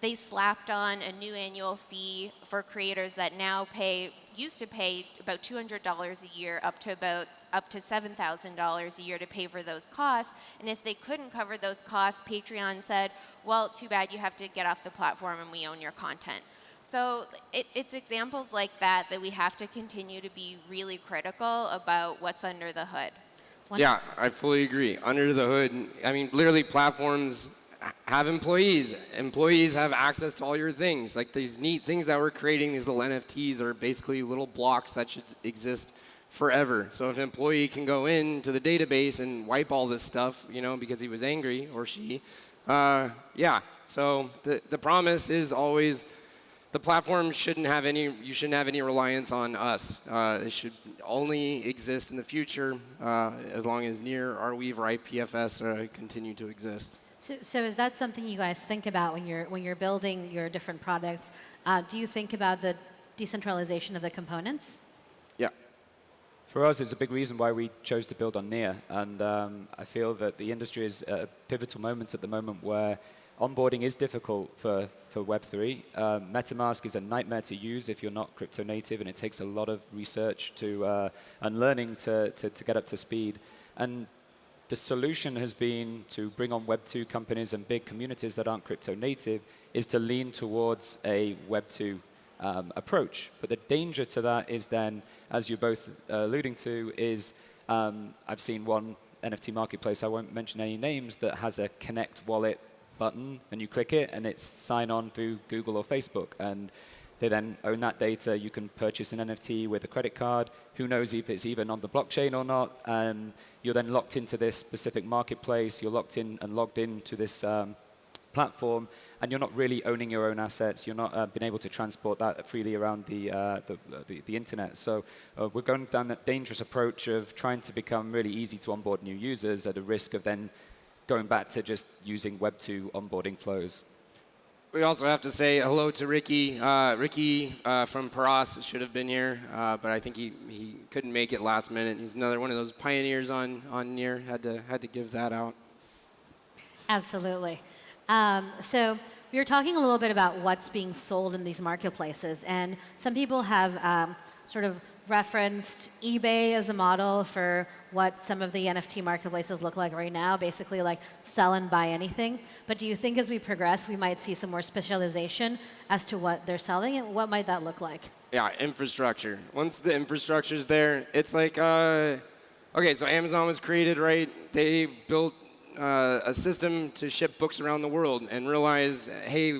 They slapped on a new annual fee for creators that now used to pay about $200 a year up to $7,000 a year to pay for those costs. And if they couldn't cover those costs, Patreon said, well, too bad, you have to get off the platform and we own your content. So it's examples like that we have to continue to be really critical about what's under the hood. Yeah, I fully agree. Under the hood, I mean, literally platforms have employees. Employees have access to all your things. Like these neat things that we're creating, these little NFTs are basically little blocks that should exist forever. So if an employee can go into the database and wipe all this stuff, you know, because he was angry, or she, yeah. So the promise is always, the platform shouldn't have any, you shouldn't have any reliance on us. It should only exist in the future as long as NEAR, Arweave, or IPFS continue to exist. So is that something you guys think about when you're building your different products? Do you think about the decentralization of the components? Yeah. For us, it's a big reason why we chose to build on NEAR. And I feel that the industry is at a pivotal moment at the moment where onboarding is difficult for Web3. MetaMask is a nightmare to use if you're not crypto native, and it takes a lot of research and learning to get up to speed. And the solution has been to bring on Web2 companies and big communities that aren't crypto native, is to lean towards a Web2 approach. But the danger to that is then, as you're both alluding to, is I've seen one NFT marketplace, I won't mention any names, that has a connect wallet button, and you click it, and it's sign on through Google or Facebook. And they then own that data. You can purchase an NFT with a credit card. Who knows if it's even on the blockchain or not. And you're then locked into this specific marketplace. You're locked in and logged into this platform, and you're not really owning your own assets. You're not being able to transport that freely around the internet. So we're going down that dangerous approach of trying to become really easy to onboard new users at a risk of then going back to just using Web2 onboarding flows. We also have to say hello to Ricky. Ricky from Paras should have been here, but I think he couldn't make it last minute. He's another one of those pioneers on NEAR. Had to give that out. Absolutely. So we were talking a little bit about what's being sold in these marketplaces, and some people have sort of referenced eBay as a model for what some of the NFT marketplaces look like right now, basically like sell and buy anything. But do you think as we progress, we might see some more specialization as to what they're selling, and what might that look like? Yeah, infrastructure. Once the infrastructure's there, it's like, okay, so Amazon was created, right? They built a system to ship books around the world and realized, hey,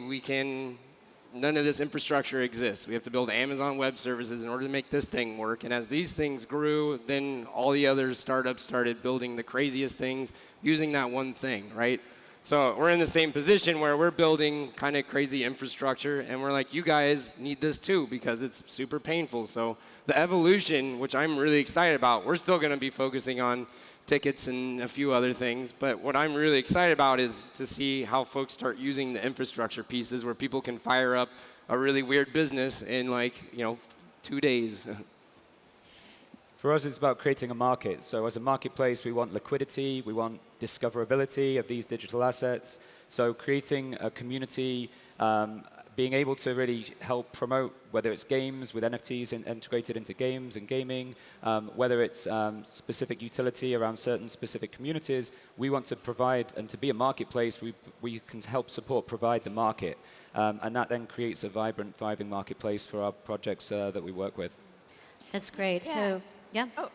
none of this infrastructure exists. We have to build Amazon Web Services in order to make this thing work. And as these things grew, then all the other startups started building the craziest things using that one thing, right? So we're in the same position where we're building kind of crazy infrastructure, and we're like, you guys need this too because it's super painful. So the evolution, which I'm really excited about, we're still going to be focusing on tickets and a few other things. But what I'm really excited about is to see how folks start using the infrastructure pieces where people can fire up a really weird business in 2 days. For us, it's about creating a market. So as a marketplace, we want liquidity, we want discoverability of these digital assets. So creating a community, being able to really help promote, whether it's games with NFTs integrated into games and gaming, whether it's specific utility around certain specific communities, we want to provide, and to be a marketplace, we can help support, provide the market. And that then creates a vibrant, thriving marketplace for our projects that we work with. That's great. Yeah. So, yeah. Oh,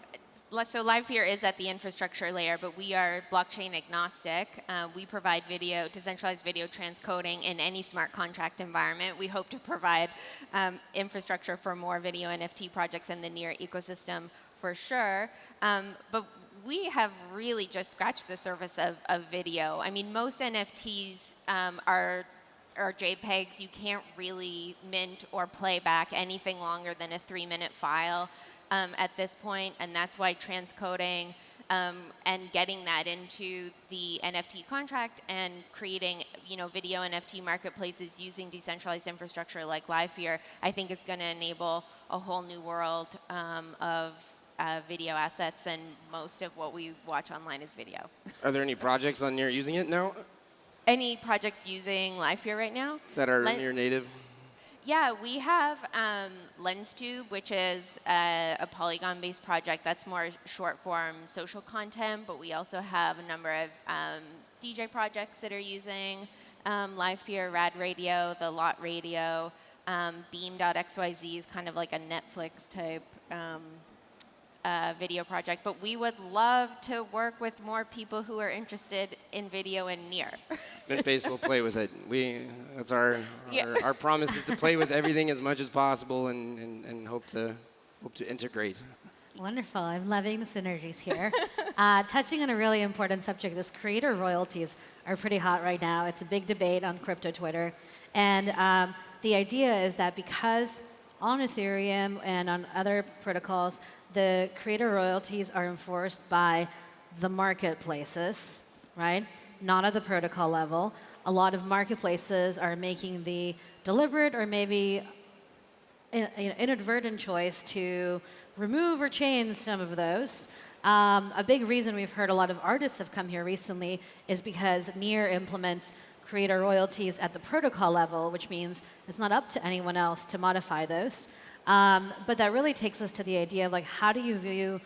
so Live here is at the infrastructure layer, but we are blockchain agnostic. We provide decentralized video transcoding in any smart contract environment. We hope to provide infrastructure for more video NFT projects in the Near ecosystem for sure. But we have really just scratched the surface of video. I mean, most NFTs are JPEGs. You can't really mint or play back anything longer than a 3-minute file. At this point, and that's why transcoding and getting that into the NFT contract and creating, video NFT marketplaces using decentralized infrastructure like Live here, I think is going to enable a whole new world of video assets, and most of what we watch online is video. Are there any projects on Near using it now? Any projects using Live here right now? That are Near native? Yeah, we have LensTube, which is a Polygon-based project that's more short-form social content, but we also have a number of DJ projects that are using Live here, Rad Radio, The Lot Radio, Beam.xyz is kind of like a Netflix-type video project, but we would love to work with more people who are interested in video and Near. Mintbase will play with it. That's our promise is to play with everything as much as possible and hope to integrate. Wonderful. I'm loving the synergies here. Touching on a really important subject, this creator royalties are pretty hot right now. It's a big debate on crypto Twitter. And the idea is that because on Ethereum and on other protocols, the creator royalties are enforced by the marketplaces, right? Not at the protocol level. A lot of marketplaces are making the deliberate or maybe inadvertent choice to remove or change some of those. A big reason we've heard a lot of artists have come here recently is because Near implements creator royalties at the protocol level, which means it's not up to anyone else to modify those. But that really takes us to the idea of how do you view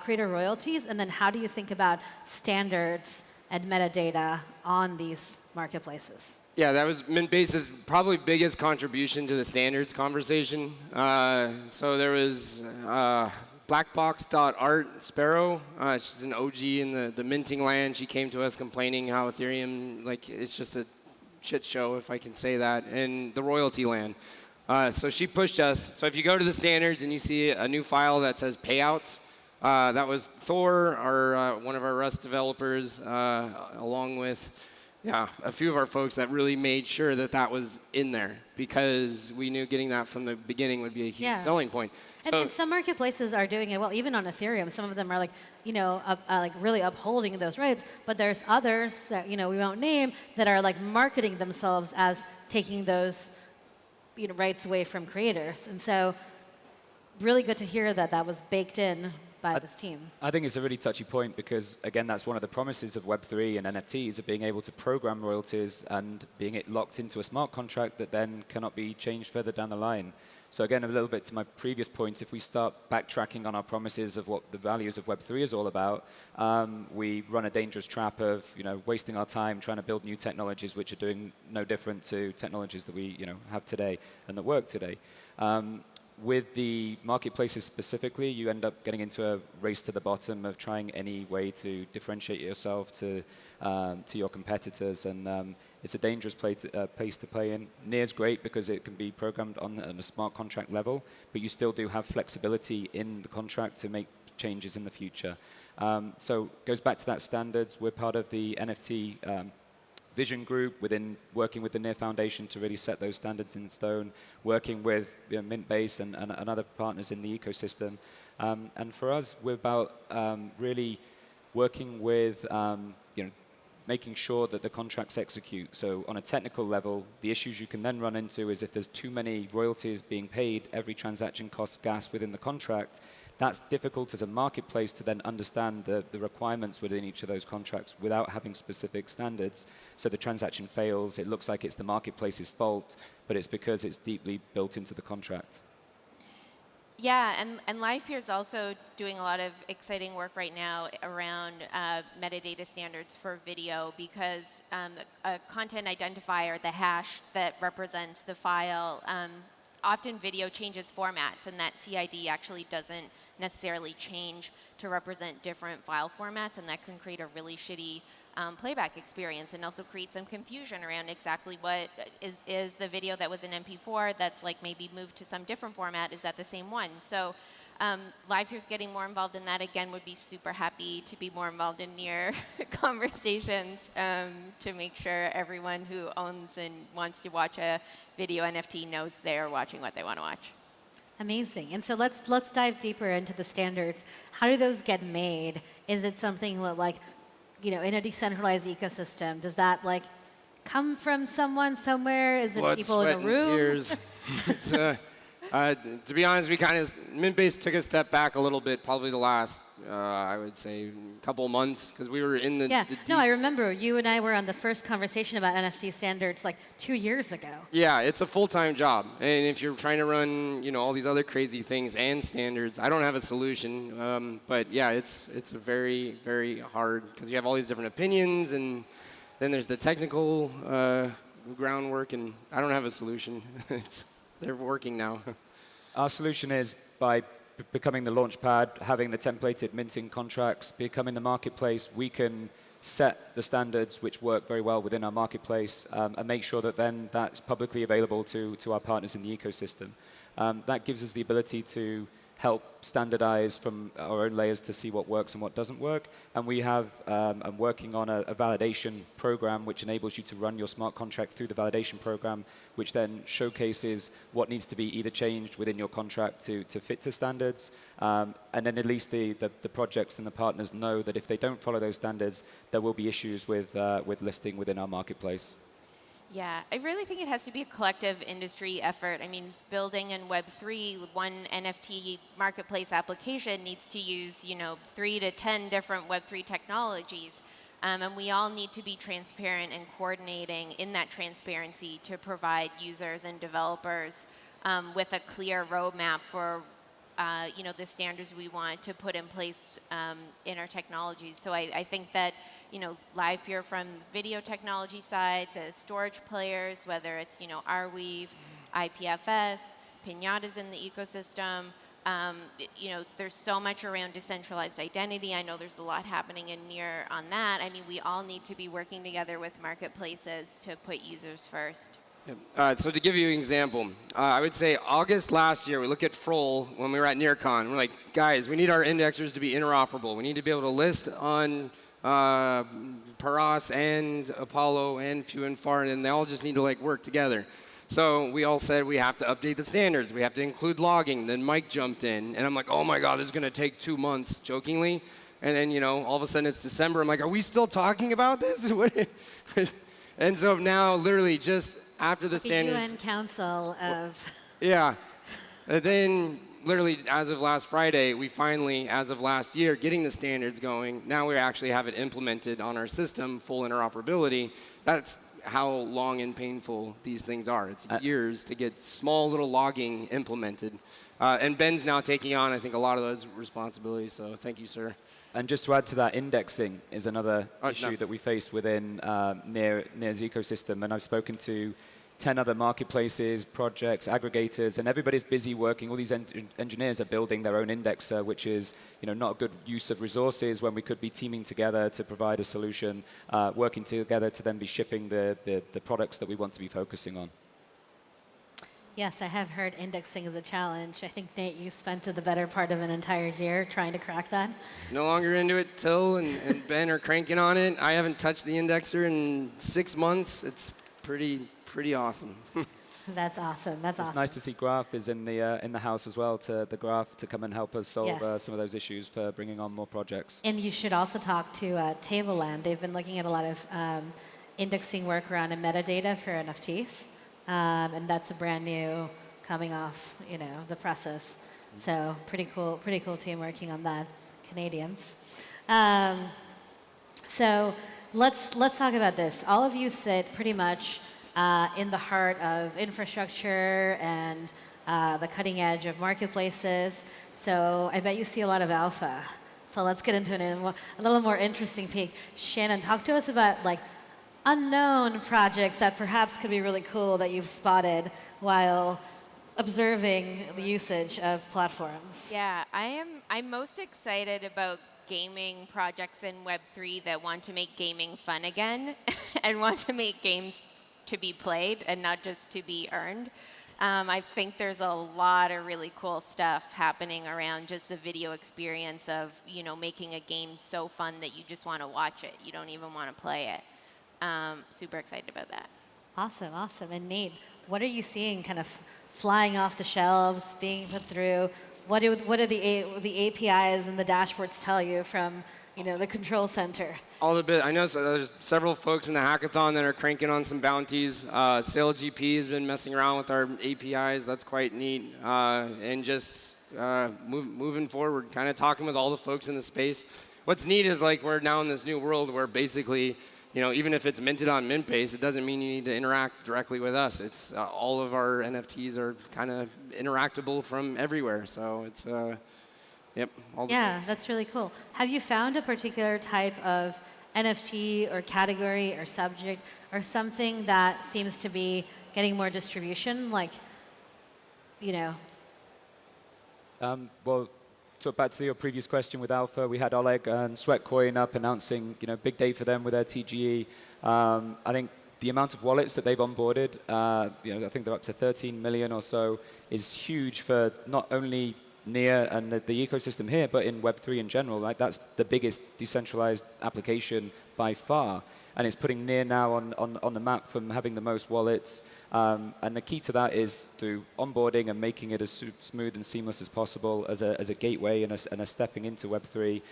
creator royalties, and then how do you think about standards and metadata on these marketplaces? Yeah, that was Mintbase's probably biggest contribution to the standards conversation. So there was blackbox.art Sparrow. She's an OG in the minting land. She came to us complaining how Ethereum, it's just a shit show, if I can say that, in the royalty land. So she pushed us. So if you go to the standards and you see a new file that says payouts, that was Thor, one of our Rust developers, along with a few of our folks that really made sure that was in there, because we knew getting that from the beginning would be a huge selling point. And some marketplaces are doing it well, even on Ethereum. Some of them are really upholding those rights, but there's others that we won't name that are marketing themselves as taking those rights away from creators. And so really good to hear that was baked in by this team? I think it's a really touchy point because, again, that's one of the promises of Web3 and NFTs, of being able to program royalties and being it locked into a smart contract that then cannot be changed further down the line. So again, a little bit to my previous point, if we start backtracking on our promises of what the values of Web3 is all about, we run a dangerous trap of wasting our time trying to build new technologies which are doing no different to technologies that we have today and that work today. With the marketplaces specifically, you end up getting into a race to the bottom of trying any way to differentiate yourself to your competitors, and it's a dangerous place to play in. NEAR's great because it can be programmed on a smart contract level, but you still do have flexibility in the contract to make changes in the future. So it goes back to that standards. We're part of the NFT vision group within working with the NEAR Foundation to really set those standards in stone, working with Mintbase and other partners in the ecosystem. And for us, we're about really working with making sure that the contracts execute. So on a technical level, the issues you can then run into is if there's too many royalties being paid, every transaction costs gas within the contract. That's difficult as a marketplace to then understand the requirements within each of those contracts without having specific standards. So the transaction fails, it looks like it's the marketplace's fault, but it's because it's deeply built into the contract. Yeah, and LivePeer is also doing a lot of exciting work right now around metadata standards for video, because a content identifier, the hash that represents the file, often video changes formats, and that CID actually doesn't necessarily change to represent different file formats, and that can create a really shitty playback experience, and also create some confusion around exactly what is the video that was in MP4 that's like maybe moved to some different format, is that the same one? So LivePeer's getting more involved in that. Again, would be super happy to be more involved in NEAR conversations to make sure everyone who owns and wants to watch a video NFT knows they're watching what they want to watch. Amazing. And so let's dive deeper into the standards. How do those get made? Is it something that, like, in a decentralized ecosystem, does that come from someone somewhere? Is it Blood, people in a room? Tears. To be honest, Mintbase took a step back a little bit, probably the last, I would say, couple months, because we were in the No, I remember you and I were on the first conversation about NFT standards 2 years ago. Yeah, it's a full-time job, and if you're trying to run, all these other crazy things and standards, I don't have a solution. But yeah, it's a very, very hard, because you have all these different opinions, and then there's the technical groundwork, and I don't have a solution. They're working now. Our solution is by becoming the launch pad, having the templated minting contracts, becoming the marketplace. We can set the standards which work very well within our marketplace and make sure that then that's publicly available to our partners in the ecosystem. That gives us the ability to help standardize from our own layers to see what works and what doesn't work. And we have, I'm working on a validation program which enables you to run your smart contract through the validation program, which then showcases what needs to be either changed within your contract to fit to standards. And then at least the projects and the partners know that if they don't follow those standards, there will be issues with listing within our marketplace. Yeah, I really think it has to be a collective industry effort. I mean, building in Web3, one NFT marketplace application needs to use, 3 to 10 different Web3 technologies. And we all need to be transparent and coordinating in that transparency to provide users and developers with a clear roadmap for the standards we want to put in place in our technologies. So I think that LivePeer from the video technology side, the storage players, whether it's Arweave, IPFS, Pinatas in the ecosystem. There's so much around decentralized identity. I know there's a lot happening in NEAR on that. I mean, we all need to be working together with marketplaces to put users first. Yep. So to give you an example, I would say August last year, we look at Froll when we were at NEARCon. We're like, guys, we need our indexers to be interoperable. We need to be able to list on Paras and Apollo and Few and Far, and they all just need to work together. So we all said we have to update the standards. We have to include logging. Then Mike jumped in, and I'm like, oh my God, this is going to take 2 months, jokingly. And then, all of a sudden it's December. I'm like, are we still talking about this? And so now, literally, just after the standards. UN Council of... Yeah. And then literally, as of last Friday, we finally, as of last year, getting the standards going. Now we actually have it implemented on our system, full interoperability. That's how long and painful these things are. It's years to get small little logging implemented. And Ben's now taking on, I think, a lot of those responsibilities. So thank you, sir. And just to add to that, indexing is another issue that we face within NEAR's ecosystem. And I've spoken to 10 other marketplaces, projects, aggregators, and everybody's busy working. All these engineers are building their own indexer, which is not a good use of resources when we could be teaming together to provide a solution, working together to then be shipping the products that we want to be focusing on. Yes, I have heard indexing is a challenge. I think, Nate, you spent the better part of an entire year trying to crack that. No longer into it. Till and Ben are cranking on it. I haven't touched the indexer in 6 months. It's pretty awesome. That's awesome. That's awesome. It's nice to see Graph is in the house as well, to the Graph to come and help us solve some of those issues for bringing on more projects. And you should also talk to Tableland. They've been looking at a lot of indexing work around and metadata for NFTs. And that's a brand new coming off, the presses. So pretty cool team working on that, Canadians. So let's talk about this. All of you sit pretty much in the heart of infrastructure and the cutting edge of marketplaces. So I bet you see a lot of alpha. So let's get into a little more interesting peek. Shannon, talk to us about unknown projects that perhaps could be really cool that you've spotted while observing the usage of platforms. Yeah, I'm most excited about gaming projects in Web3 that want to make gaming fun again and want to make games to be played and not just to be earned. I think there's a lot of really cool stuff happening around just the video experience of, making a game so fun that you just want to watch it. You don't even want to play it. Super excited about that. Awesome, awesome. And Nate, what are you seeing kind of flying off the shelves, being put through? What do the APIs and the dashboards tell you from the control center? All the bit. I know there's several folks in the hackathon that are cranking on some bounties. SailGP has been messing around with our APIs. That's quite neat. And just moving forward, kind of talking with all the folks in the space. What's neat is we're now in this new world where basically, even if it's minted on MintBase, it doesn't mean you need to interact directly with us. It's all of our NFTs are kind of interactable from everywhere. So it's, yep. That's really cool. Have you found a particular type of NFT or category or subject or something that seems to be getting more distribution? Well, talk back to your previous question with Alpha, we had Oleg and Sweatcoin up announcing, big day for them with their TGE. I think the amount of wallets that they've onboarded, I think they're up to 13 million or so, is huge for not only NEAR and the ecosystem here, but in Web3 in general. That's the biggest decentralized application by far. And it's putting NEAR now on the map from having the most wallets. And the key to that is through onboarding and making it as smooth and seamless as possible as a gateway and a stepping into Web3.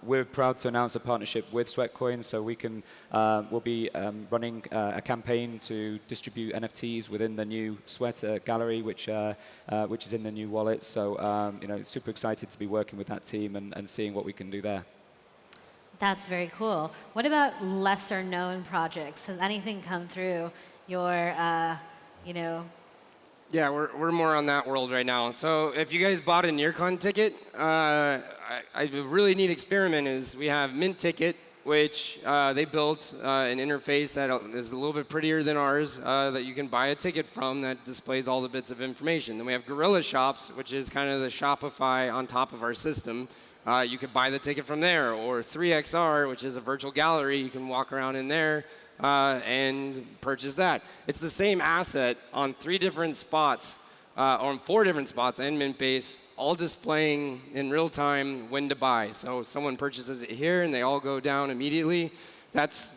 We're proud to announce a partnership with Sweatcoin, so we'll be running a campaign to distribute NFTs within the new Sweat gallery, which is in the new wallet. So super excited to be working with that team and seeing what we can do there. That's very cool. What about lesser known projects? Has anything come through your, Yeah, we're more on that world right now. So if you guys bought a NEARCON ticket, a really neat experiment is we have Mint Ticket, which they built an interface that is a little bit prettier than ours that you can buy a ticket from that displays all the bits of information. Then we have Gorilla Shops, which is kind of the Shopify on top of our system. You could buy the ticket from there, or 3XR, which is a virtual gallery. You can walk around in there and purchase that. It's the same asset on 3 different spots, or on 4 different spots in MintBase, all displaying in real time when to buy. So someone purchases it here, and they all go down immediately. That's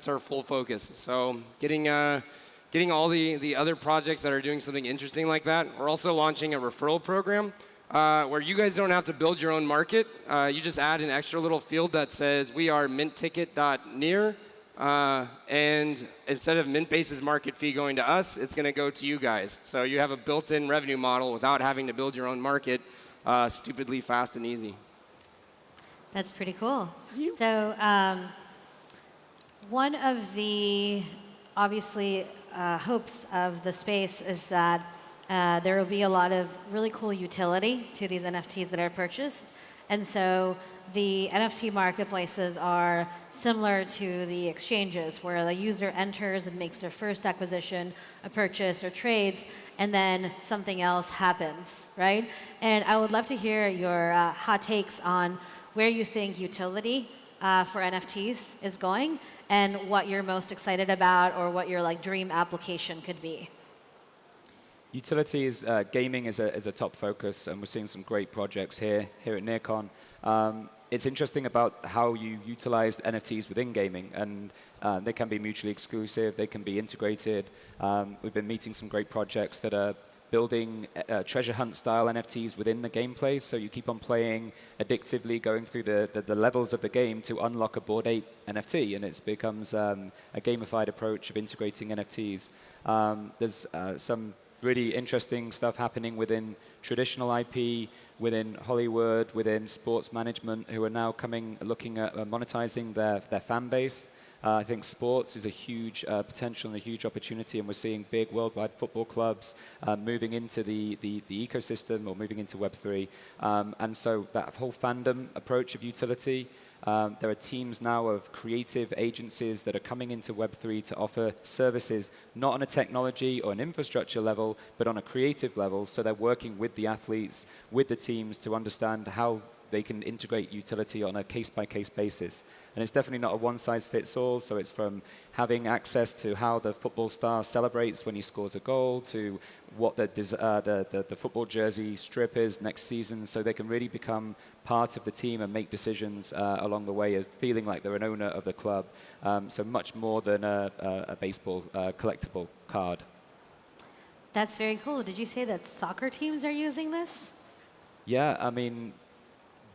our full focus. So getting all the other projects that are doing something interesting like that. We're also launching a referral program. Where you guys don't have to build your own market. You just add an extra little field that says we are mintticket.near, And instead of Mintbase's market fee going to us, it's going to go to you guys. So you have a built-in revenue model without having to build your own market, stupidly fast and easy. That's pretty cool. So one of the, obviously, hopes of the space is that there will be a lot of really cool utility to these NFTs that are purchased. And so the NFT marketplaces are similar to the exchanges, where the user enters and makes their first acquisition, a purchase or trades, and then something else happens, right? And I would love to hear your hot takes on where you think utility for NFTs is going, and what you're most excited about, or what your like dream application could be. Utility is gaming is a top focus, and we're seeing some great projects here at NEARCON. It's interesting about how you utilize NFTs within gaming, and they can be mutually exclusive, they can be integrated. We've been meeting some great projects that are building treasure hunt style NFTs within the gameplay, so you keep on playing addictively, going through the levels of the game to unlock a Bored Ape NFT, and it becomes a gamified approach of integrating NFTs. There's some really interesting stuff happening within traditional IP, within Hollywood, within sports management, who are now looking at monetizing their fan base. I think sports is a huge potential and a huge opportunity, and we're seeing big worldwide football clubs moving into the ecosystem, or moving into Web3. And so that whole fandom approach of utility, there are teams now of creative agencies that are coming into Web3 to offer services, not on a technology or an infrastructure level, but on a creative level. So they're working with the athletes, with the teams, to understand how they can integrate utility on a case-by-case basis. And it's definitely not a one-size-fits-all, so it's from having access to how the football star celebrates when he scores a goal, to what the football jersey strip is next season, so they can really become part of the team and make decisions along the way, of feeling like they're an owner of the club. So much more than a baseball collectible card. That's very cool. Did you say that soccer teams are using this? Yeah, I mean,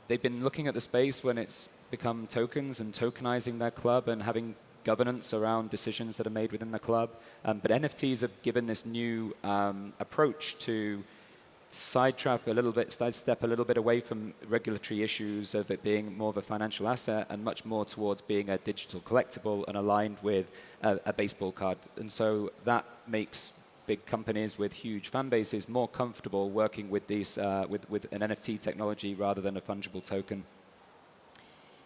they've been looking at the space when it's become tokens and tokenizing their club and having governance around decisions that are made within the club. But NFTs have given this new approach to sidestep a little bit away from regulatory issues of it being more of a financial asset, and much more towards being a digital collectible and aligned with a baseball card. And so that makes big companies with huge fan bases more comfortable working with these with an NFT technology rather than a fungible token.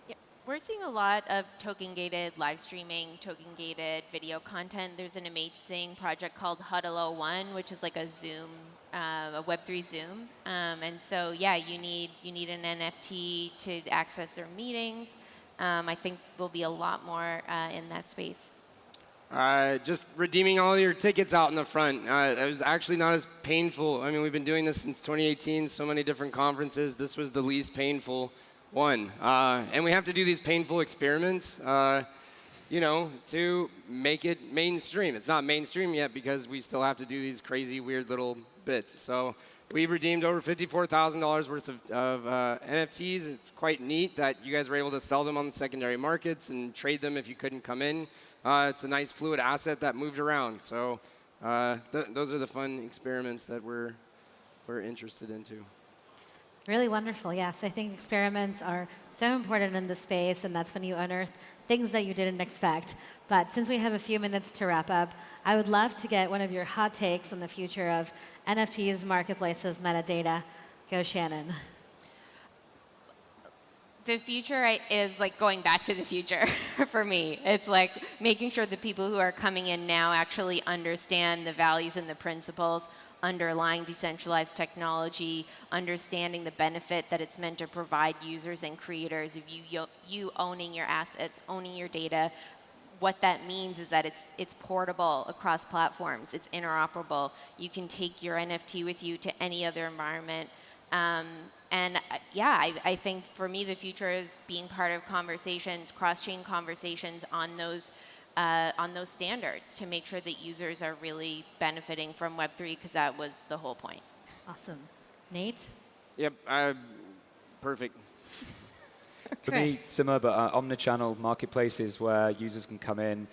Yeah, we're seeing a lot of token-gated live streaming, token-gated video content. There's an amazing project called Huddle 01, which is like a Zoom, a Web3 Zoom. And so, yeah, you need an NFT to access their meetings. I think there'll be a lot more in that space. Just redeeming all your tickets out in the front. It was actually not as painful. I mean, we've been doing this since 2018, so many different conferences. This was the least painful one. And we have to do these painful experiments, you know, to make it mainstream. It's not mainstream yet because we still have to do these crazy, weird little bits. So we redeemed over $54,000 worth of NFTs. It's quite neat that you guys were able to sell them on the secondary markets and trade them if you couldn't come in. It's a nice fluid asset that moved around. So those are the fun experiments that we're interested into. Really wonderful, yes. I think experiments are so important in the space, and that's when you unearth things that you didn't expect. But since we have a few minutes to wrap up, I would love to get one of your hot takes on the future of NFTs, marketplaces, metadata. Go, Shannon. The future is like going back to the future for me. It's like making sure the people who are coming in now actually understand the values and the principles underlying decentralized technology, understanding the benefit that it's meant to provide users and creators of you owning your assets, owning your data. What that means is that it's portable across platforms. It's interoperable. You can take your NFT with you to any other environment. And yeah, I think for me the future is being part of conversations, cross-chain conversations on those standards to make sure that users are really benefiting from Web3, because that was the whole point. Awesome. Nate? Yep, perfect. For me, similar, but omnichannel marketplaces where users can come in,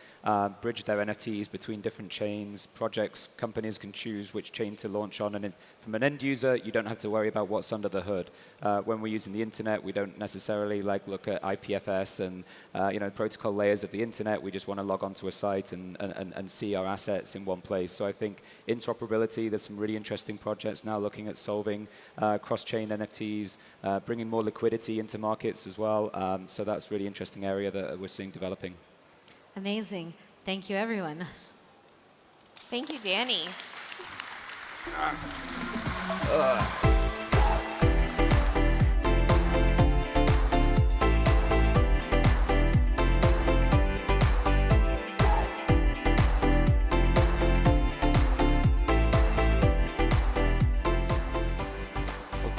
bridge their NFTs between different chains, projects, companies can choose which chain to launch on, and from an end user, you don't have to worry about what's under the hood. When we're using the internet, we don't necessarily look at IPFS and protocol layers of the internet. We just want to log onto a site and see our assets in one place. So I think interoperability, there's some really interesting projects now looking at solving cross-chain NFTs, bringing more liquidity into markets as well. So that's a really interesting area that we're seeing developing. Amazing. Thank you, everyone. Thank you, Dani.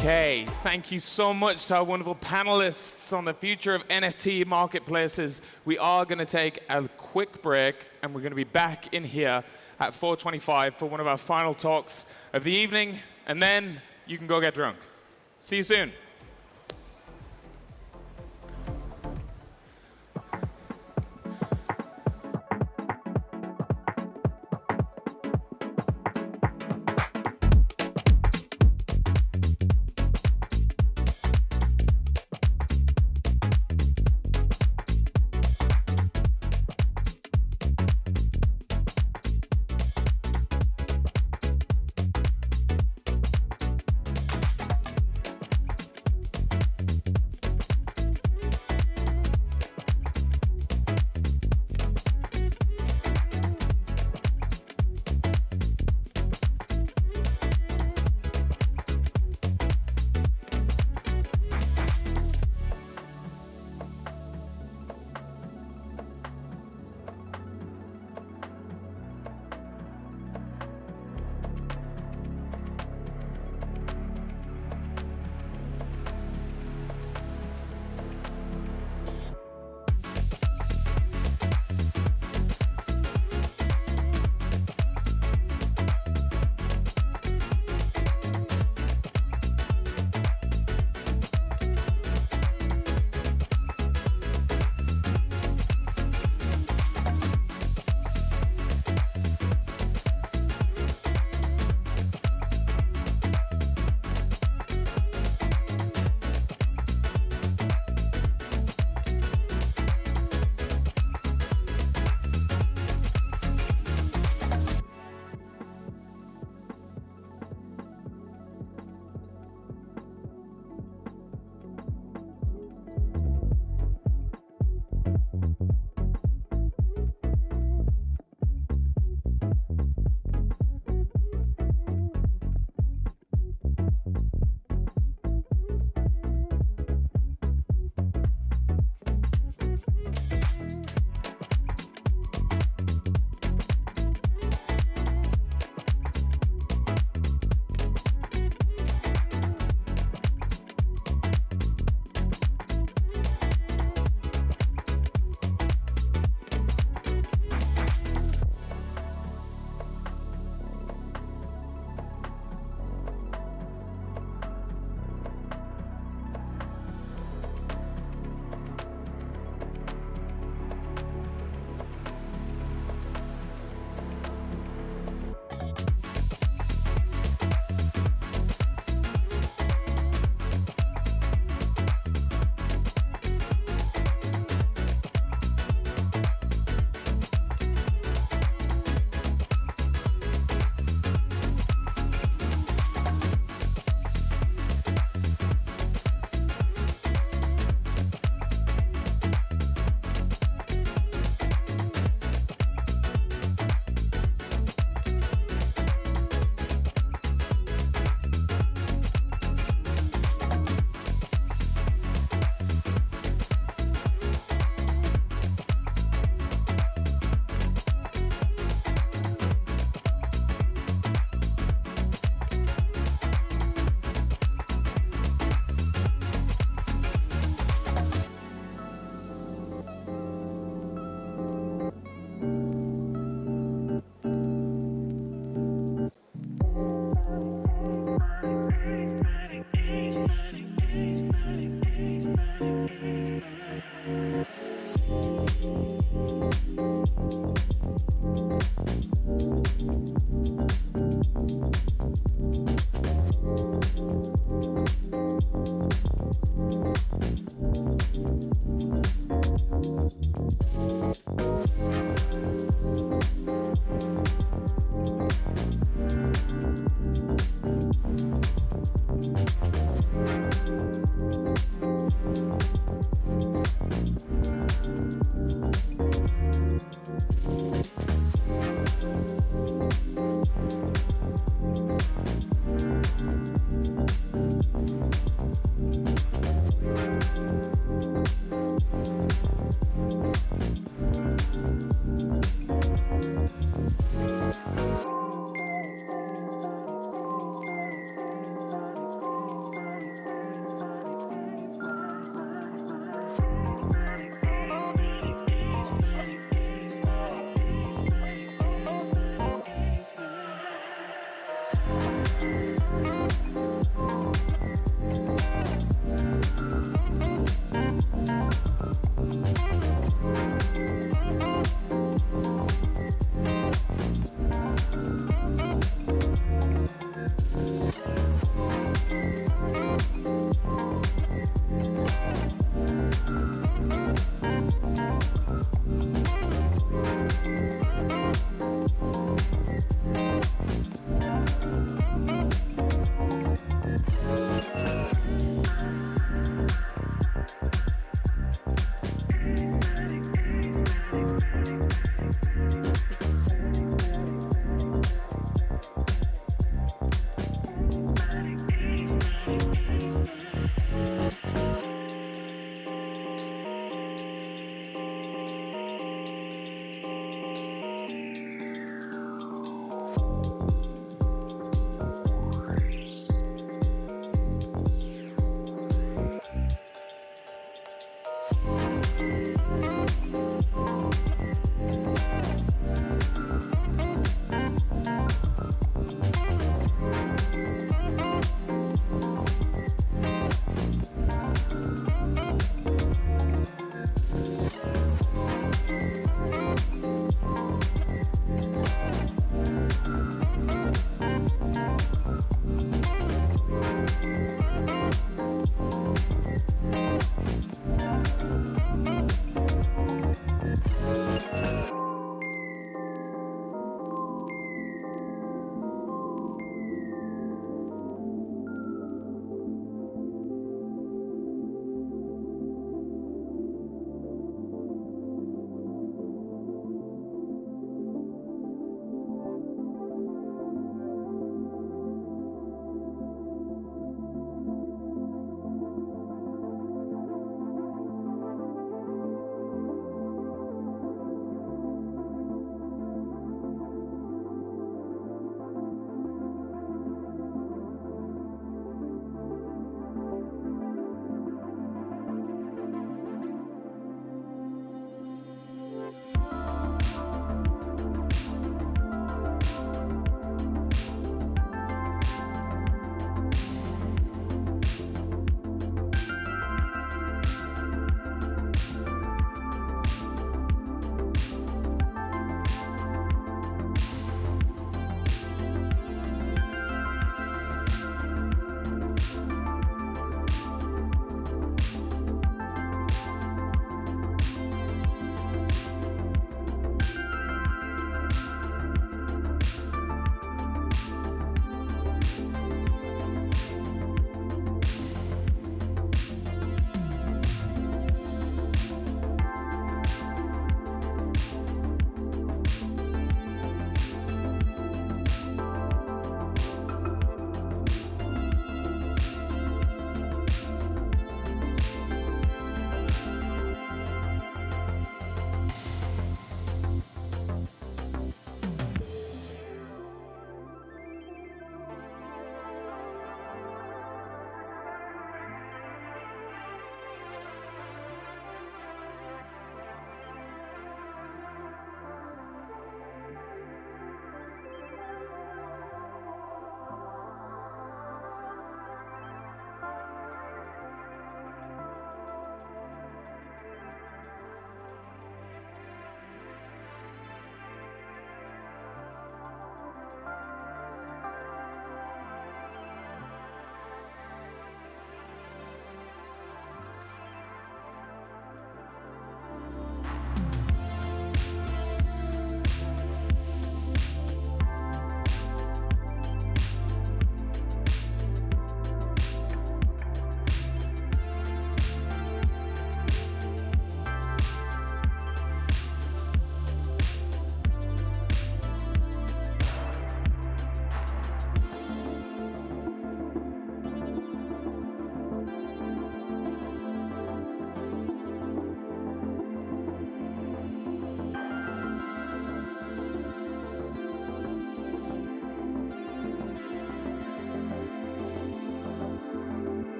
Okay, thank you so much to our wonderful panelists on the future of NFT marketplaces. We are going to take a quick break, and we're going to be back in here at 4:25 for one of our final talks of the evening, and then you can go get drunk. See you soon.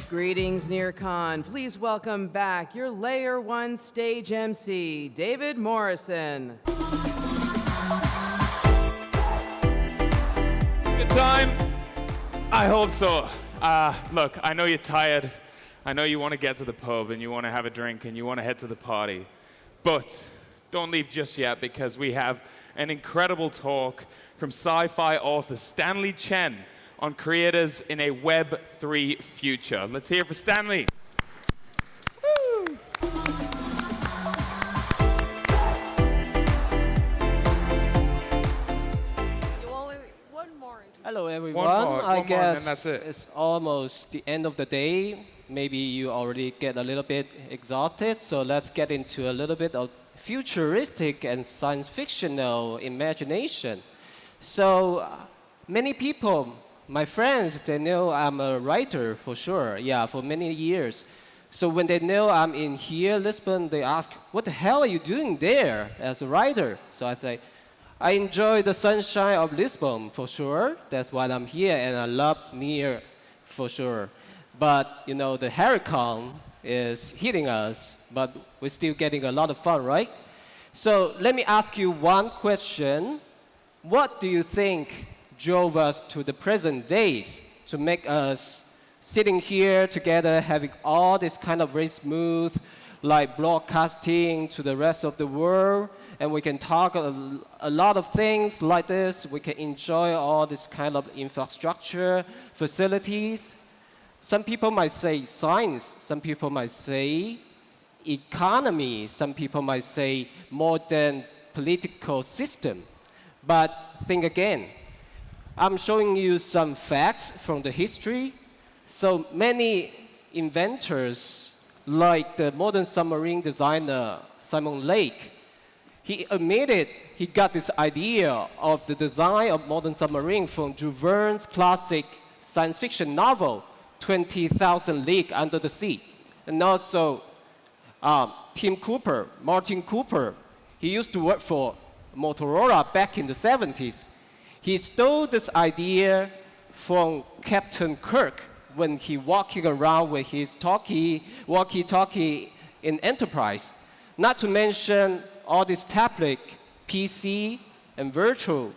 Greetings, NEARCON. Please welcome back your Layer 1 stage MC, David Morrison. Good time? I hope so. Look, I know you're tired. I know you want to get to the pub and you want to have a drink and you want to head to the party. But don't leave just yet because we have an incredible talk from Sci-Fi author Stanley Chen on creators in a Web3 future. Let's hear it for Stanley. Woo. Hello, everyone. I guess and that's it. It's almost the end of the day. Maybe you already get a little bit exhausted, so let's get into a little bit of futuristic and science fictional imagination. So many people, my friends, they know I'm a writer for sure, yeah, for many years. So when they know I'm in here, Lisbon, they ask, what the hell are you doing there as a writer? So I say, I enjoy the sunshine of Lisbon for sure. That's why I'm here, and I love NEAR for sure. But you know, the NEARCON is hitting us, but we're still getting a lot of fun, right? So let me ask you one question. What do you think drove us to the present days to make us sitting here together, having all this kind of very smooth, like broadcasting to the rest of the world, and we can talk a lot of things like this. We can enjoy all this kind of infrastructure, facilities. Some people might say science, some people might say economy, some people might say modern political system. But think again, I'm showing you some facts from the history. So many inventors, like the modern submarine designer Simon Lake, he admitted he got this idea of the design of modern submarine from Jules Verne's classic science fiction novel, 20,000 Leagues Under the Sea. And also Martin Cooper, he used to work for Motorola back in the 70s. He stole this idea from Captain Kirk when he walking around with his walkie-talkie in Enterprise. Not to mention all this tablet, PC, and virtual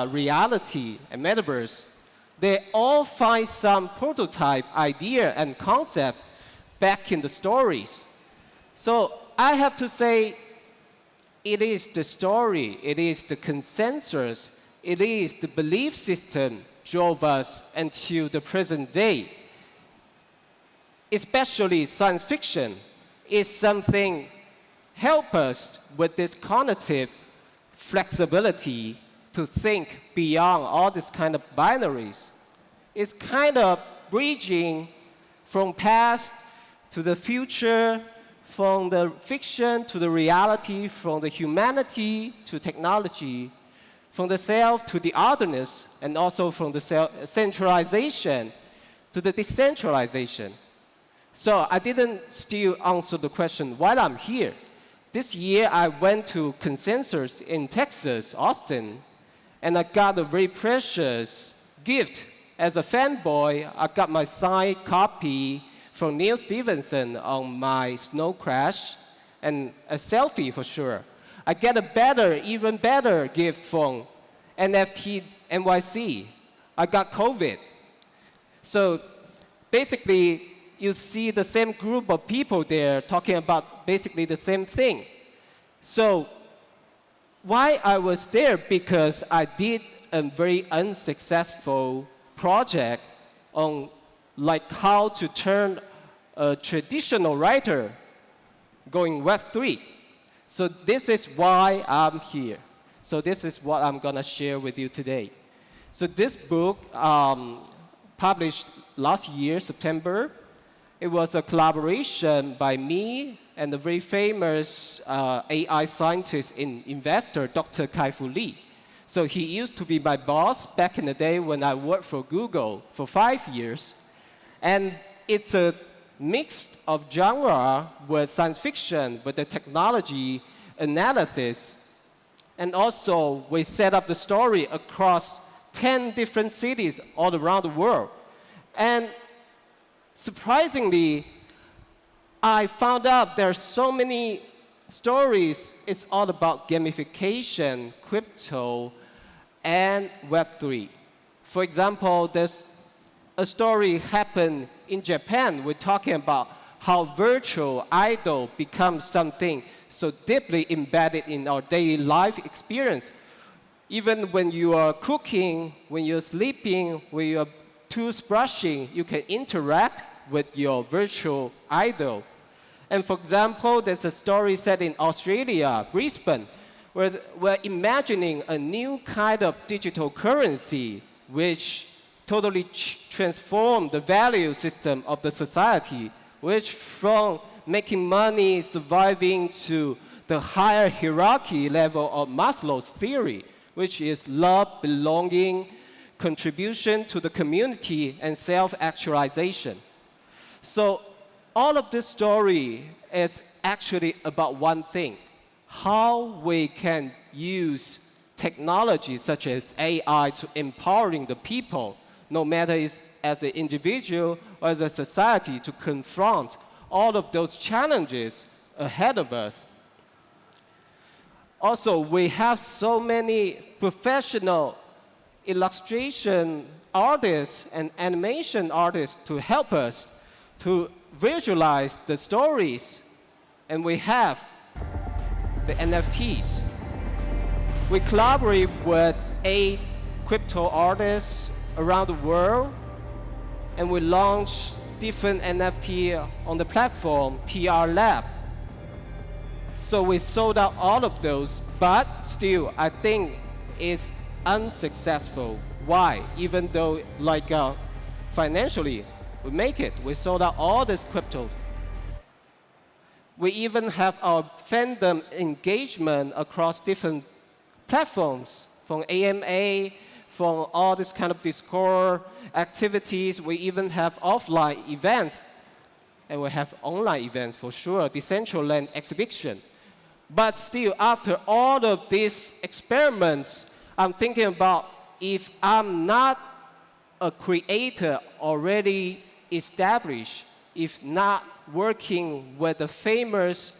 reality and metaverse. They all find some prototype idea and concepts back in the stories. So I have to say, it is the story, it is the consensus, it is the belief system drove us until the present day. Especially science fiction is something help us with this cognitive flexibility to think beyond all this kind of binaries. It's kind of bridging from past to the future, from the fiction to the reality, from the humanity to technology, from the self to the otherness, and also from the centralization to the decentralization. So I didn't still answer the question while I'm here. This year I went to Consensus in Texas, Austin, and I got a very precious gift. As a fanboy, I got my signed copy from Neil Stevenson on my Snow Crash, and a selfie for sure. I get a better, even better gift from NFT NYC. I got COVID. So basically, you see the same group of people there talking about basically the same thing. So why I was there? Because I did a very unsuccessful project on like how to turn a traditional writer going Web3. So this is why I'm here. So this is what I'm gonna share with you today. So this book published last year, September. It was a collaboration by me and a very famous AI scientist and investor, Dr. Kai-Fu Lee. So he used to be my boss back in the day when I worked for Google for 5 years. And it's a mix of genre with science fiction, with the technology analysis. And also, we set up the story across 10 different cities all around the world. And surprisingly, I found out there are so many stories. It's all about gamification, crypto, and Web3. For example, there's a story happened in Japan. We're talking about how virtual idol becomes something so deeply embedded in our daily life experience. Even when you are cooking, when you're sleeping, when you're toothbrushing, you can interact with your virtual idol. And for example, there's a story set in Australia, Brisbane, where we're imagining a new kind of digital currency which totally transformed the value system of the society, which from making money, surviving to the higher hierarchy level of Maslow's theory, which is love, belonging, contribution to the community, and self-actualization. So all of this story is actually about one thing: how we can use technology such as AI to empowering the people, no matter as an individual or as a society, to confront all of those challenges ahead of us. Also, we have so many professional illustration artists and animation artists to help us to visualize the stories and we have the NFTs. We collaborate with 8 crypto artists around the world, and we launch different NFT on the platform, TR Lab. So we sold out all of those, but still, I think it's unsuccessful. Why? Even though, like, financially, we make it. We sold out all these cryptos. We even have our fandom engagement across different platforms, from AMA, from all this kind of Discord activities. We even have offline events, and we have online events for sure, Decentralization exhibition. But still, after all of these experiments, I'm thinking about if I'm not a creator already established, if not working with the famous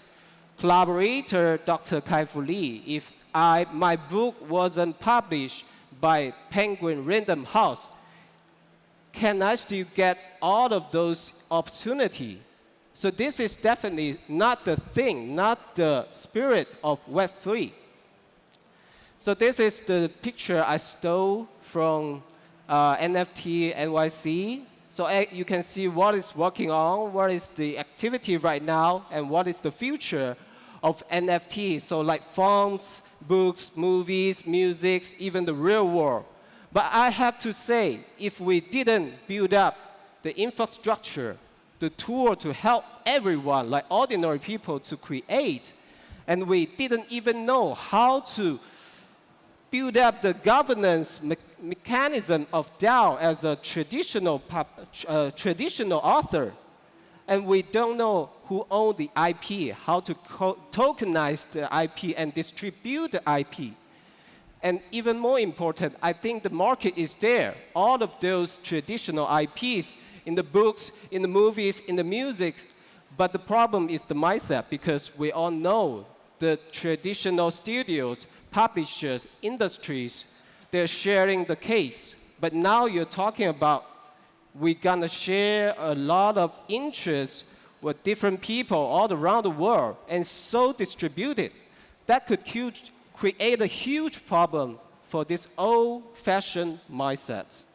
collaborator, Dr. Kai-Fu Lee, if my book wasn't published by Penguin Random House, can I still get all of those opportunities? So this is definitely not the thing, not the spirit of Web3. So this is the picture I stole from NFT NYC. So you can see what is working on, what is the activity right now, and what is the future of NFT. So like fonts, books, movies, music, even the real world. But I have to say, if we didn't build up the infrastructure, the tool to help everyone, like ordinary people, to create, and we didn't even know how to build up the governance mechanism of DAO as a traditional author, and we don't know who owns the IP, how to tokenize the IP and distribute the IP. And even more important, I think the market is there. All of those traditional IPs in the books, in the movies, in the music, but the problem is the mindset, because we all know the traditional studios, publishers, industries, they're sharing the case. But now you're talking about we're gonna share a lot of interests with different people all around the world, and so distributed. That could create a huge problem for this old-fashioned mindsets.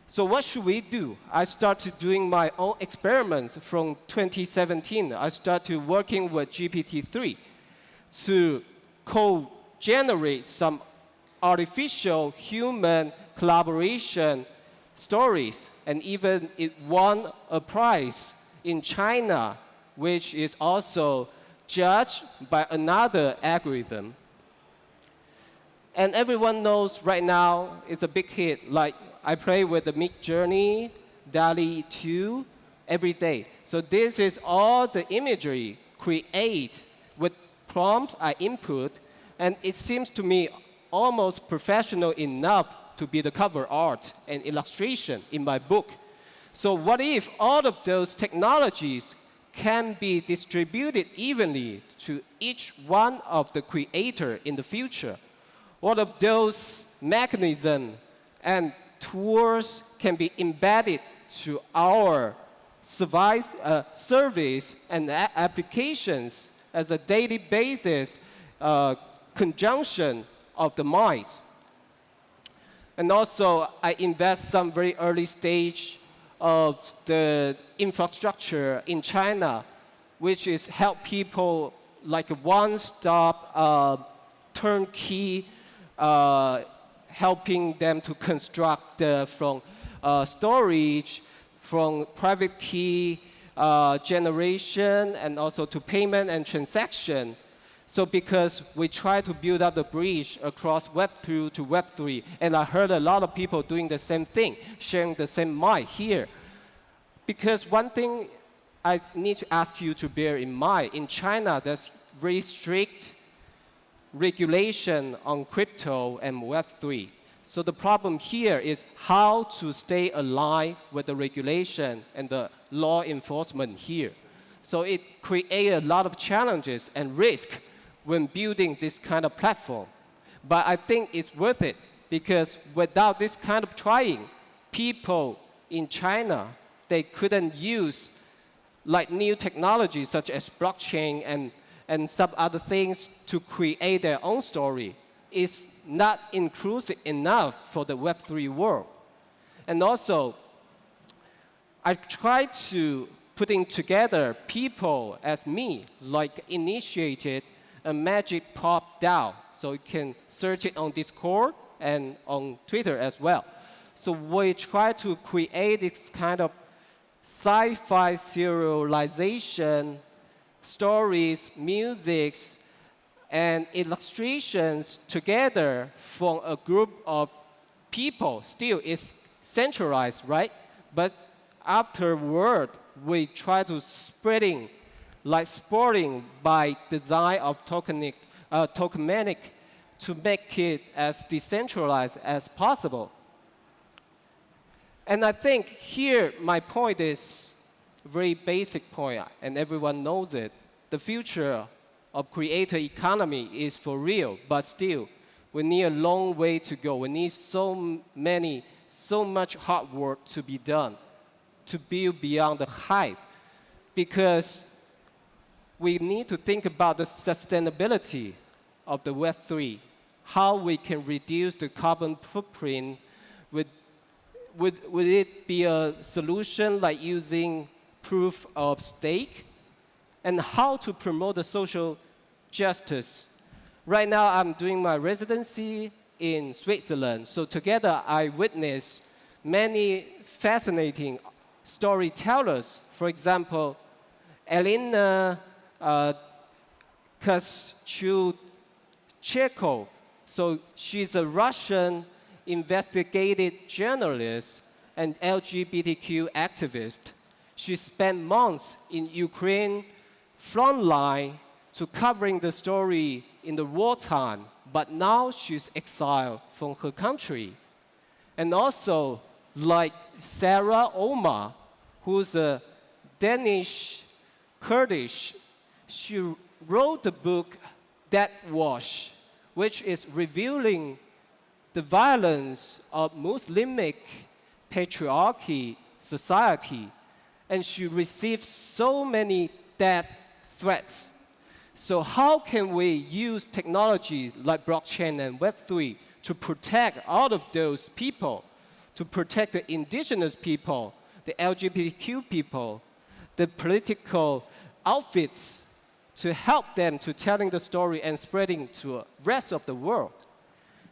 So what should we do? I started doing my own experiments from 2017. I started working with GPT-3 to co-generate some artificial human collaboration stories, and even it won a prize in China, which is also judged by another algorithm. And everyone knows right now it's a big hit. Like I play with the Midjourney, DALL-E 2 every day. So this is all the imagery create with prompt I input, and it seems to me almost professional enough to be the cover art and illustration in my book. So what if all of those technologies can be distributed evenly to each one of the creator in the future? What of those mechanisms and tools can be embedded to our service and applications as a daily basis conjunction of the minds? And also, I invest some very early stage of the infrastructure in China, which is help people like a one-stop turnkey, helping them to construct from storage, from private key generation, and also to payment and transaction. So because we try to build up the bridge across Web 2 to Web 3, and I heard a lot of people doing the same thing, sharing the same mind here. Because one thing I need to ask you to bear in mind, in China, there's very strict regulation on crypto and Web 3. So the problem here is how to stay aligned with the regulation and the law enforcement here. So it creates a lot of challenges and risk when building this kind of platform. But I think it's worth it, because without this kind of trying, people in China, they couldn't use like new technologies such as blockchain and some other things to create their own story is not inclusive enough for the Web3 world. And also, I try to putting together people as me, like initiated a Magic Pop DAO. So you can search it on Discord and on Twitter as well. So we try to create this kind of sci-fi serialization, stories, musics, and illustrations together from a group of people. Still, it's centralized, right? But afterward, we try to spreading, like sporting by design of tokenomic to make it as decentralized as possible. And I think here my point is a very basic point, and everyone knows it. The future of creator economy is for real, but still, we need a long way to go. We need so much hard work to be done to build beyond the hype, because we need to think about the sustainability of the Web3, how we can reduce the carbon footprint. Would it be a solution like using proof of stake? And how to promote the social justice? Right now, I'm doing my residency in Switzerland. So together, I witnessed many fascinating storytellers. For example, Elena Kostyuchenko. So she's a Russian investigative journalist and LGBTQ activist. She spent months in Ukraine front line to covering the story in the wartime, but now she's exiled from her country. And also, like Sarah Omar, who's a Danish Kurdish, she wrote the book Dead Wash, which is revealing the violence of Muslimic patriarchy society. And she received so many death threats. So how can we use technology like blockchain and Web3 to protect all of those people, to protect the indigenous people, the LGBTQ people, the political outfits, to help them to telling the story and spreading to the rest of the world?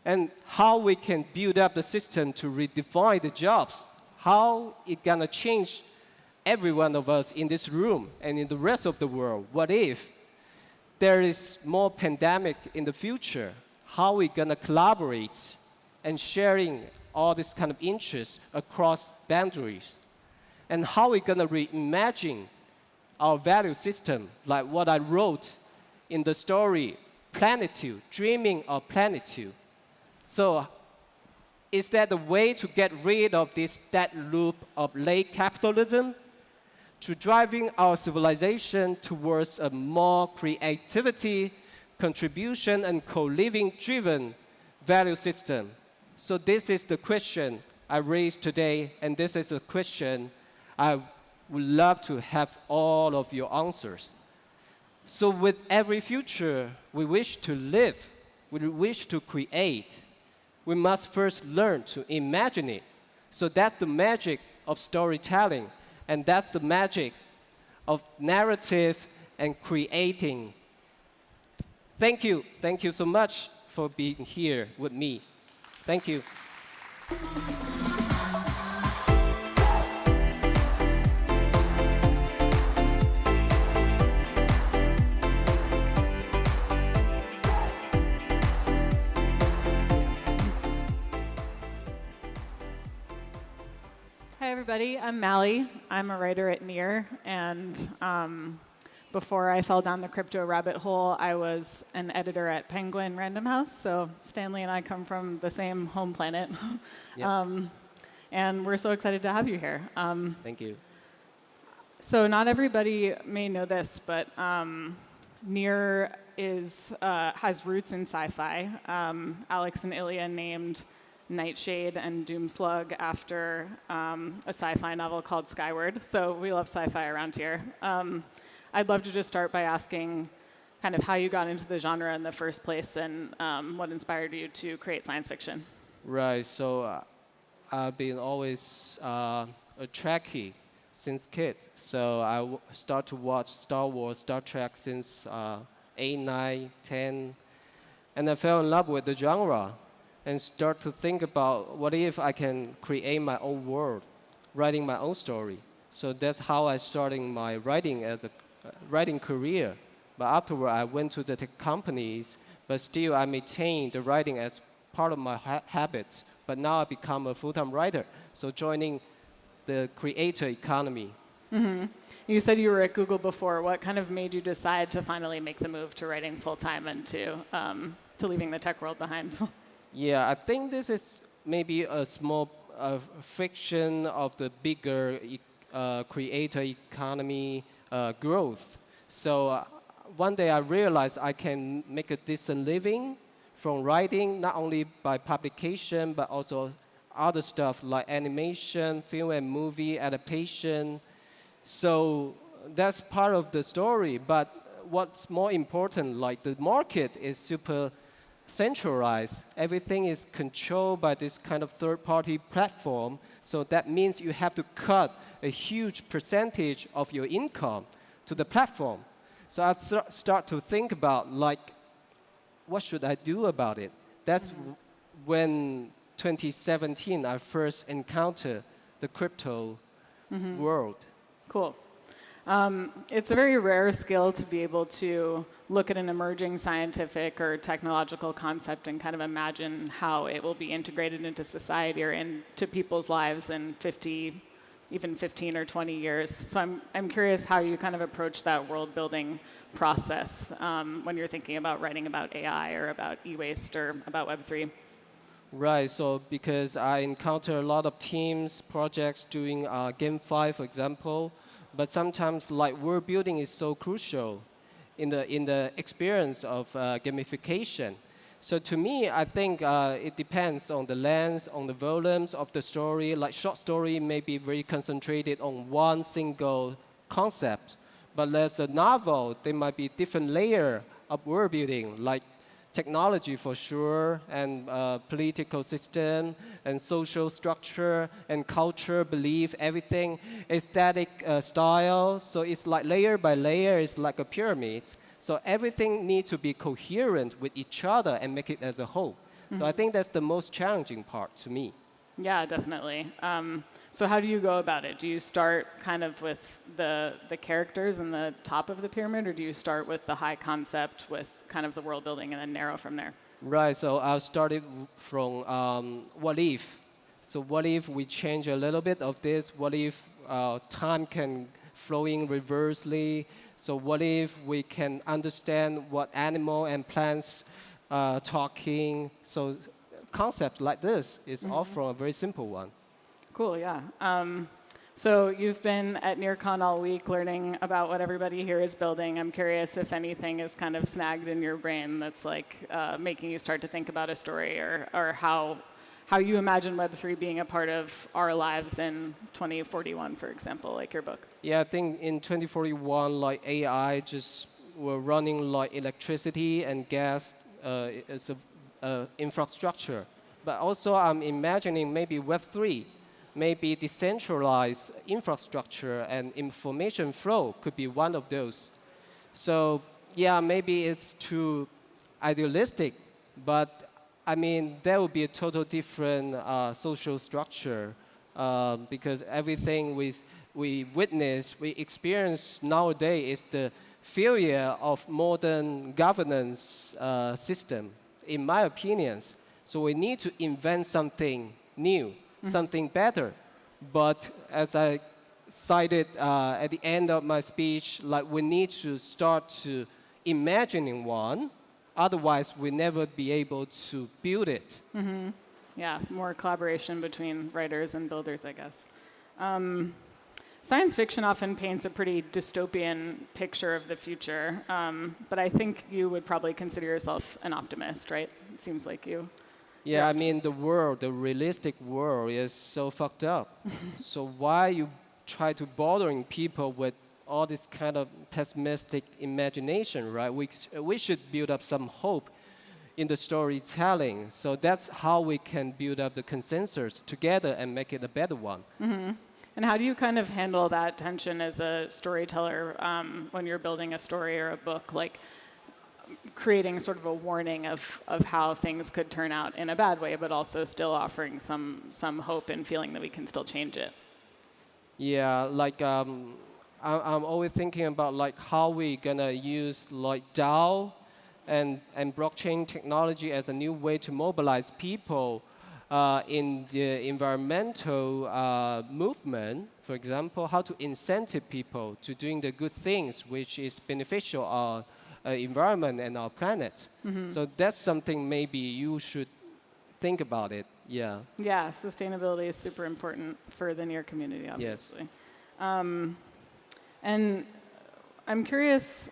And how we can build up the system to redefine the jobs, how it's gonna change every one of us in this room and in the rest of the world. What if there is more pandemic in the future? How we gonna collaborate and sharing all this kind of interests across boundaries? And how we gonna reimagine our value system, like what I wrote in the story, Planitude, Dreaming of Planitude. So is that the way to get rid of this dead loop of late capitalism, to driving our civilization towards a more creativity, contribution, and co-living driven value system? So this is the question I raised today, and this is a question I would love to have all of your answers. So with every future we wish to live, we wish to create, we must first learn to imagine it. So that's the magic of storytelling, and that's the magic of narrative and creating. Thank you so much for being here with me. Thank you. Hi, everybody. I'm Mally. I'm a writer at NEAR, and before I fell down the crypto rabbit hole, I was an editor at Penguin Random House. So Stanley and I come from the same home planet. Yep. And we're so excited to have you here. Thank you. So not everybody may know this, but NEAR has roots in sci-fi. Alex and Ilya named Nightshade and Doomslug after a sci-fi novel called Skyward. So we love sci-fi around here. I'd love to just start by asking kind of how you got into the genre in the first place and what inspired you to create science fiction. Right. So I've been always a Trekkie since kid. So I start to watch Star Wars, Star Trek since 8, 9, 10. And I fell in love with the genre and start to think about what if I can create my own world, writing my own story. So that's how I started my writing as a writing career. But afterward, I went to the tech companies, but still I maintained the writing as part of my habits. But now I become a full-time writer, so joining the creator economy. Mm-hmm. You said you were at Google before. What kind of made you decide to finally make the move to writing full-time and to leaving the tech world behind? Yeah, I think this is maybe a small friction of the bigger creator economy growth. So one day I realized I can make a decent living from writing, not only by publication, but also other stuff like animation, film and movie adaptation. So that's part of the story. But what's more important, like the market is super centralized. Everything is controlled by this kind of third-party platform. So that means you have to cut a huge percentage of your income to the platform. So I start to think about, like, what should I do about it? That's when 2017 I first encountered the crypto world. Cool. It's a very rare skill to be able to look at an emerging scientific or technological concept and kind of imagine how it will be integrated into society or into people's lives in 50, even 15 or 20 years. So I'm curious how you kind of approach that world building process when you're thinking about writing about AI or about e-waste or about Web3. Right, so because I encounter a lot of teams, projects doing GameFi, for example, but sometimes like world building is so crucial in the experience of gamification. So to me, I think it depends on the length, on the volumes of the story. Like short story may be very concentrated on one single concept, but there's a novel, there might be different layer of world building, like technology for sure, and political system, and social structure, and culture, belief, everything, aesthetic style. So it's like layer by layer, it's like a pyramid. So everything needs to be coherent with each other and make it as a whole. So I think that's the most challenging part to me. Yeah, definitely. So how do you go about it? Do you start kind of with the characters in the top of the pyramid, or do you start with the high concept with kind of the world building and then narrow from there? Right, so I started from what if. So what if we change a little bit of this? What if time can flow in reversely? So what if we can understand what animal and plants talking? So concept like this is all from a very simple one. Cool, yeah. So you've been at NEARCON all week learning about what everybody here is building. I'm curious if anything is kind of snagged in your brain that's like making you start to think about a story or how you imagine Web3 being a part of our lives in 2041, for example, like your book. Yeah, I think in 2041, like AI just were running like electricity and gas as a infrastructure. But also I'm imagining maybe Web3, maybe decentralized infrastructure and information flow could be one of those. So yeah, maybe it's too idealistic, but I mean, there will be a total different social structure because everything we witness, we experience nowadays is the failure of modern governance system, in my opinions. So we need to invent something new, something better. But as I cited at the end of my speech, like we need to start to imagining one. Otherwise, we'll never be able to build it. Yeah, more collaboration between writers and builders, I guess. Science fiction often paints a pretty dystopian picture of the future, but I think you would probably consider yourself an optimist, right? It seems like you Yeah, I mean, the realistic world is so fucked up. So why you try to bothering people with all this kind of pessimistic imagination, right? We should build up some hope in the storytelling. So that's how we can build up the consensus together and make it a better one. And how do you kind of handle that tension as a storyteller when you're building a story or a book, like creating sort of a warning of how things could turn out in a bad way, but also still offering some hope and feeling that we can still change it? Yeah, like I'm always thinking about like how we gonna use like DAO and blockchain technology as a new way to mobilize people in the environmental movement. For example, how to incentive people to doing the good things which is beneficial our environment and our planet. So that's something maybe you should think about it. Yeah. Yeah, sustainability is super important for the NEAR community, obviously. And I'm curious,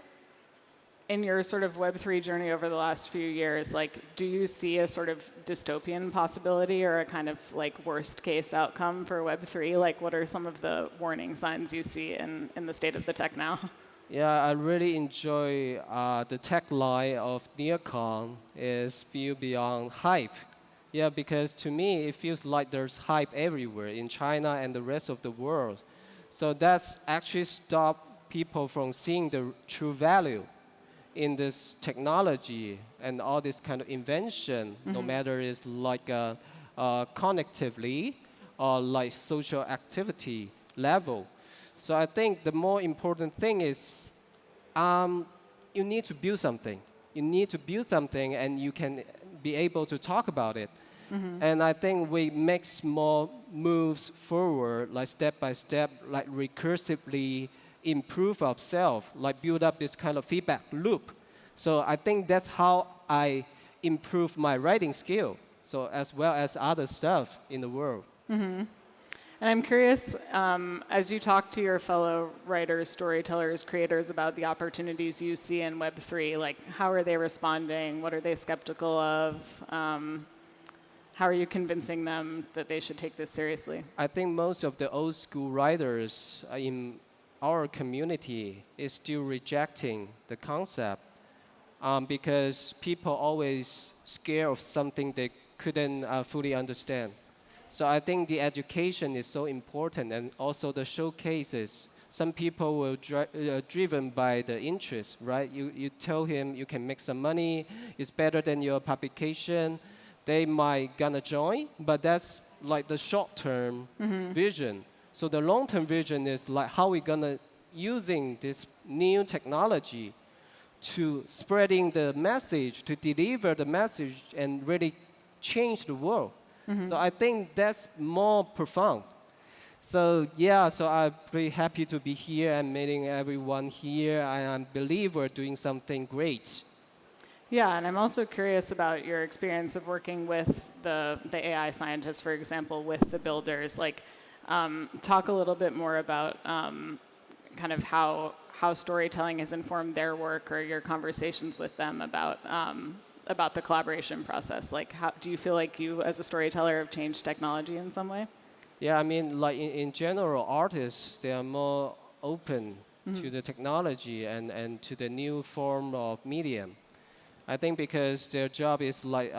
in your sort of Web3 journey over the last few years, like, do you see a sort of dystopian possibility or a kind of like worst case outcome for Web3? Like, what are some of the warning signs you see in the state of the tech now? Yeah, I really enjoy the tagline of NEARCON is Feel Beyond Hype. Yeah, because to me, it feels like there's hype everywhere in China and the rest of the world. So that's actually stopped people from seeing the true value in this technology and all this kind of invention, no matter it's like connectively or like social activity level. So I think the more important thing is you need to build something. You need to build something and you can be able to talk about it. And I think we make small moves forward, like step by step, like recursively improve ourselves, like build up this kind of feedback loop. So I think that's how I improve my writing skill, so as well as other stuff in the world. And I'm curious, as you talk to your fellow writers, storytellers, creators about the opportunities you see in Web3, like how are they responding? What are they skeptical of? How are you convincing them that they should take this seriously? I think most of the old school writers in our community is still rejecting the concept because people always scared of something they couldn't fully understand. So I think the education is so important, and also the showcases. Some people will driven by the interest, right? You tell him you can make some money, it's better than your publication. They might gonna join, but that's like the short-term vision. So the long-term vision is like how we gonna using this new technology to spreading the message, to deliver the message and really change the world. So I think that's more profound. So yeah, so I'm pretty happy to be here and meeting everyone here. I believe we're doing something great. Yeah, and I'm also curious about your experience of working with the AI scientists, for example, with the builders. Like, talk a little bit more about kind of how storytelling has informed their work or your conversations with them about the collaboration process. Like, how do you feel like you, as a storyteller, have changed technology in some way? Yeah, I mean, like in general, artists, they are more open to the technology and to the new form of medium. I think because their job is like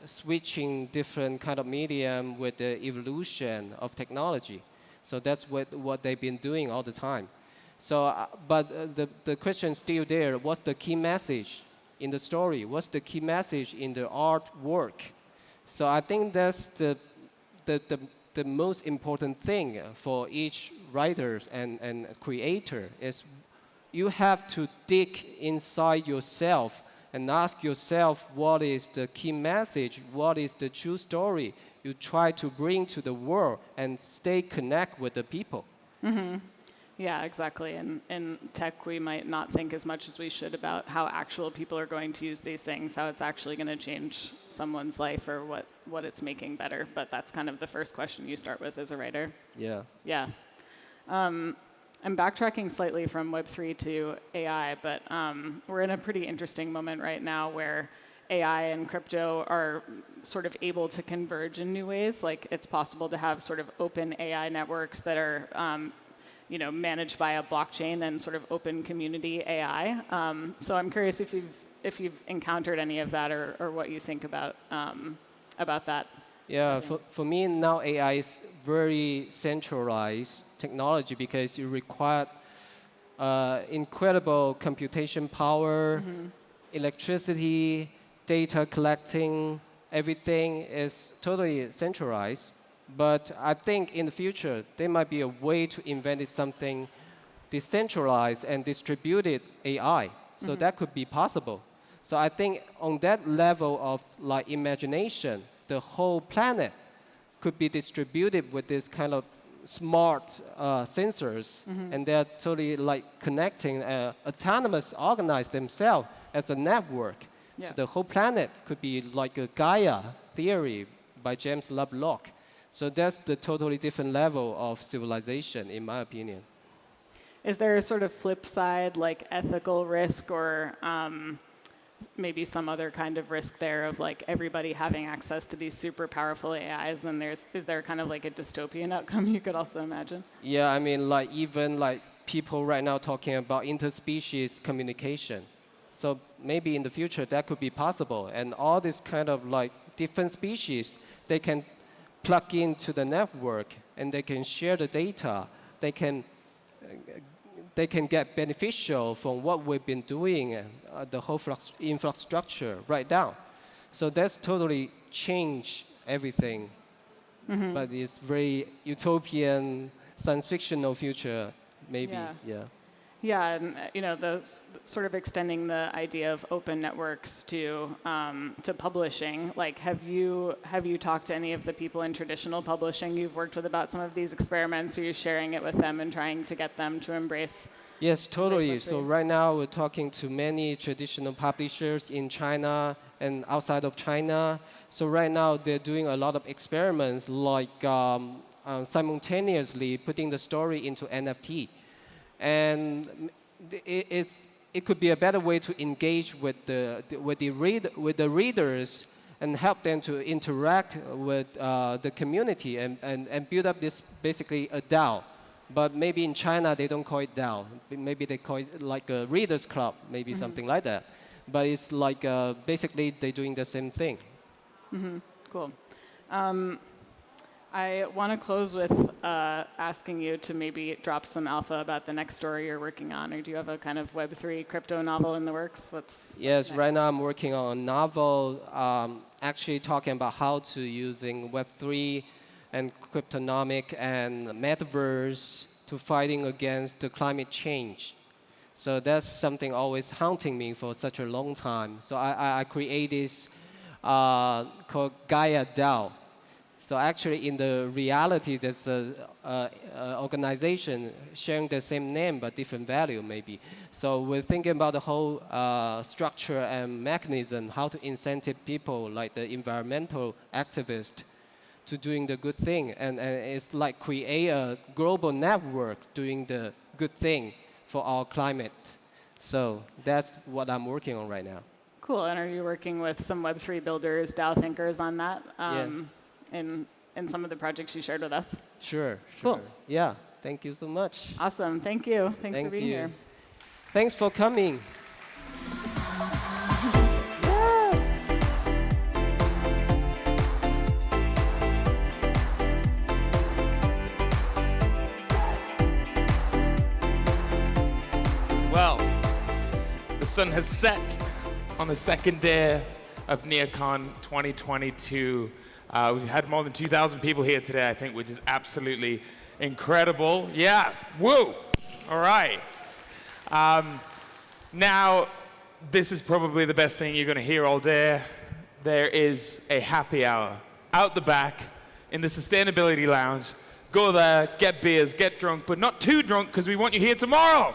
switching different kind of medium with the evolution of technology. So that's what they've been doing all the time. So, but the question is still there. What's the key message in the story? What's the key message in the artwork? So I think that's the most important thing for each writer and creator is you have to dig inside yourself and ask yourself what is the key message, what is the true story you try to bring to the world and stay connect with the people. Yeah, exactly. And in tech, we might not think as much as we should about how actual people are going to use these things, how it's actually going to change someone's life or what it's making better. But that's kind of the first question you start with as a writer. Yeah. Yeah. I'm backtracking slightly from Web3 to AI, but we're in a pretty interesting moment right now where AI and crypto are sort of able to converge in new ways. Like it's possible to have sort of open AI networks that are managed by a blockchain and sort of open community AI. So I'm curious if you've encountered any of that or what you think about that. Yeah, for me now AI is very centralized technology because you require incredible computation power, electricity, data collecting, everything is totally centralized. But I think in the future, there might be a way to invent something decentralized and distributed AI. So that could be possible. So I think on that level of like imagination, the whole planet could be distributed with this kind of smart sensors, and they're totally like connecting, autonomous, organize themselves as a network. Yeah. So the whole planet could be like a Gaia theory by James Lovelock. So that's the totally different level of civilization, in my opinion. Is there a sort of flip side, like ethical risk or maybe some other kind of risk there of like everybody having access to these super powerful AIs? And is there kind of like a dystopian outcome you could also imagine? Yeah, I mean, like even like people right now talking about interspecies communication. So maybe in the future that could be possible. And all this kind of like different species, they can plug into the network and they can share the data. They can get beneficial from what we've been doing, the whole infrastructure right now. So that's totally changed everything. But it's very utopian, science fictional future, maybe. Yeah. Yeah, and those sort of extending the idea of open networks to publishing. Like, have you talked to any of the people in traditional publishing you've worked with about some of these experiments? Are you sharing it with them and trying to get them to embrace? Yes, totally. So right now we're talking to many traditional publishers in China and outside of China. So right now they're doing a lot of experiments, like simultaneously putting the story into NFT. And it could be a better way to engage with the readers and help them to interact with the community and build up this basically a DAO. But maybe in China they don't call it DAO. Maybe they call it like a readers club, maybe something like that. But it's like basically they're doing the same thing. Cool. I want to close with asking you to maybe drop some alpha about the next story you're working on, or do you have a kind of Web3 crypto novel in the works? Yes, right now I'm working on a novel actually talking about how to using Web3 and cryptonomic and metaverse to fighting against the climate change. So that's something always haunting me for such a long time. So I created this called Gaia DAO. So actually, in the reality, there's an organization sharing the same name but different value, maybe. So we're thinking about the whole structure and mechanism, how to incentive people like the environmental activists to doing the good thing. And it's like create a global network doing the good thing for our climate. So that's what I'm working on right now. Cool. And are you working with some Web3 builders, DAO thinkers on that? In some of the projects you shared with us? Sure. Cool. Yeah, thank you so much. Awesome, thank you. Thanks for being here. Thanks for coming. Well, the sun has set on the second day of NEARCON 2022. We've had more than 2,000 people here today, I think, which is absolutely incredible. Yeah, woo! All right. Now, this is probably the best thing you're going to hear all day. There is a happy hour out the back in the Sustainability Lounge. Go there, get beers, get drunk, but not too drunk because we want you here tomorrow.